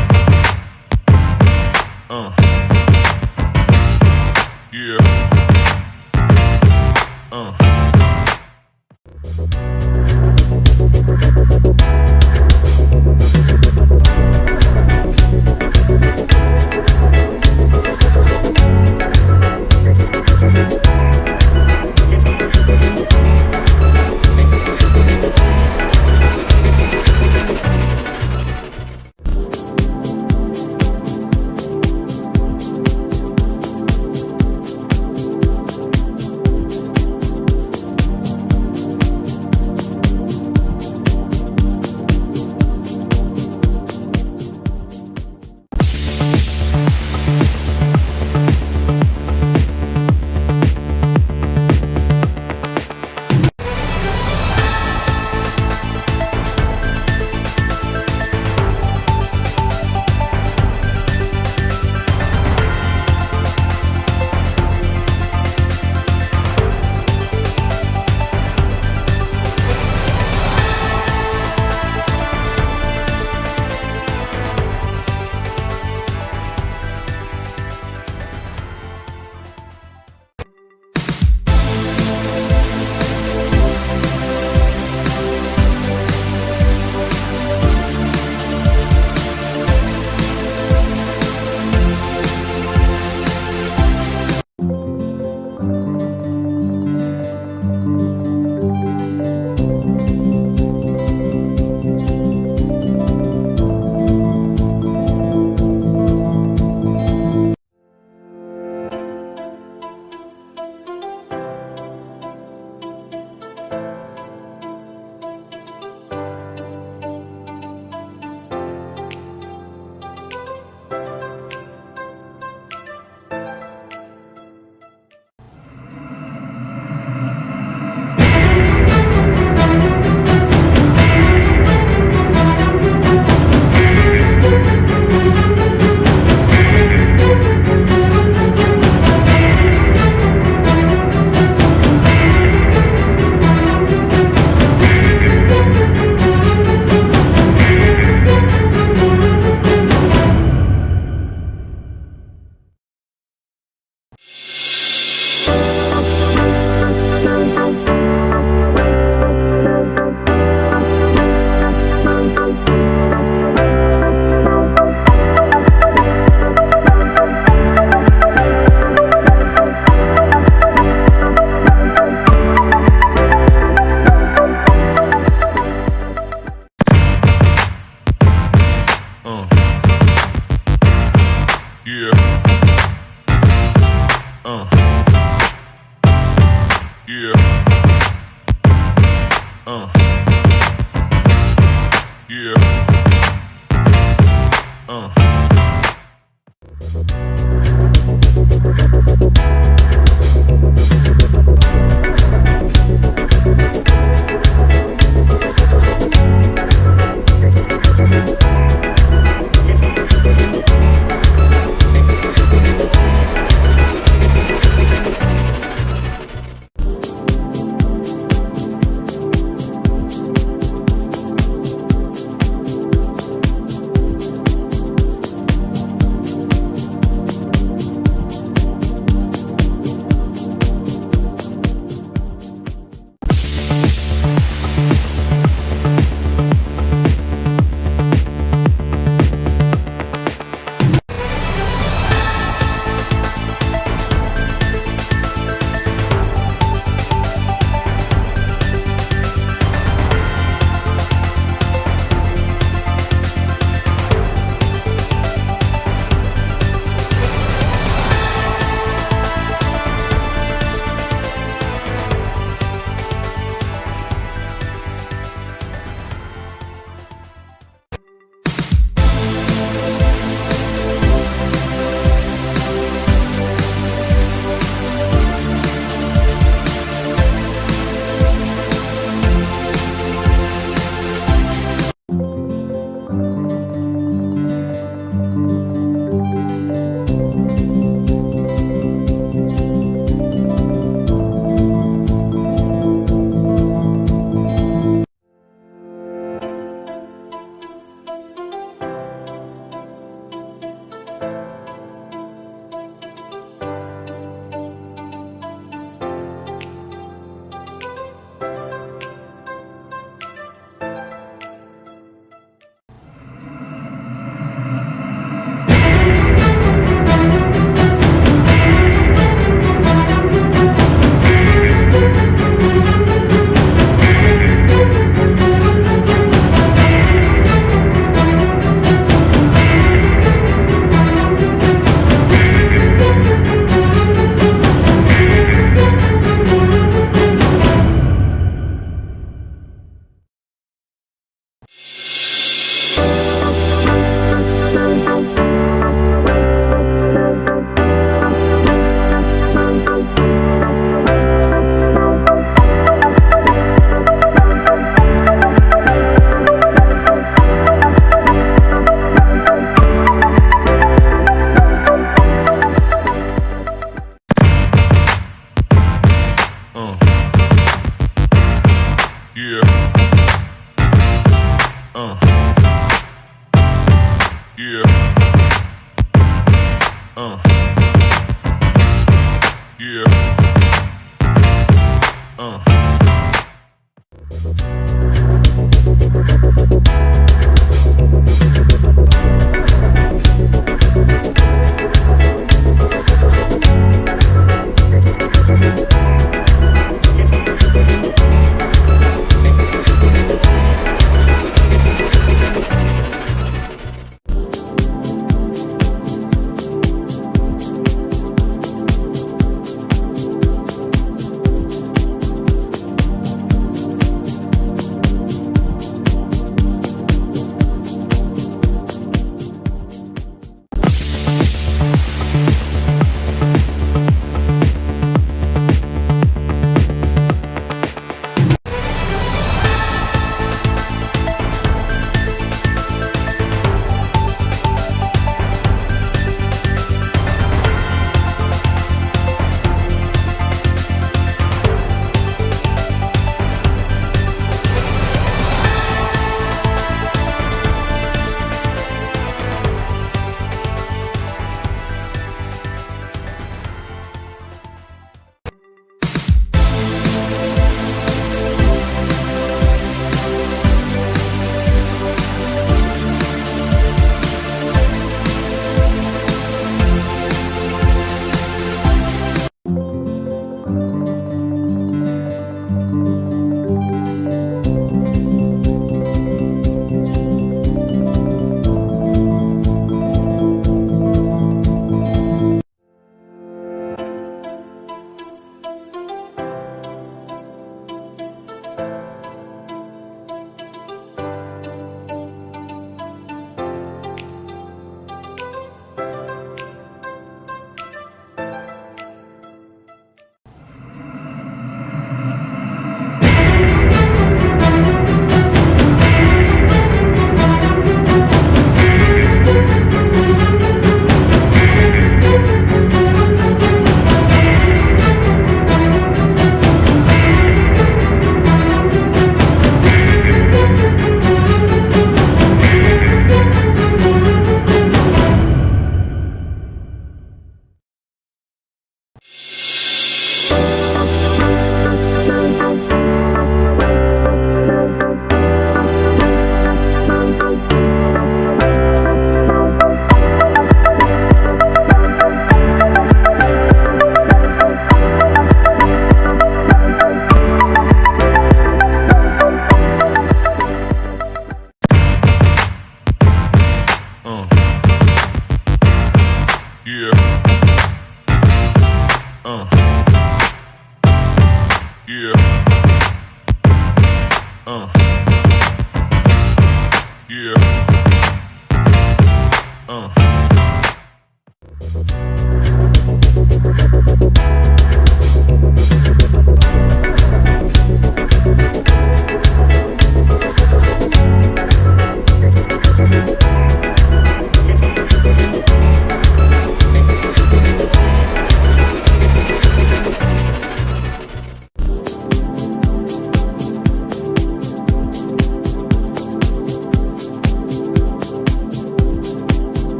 Yeah.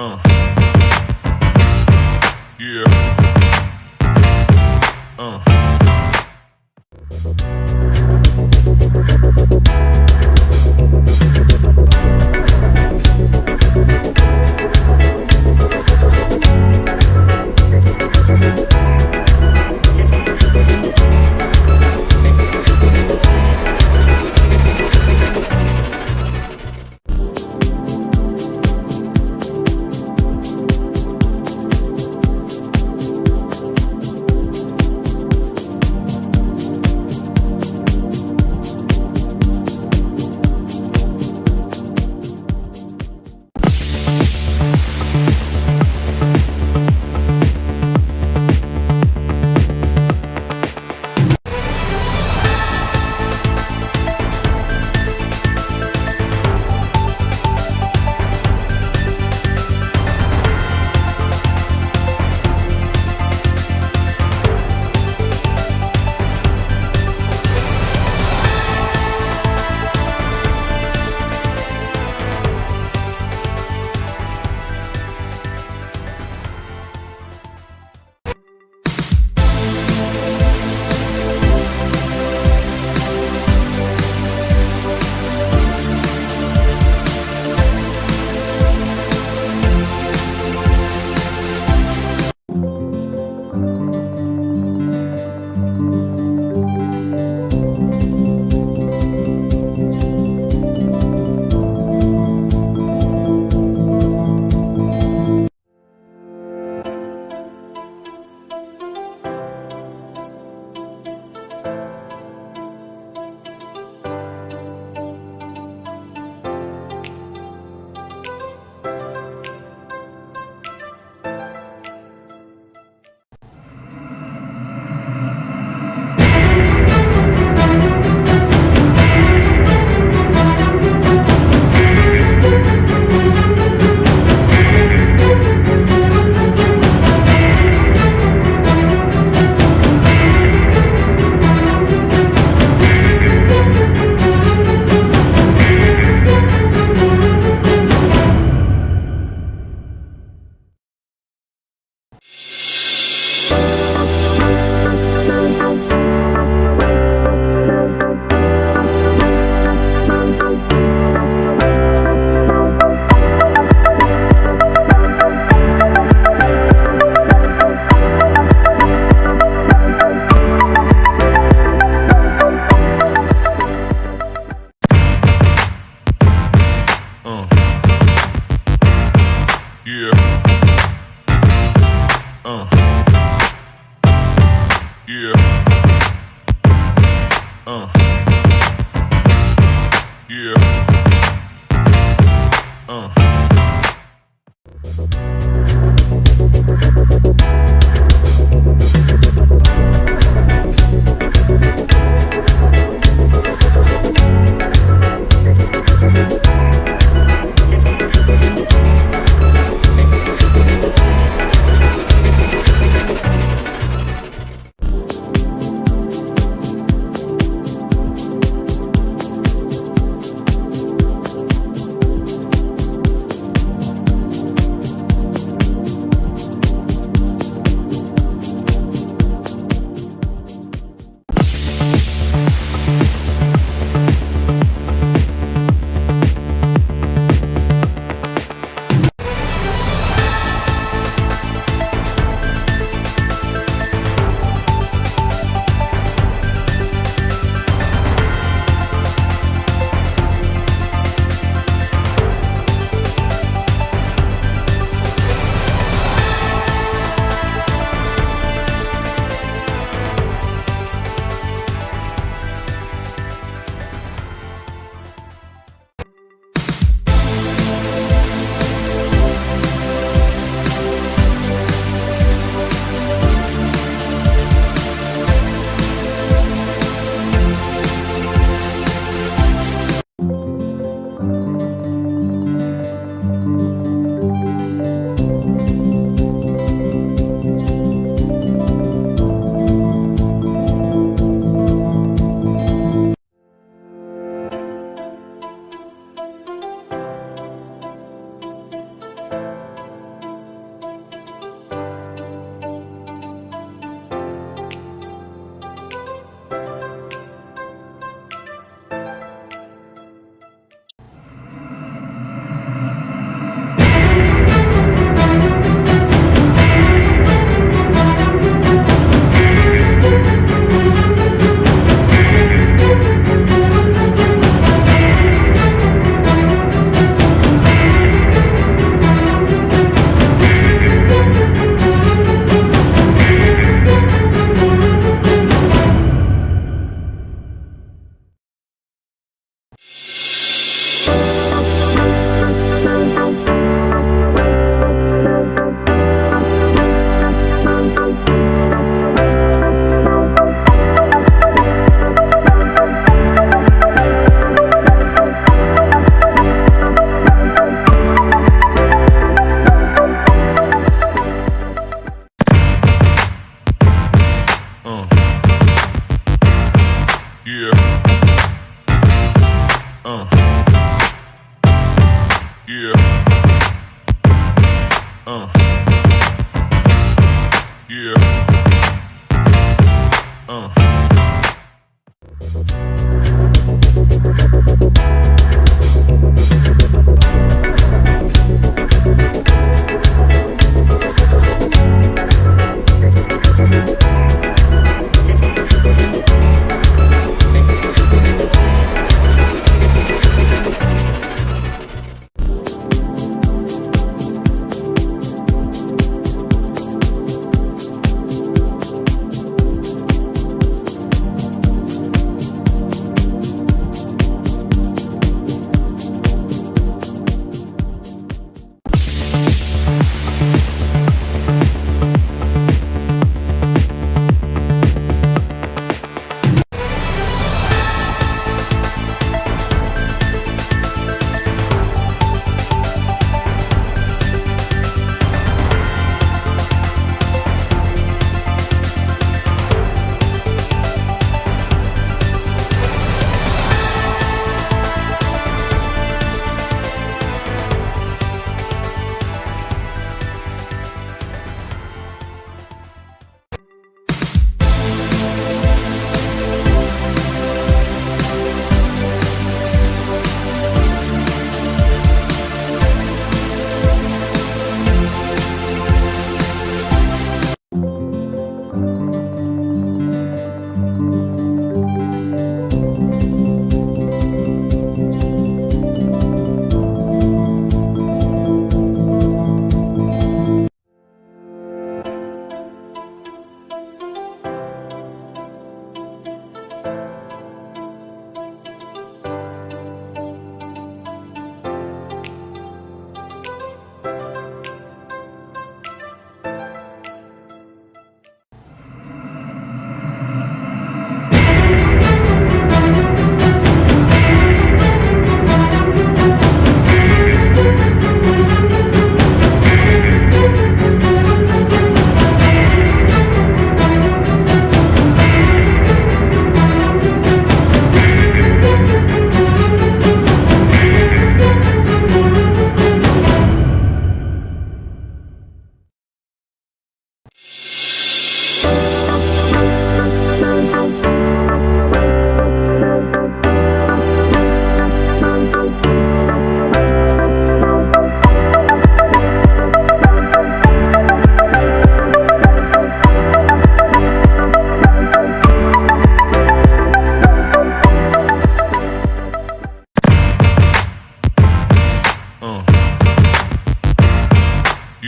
Yeah.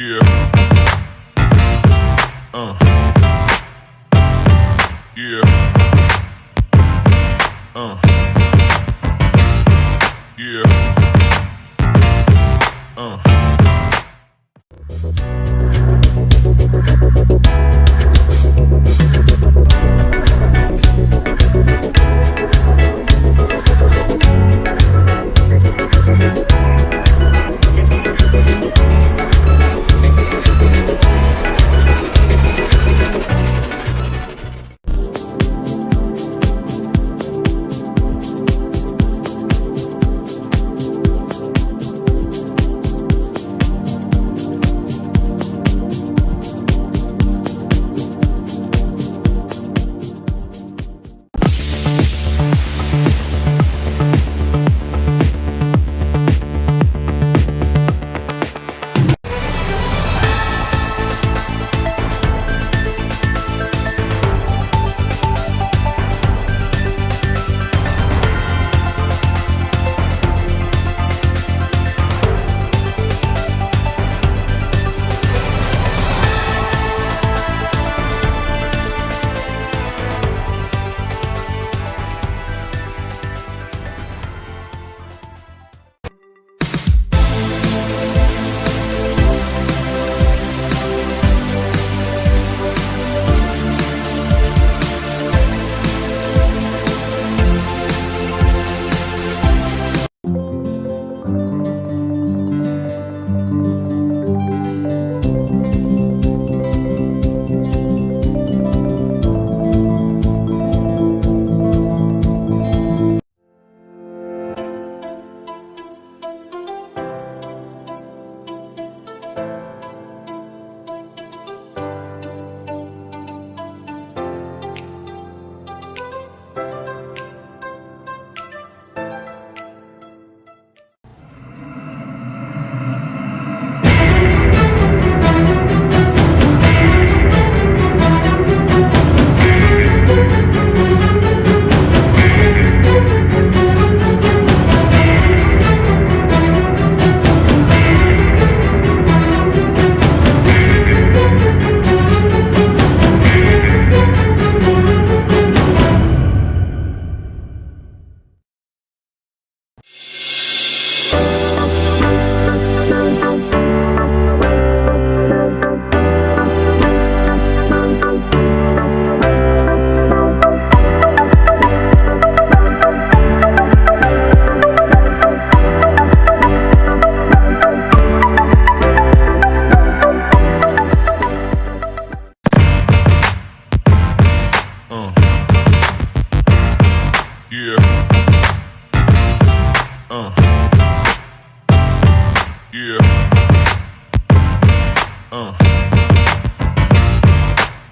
Yeah. Yeah.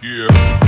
Yeah.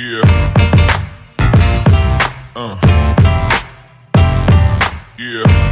Yeah. Yeah.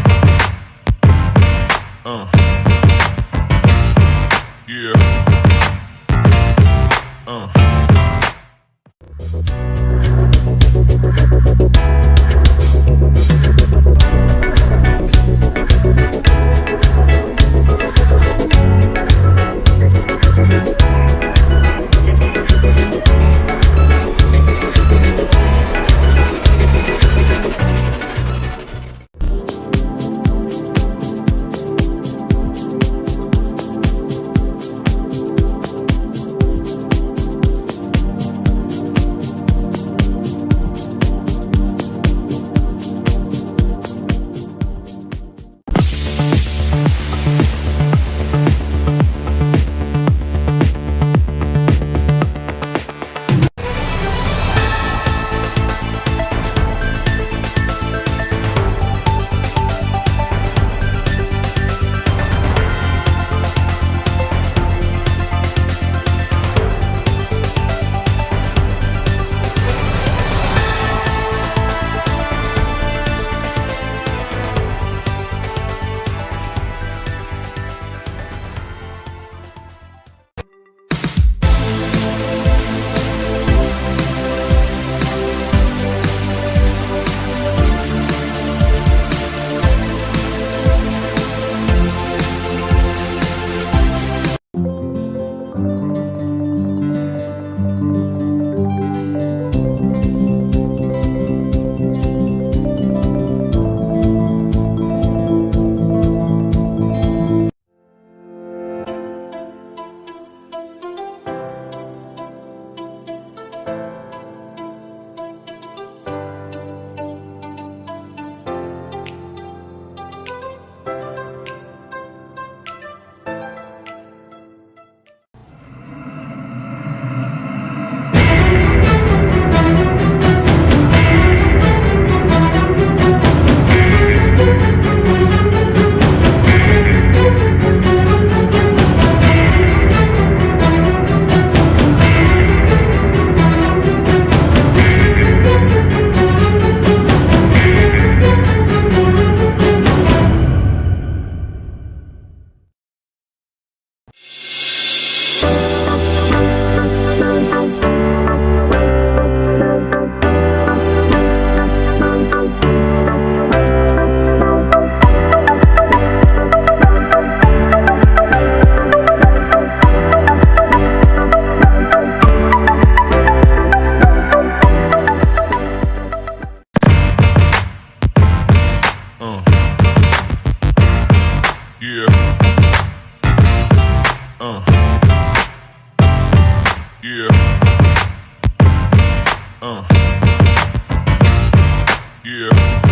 Yeah.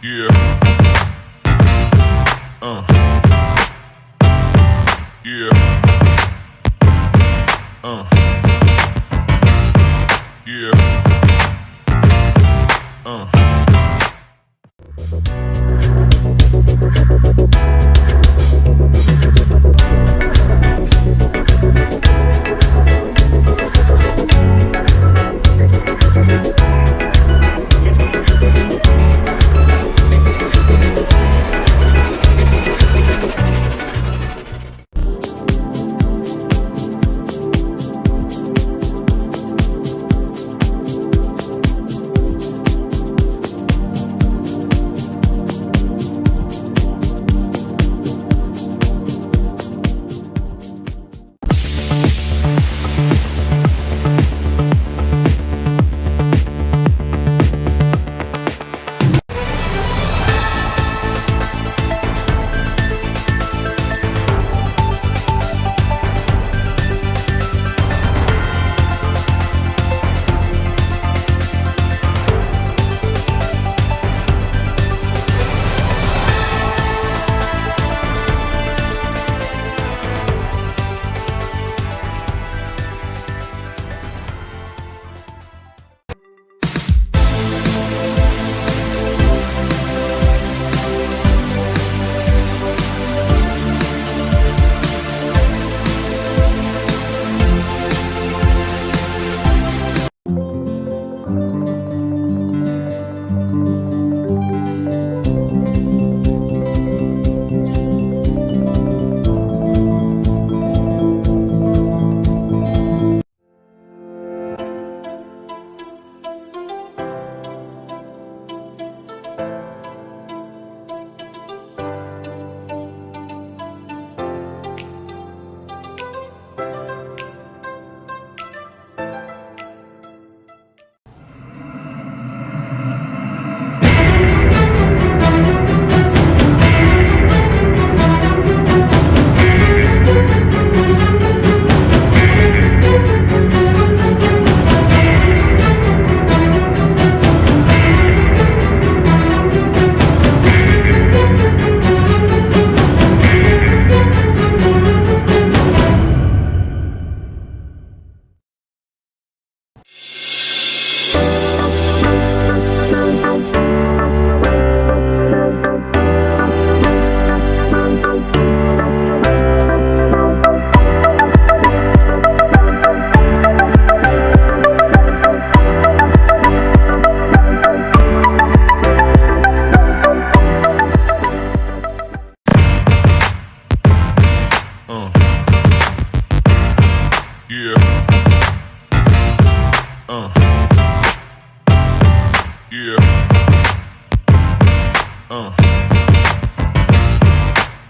Yeah. Yeah.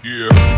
Yeah.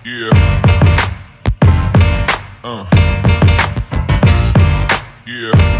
Yeah. Yeah.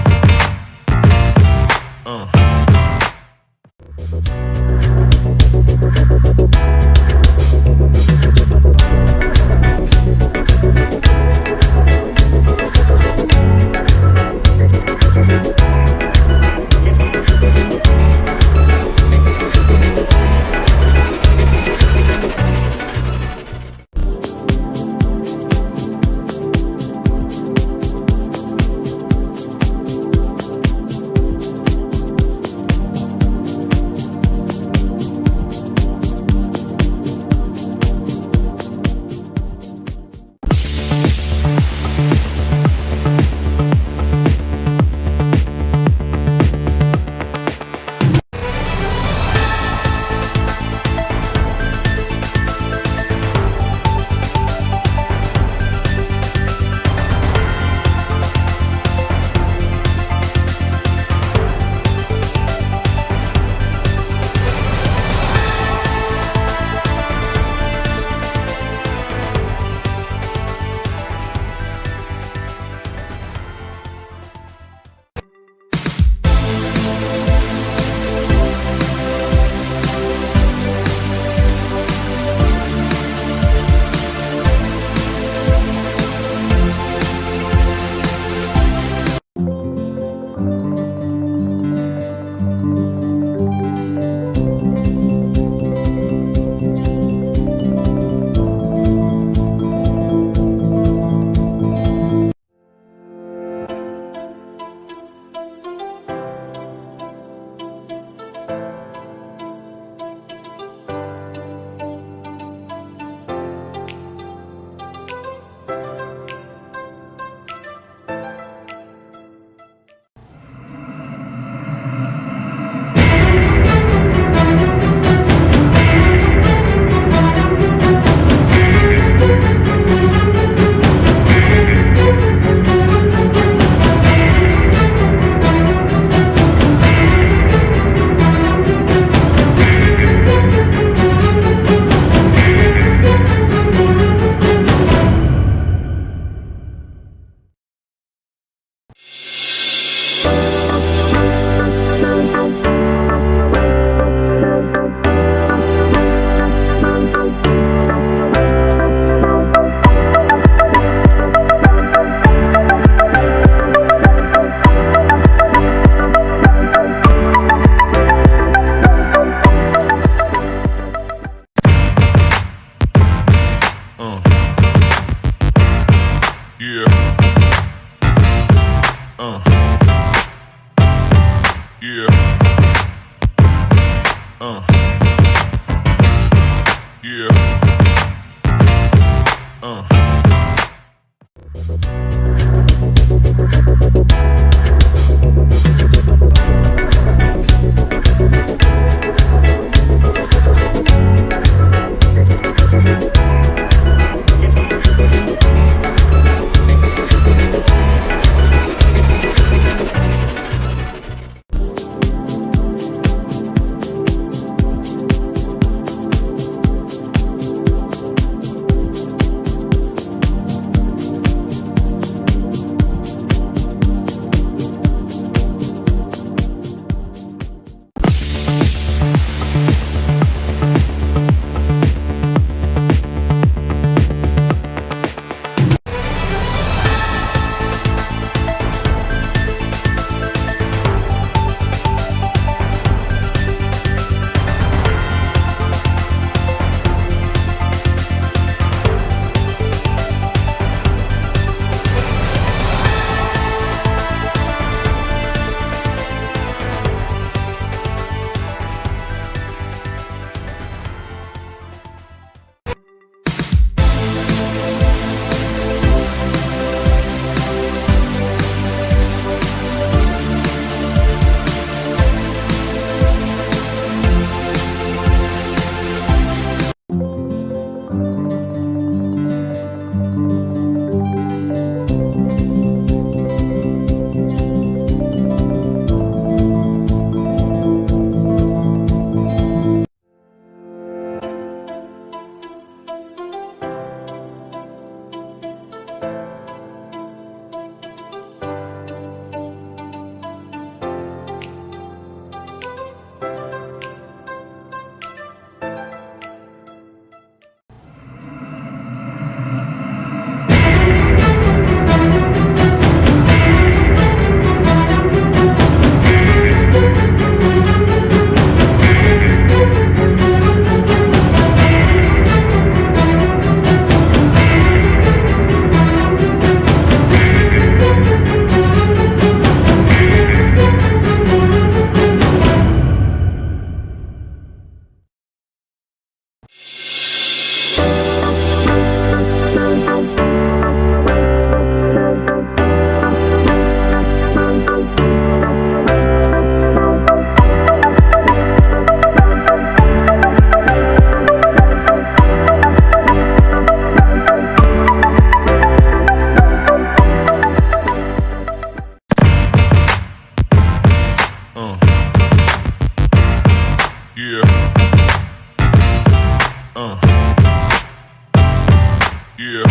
Yeah.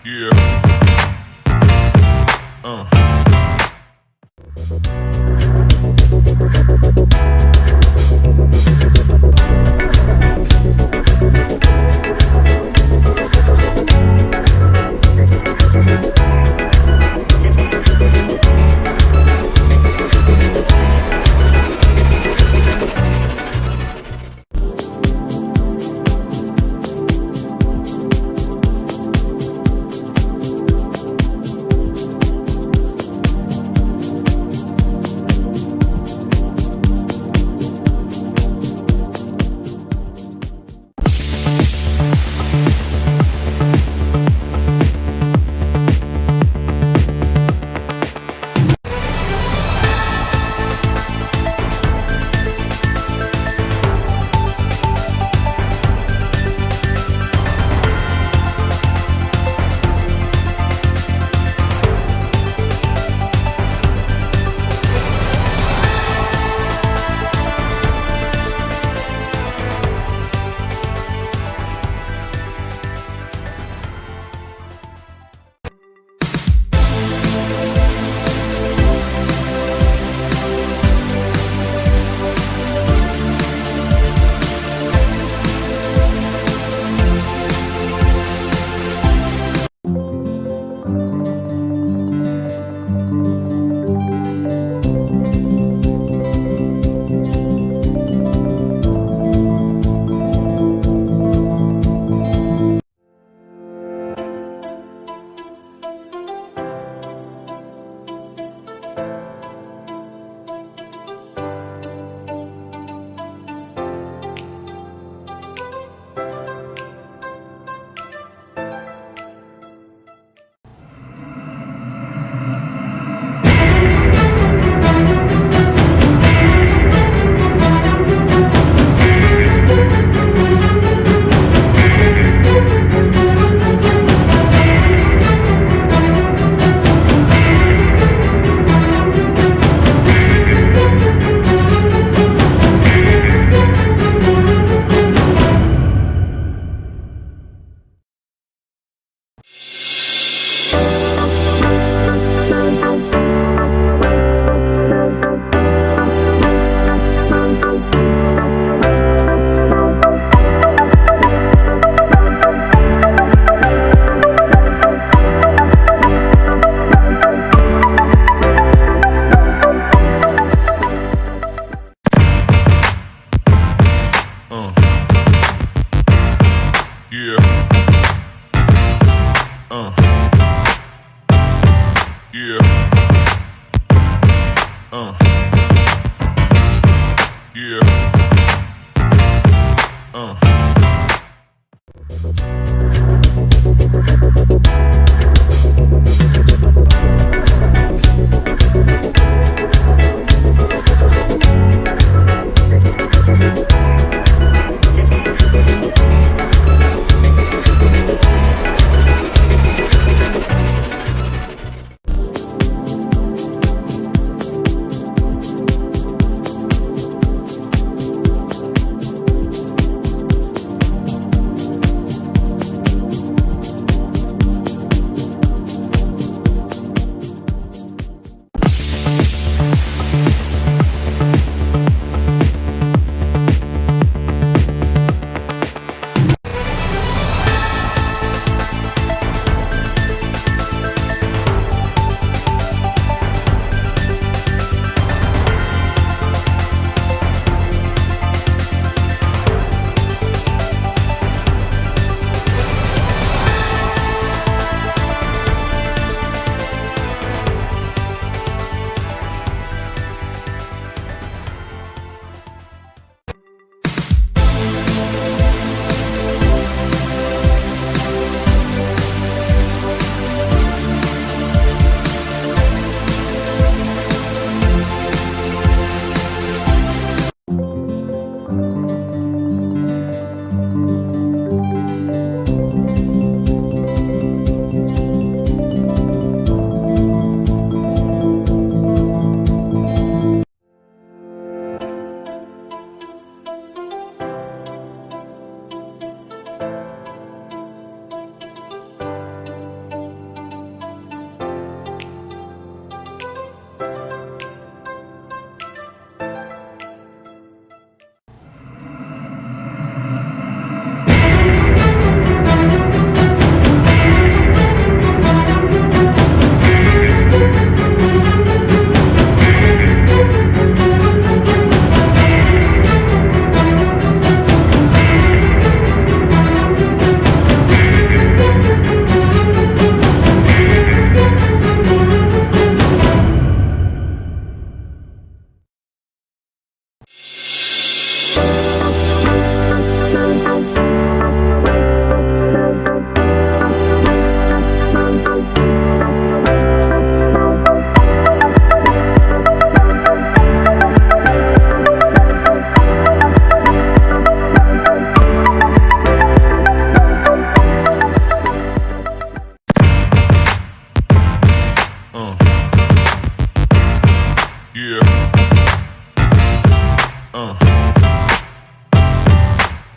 Yeah.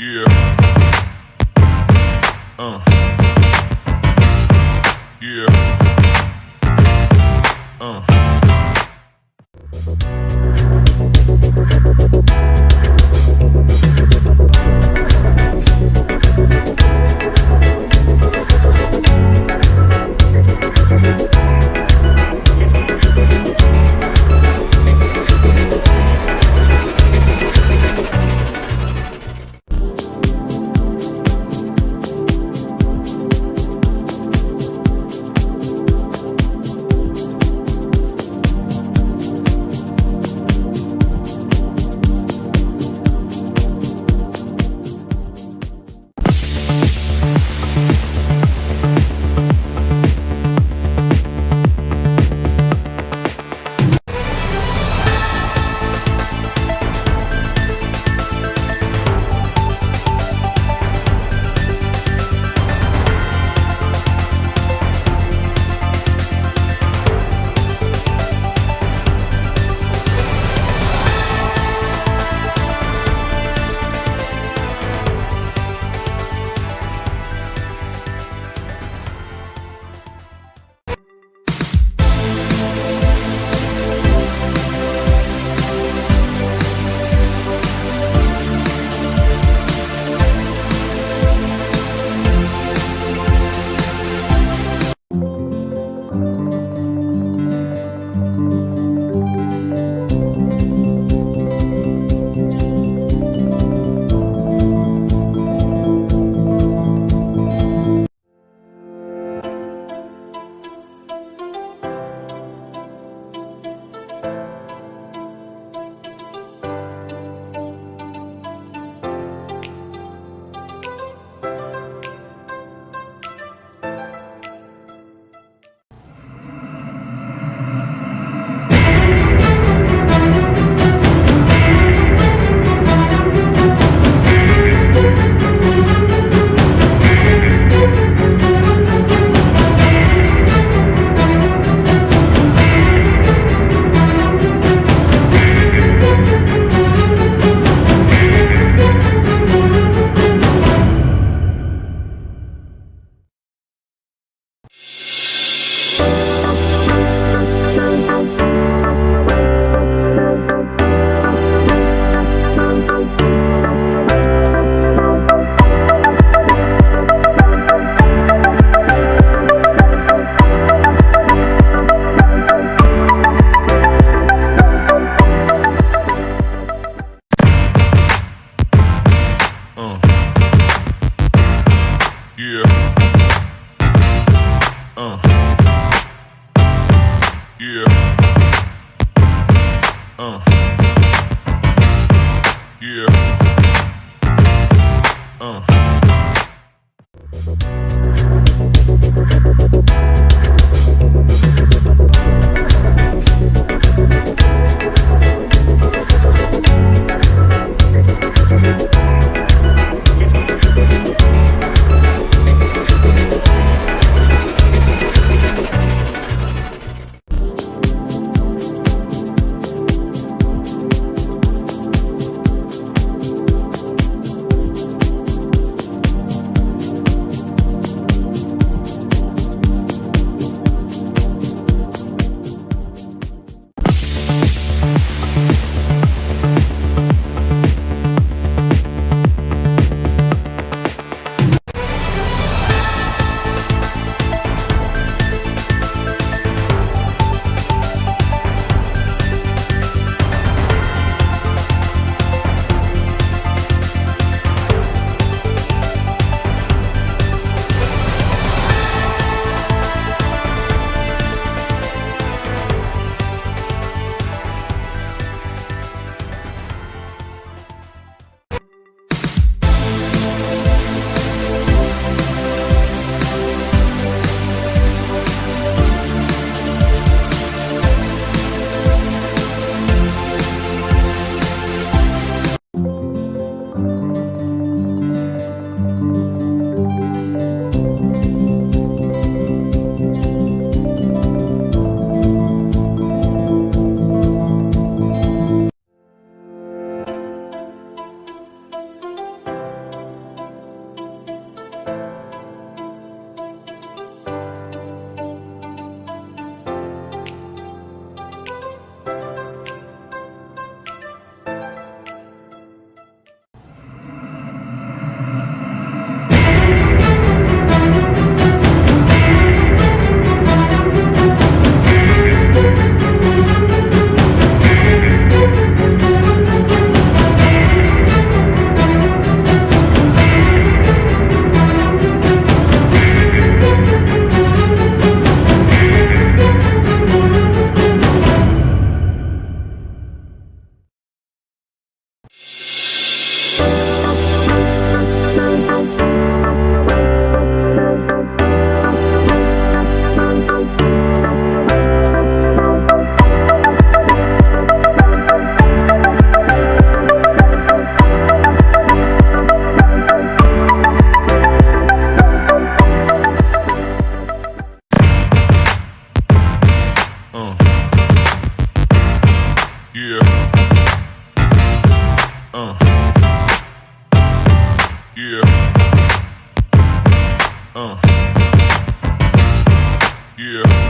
Yeah. Yeah. Yeah. Yeah.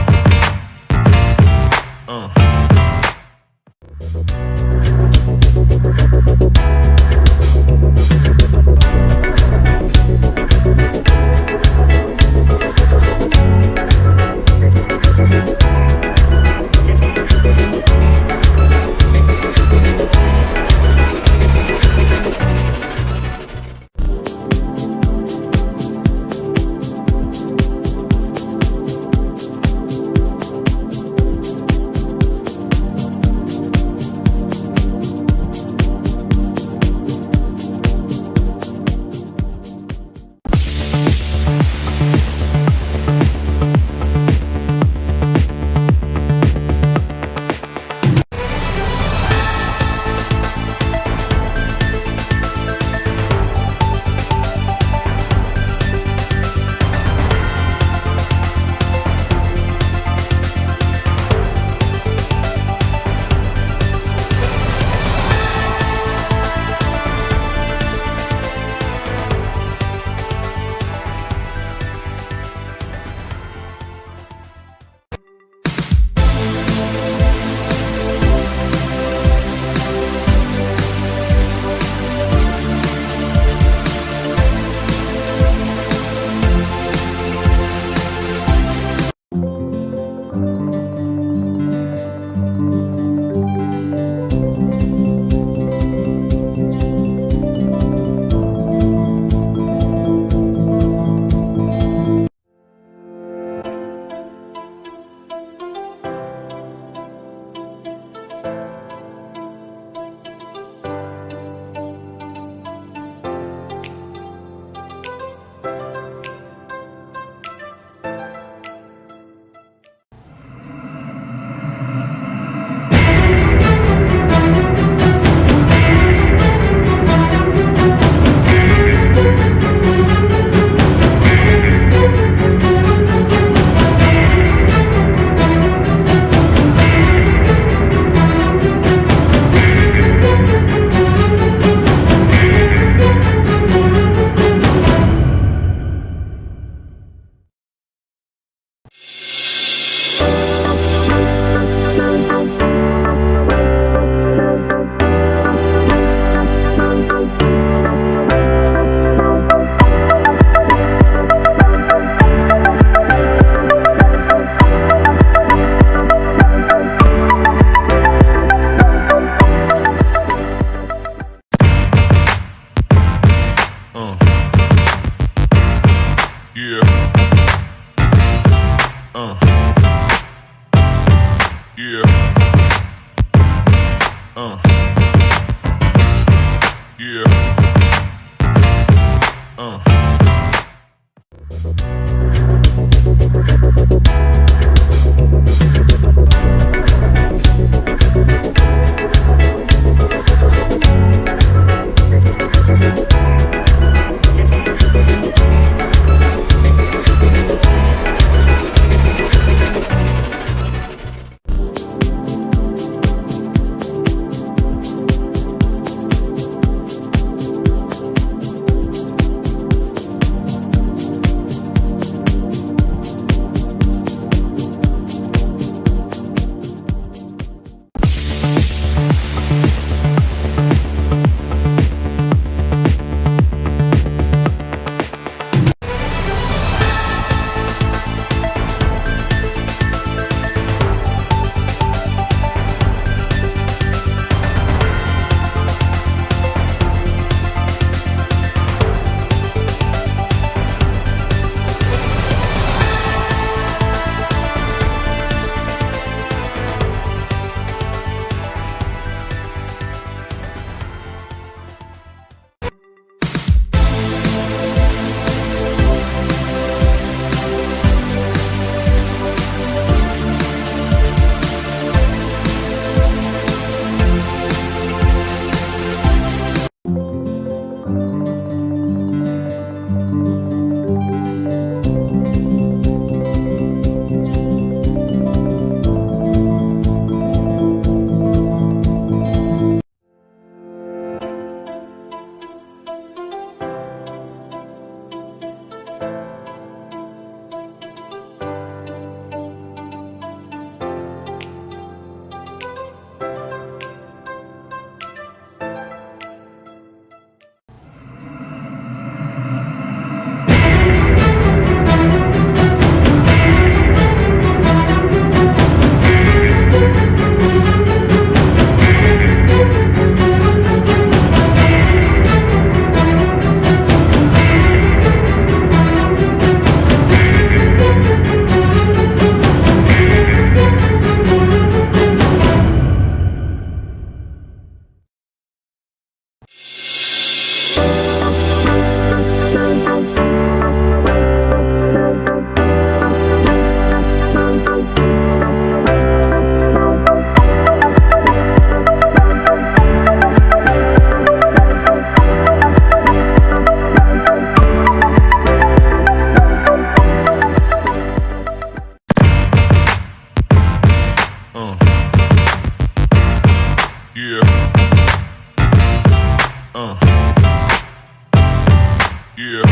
Yeah.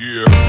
Yeah.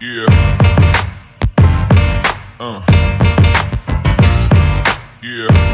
Yeah. Yeah.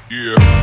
Yeah.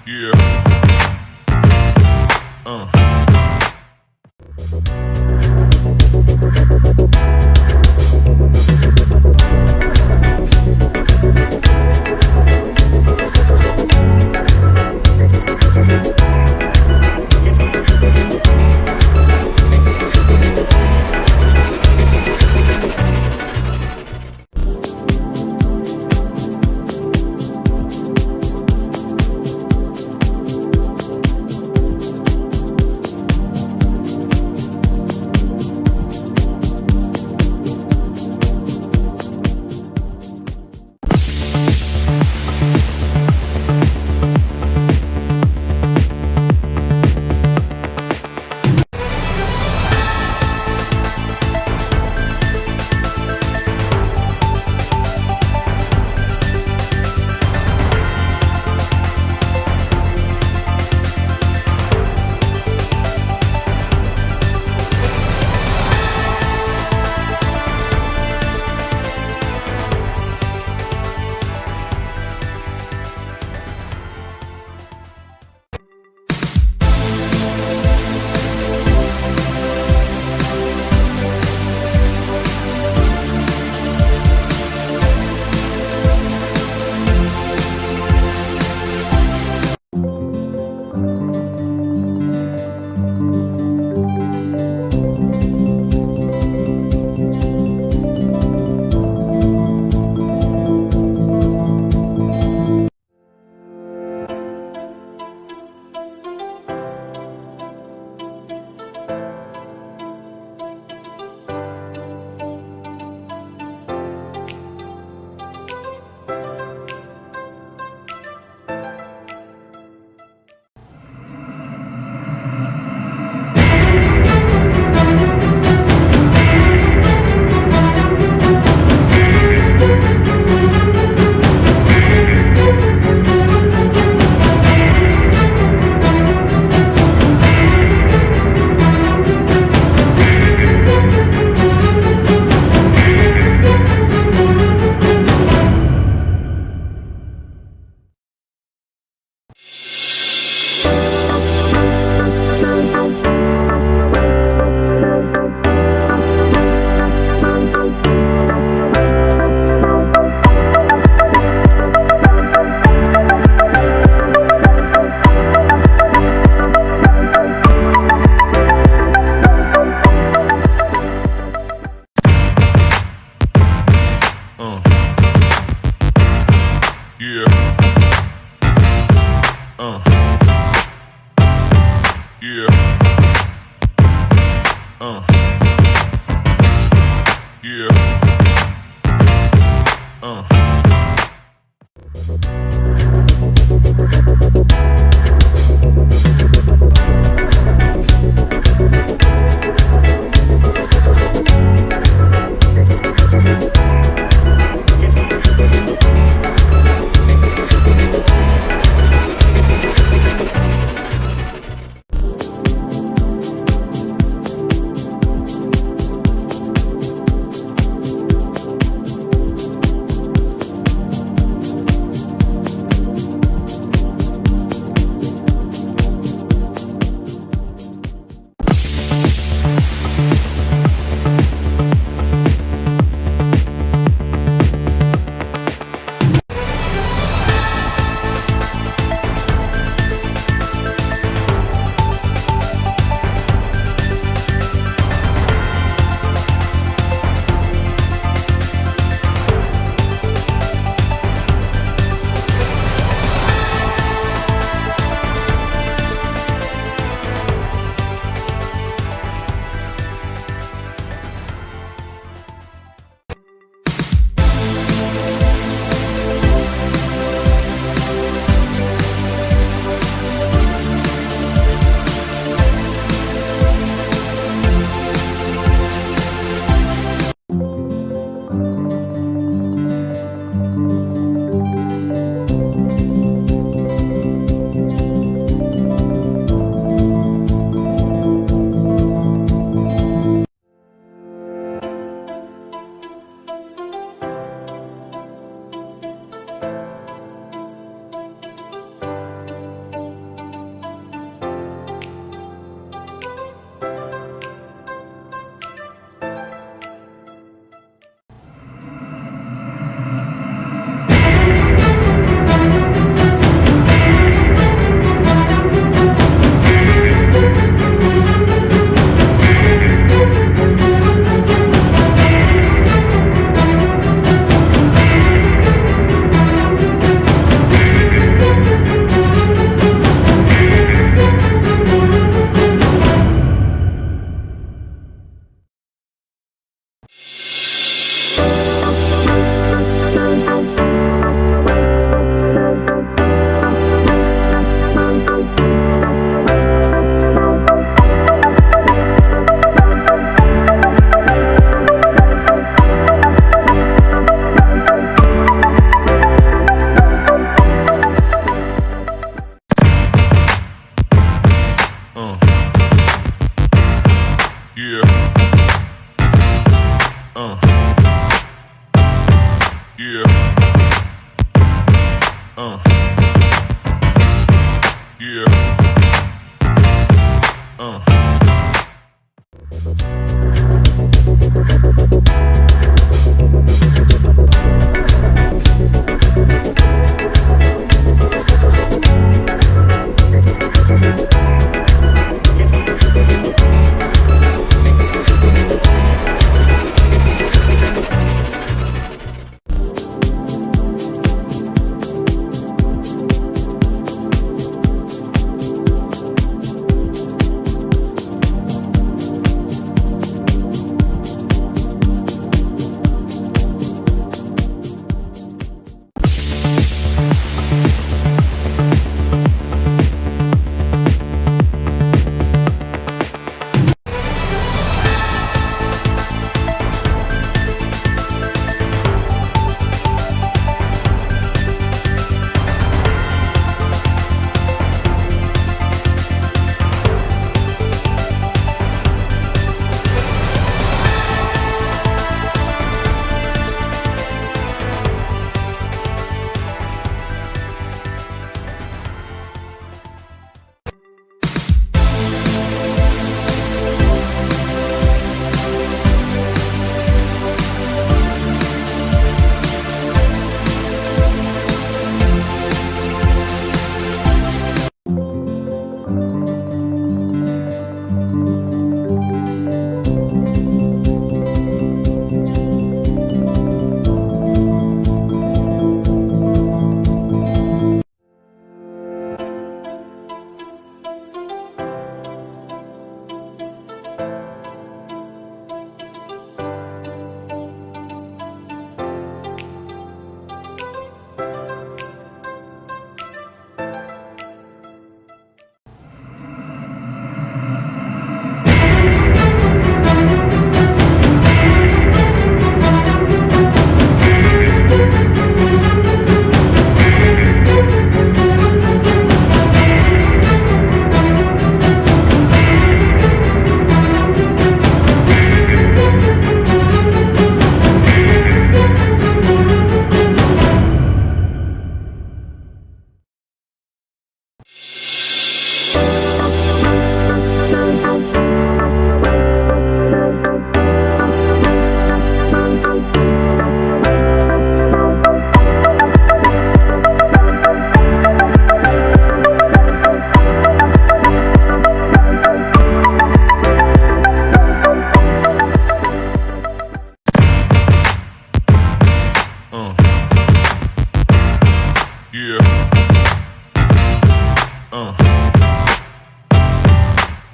Yeah. Yeah. Yeah.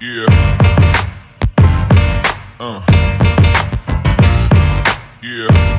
Yeah. Yeah.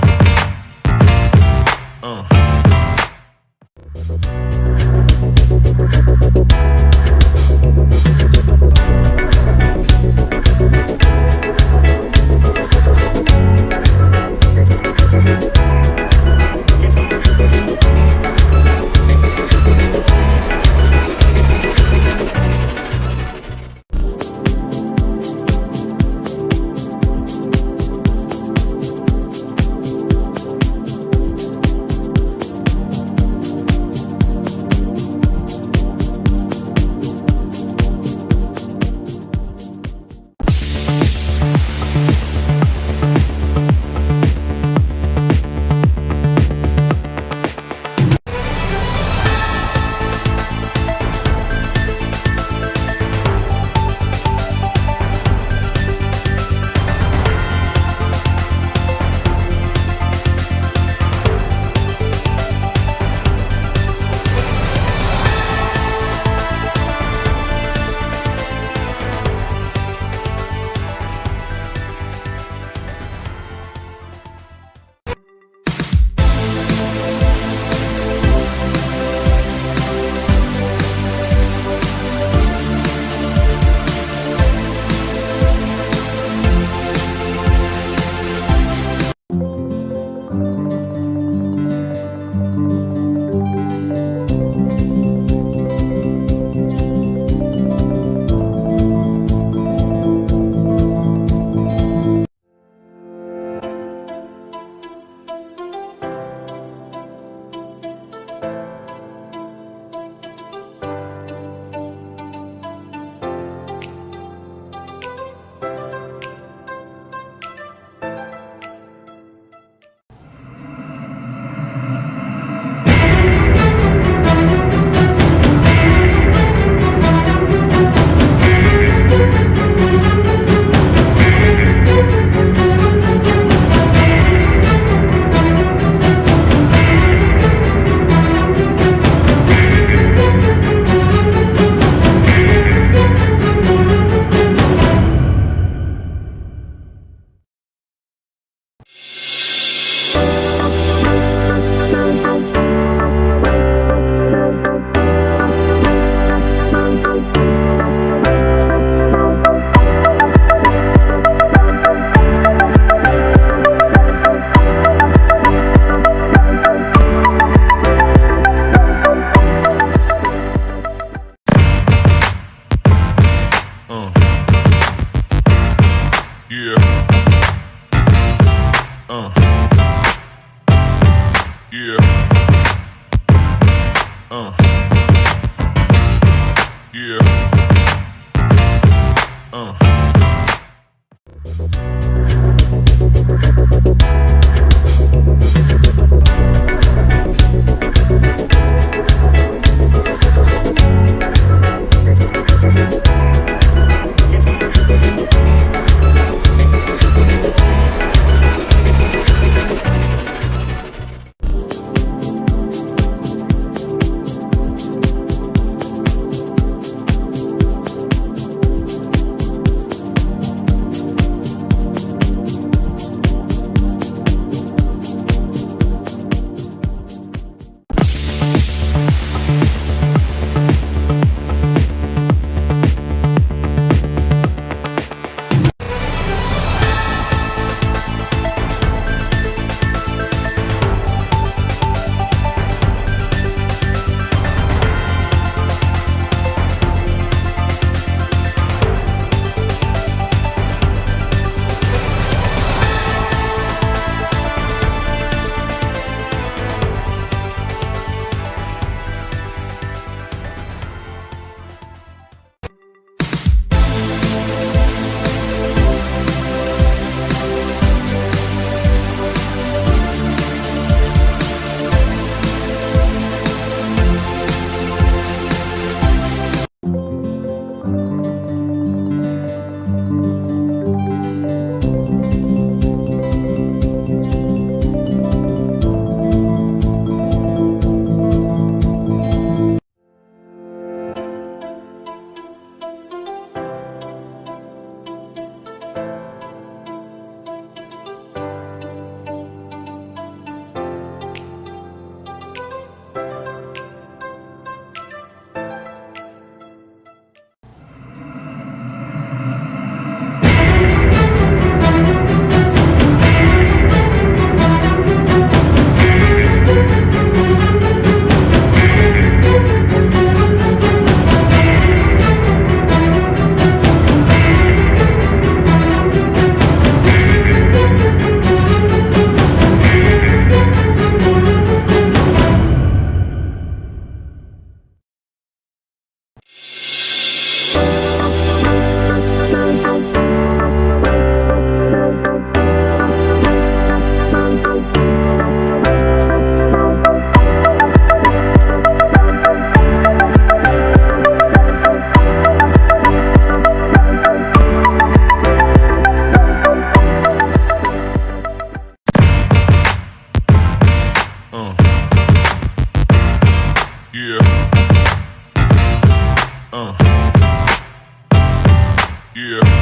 Yeah.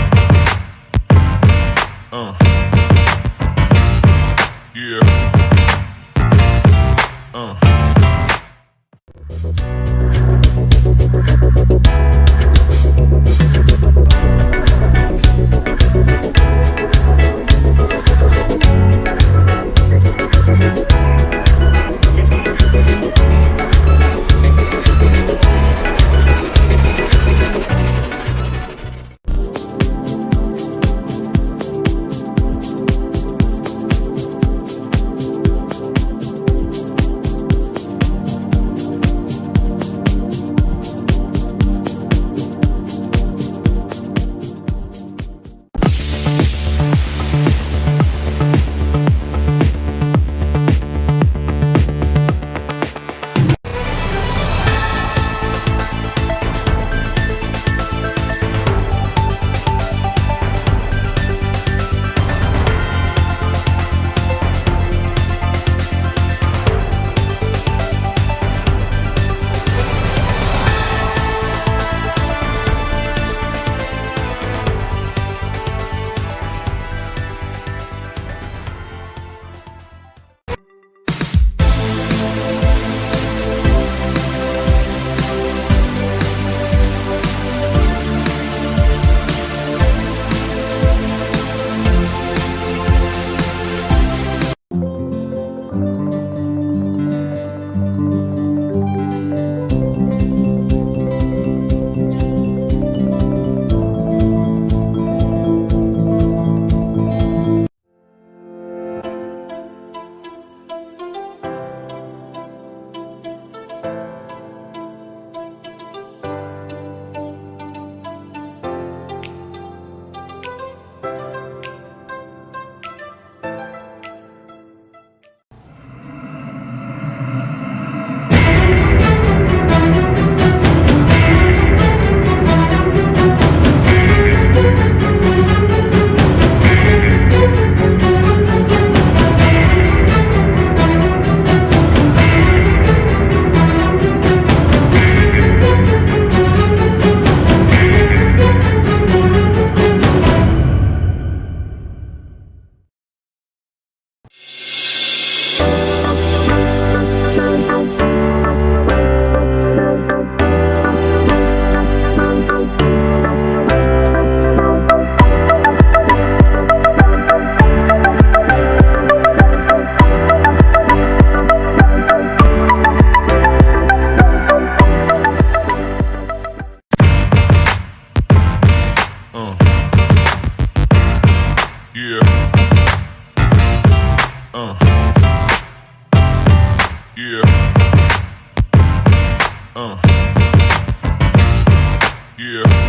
Yeah.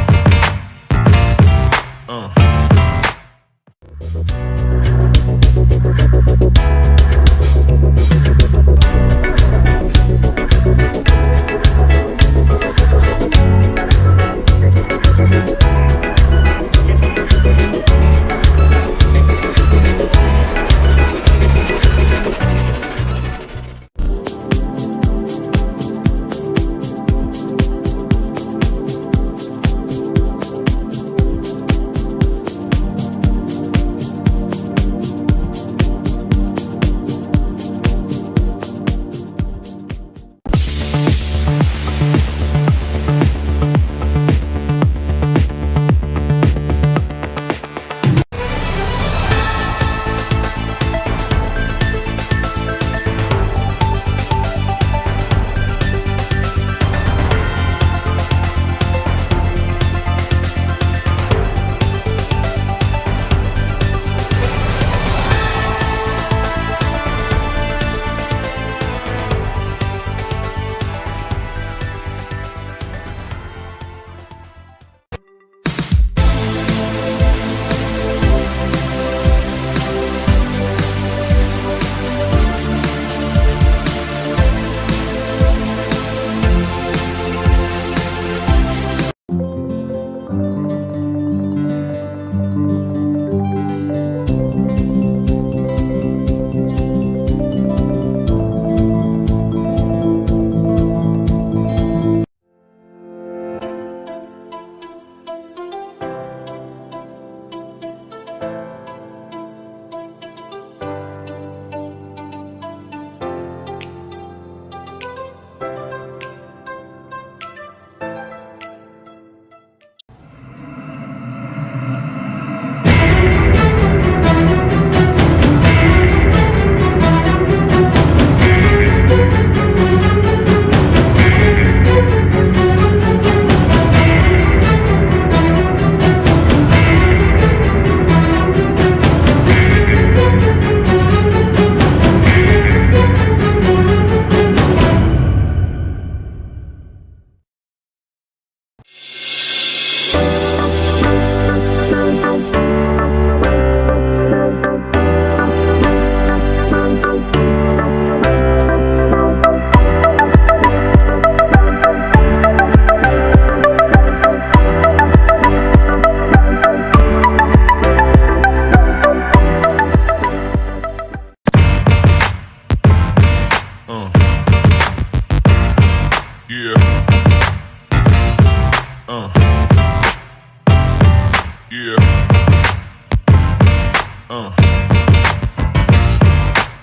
Yeah.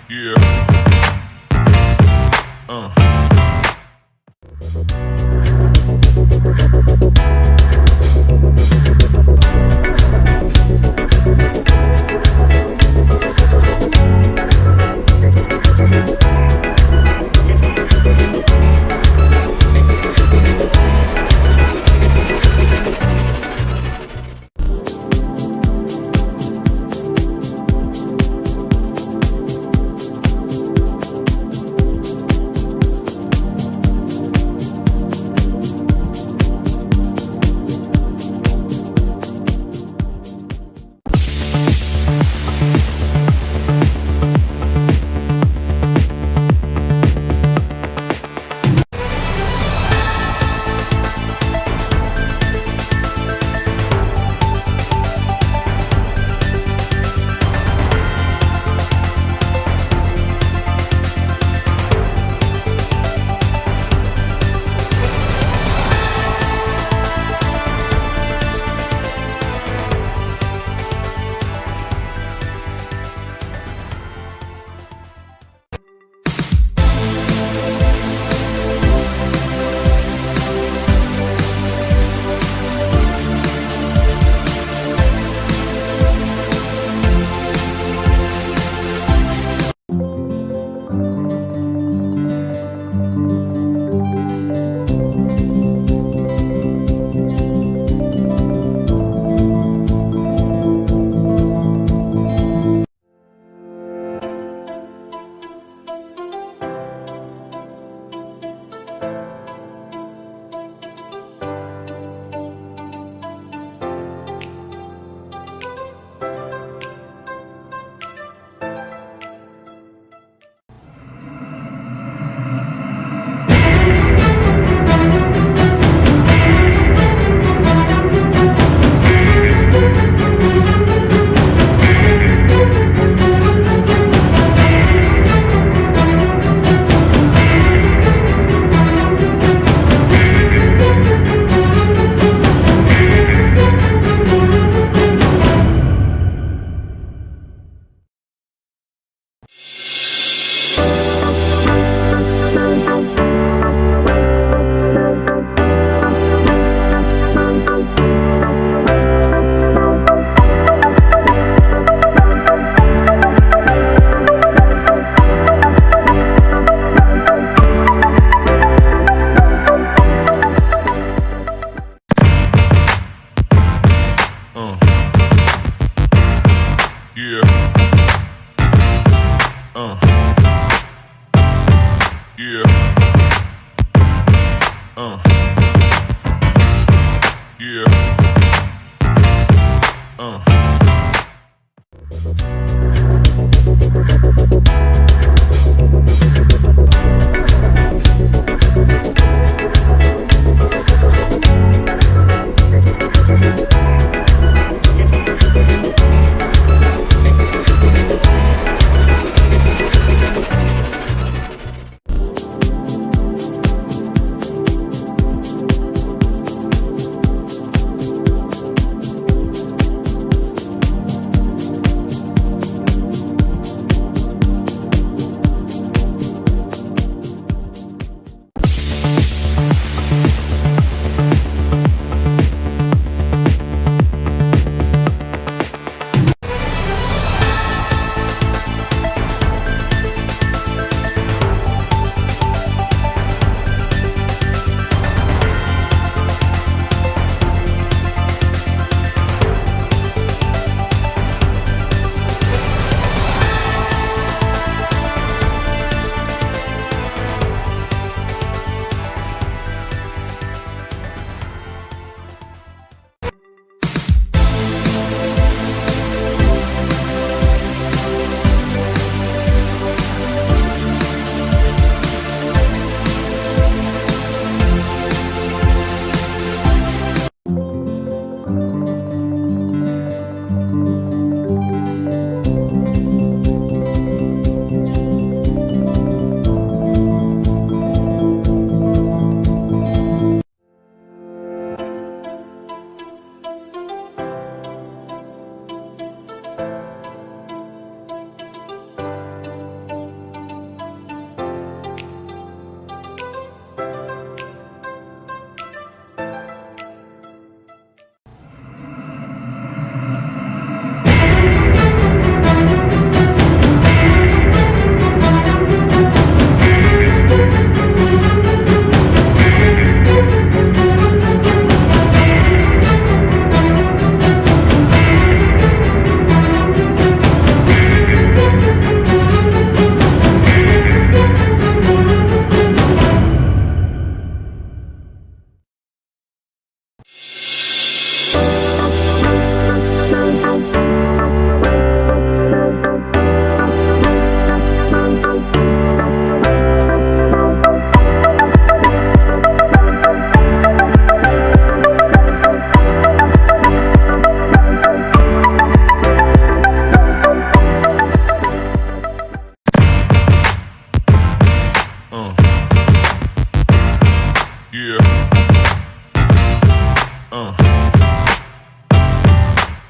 Yeah.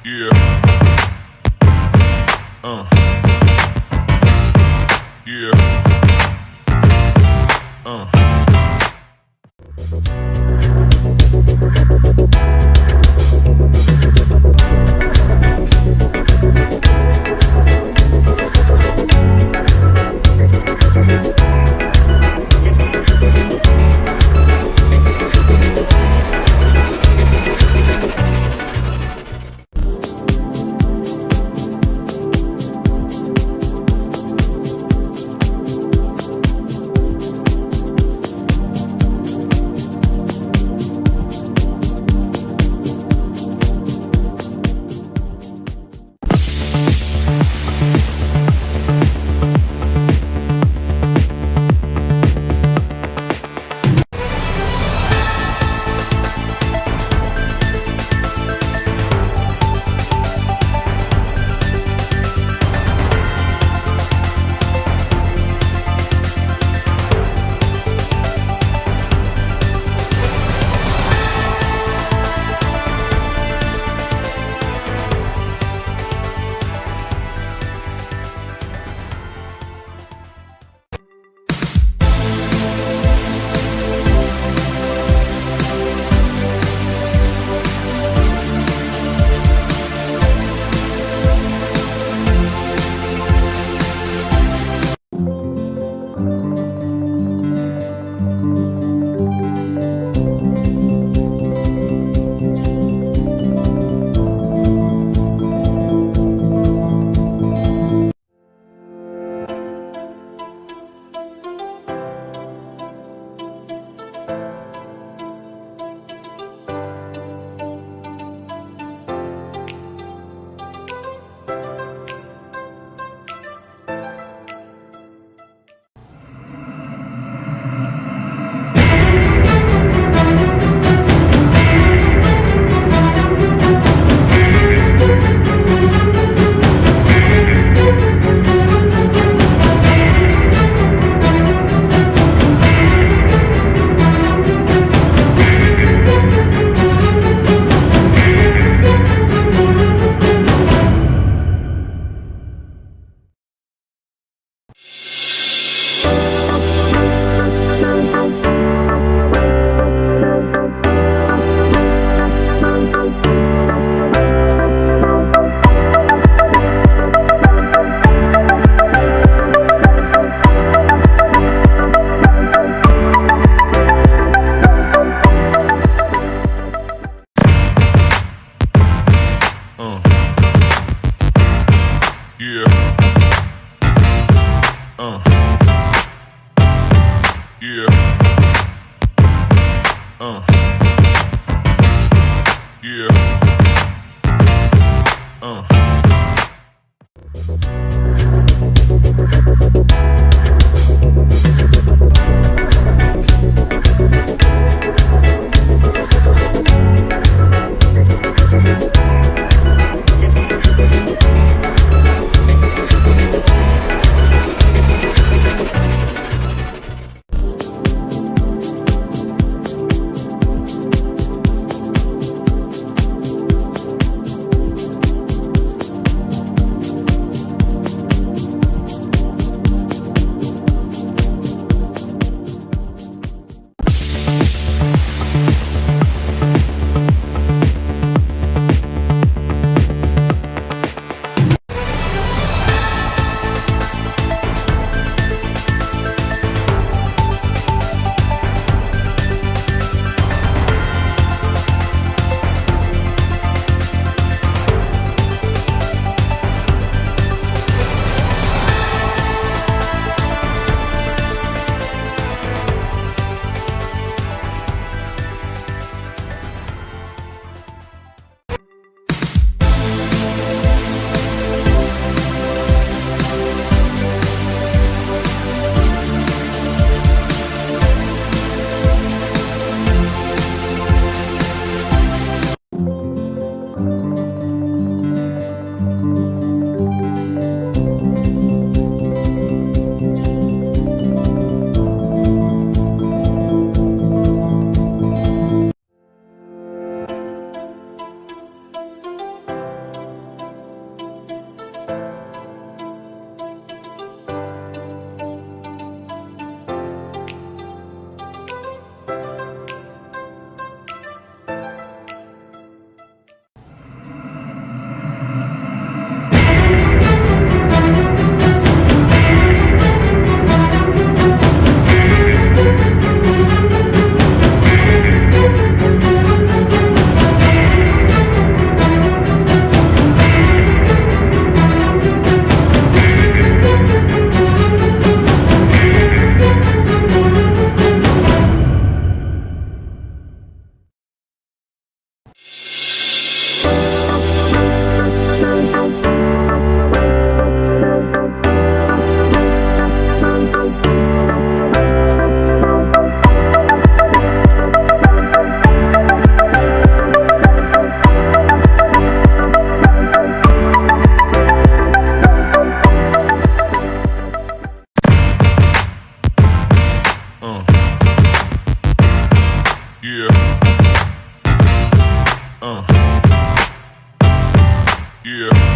Yeah. Yeah. Yeah.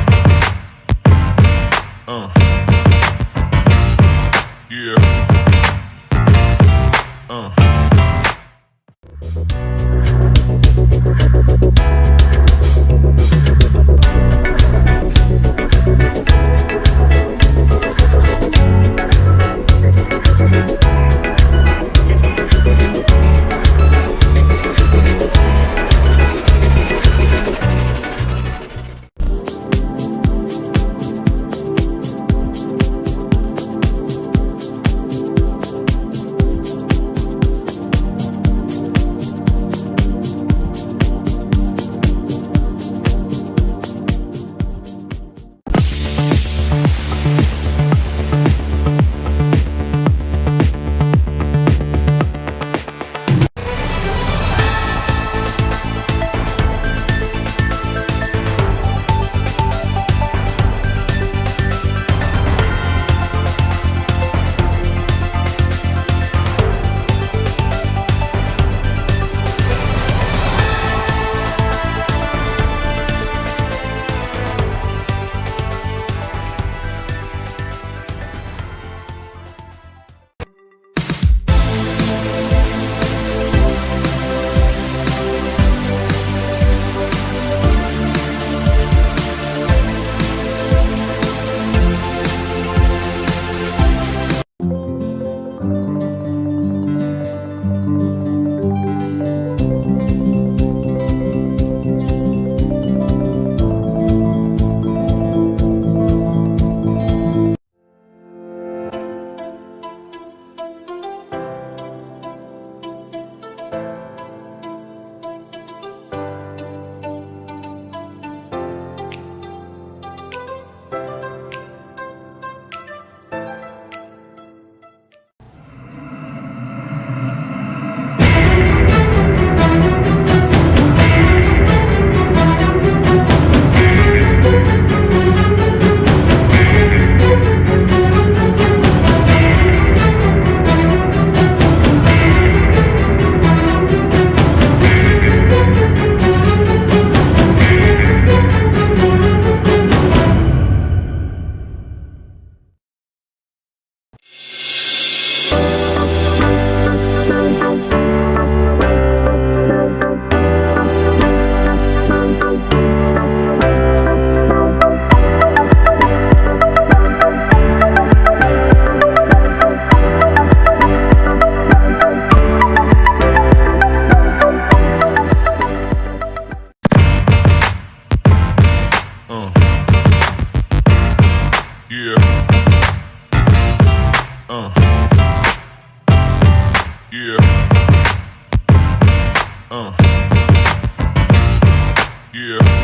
Yeah.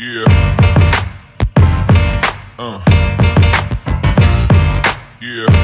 Yeah. Yeah.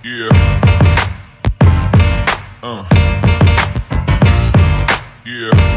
Yeah. Yeah.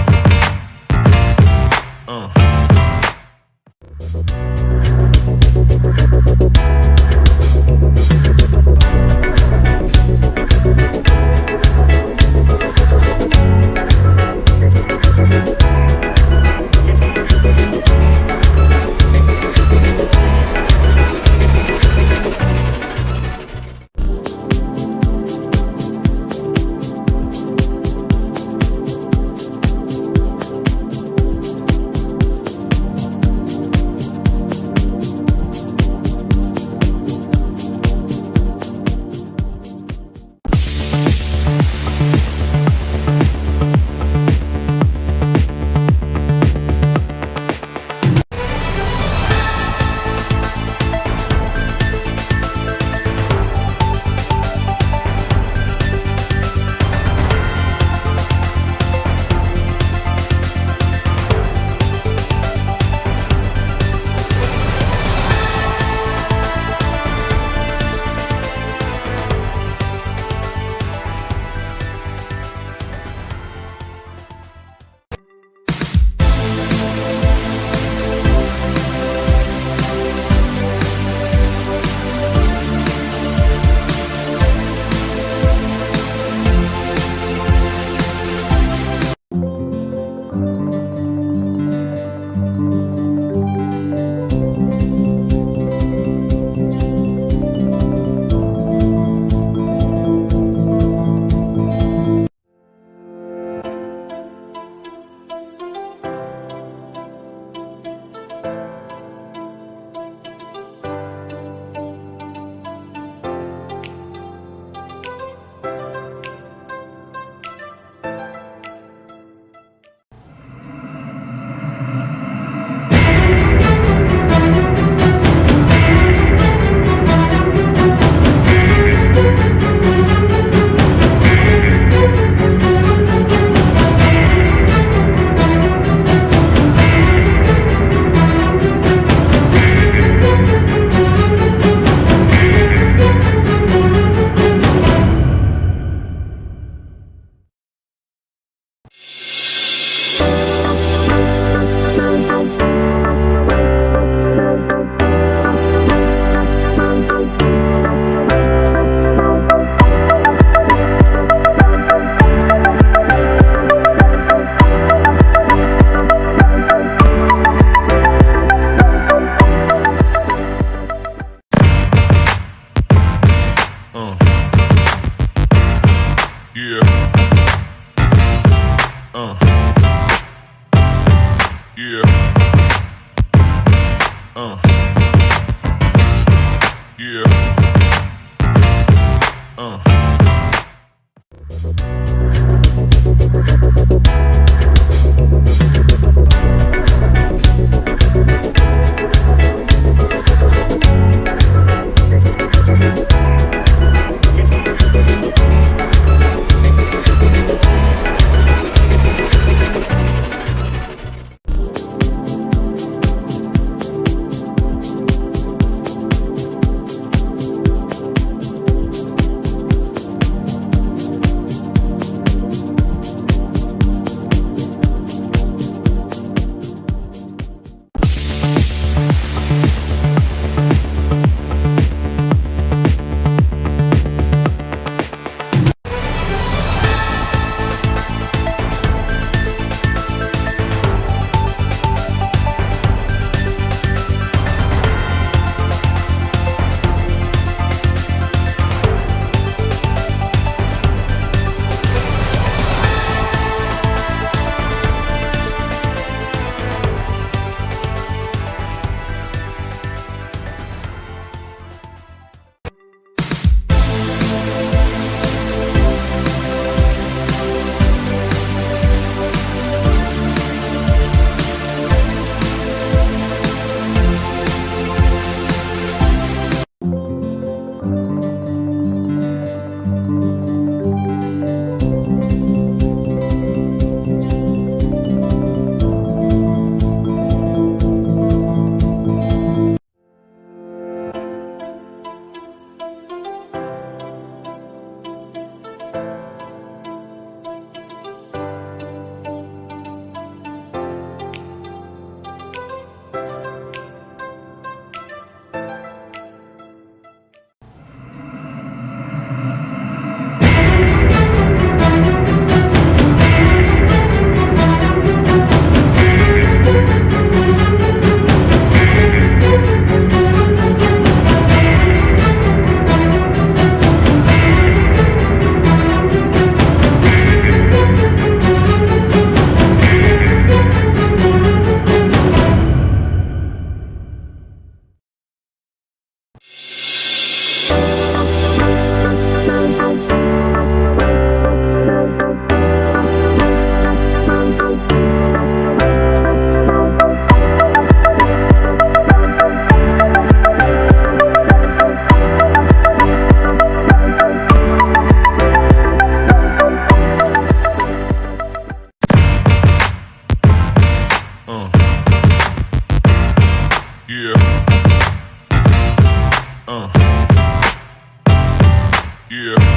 Yeah.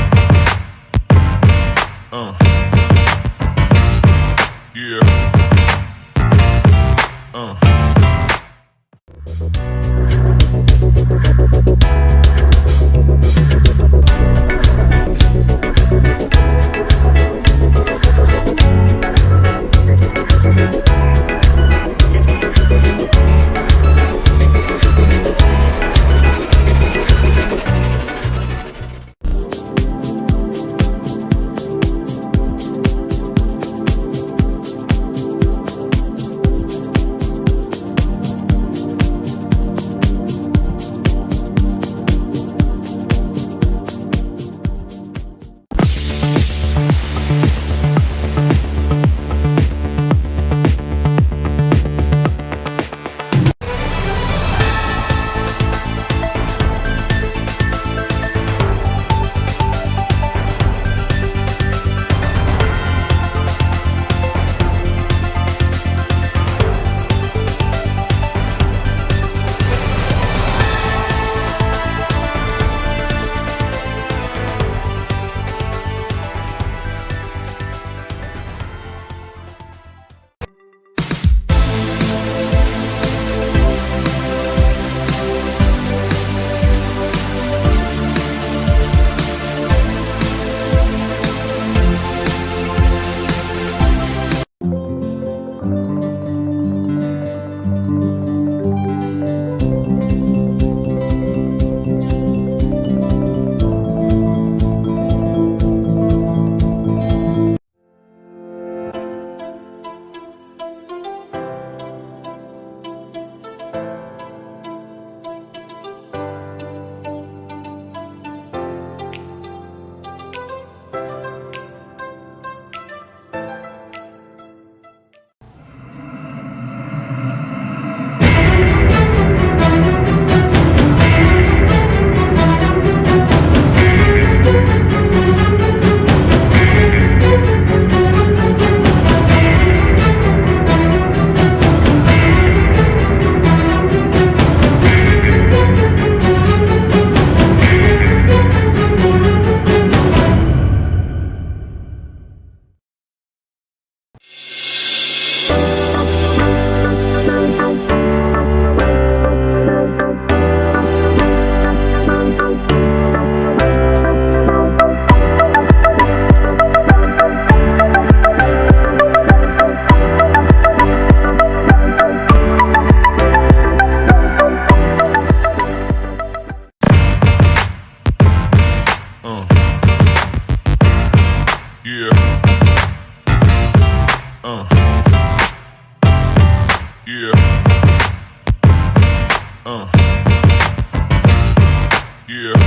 Yeah.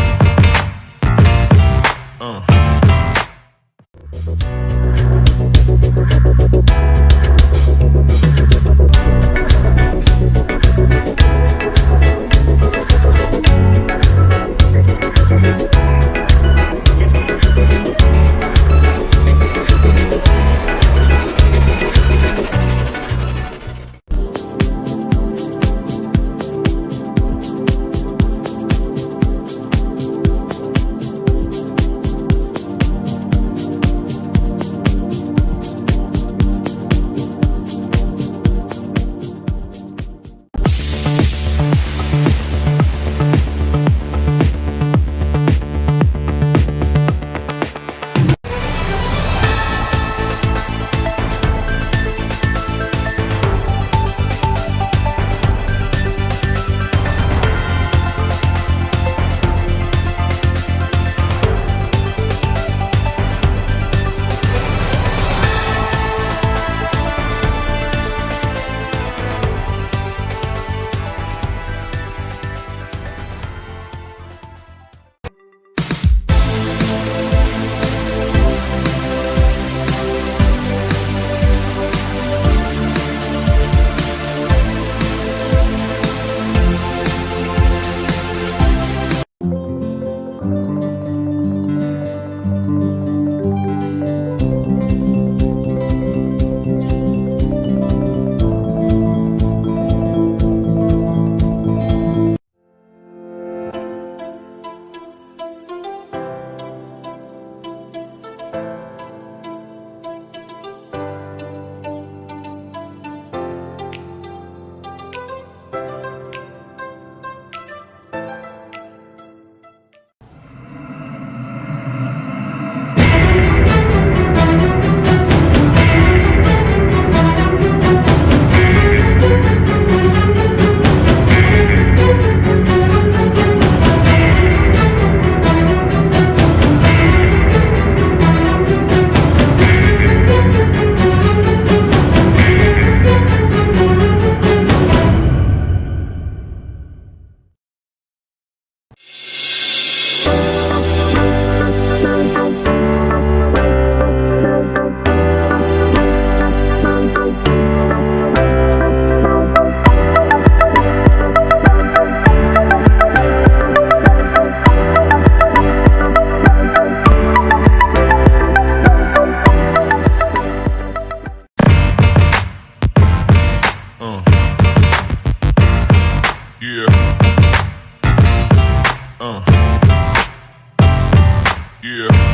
Yeah.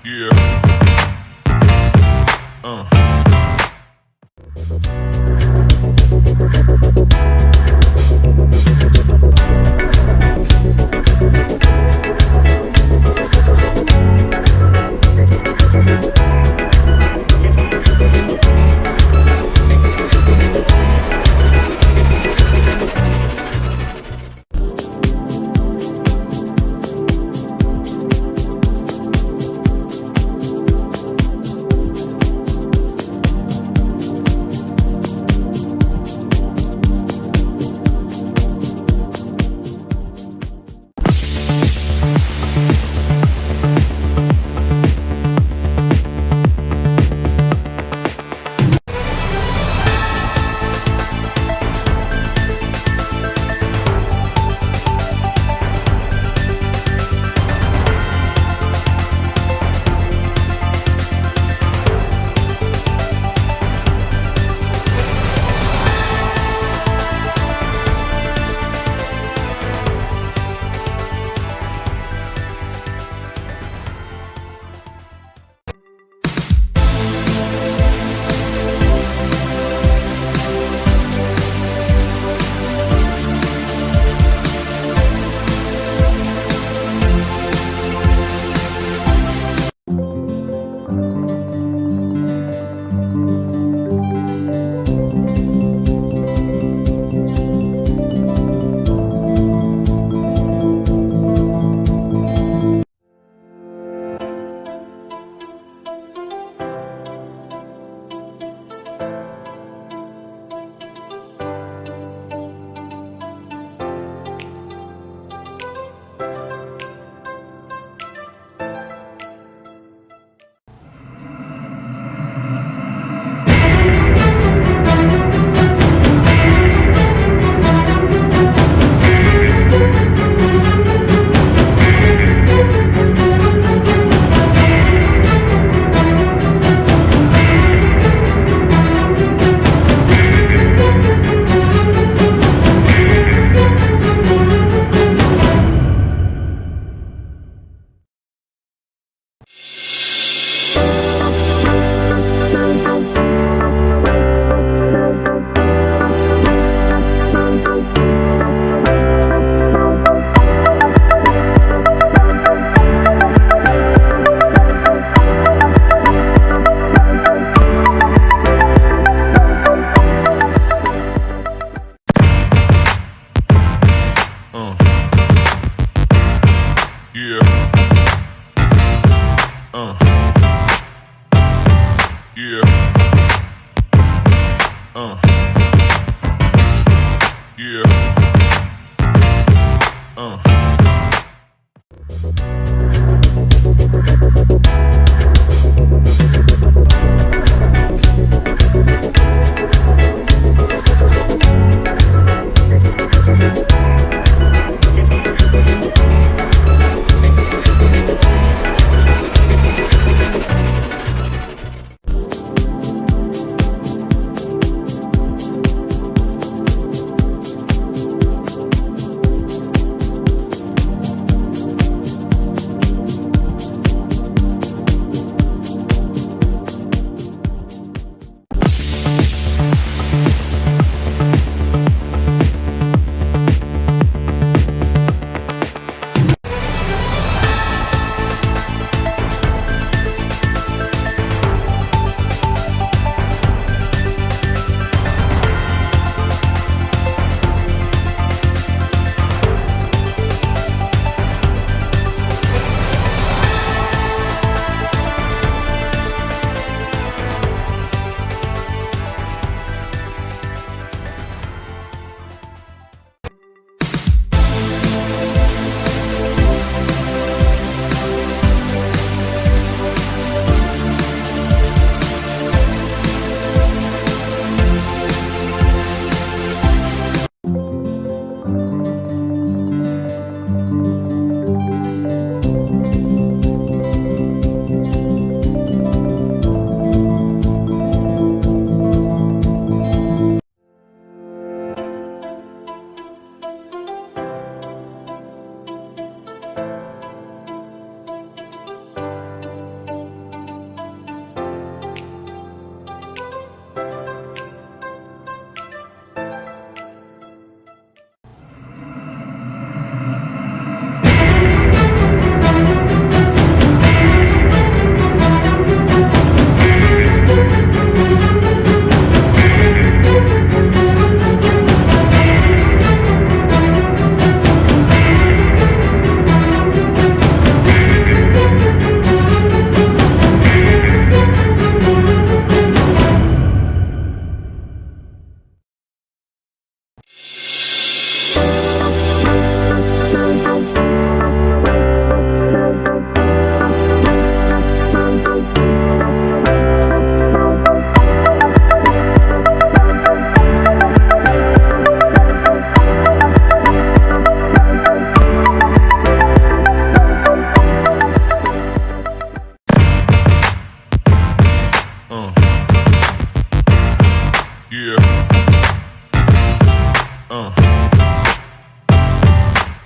Yeah.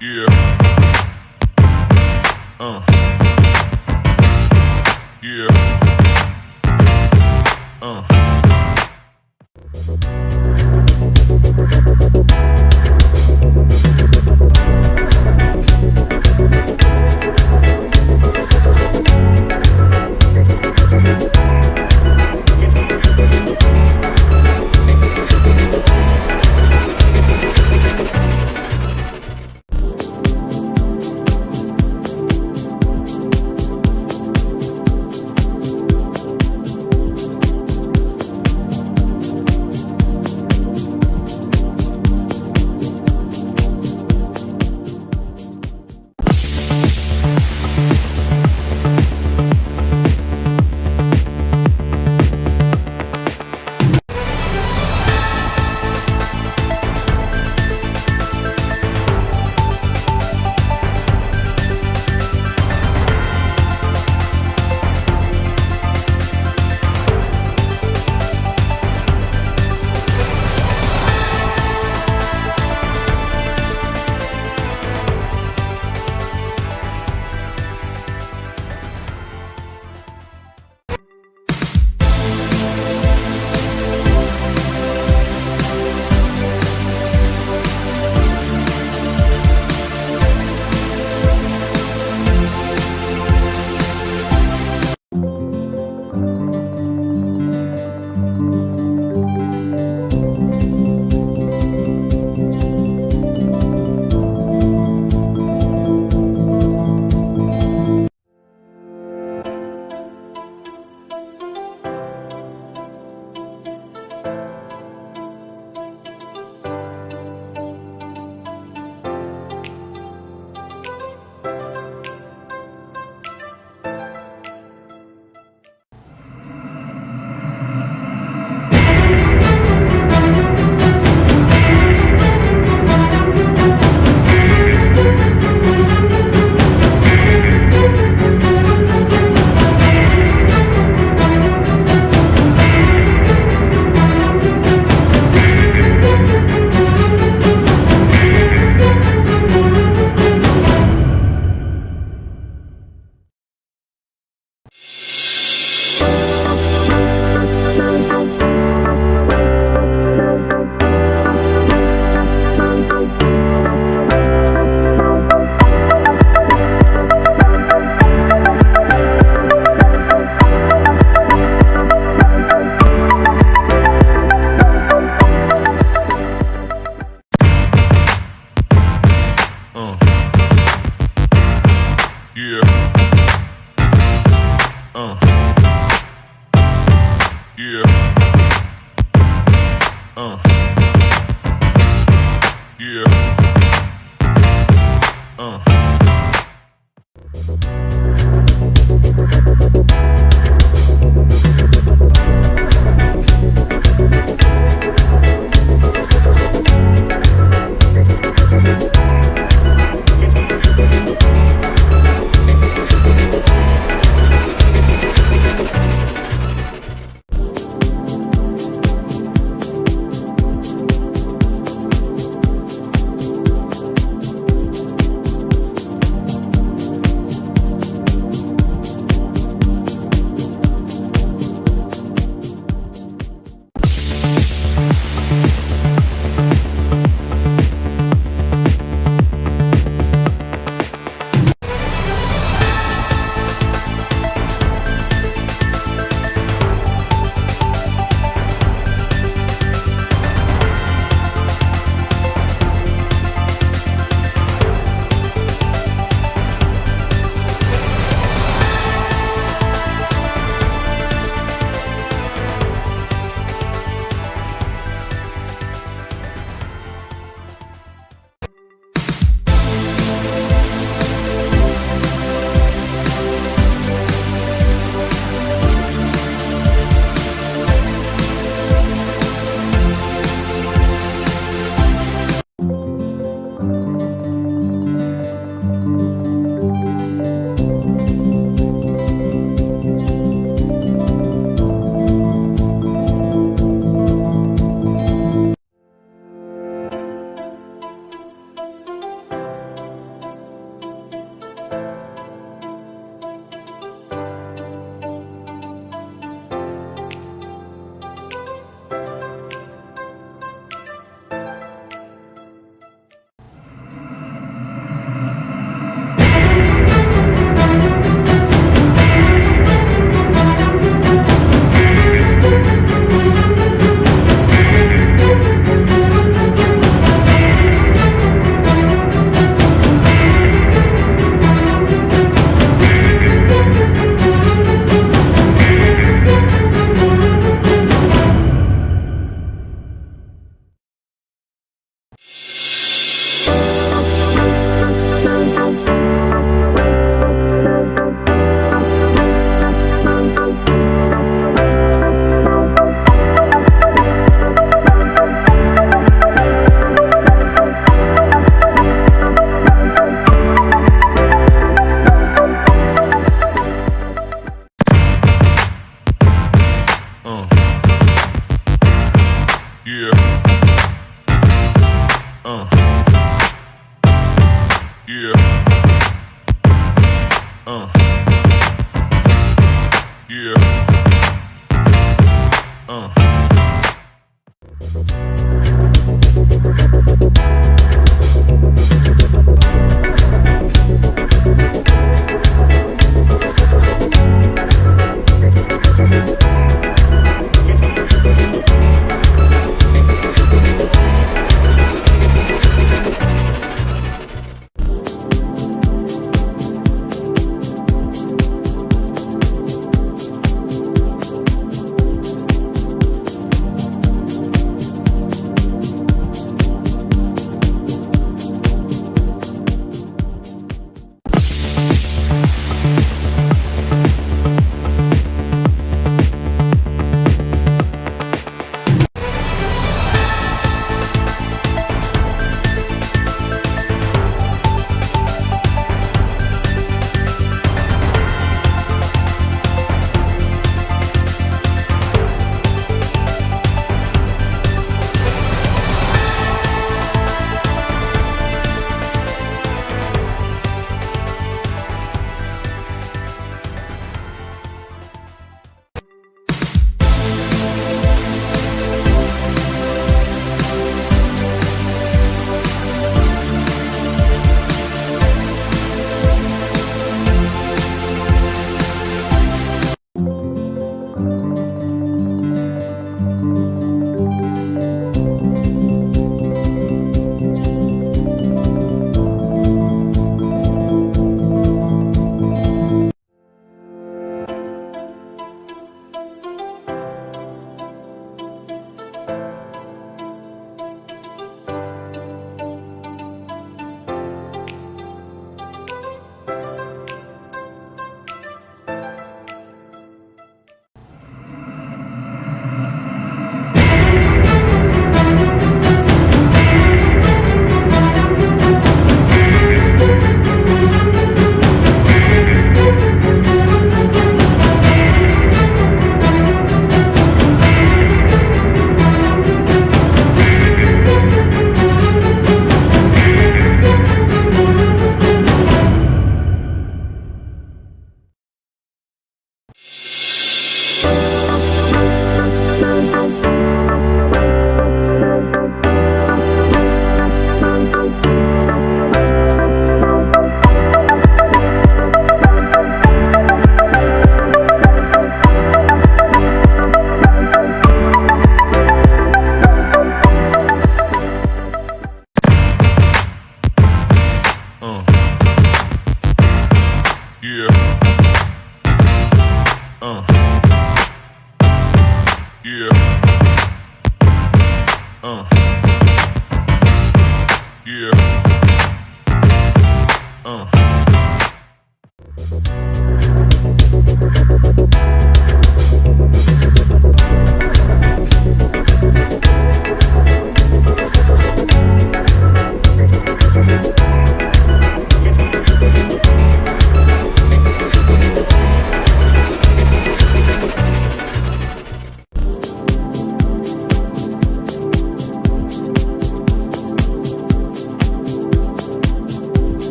Yeah. Yeah.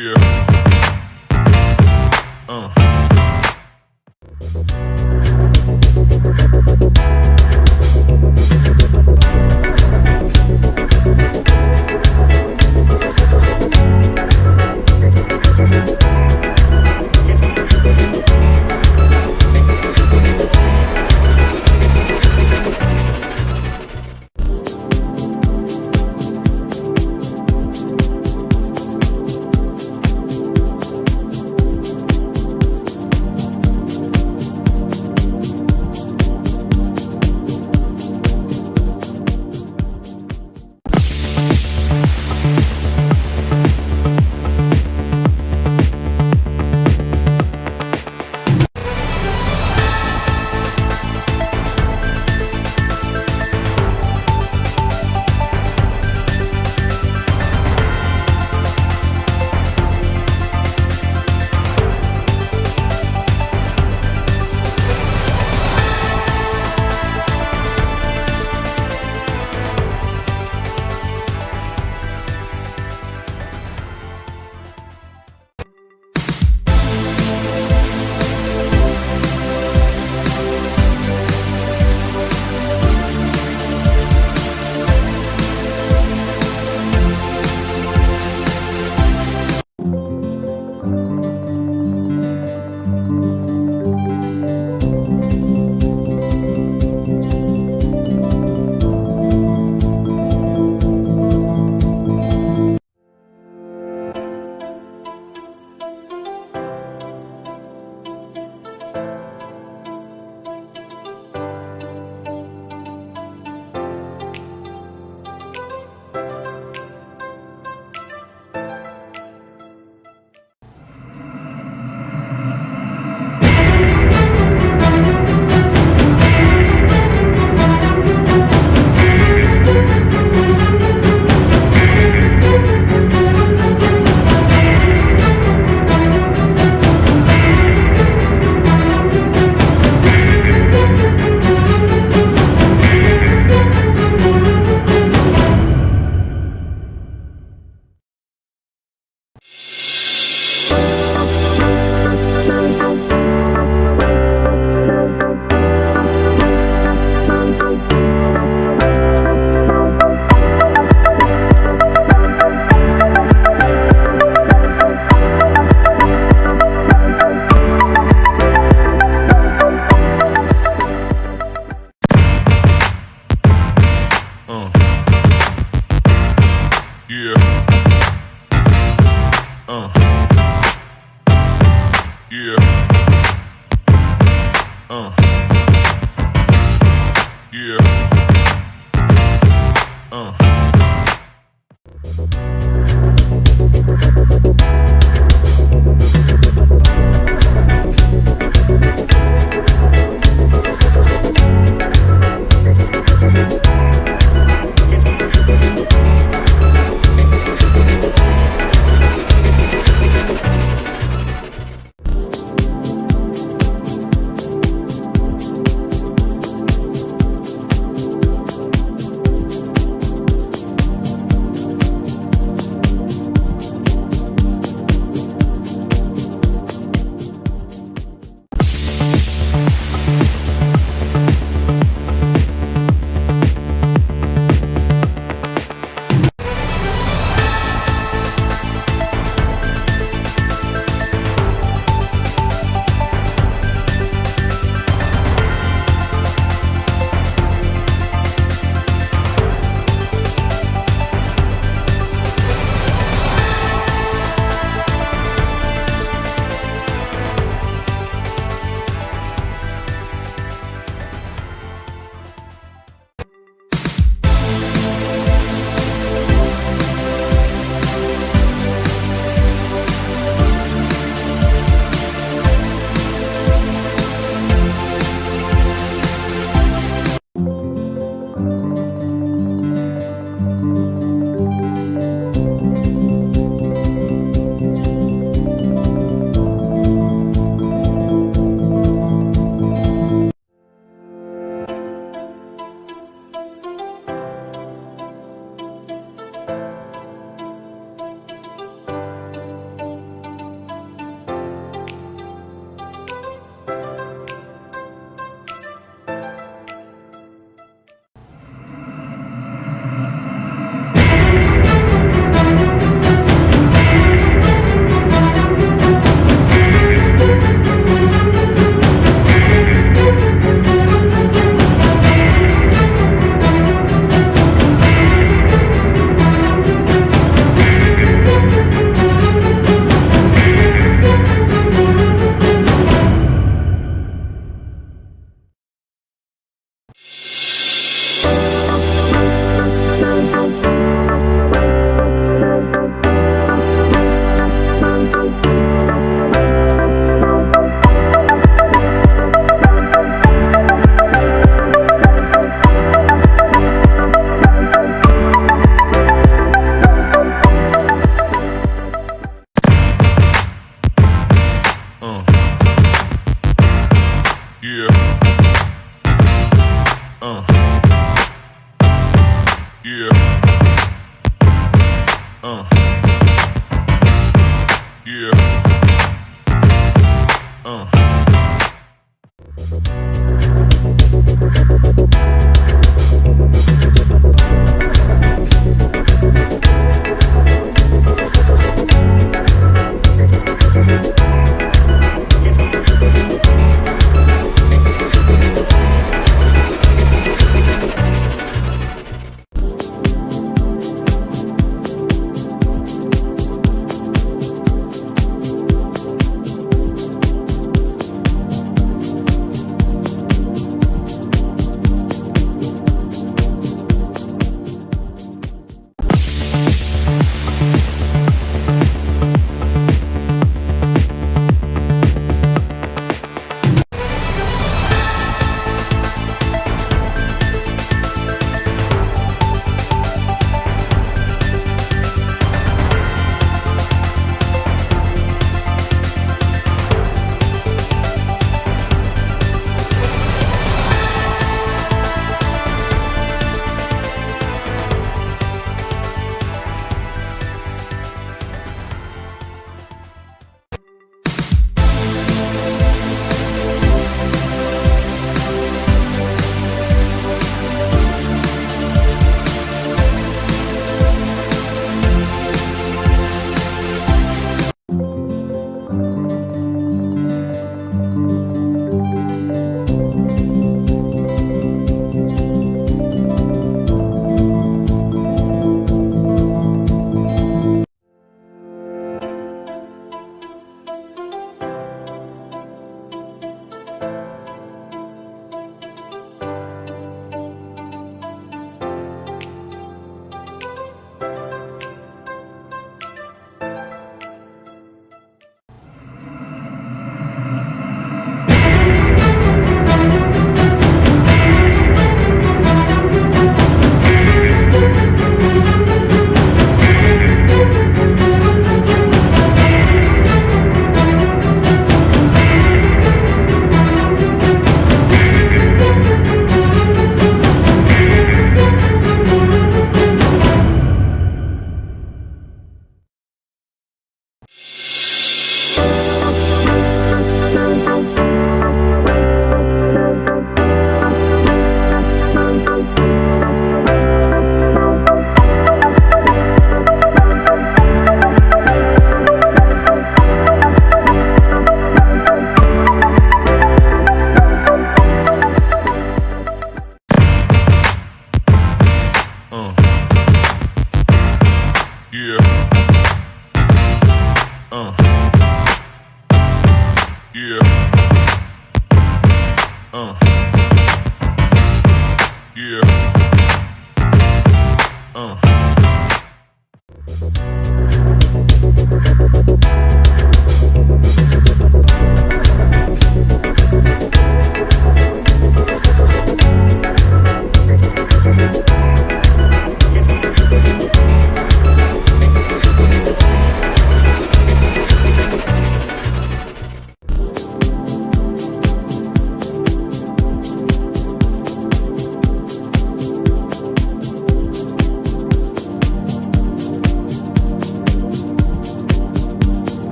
Yeah. Yeah.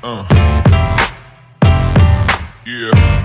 Yeah. Yeah.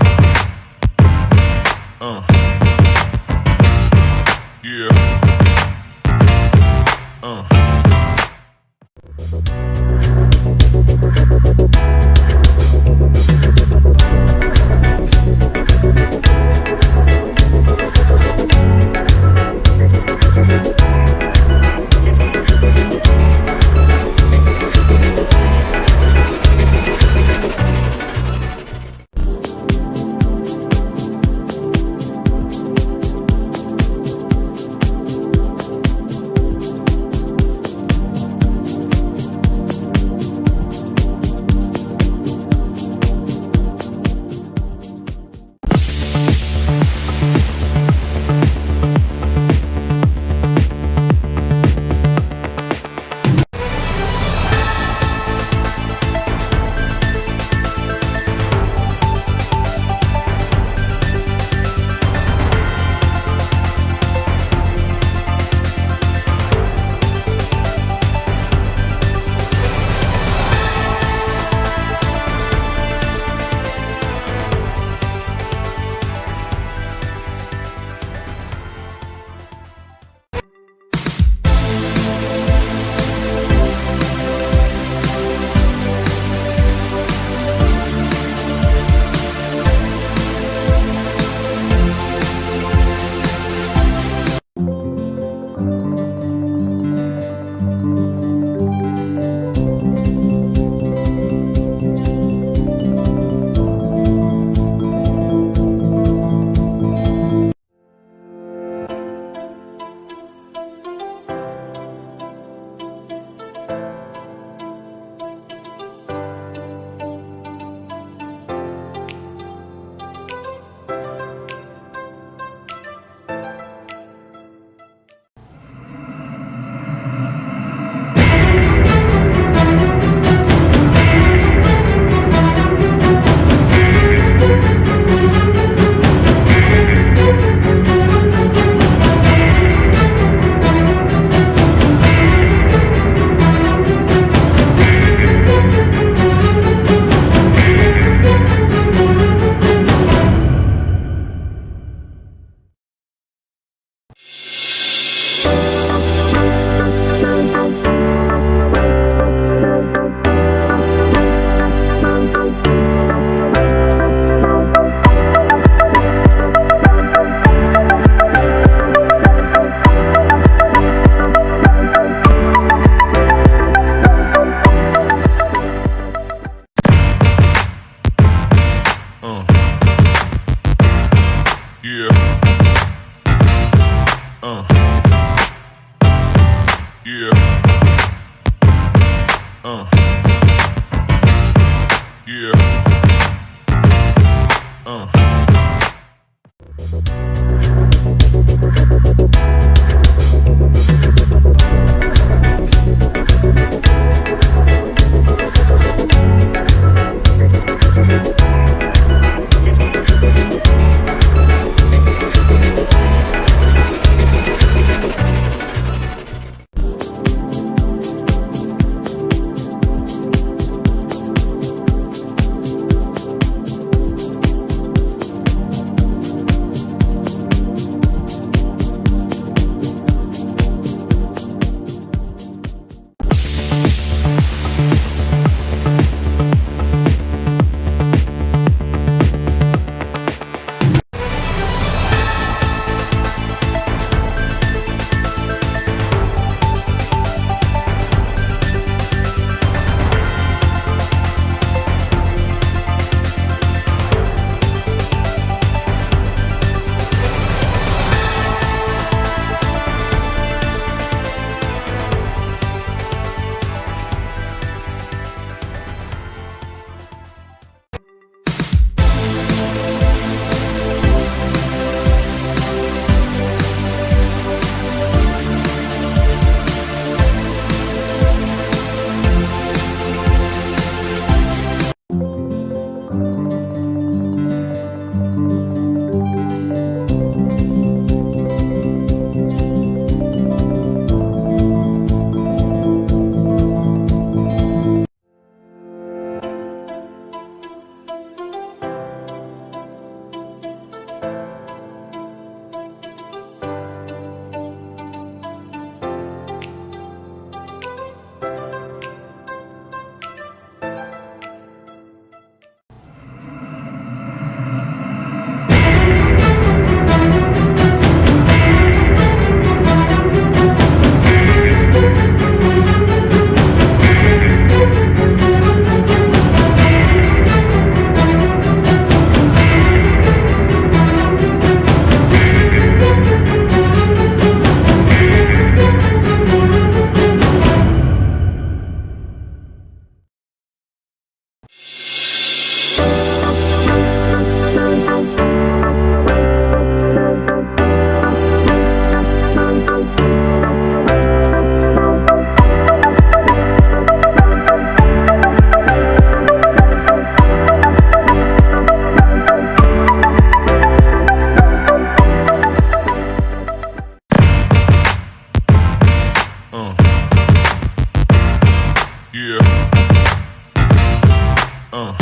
Yeah.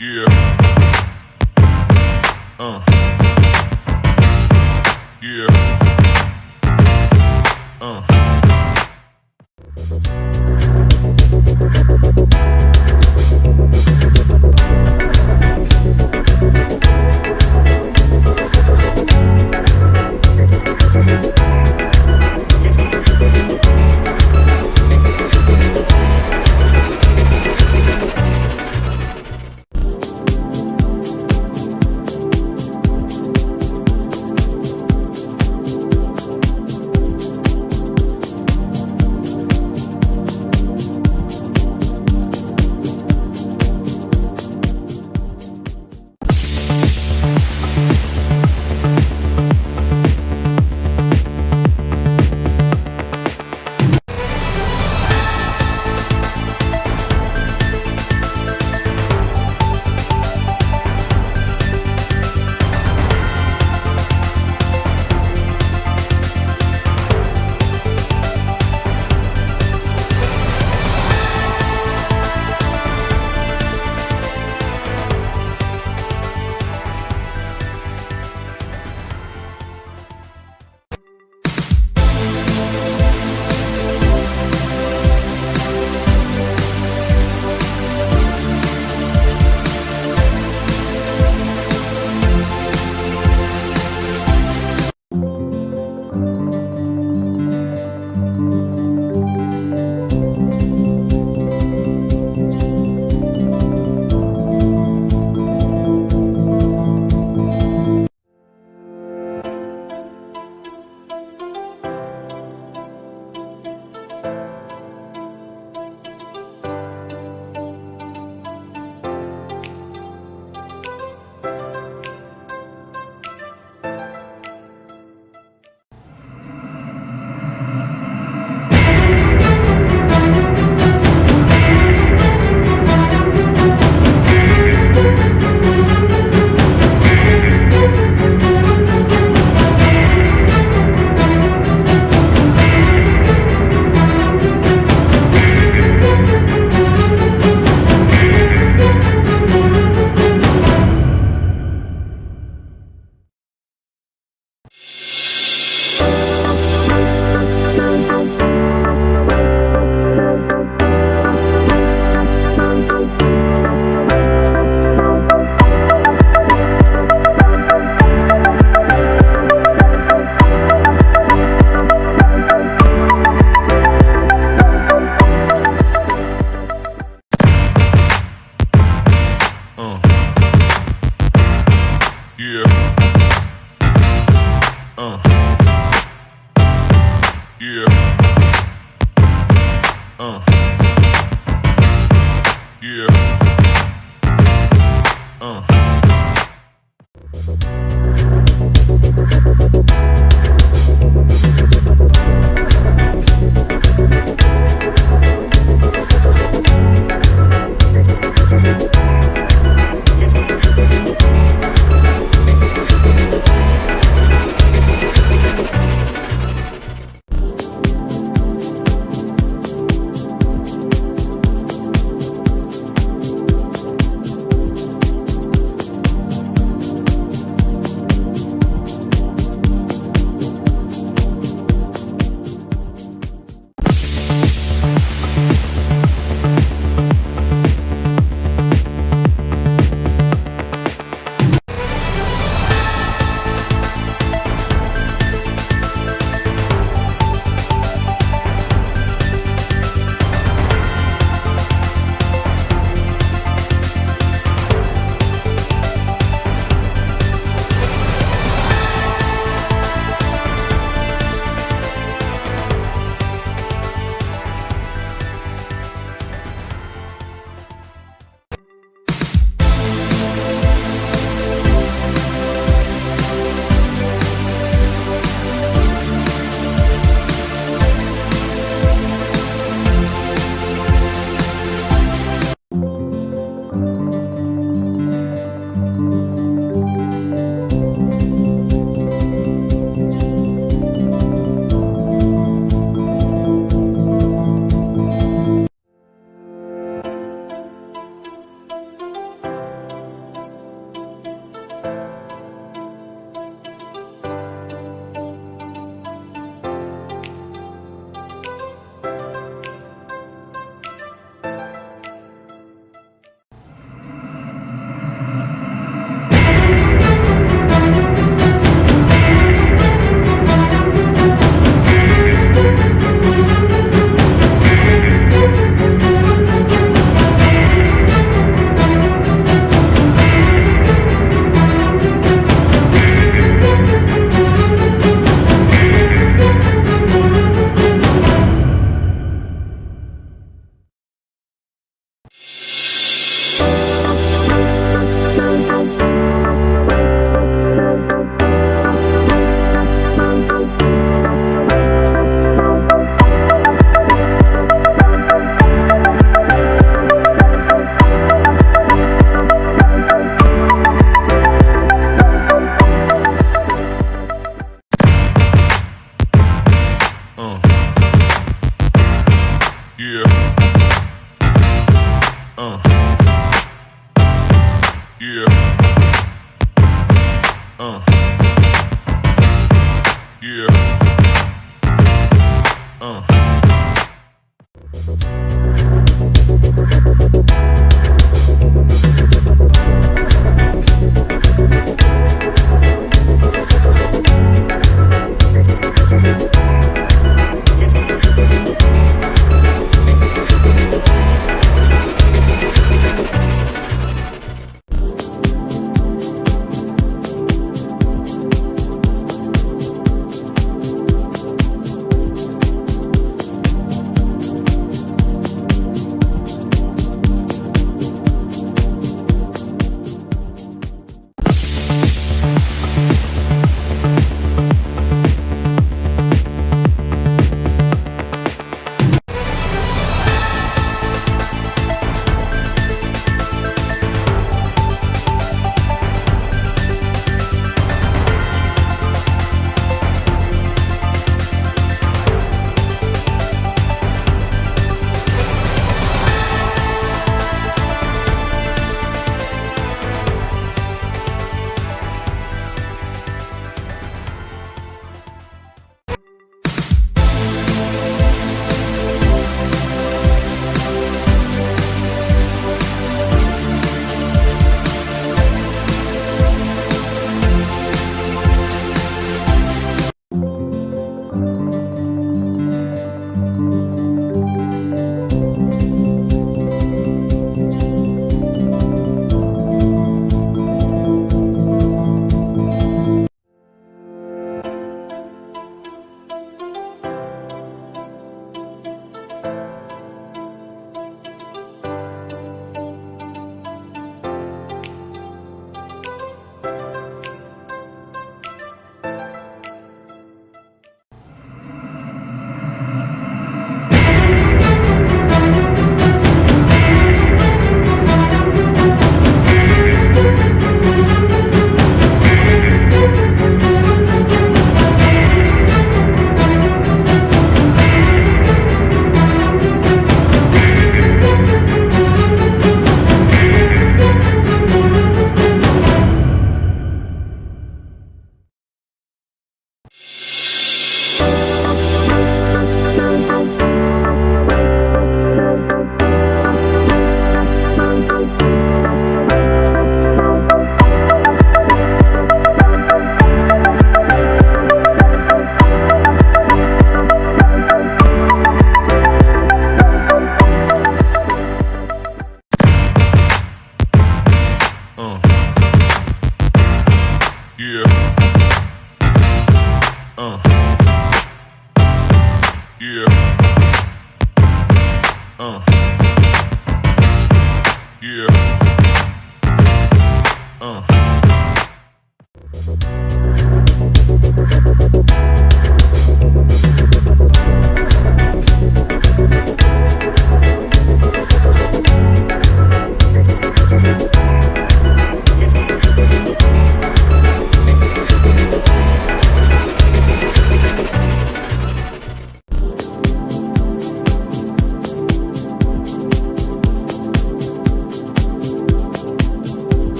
Yeah. Yeah. Yeah.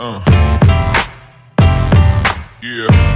Yeah. Yeah.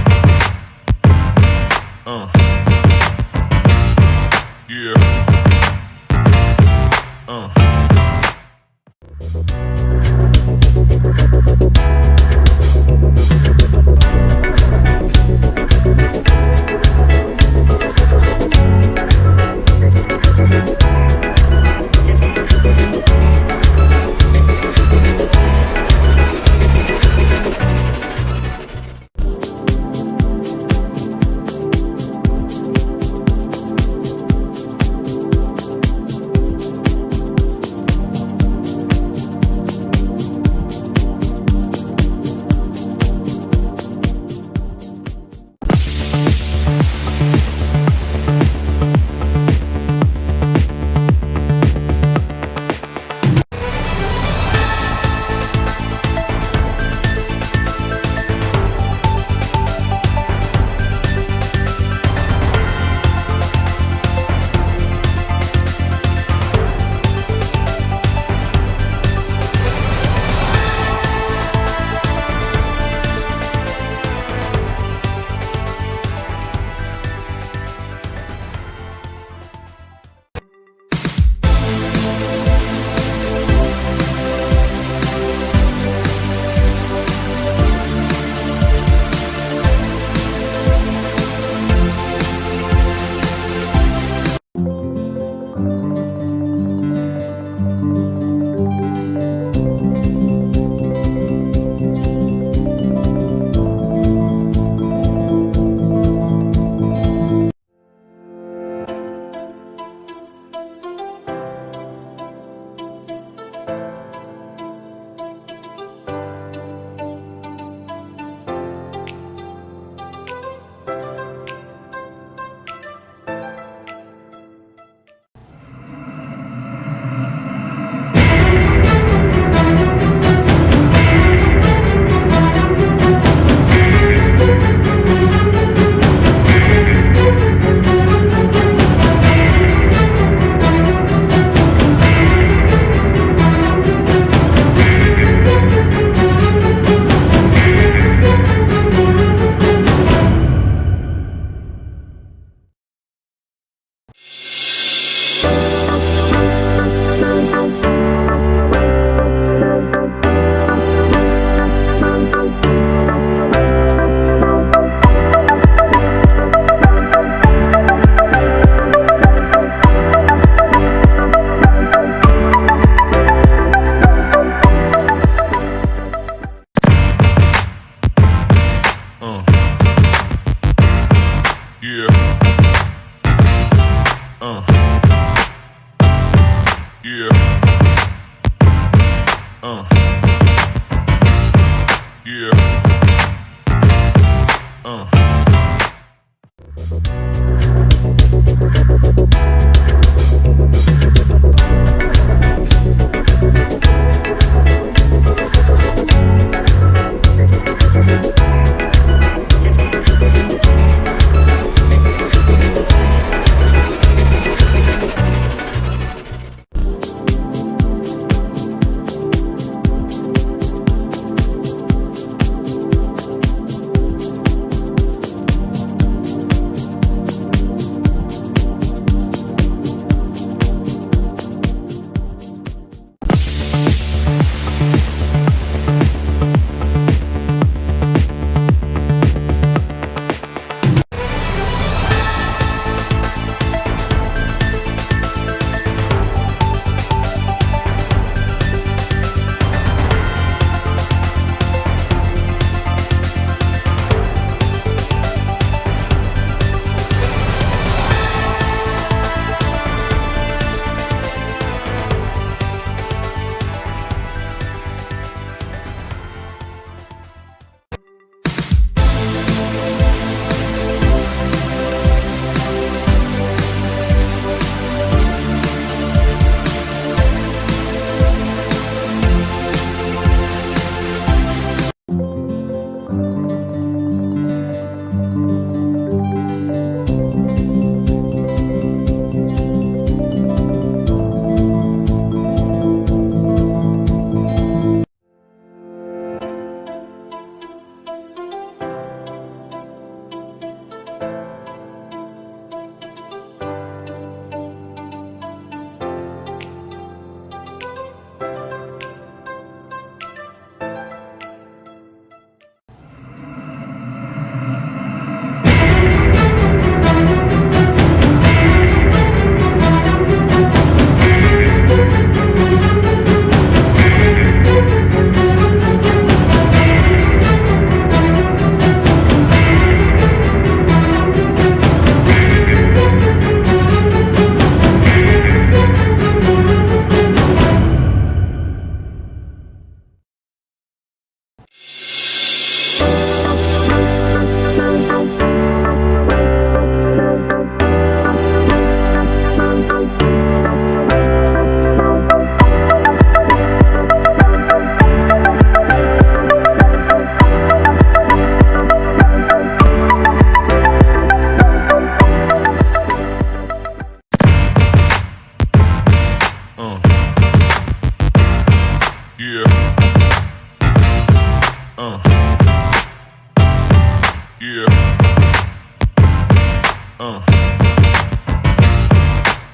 Yeah.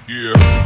Yeah.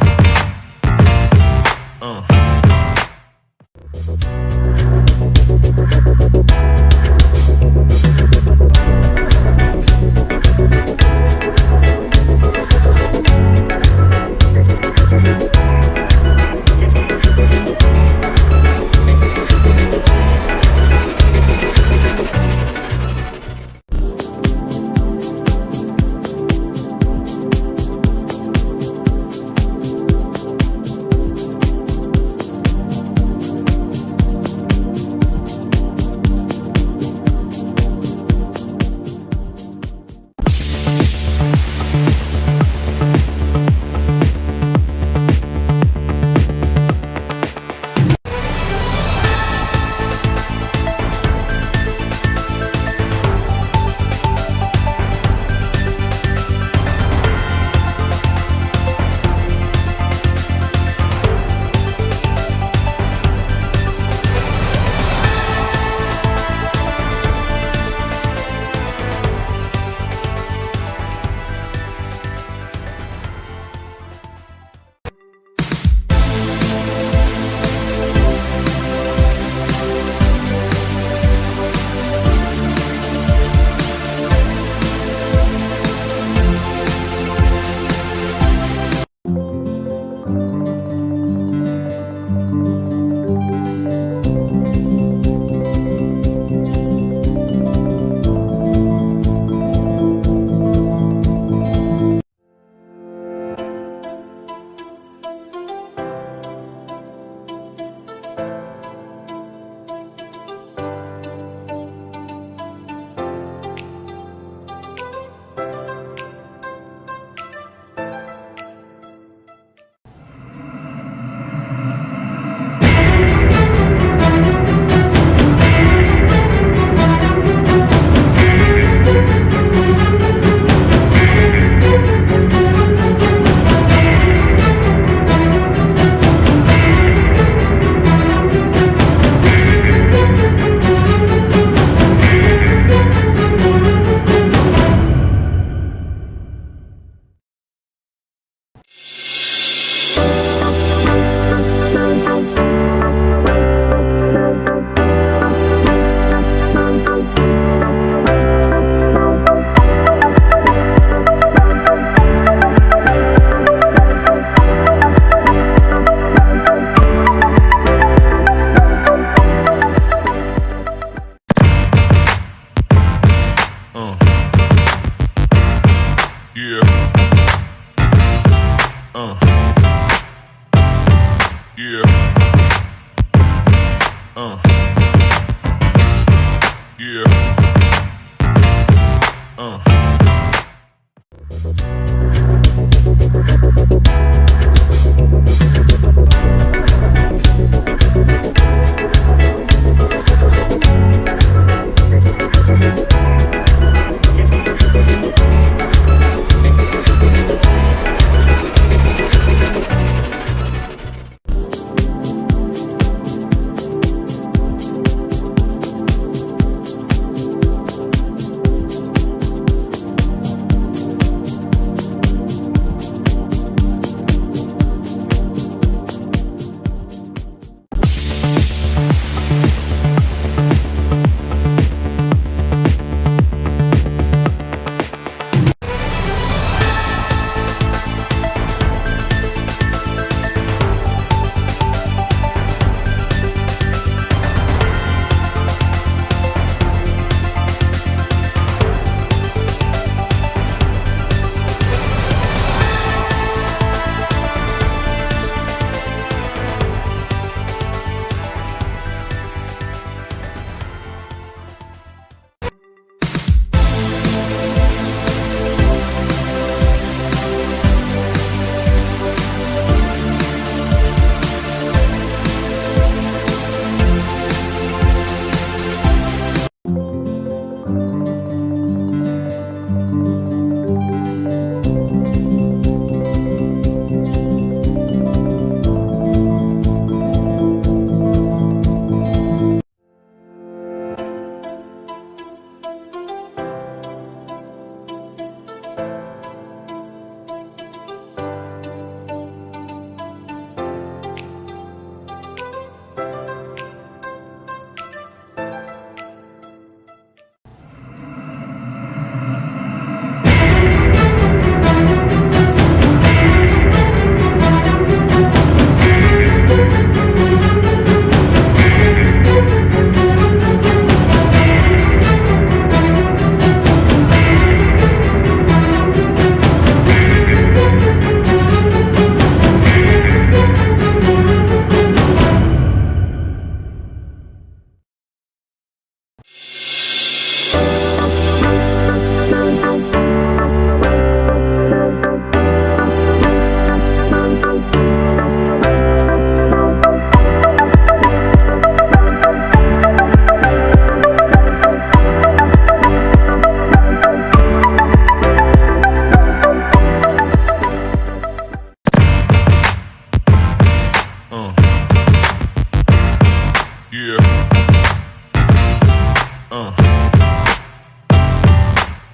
Yeah.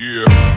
Yeah.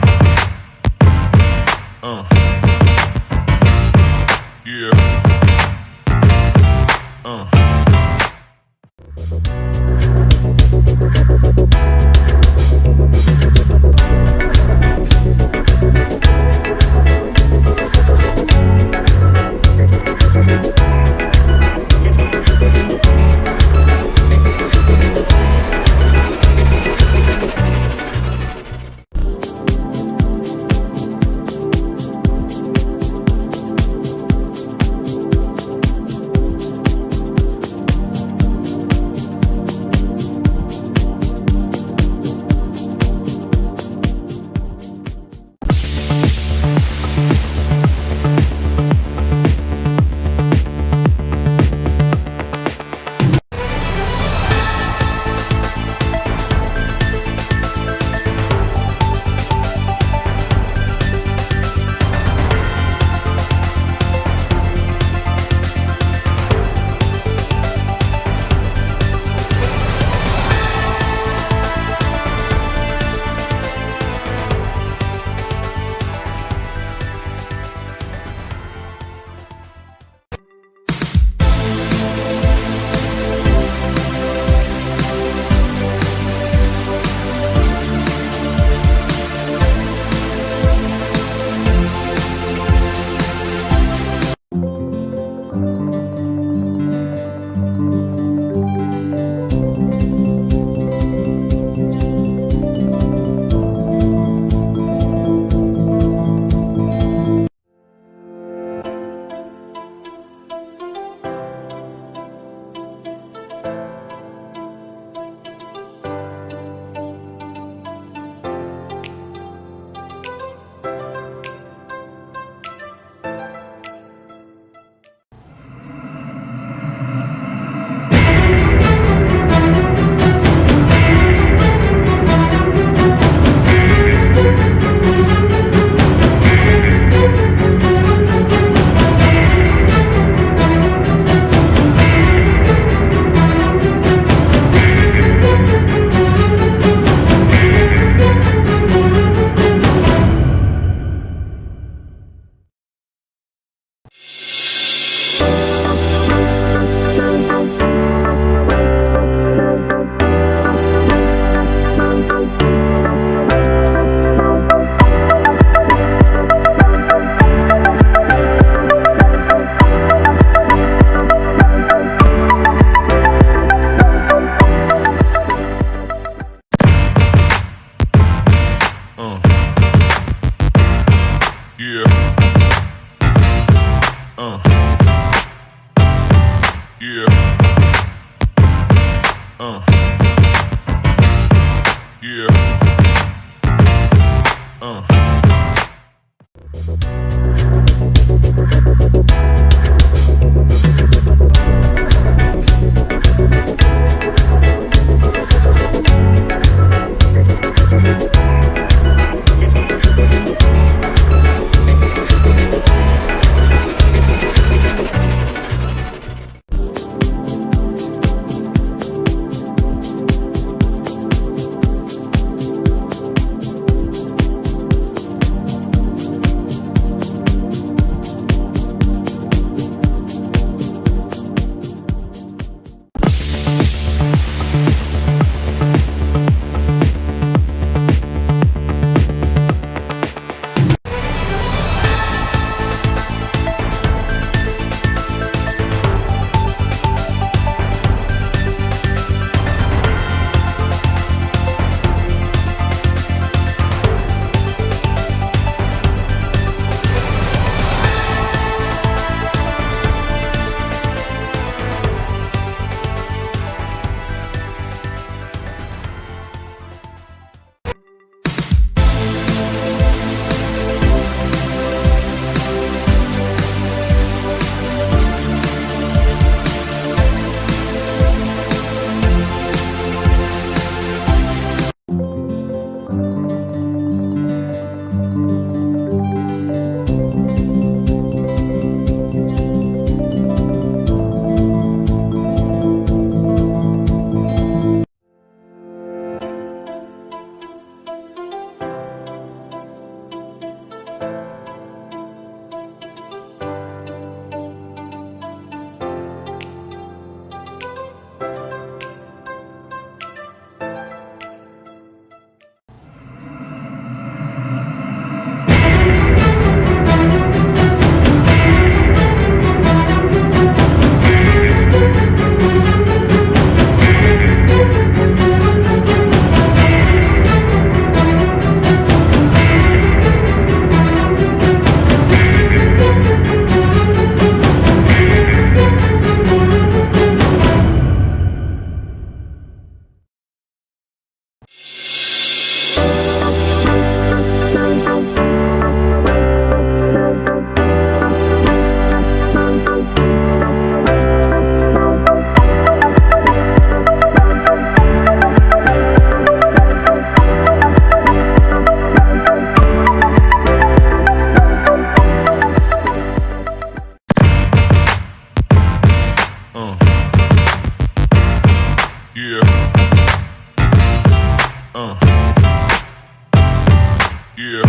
Yeah.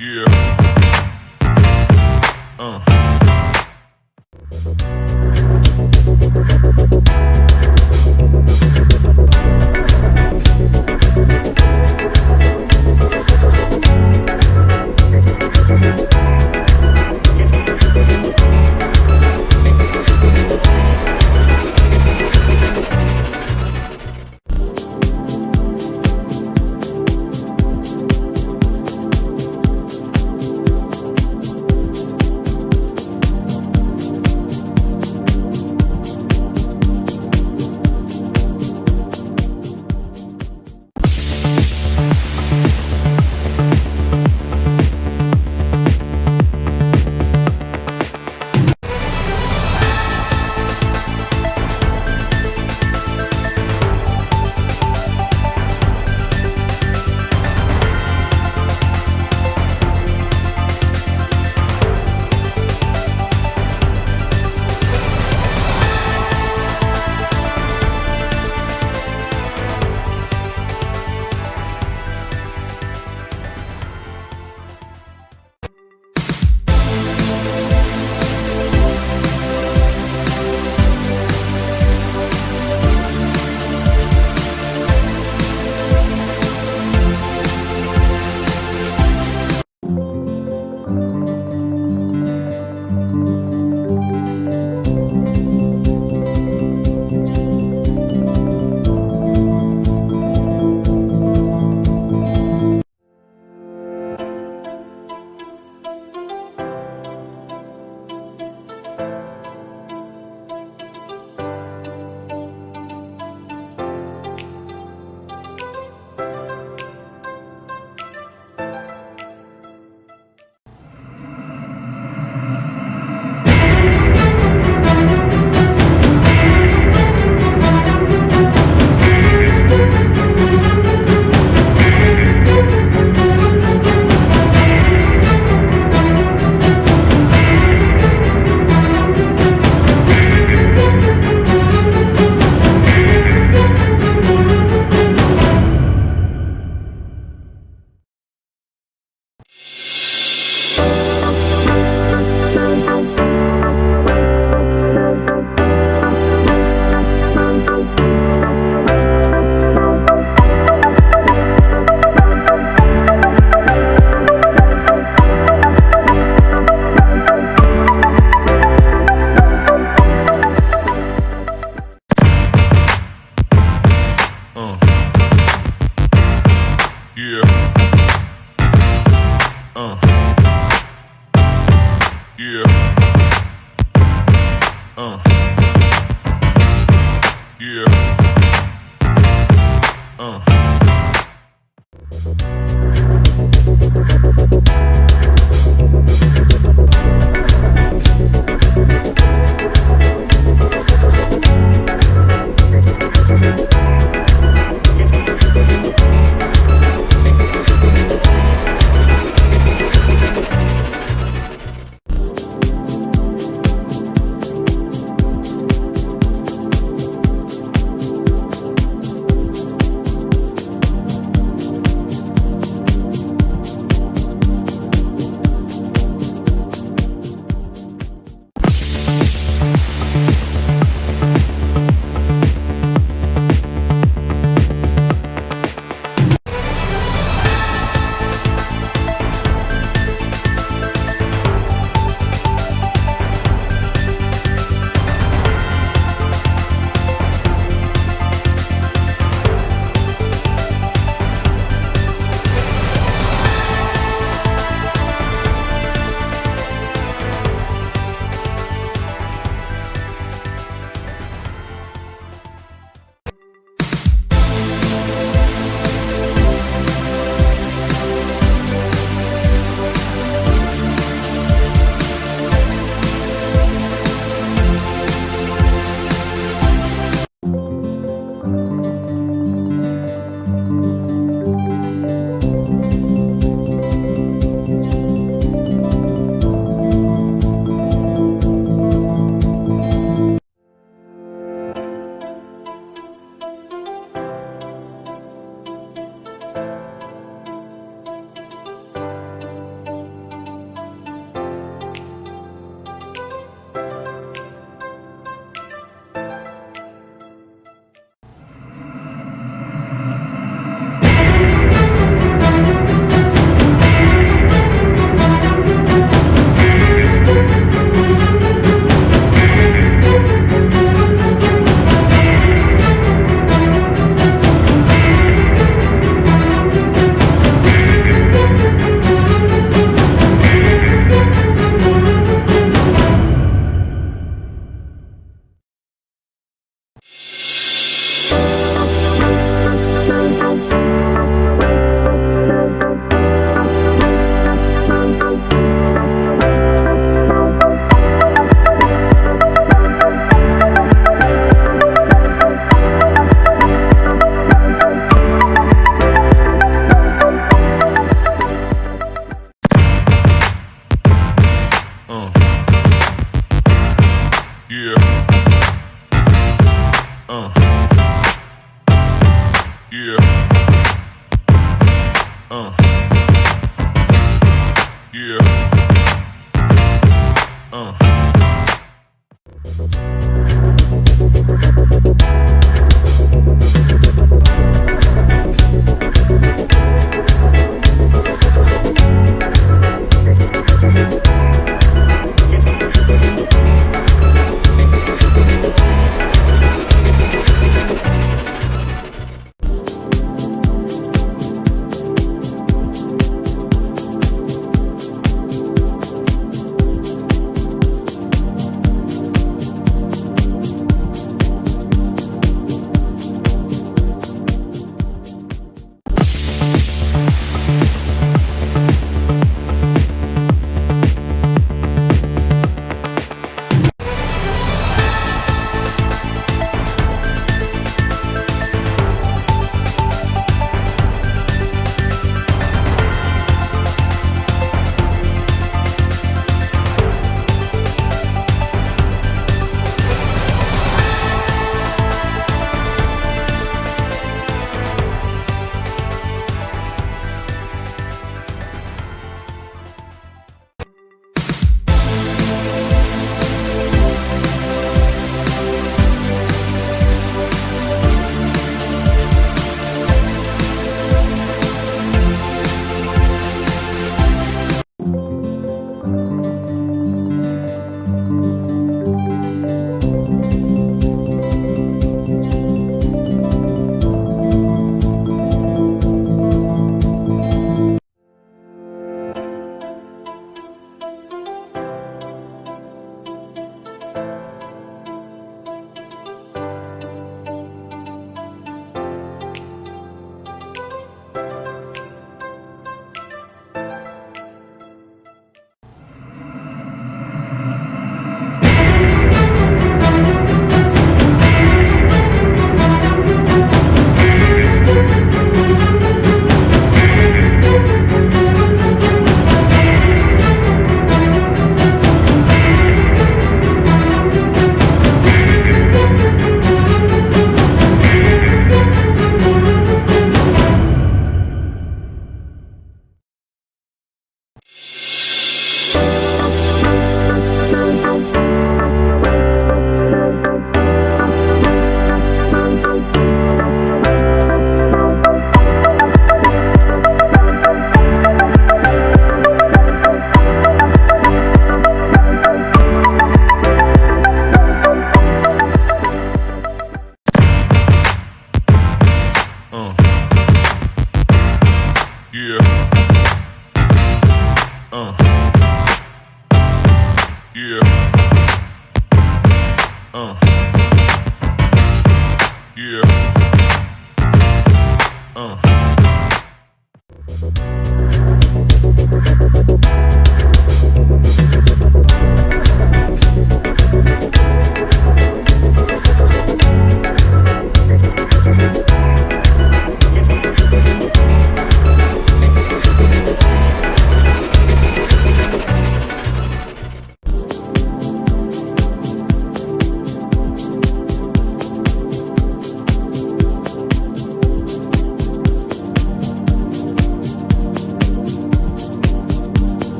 Yeah.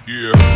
Yeah.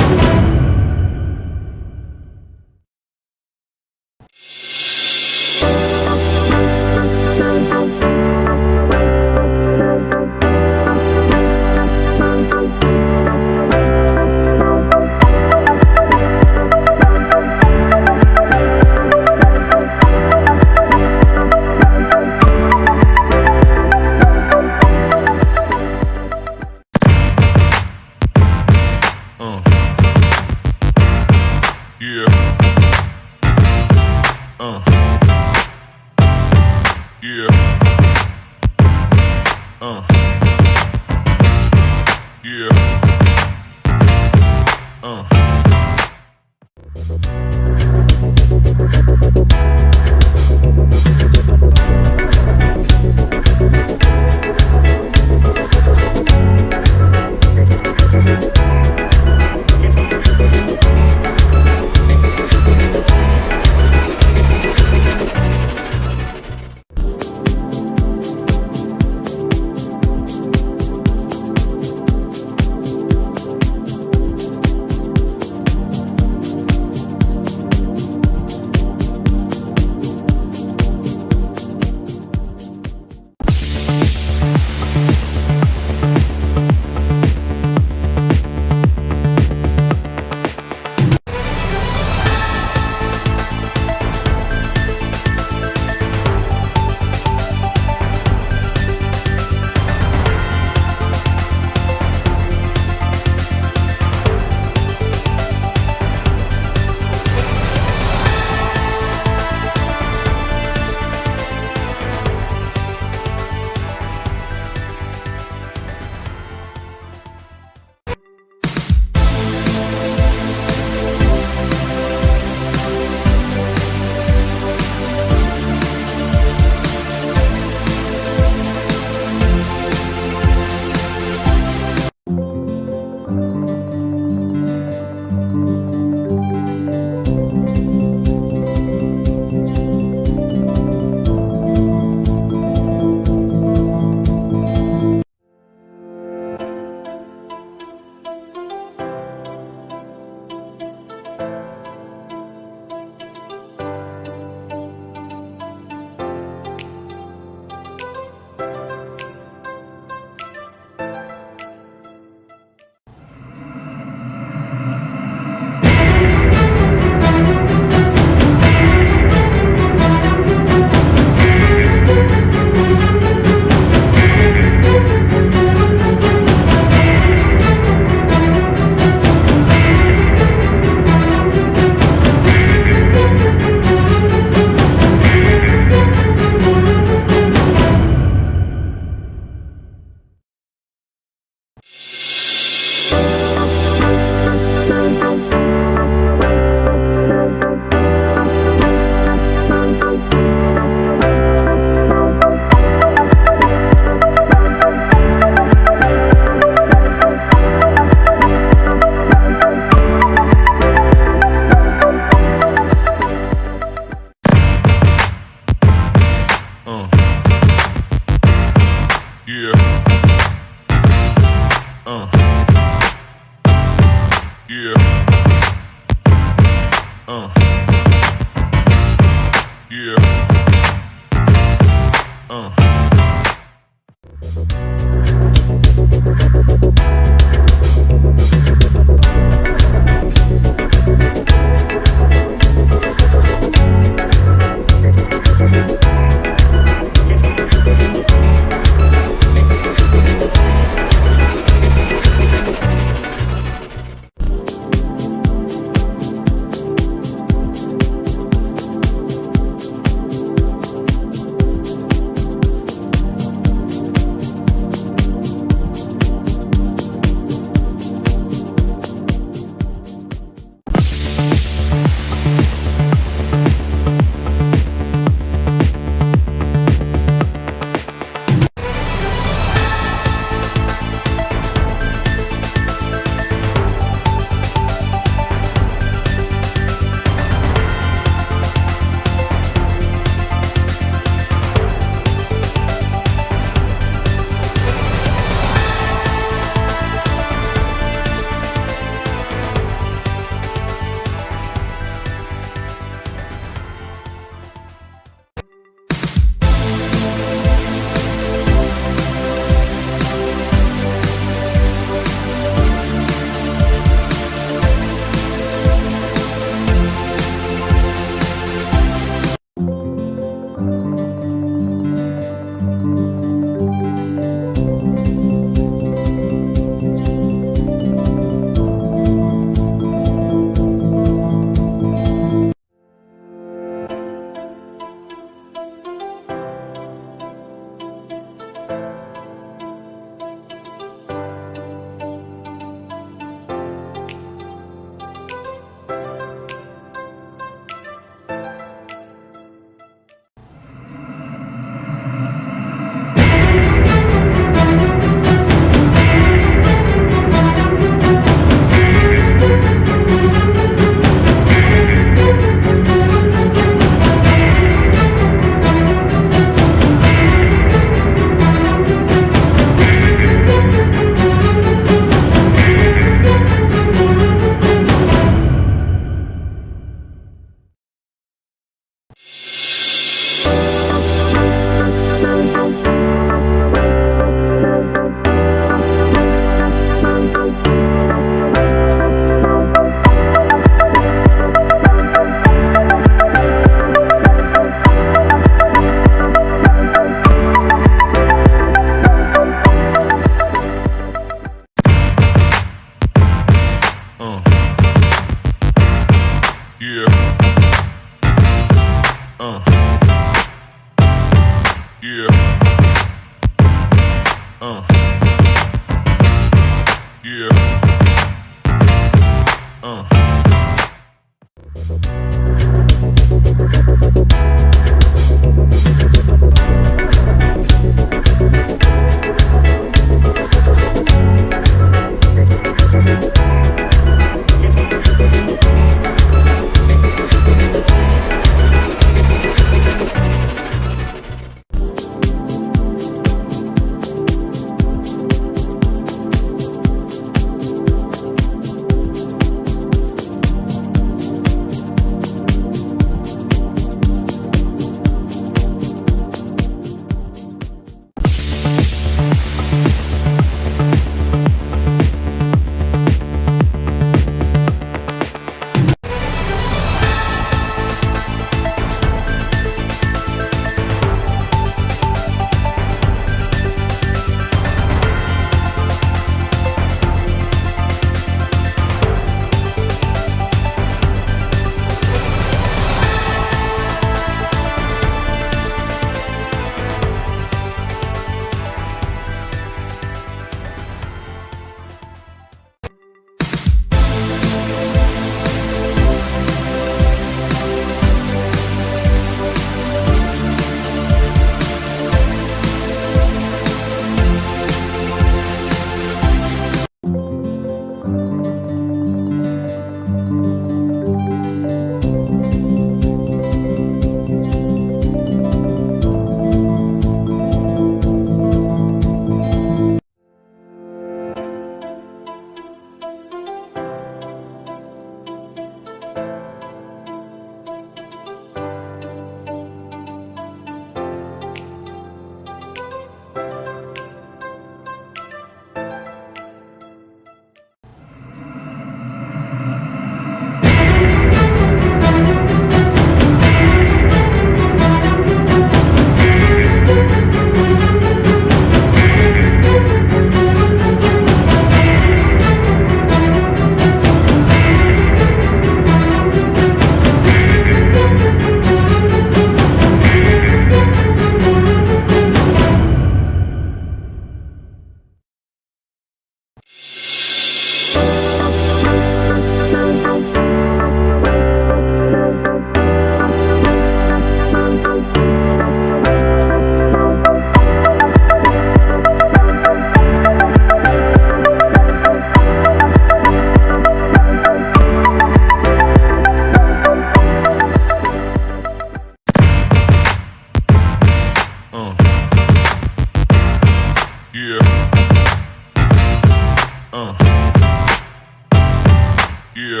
Yeah.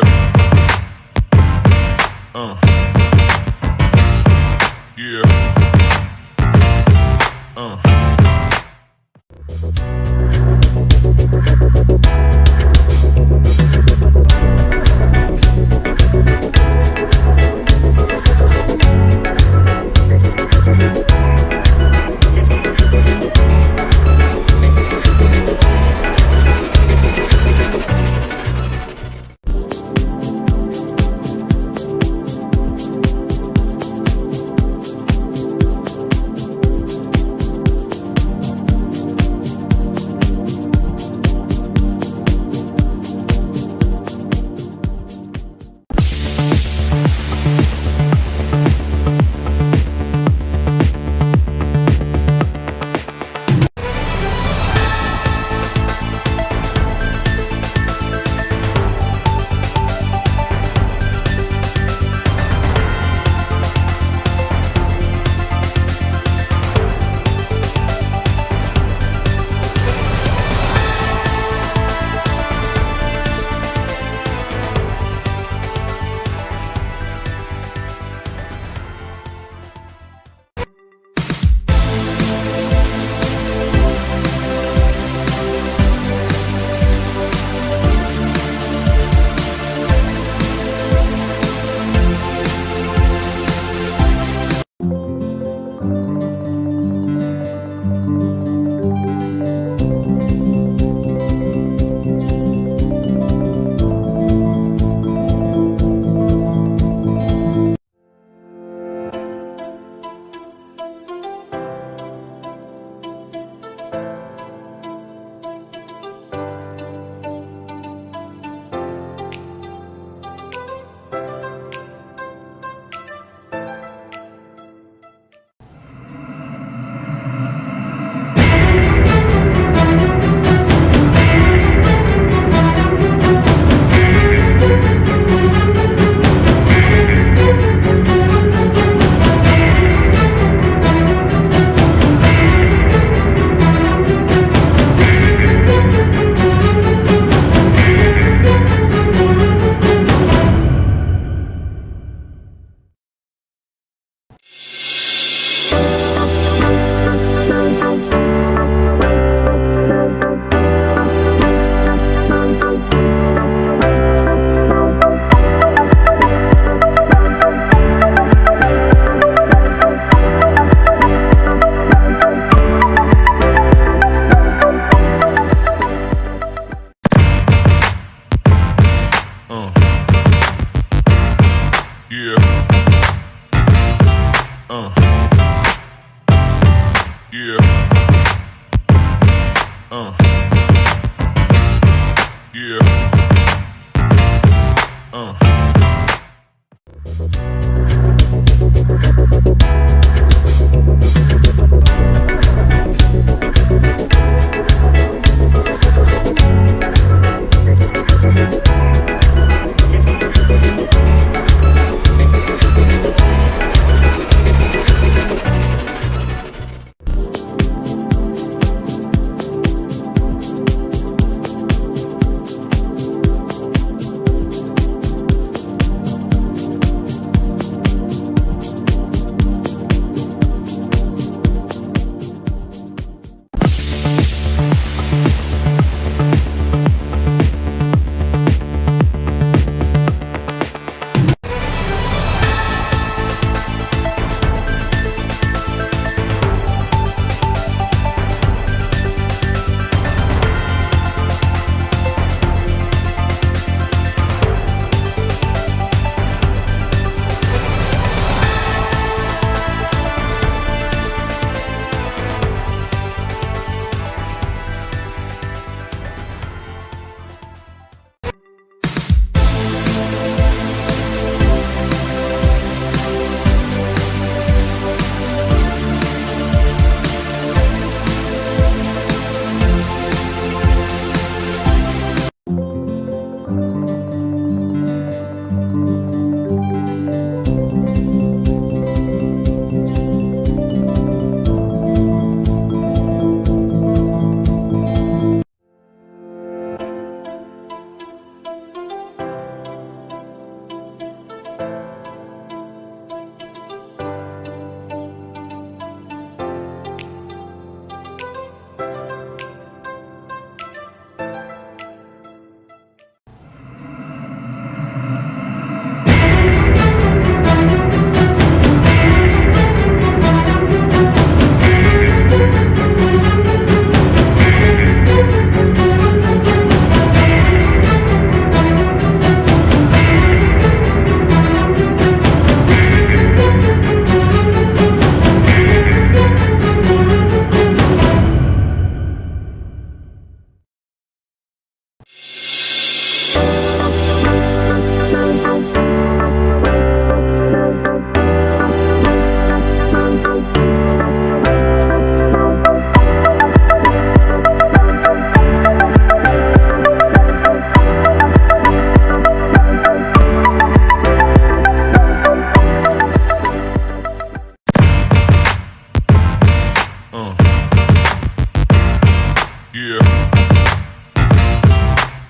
Yeah.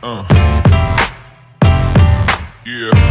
Yeah. Yeah.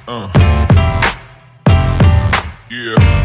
Yeah. Yeah.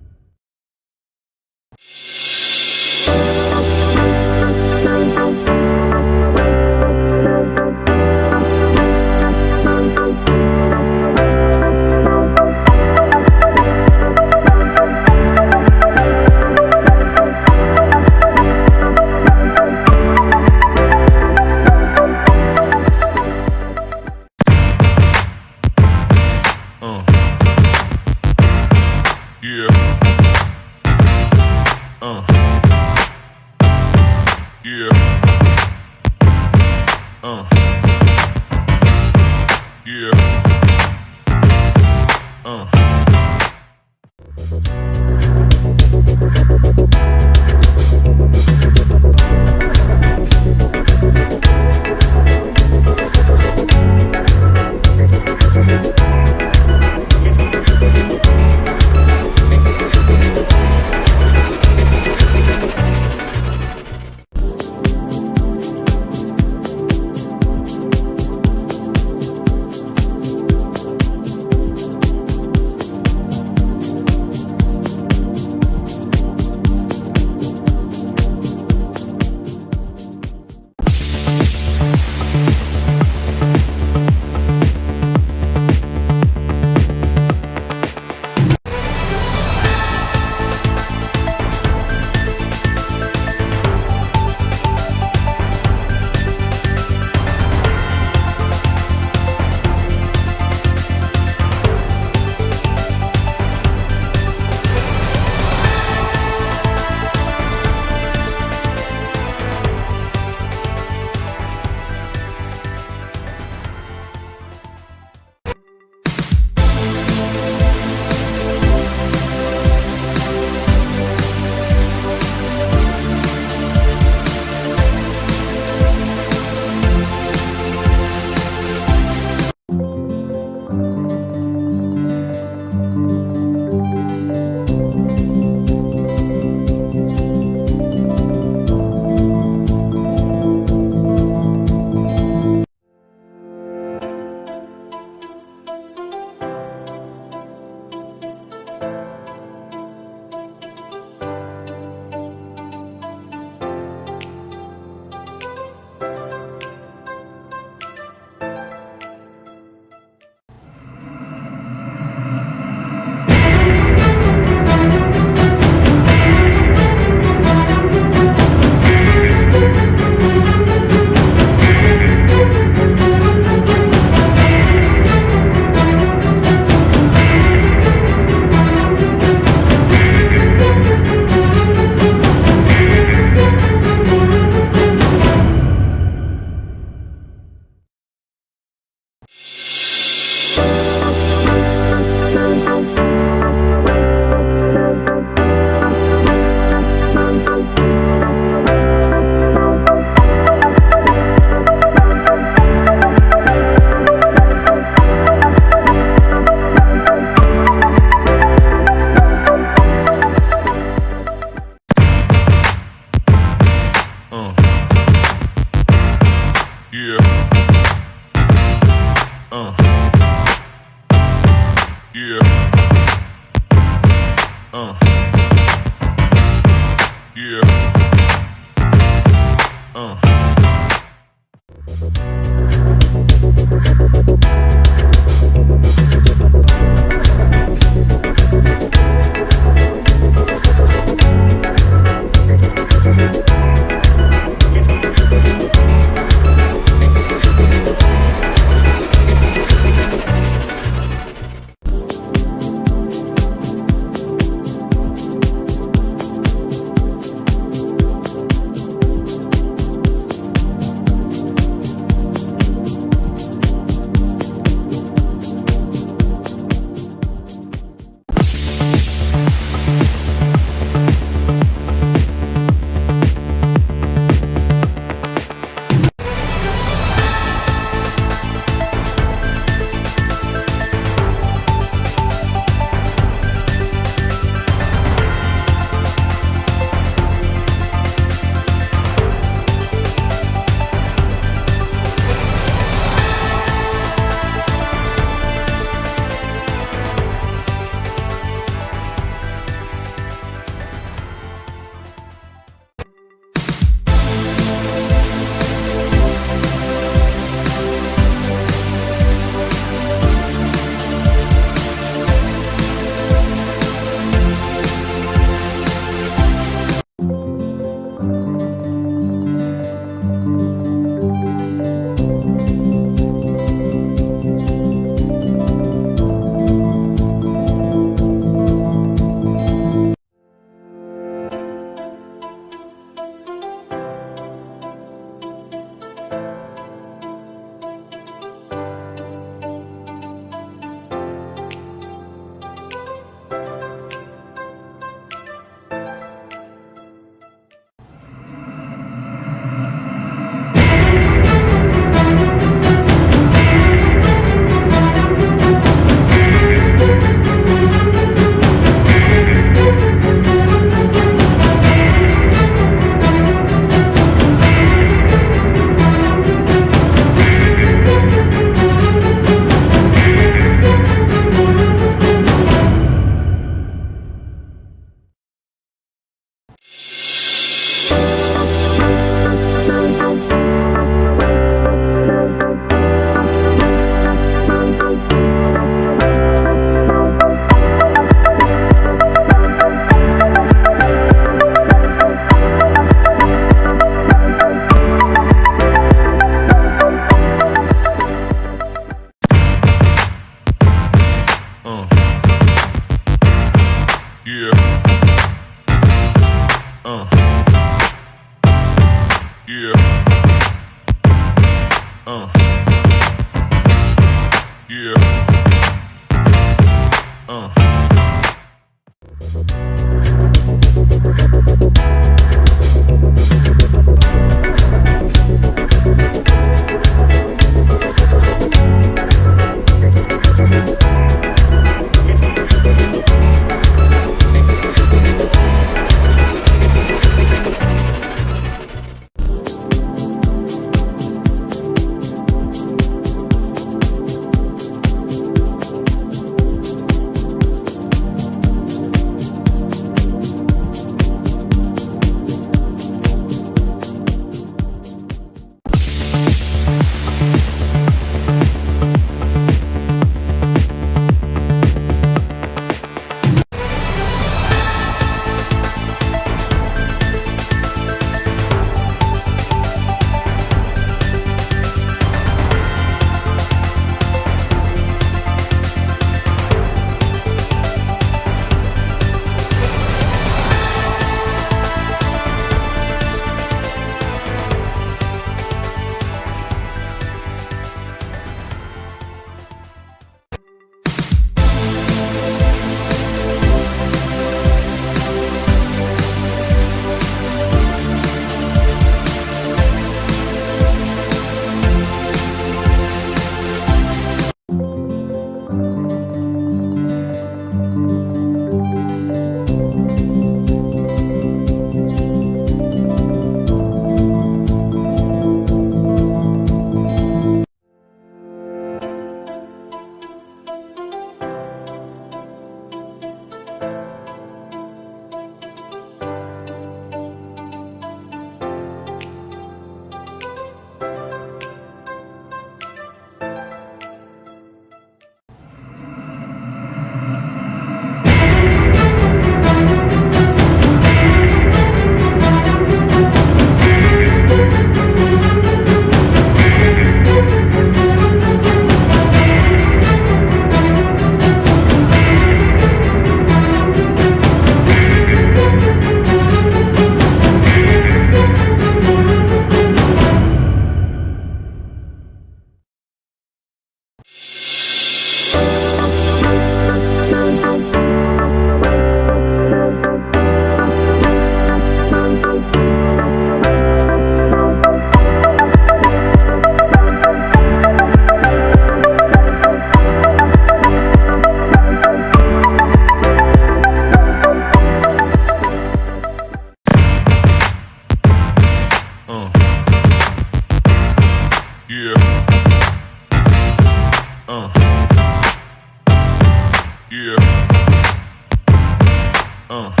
Yeah.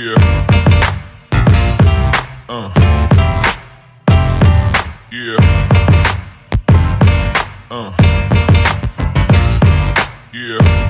Yeah. Yeah. Yeah.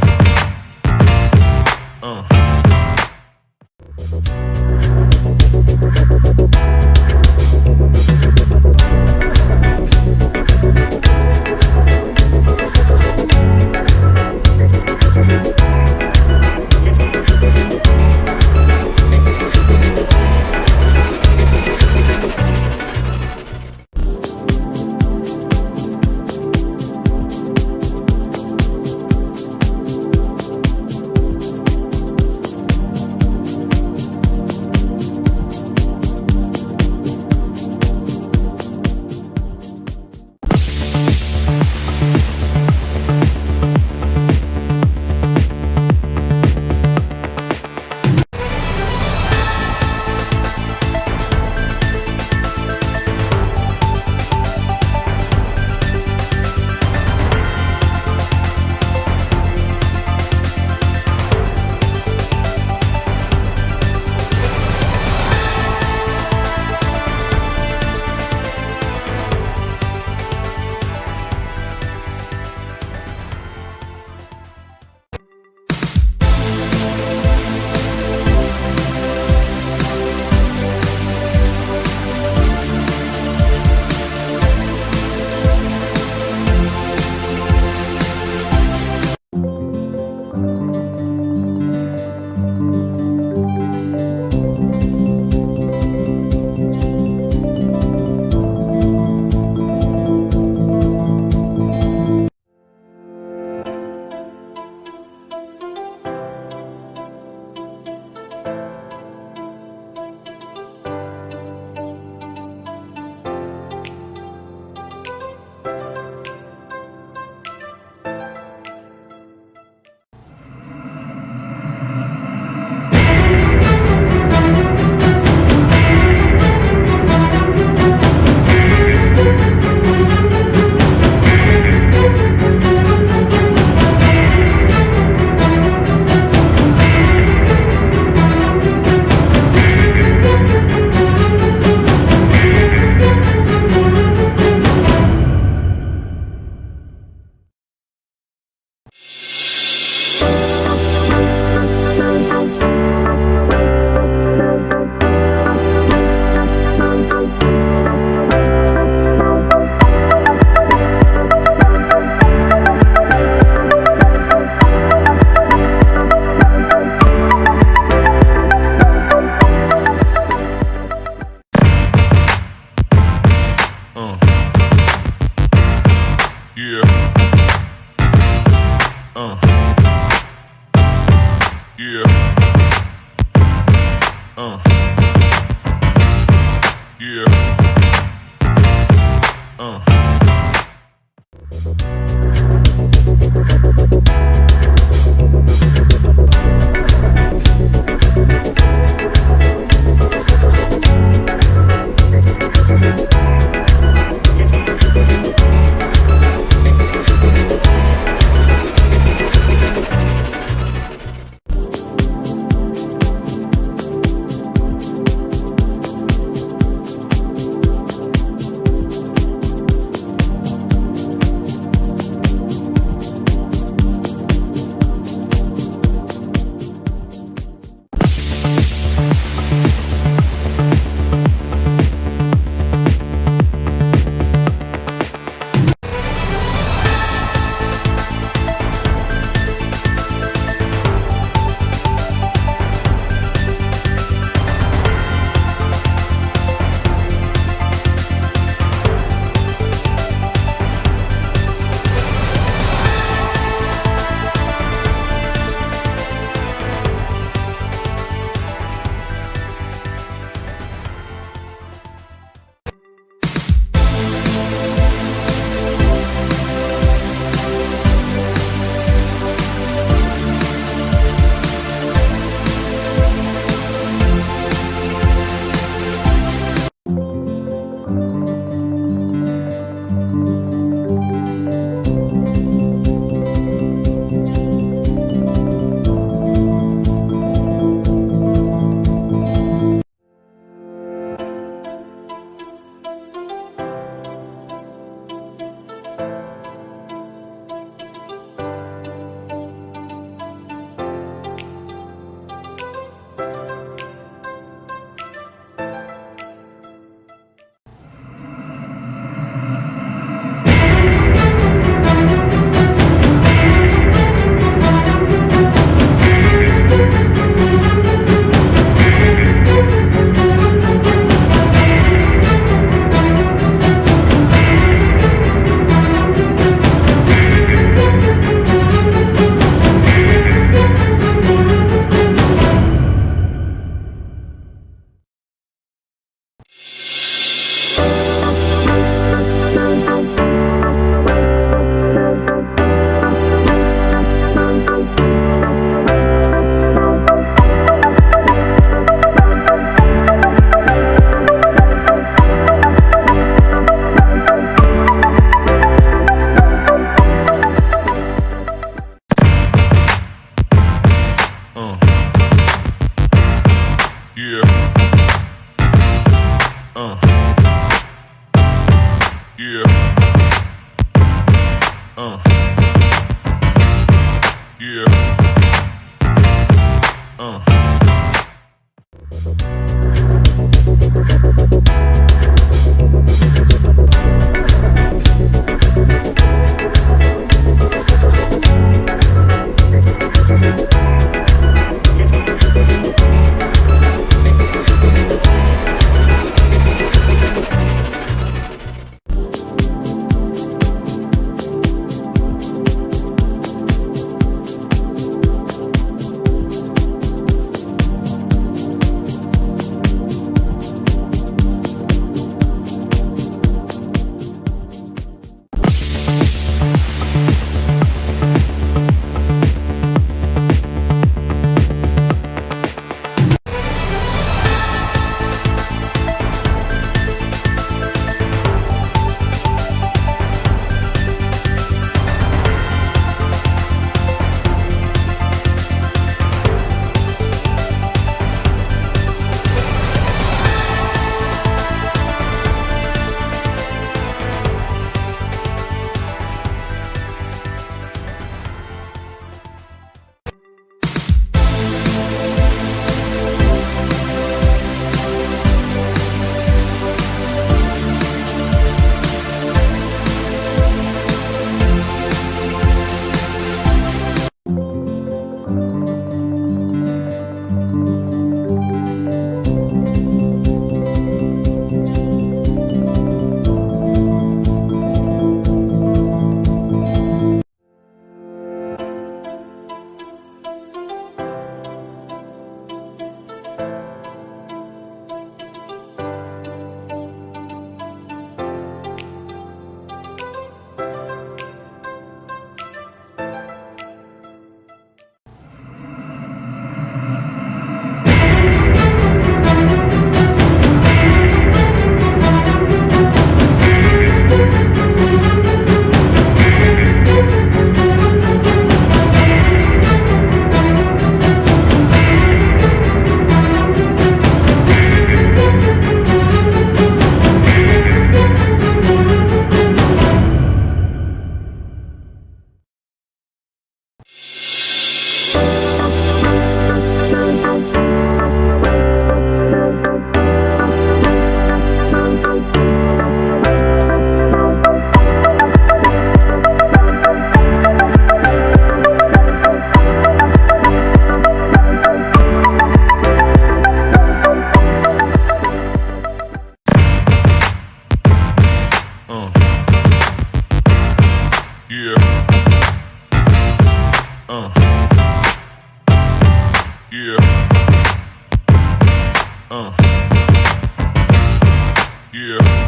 Yeah. Yeah. Yeah.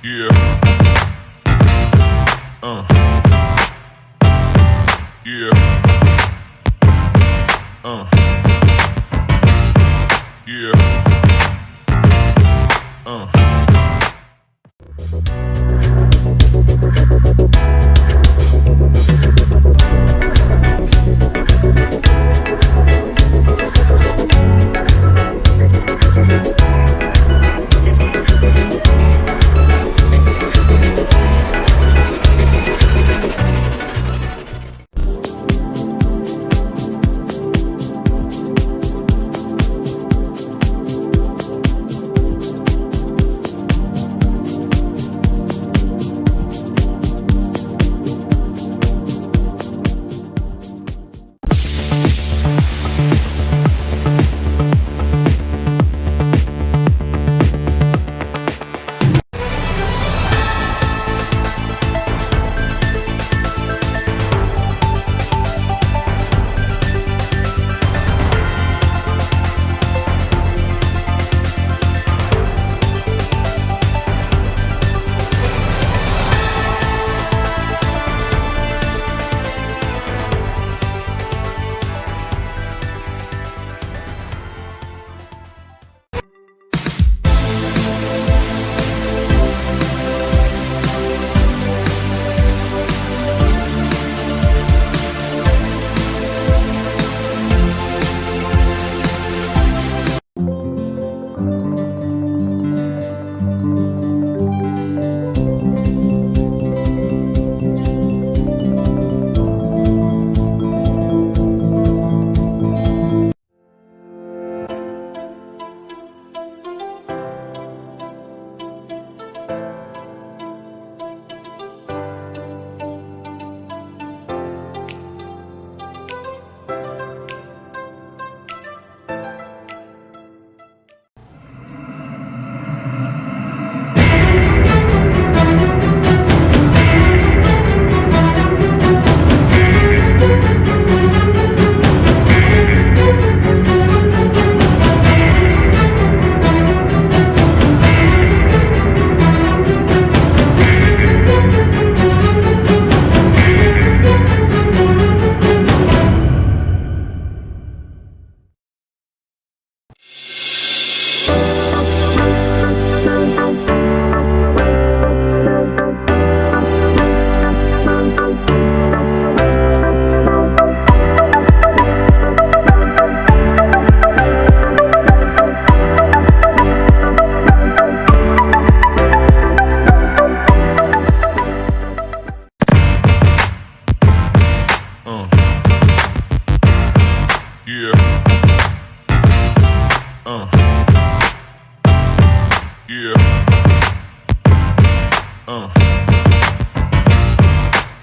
Yeah. Yeah.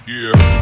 Yeah.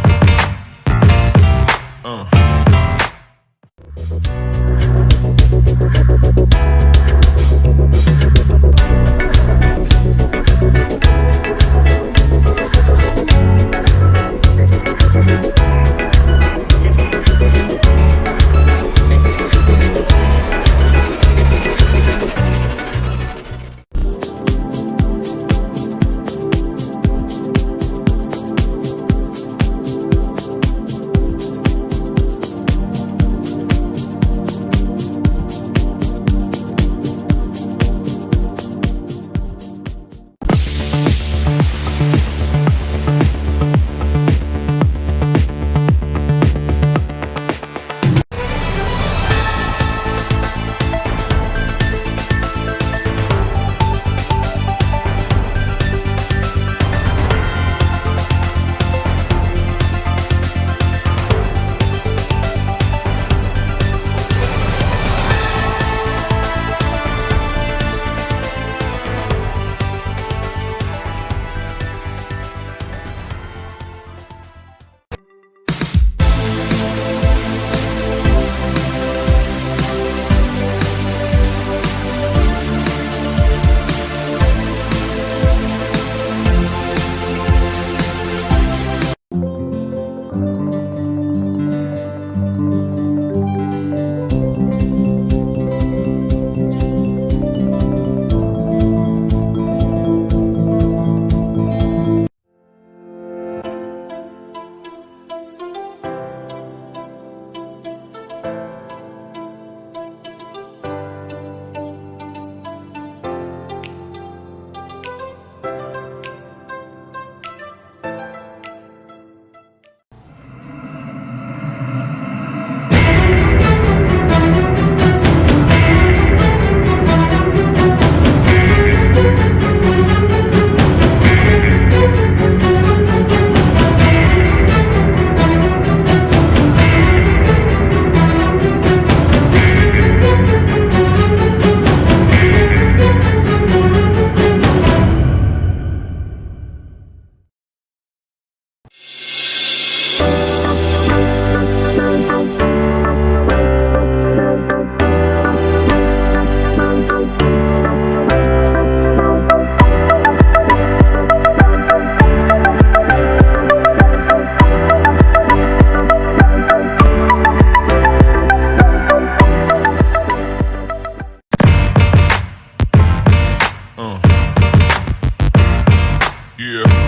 Yeah.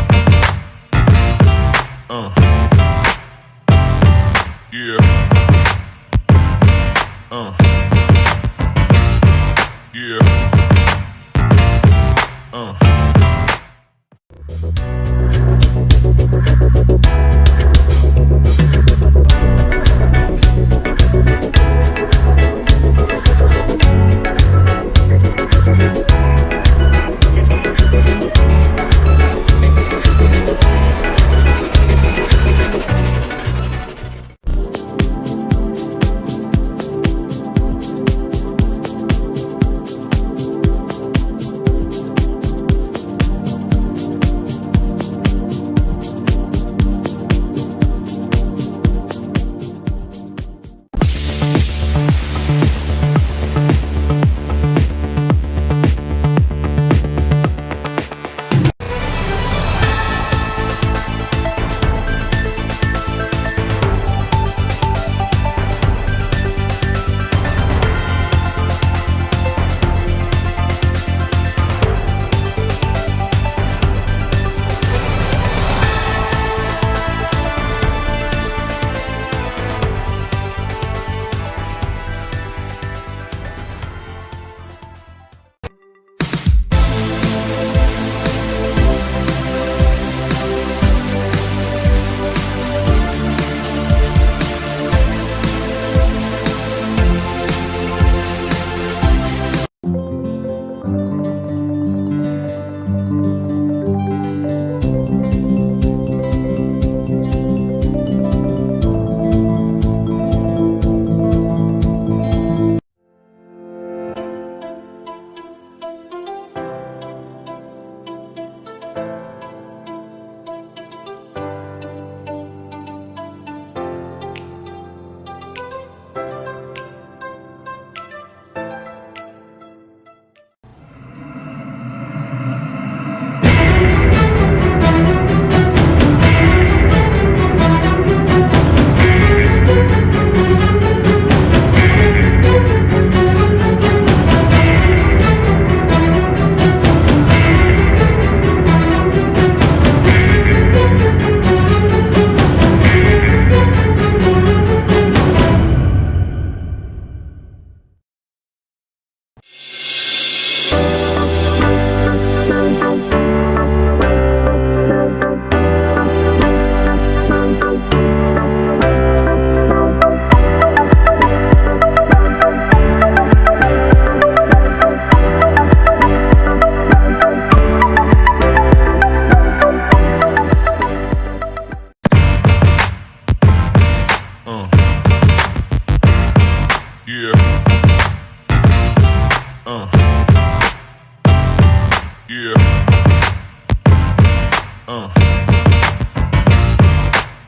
Yeah.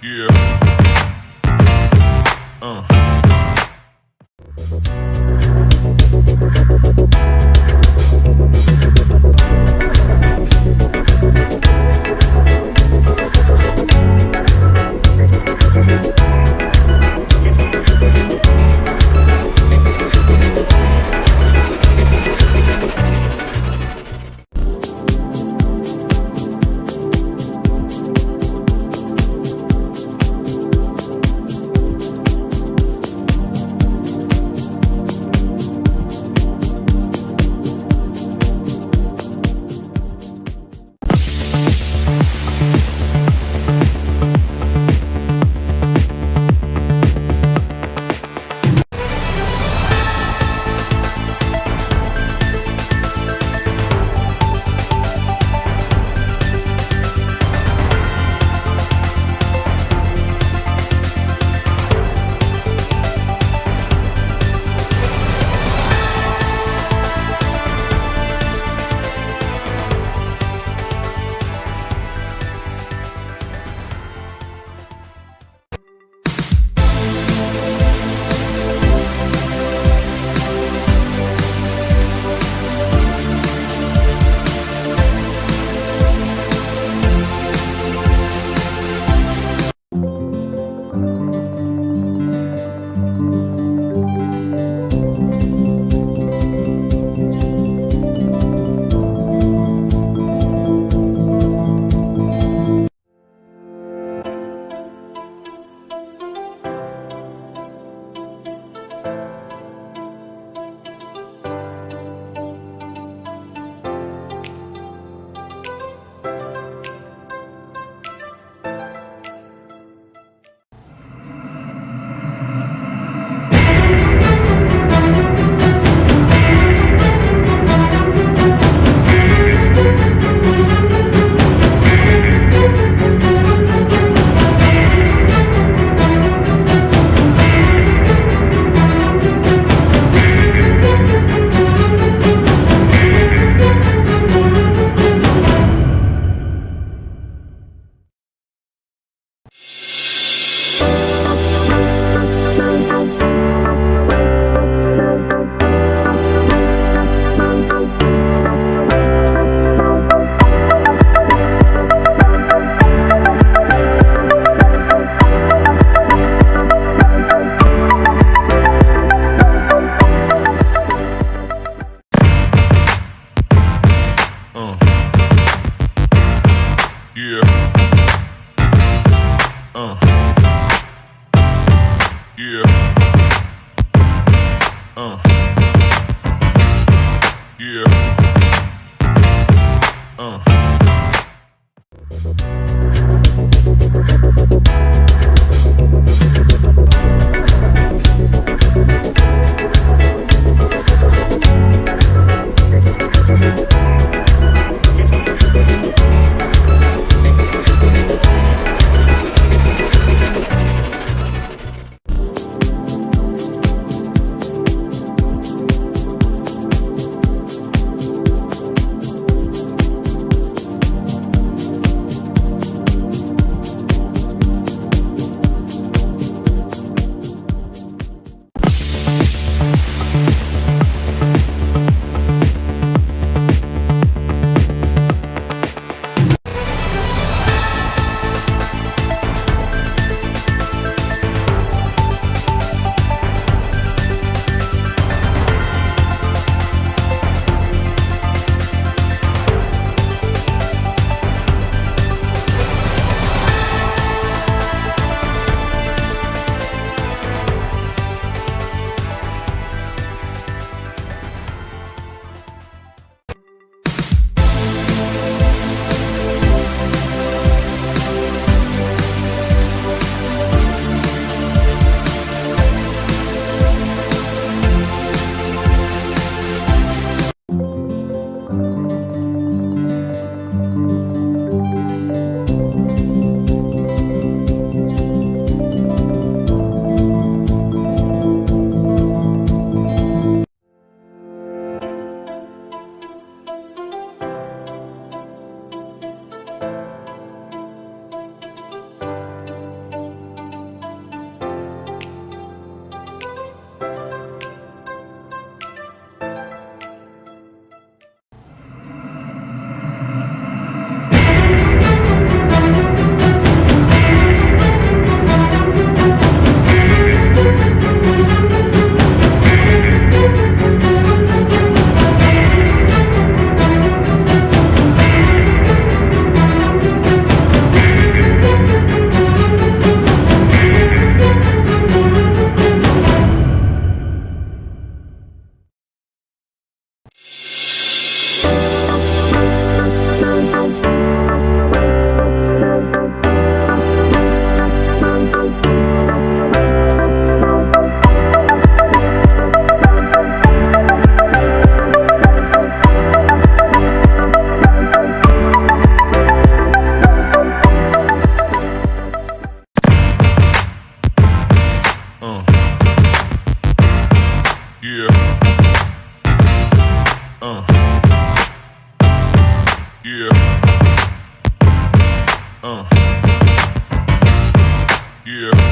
Yeah. Yeah. Yeah. Yeah.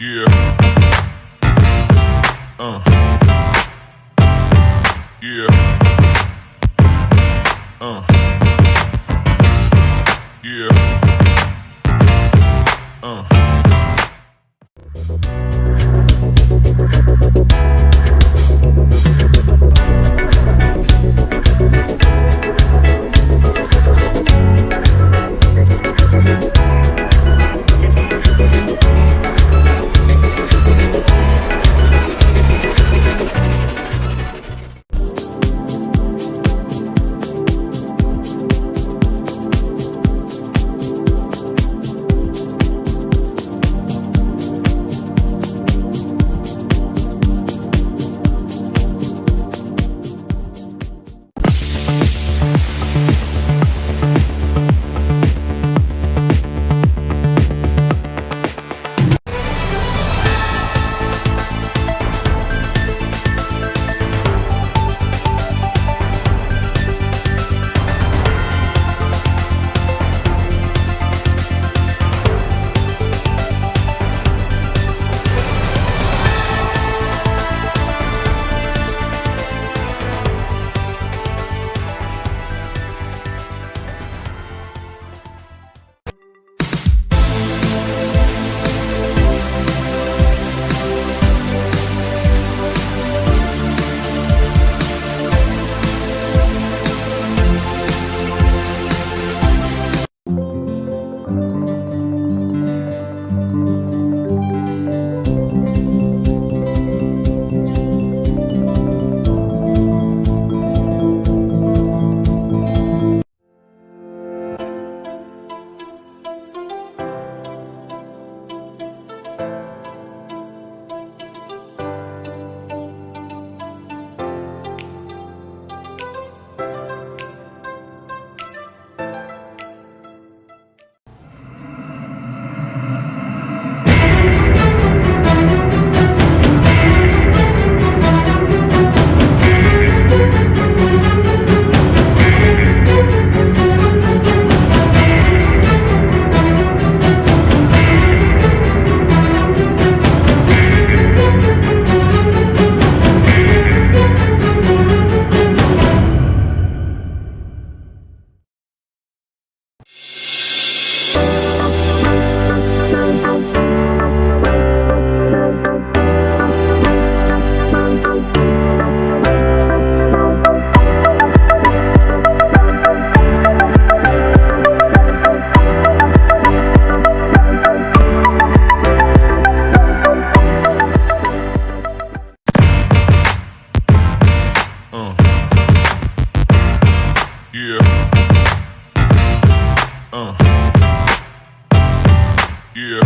Yeah. Yeah. Yeah.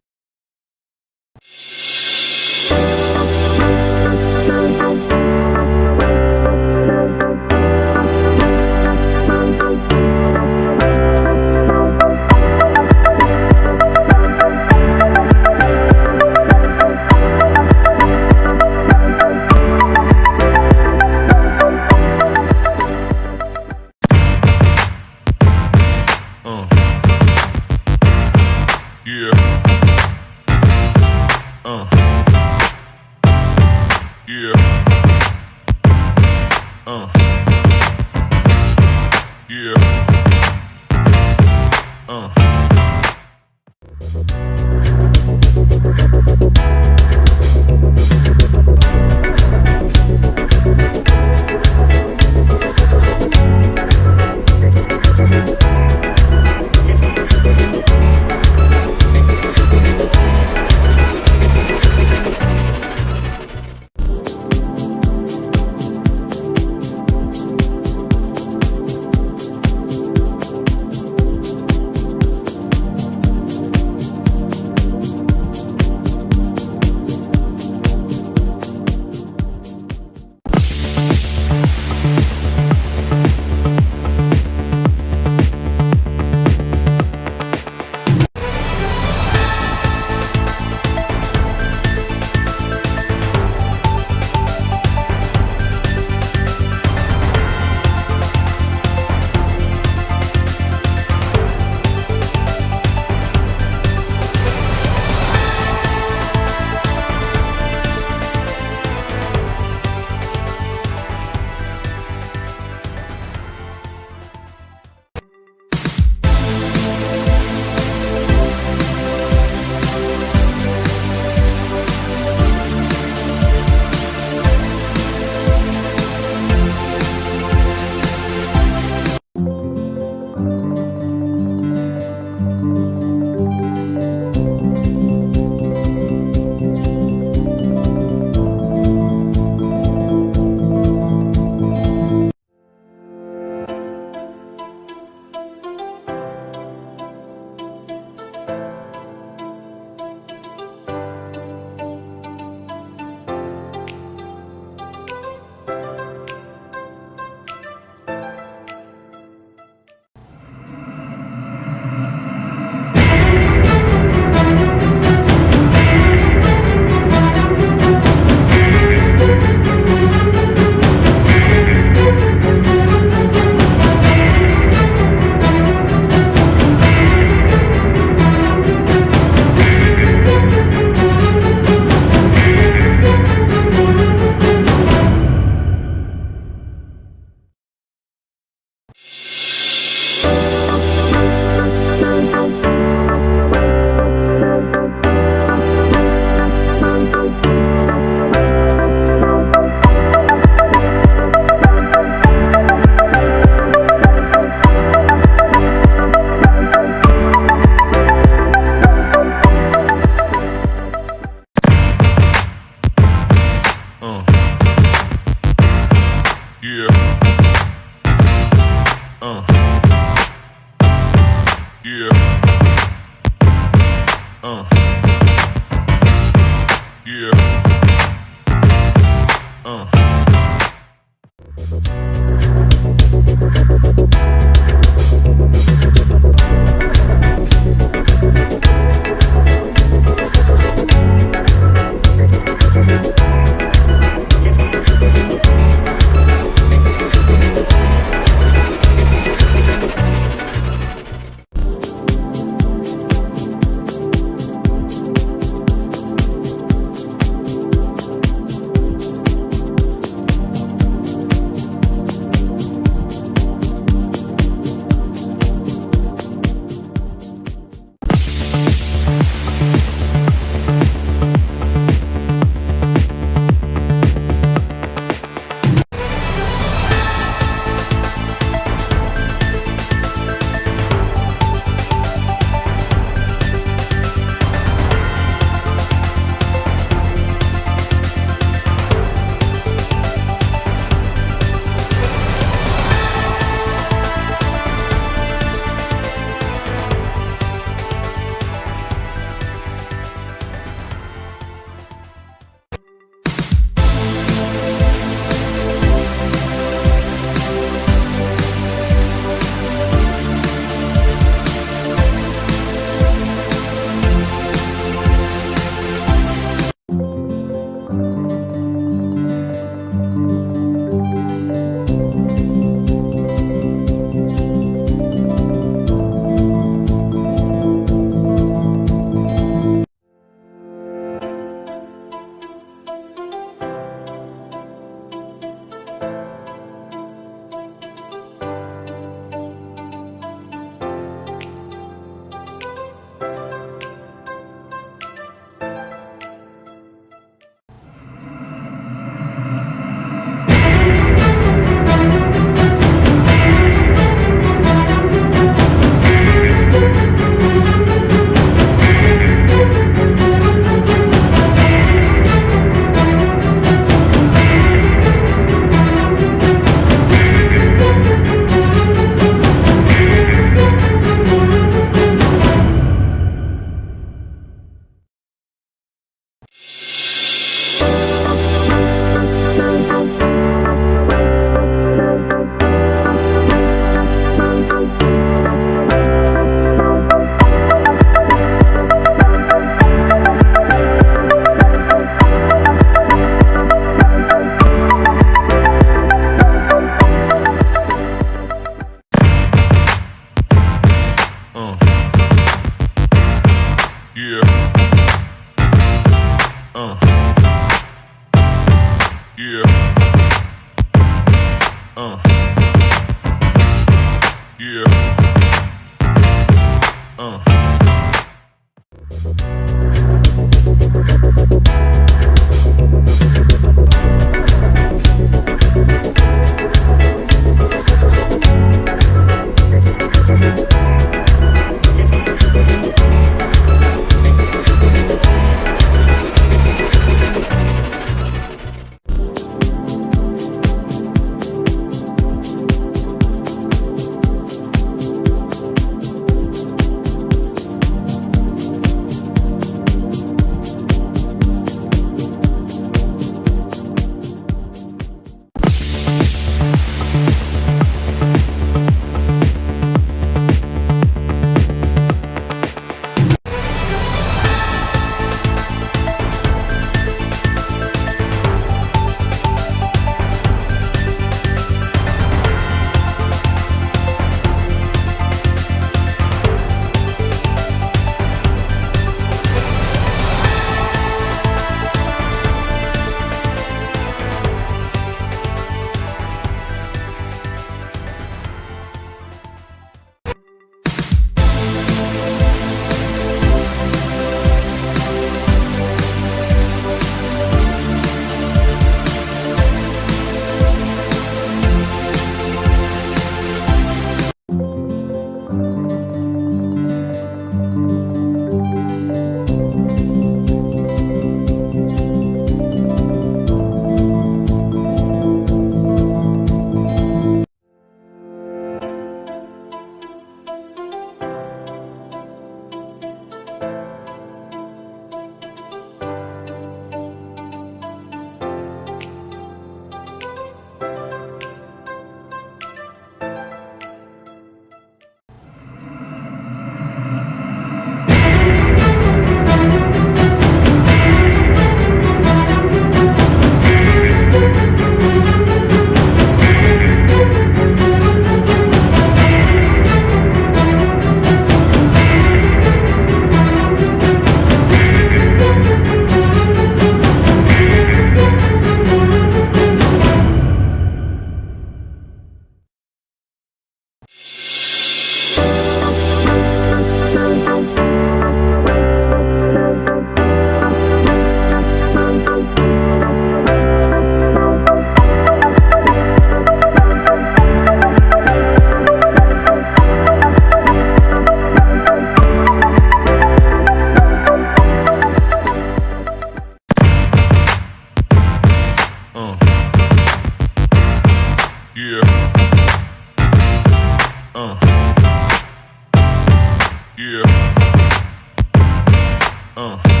Yeah.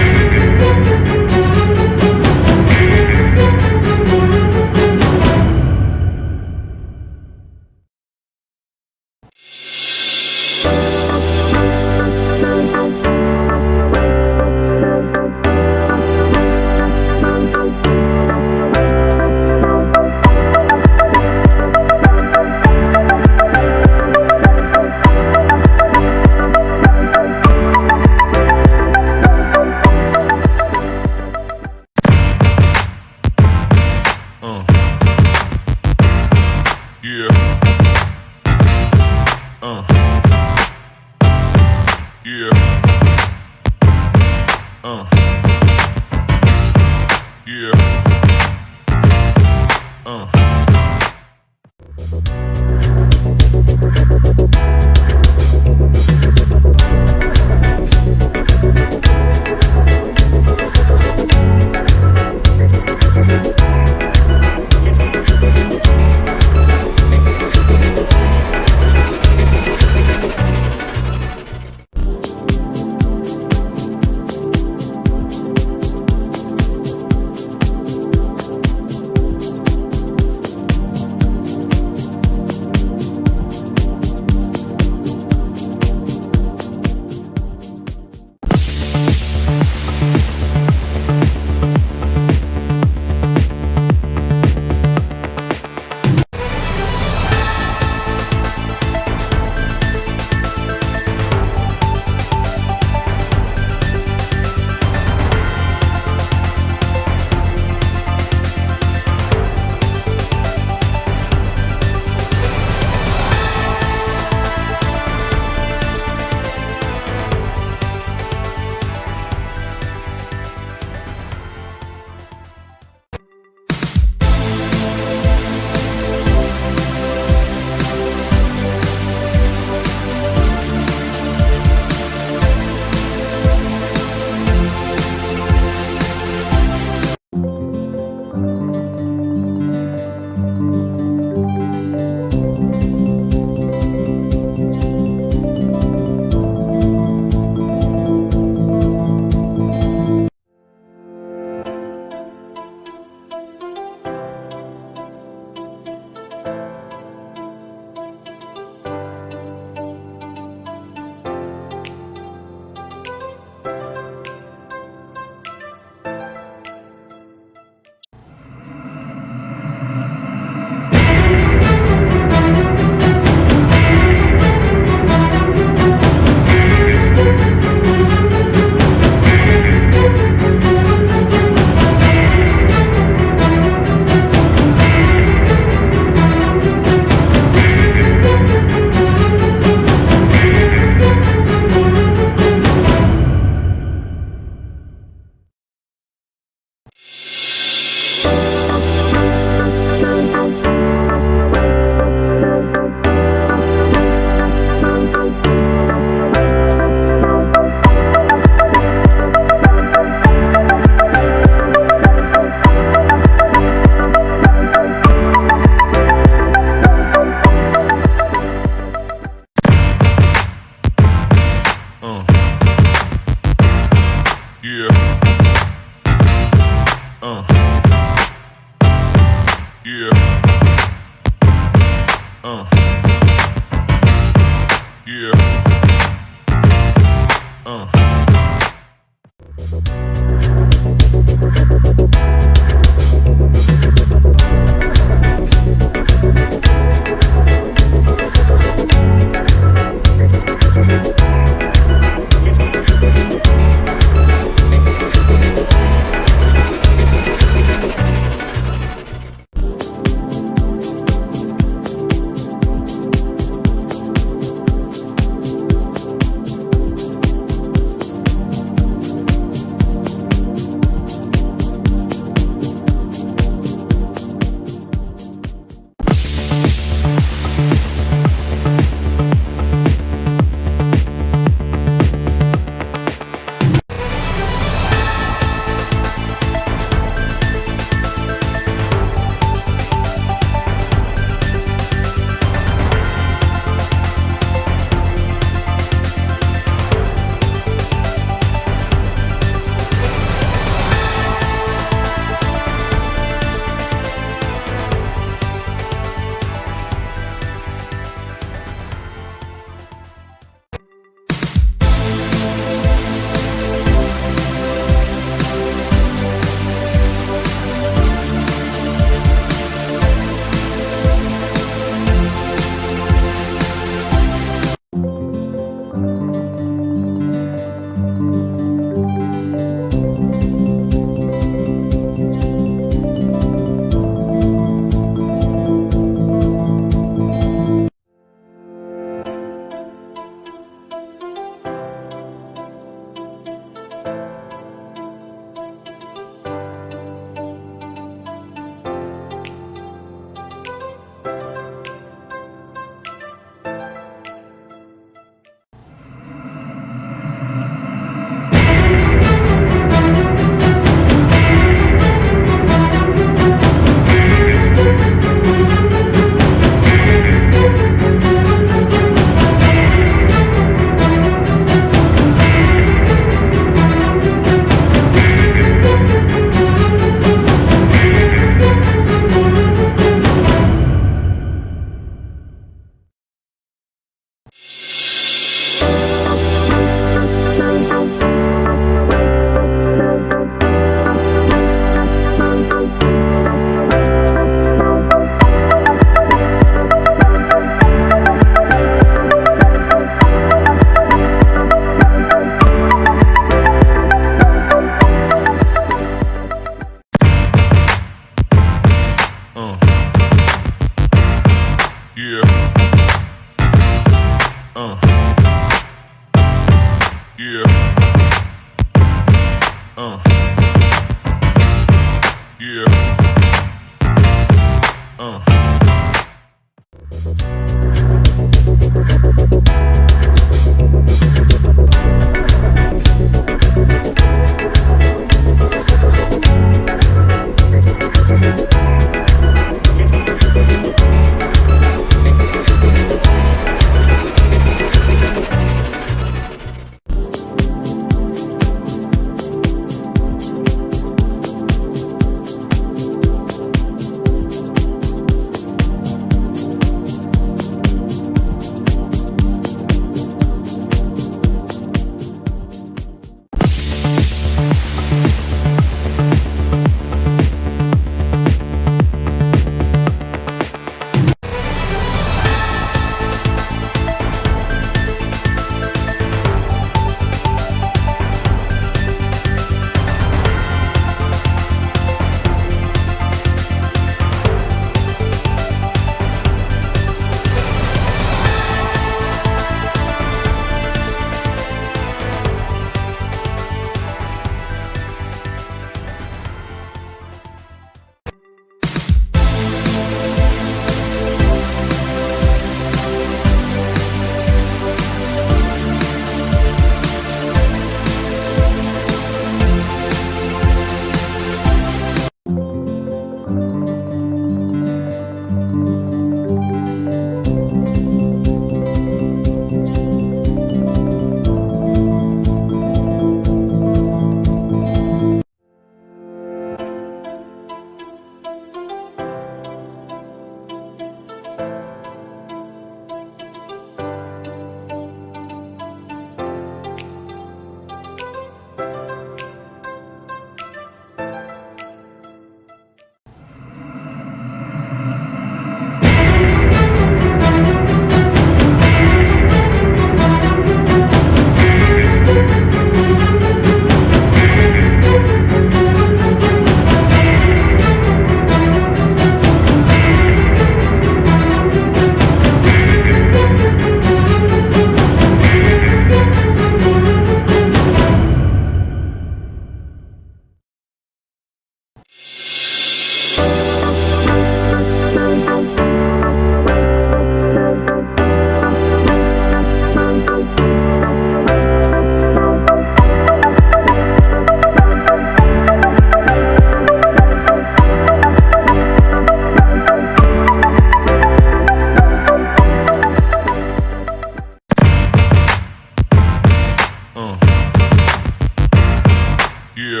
Yeah.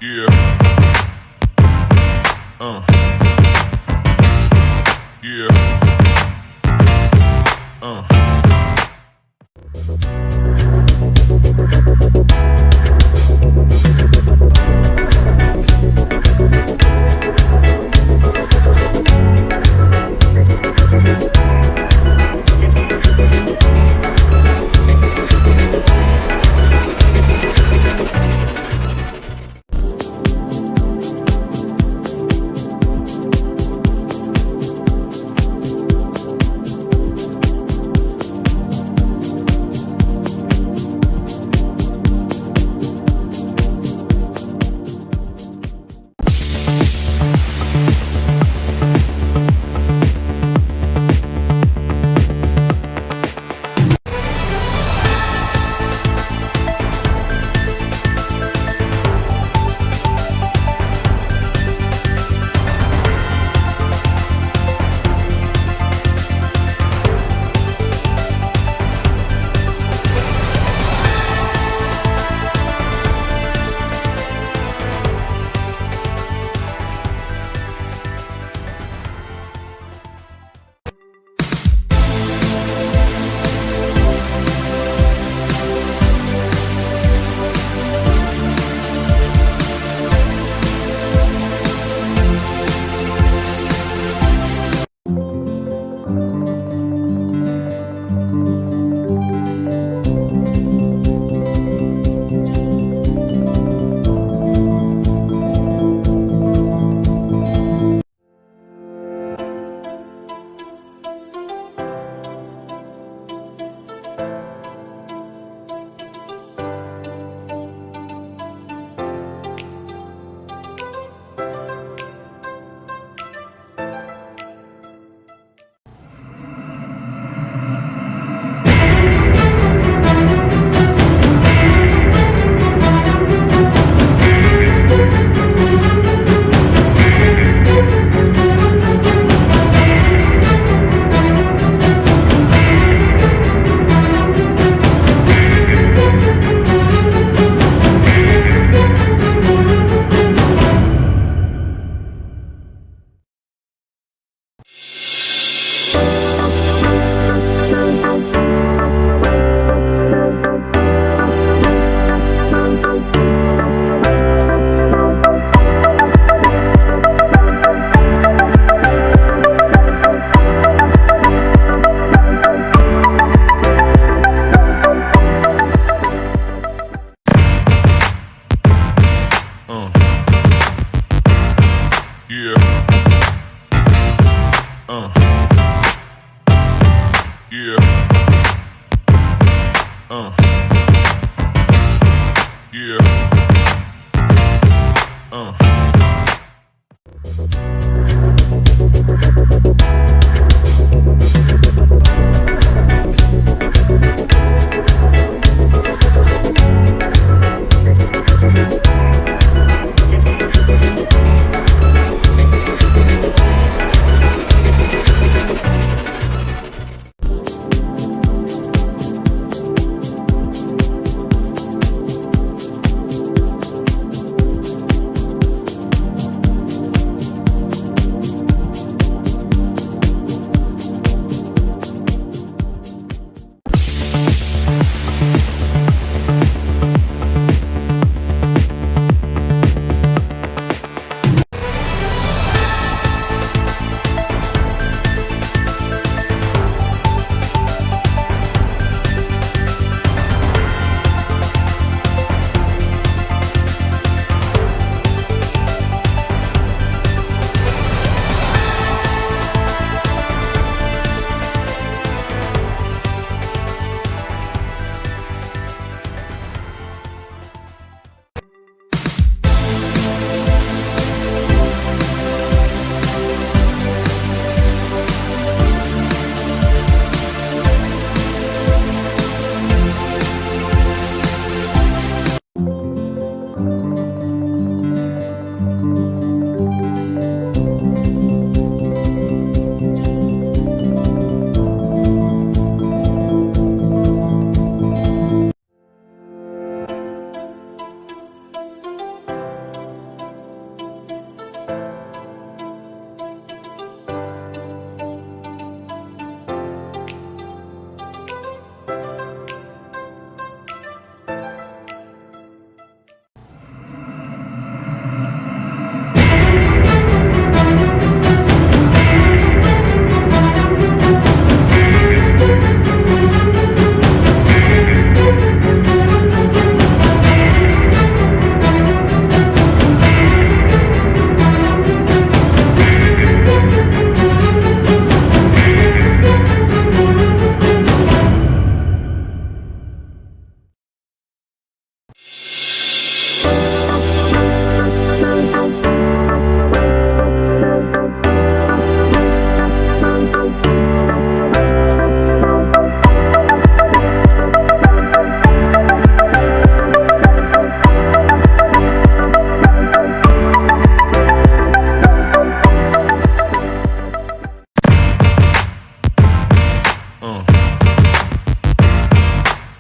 Yeah. Yeah.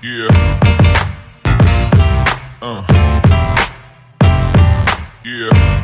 Yeah. Yeah.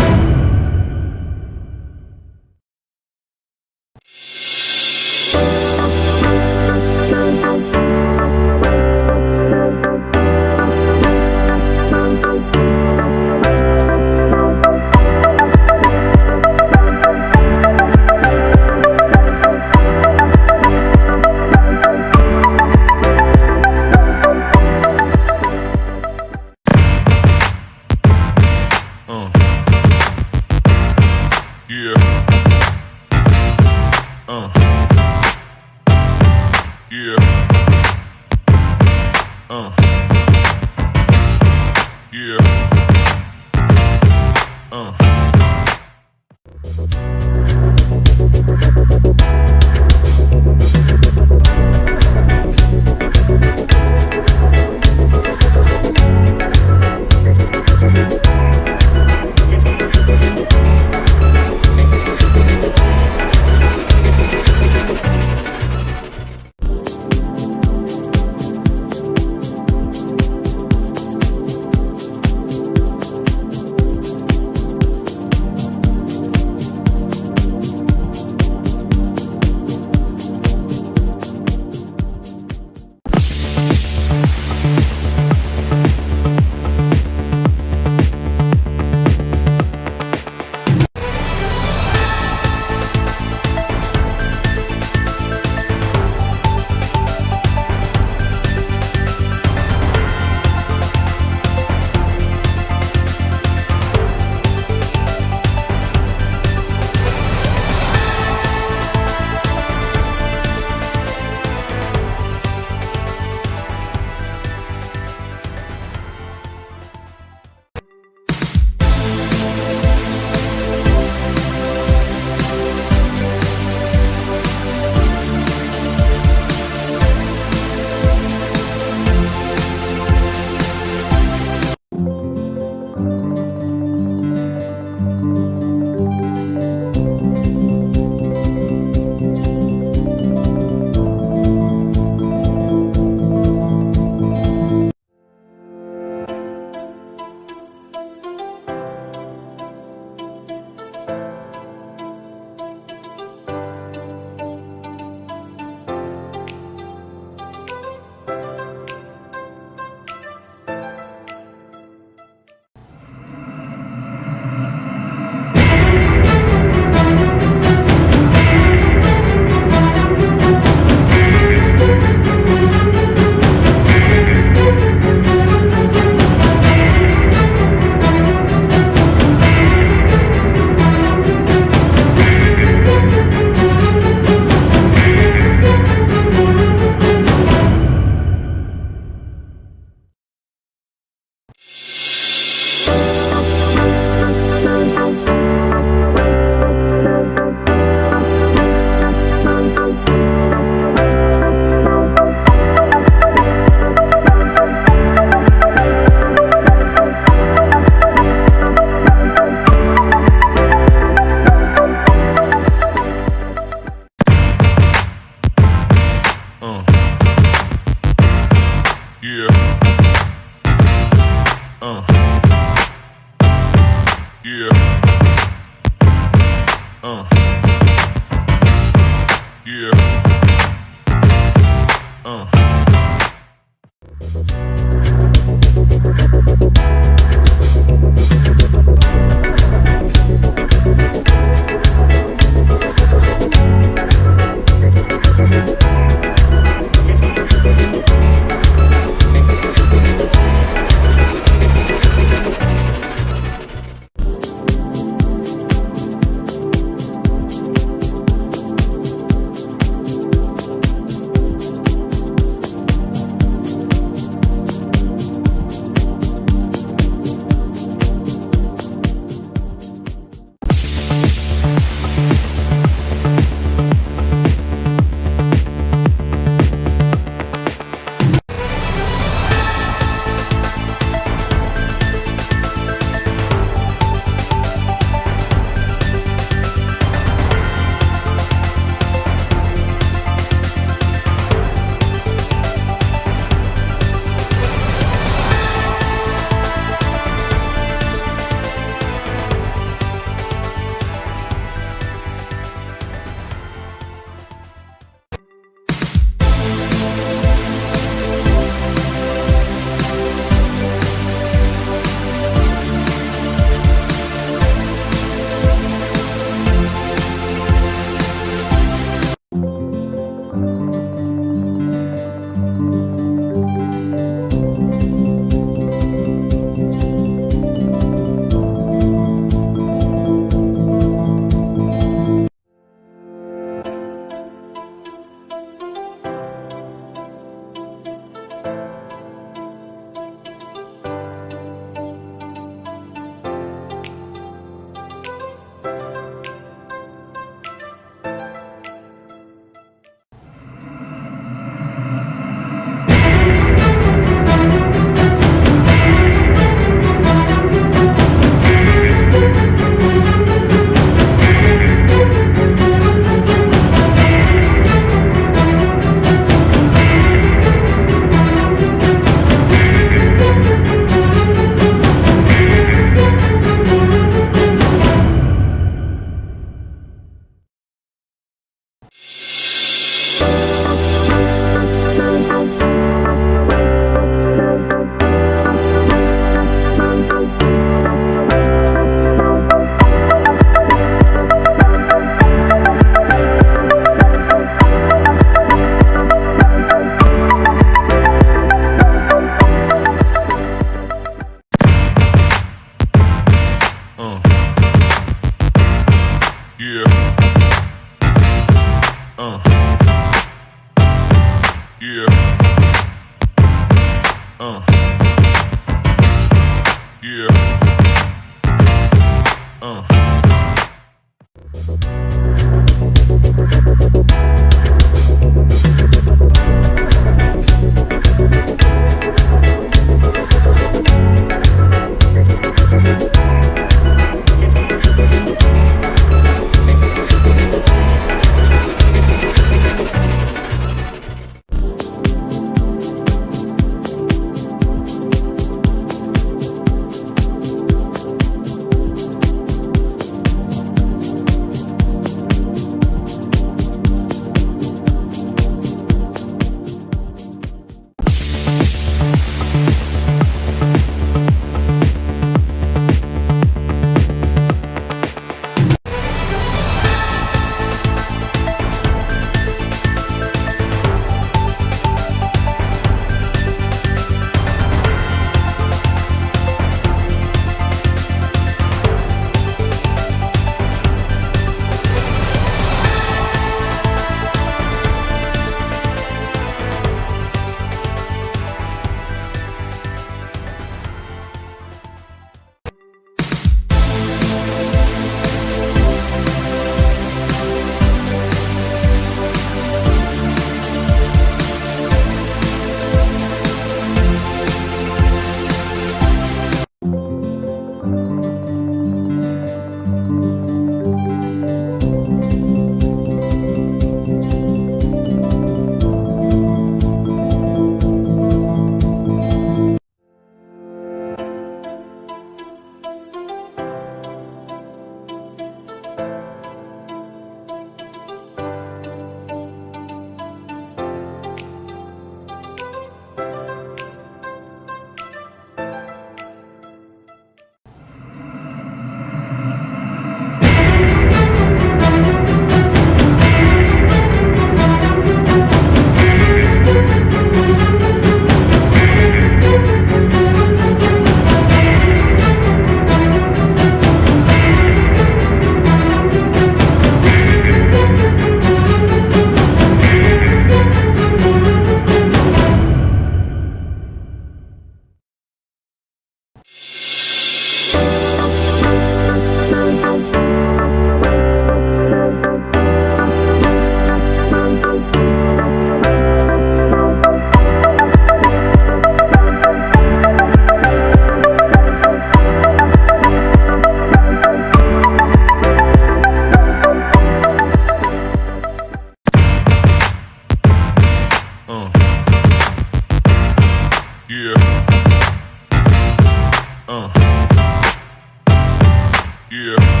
Yeah.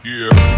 Yeah.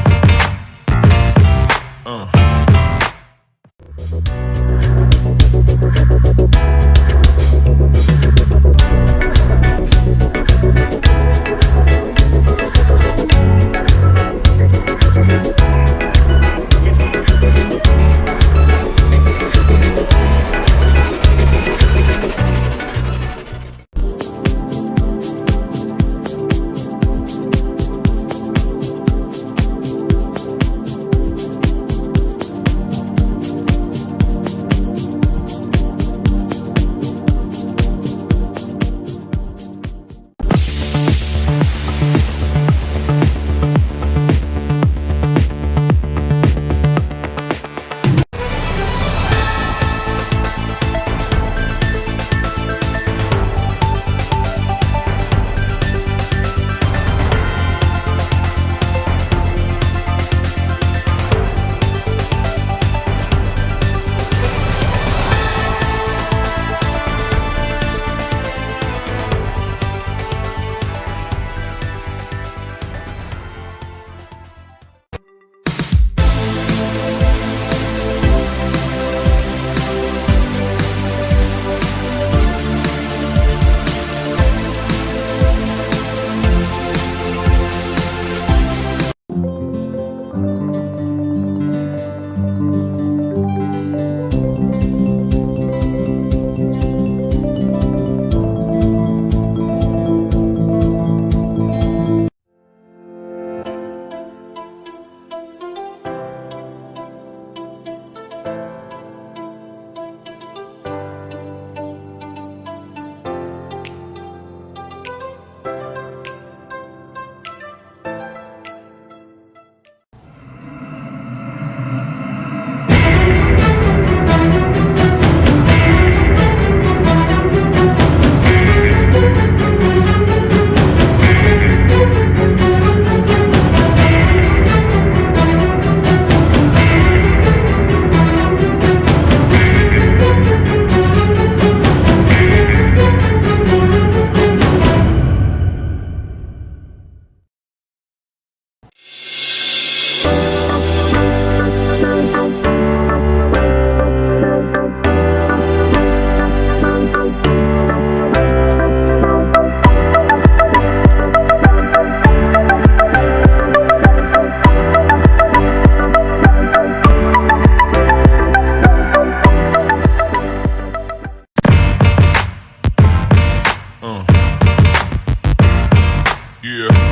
Yeah.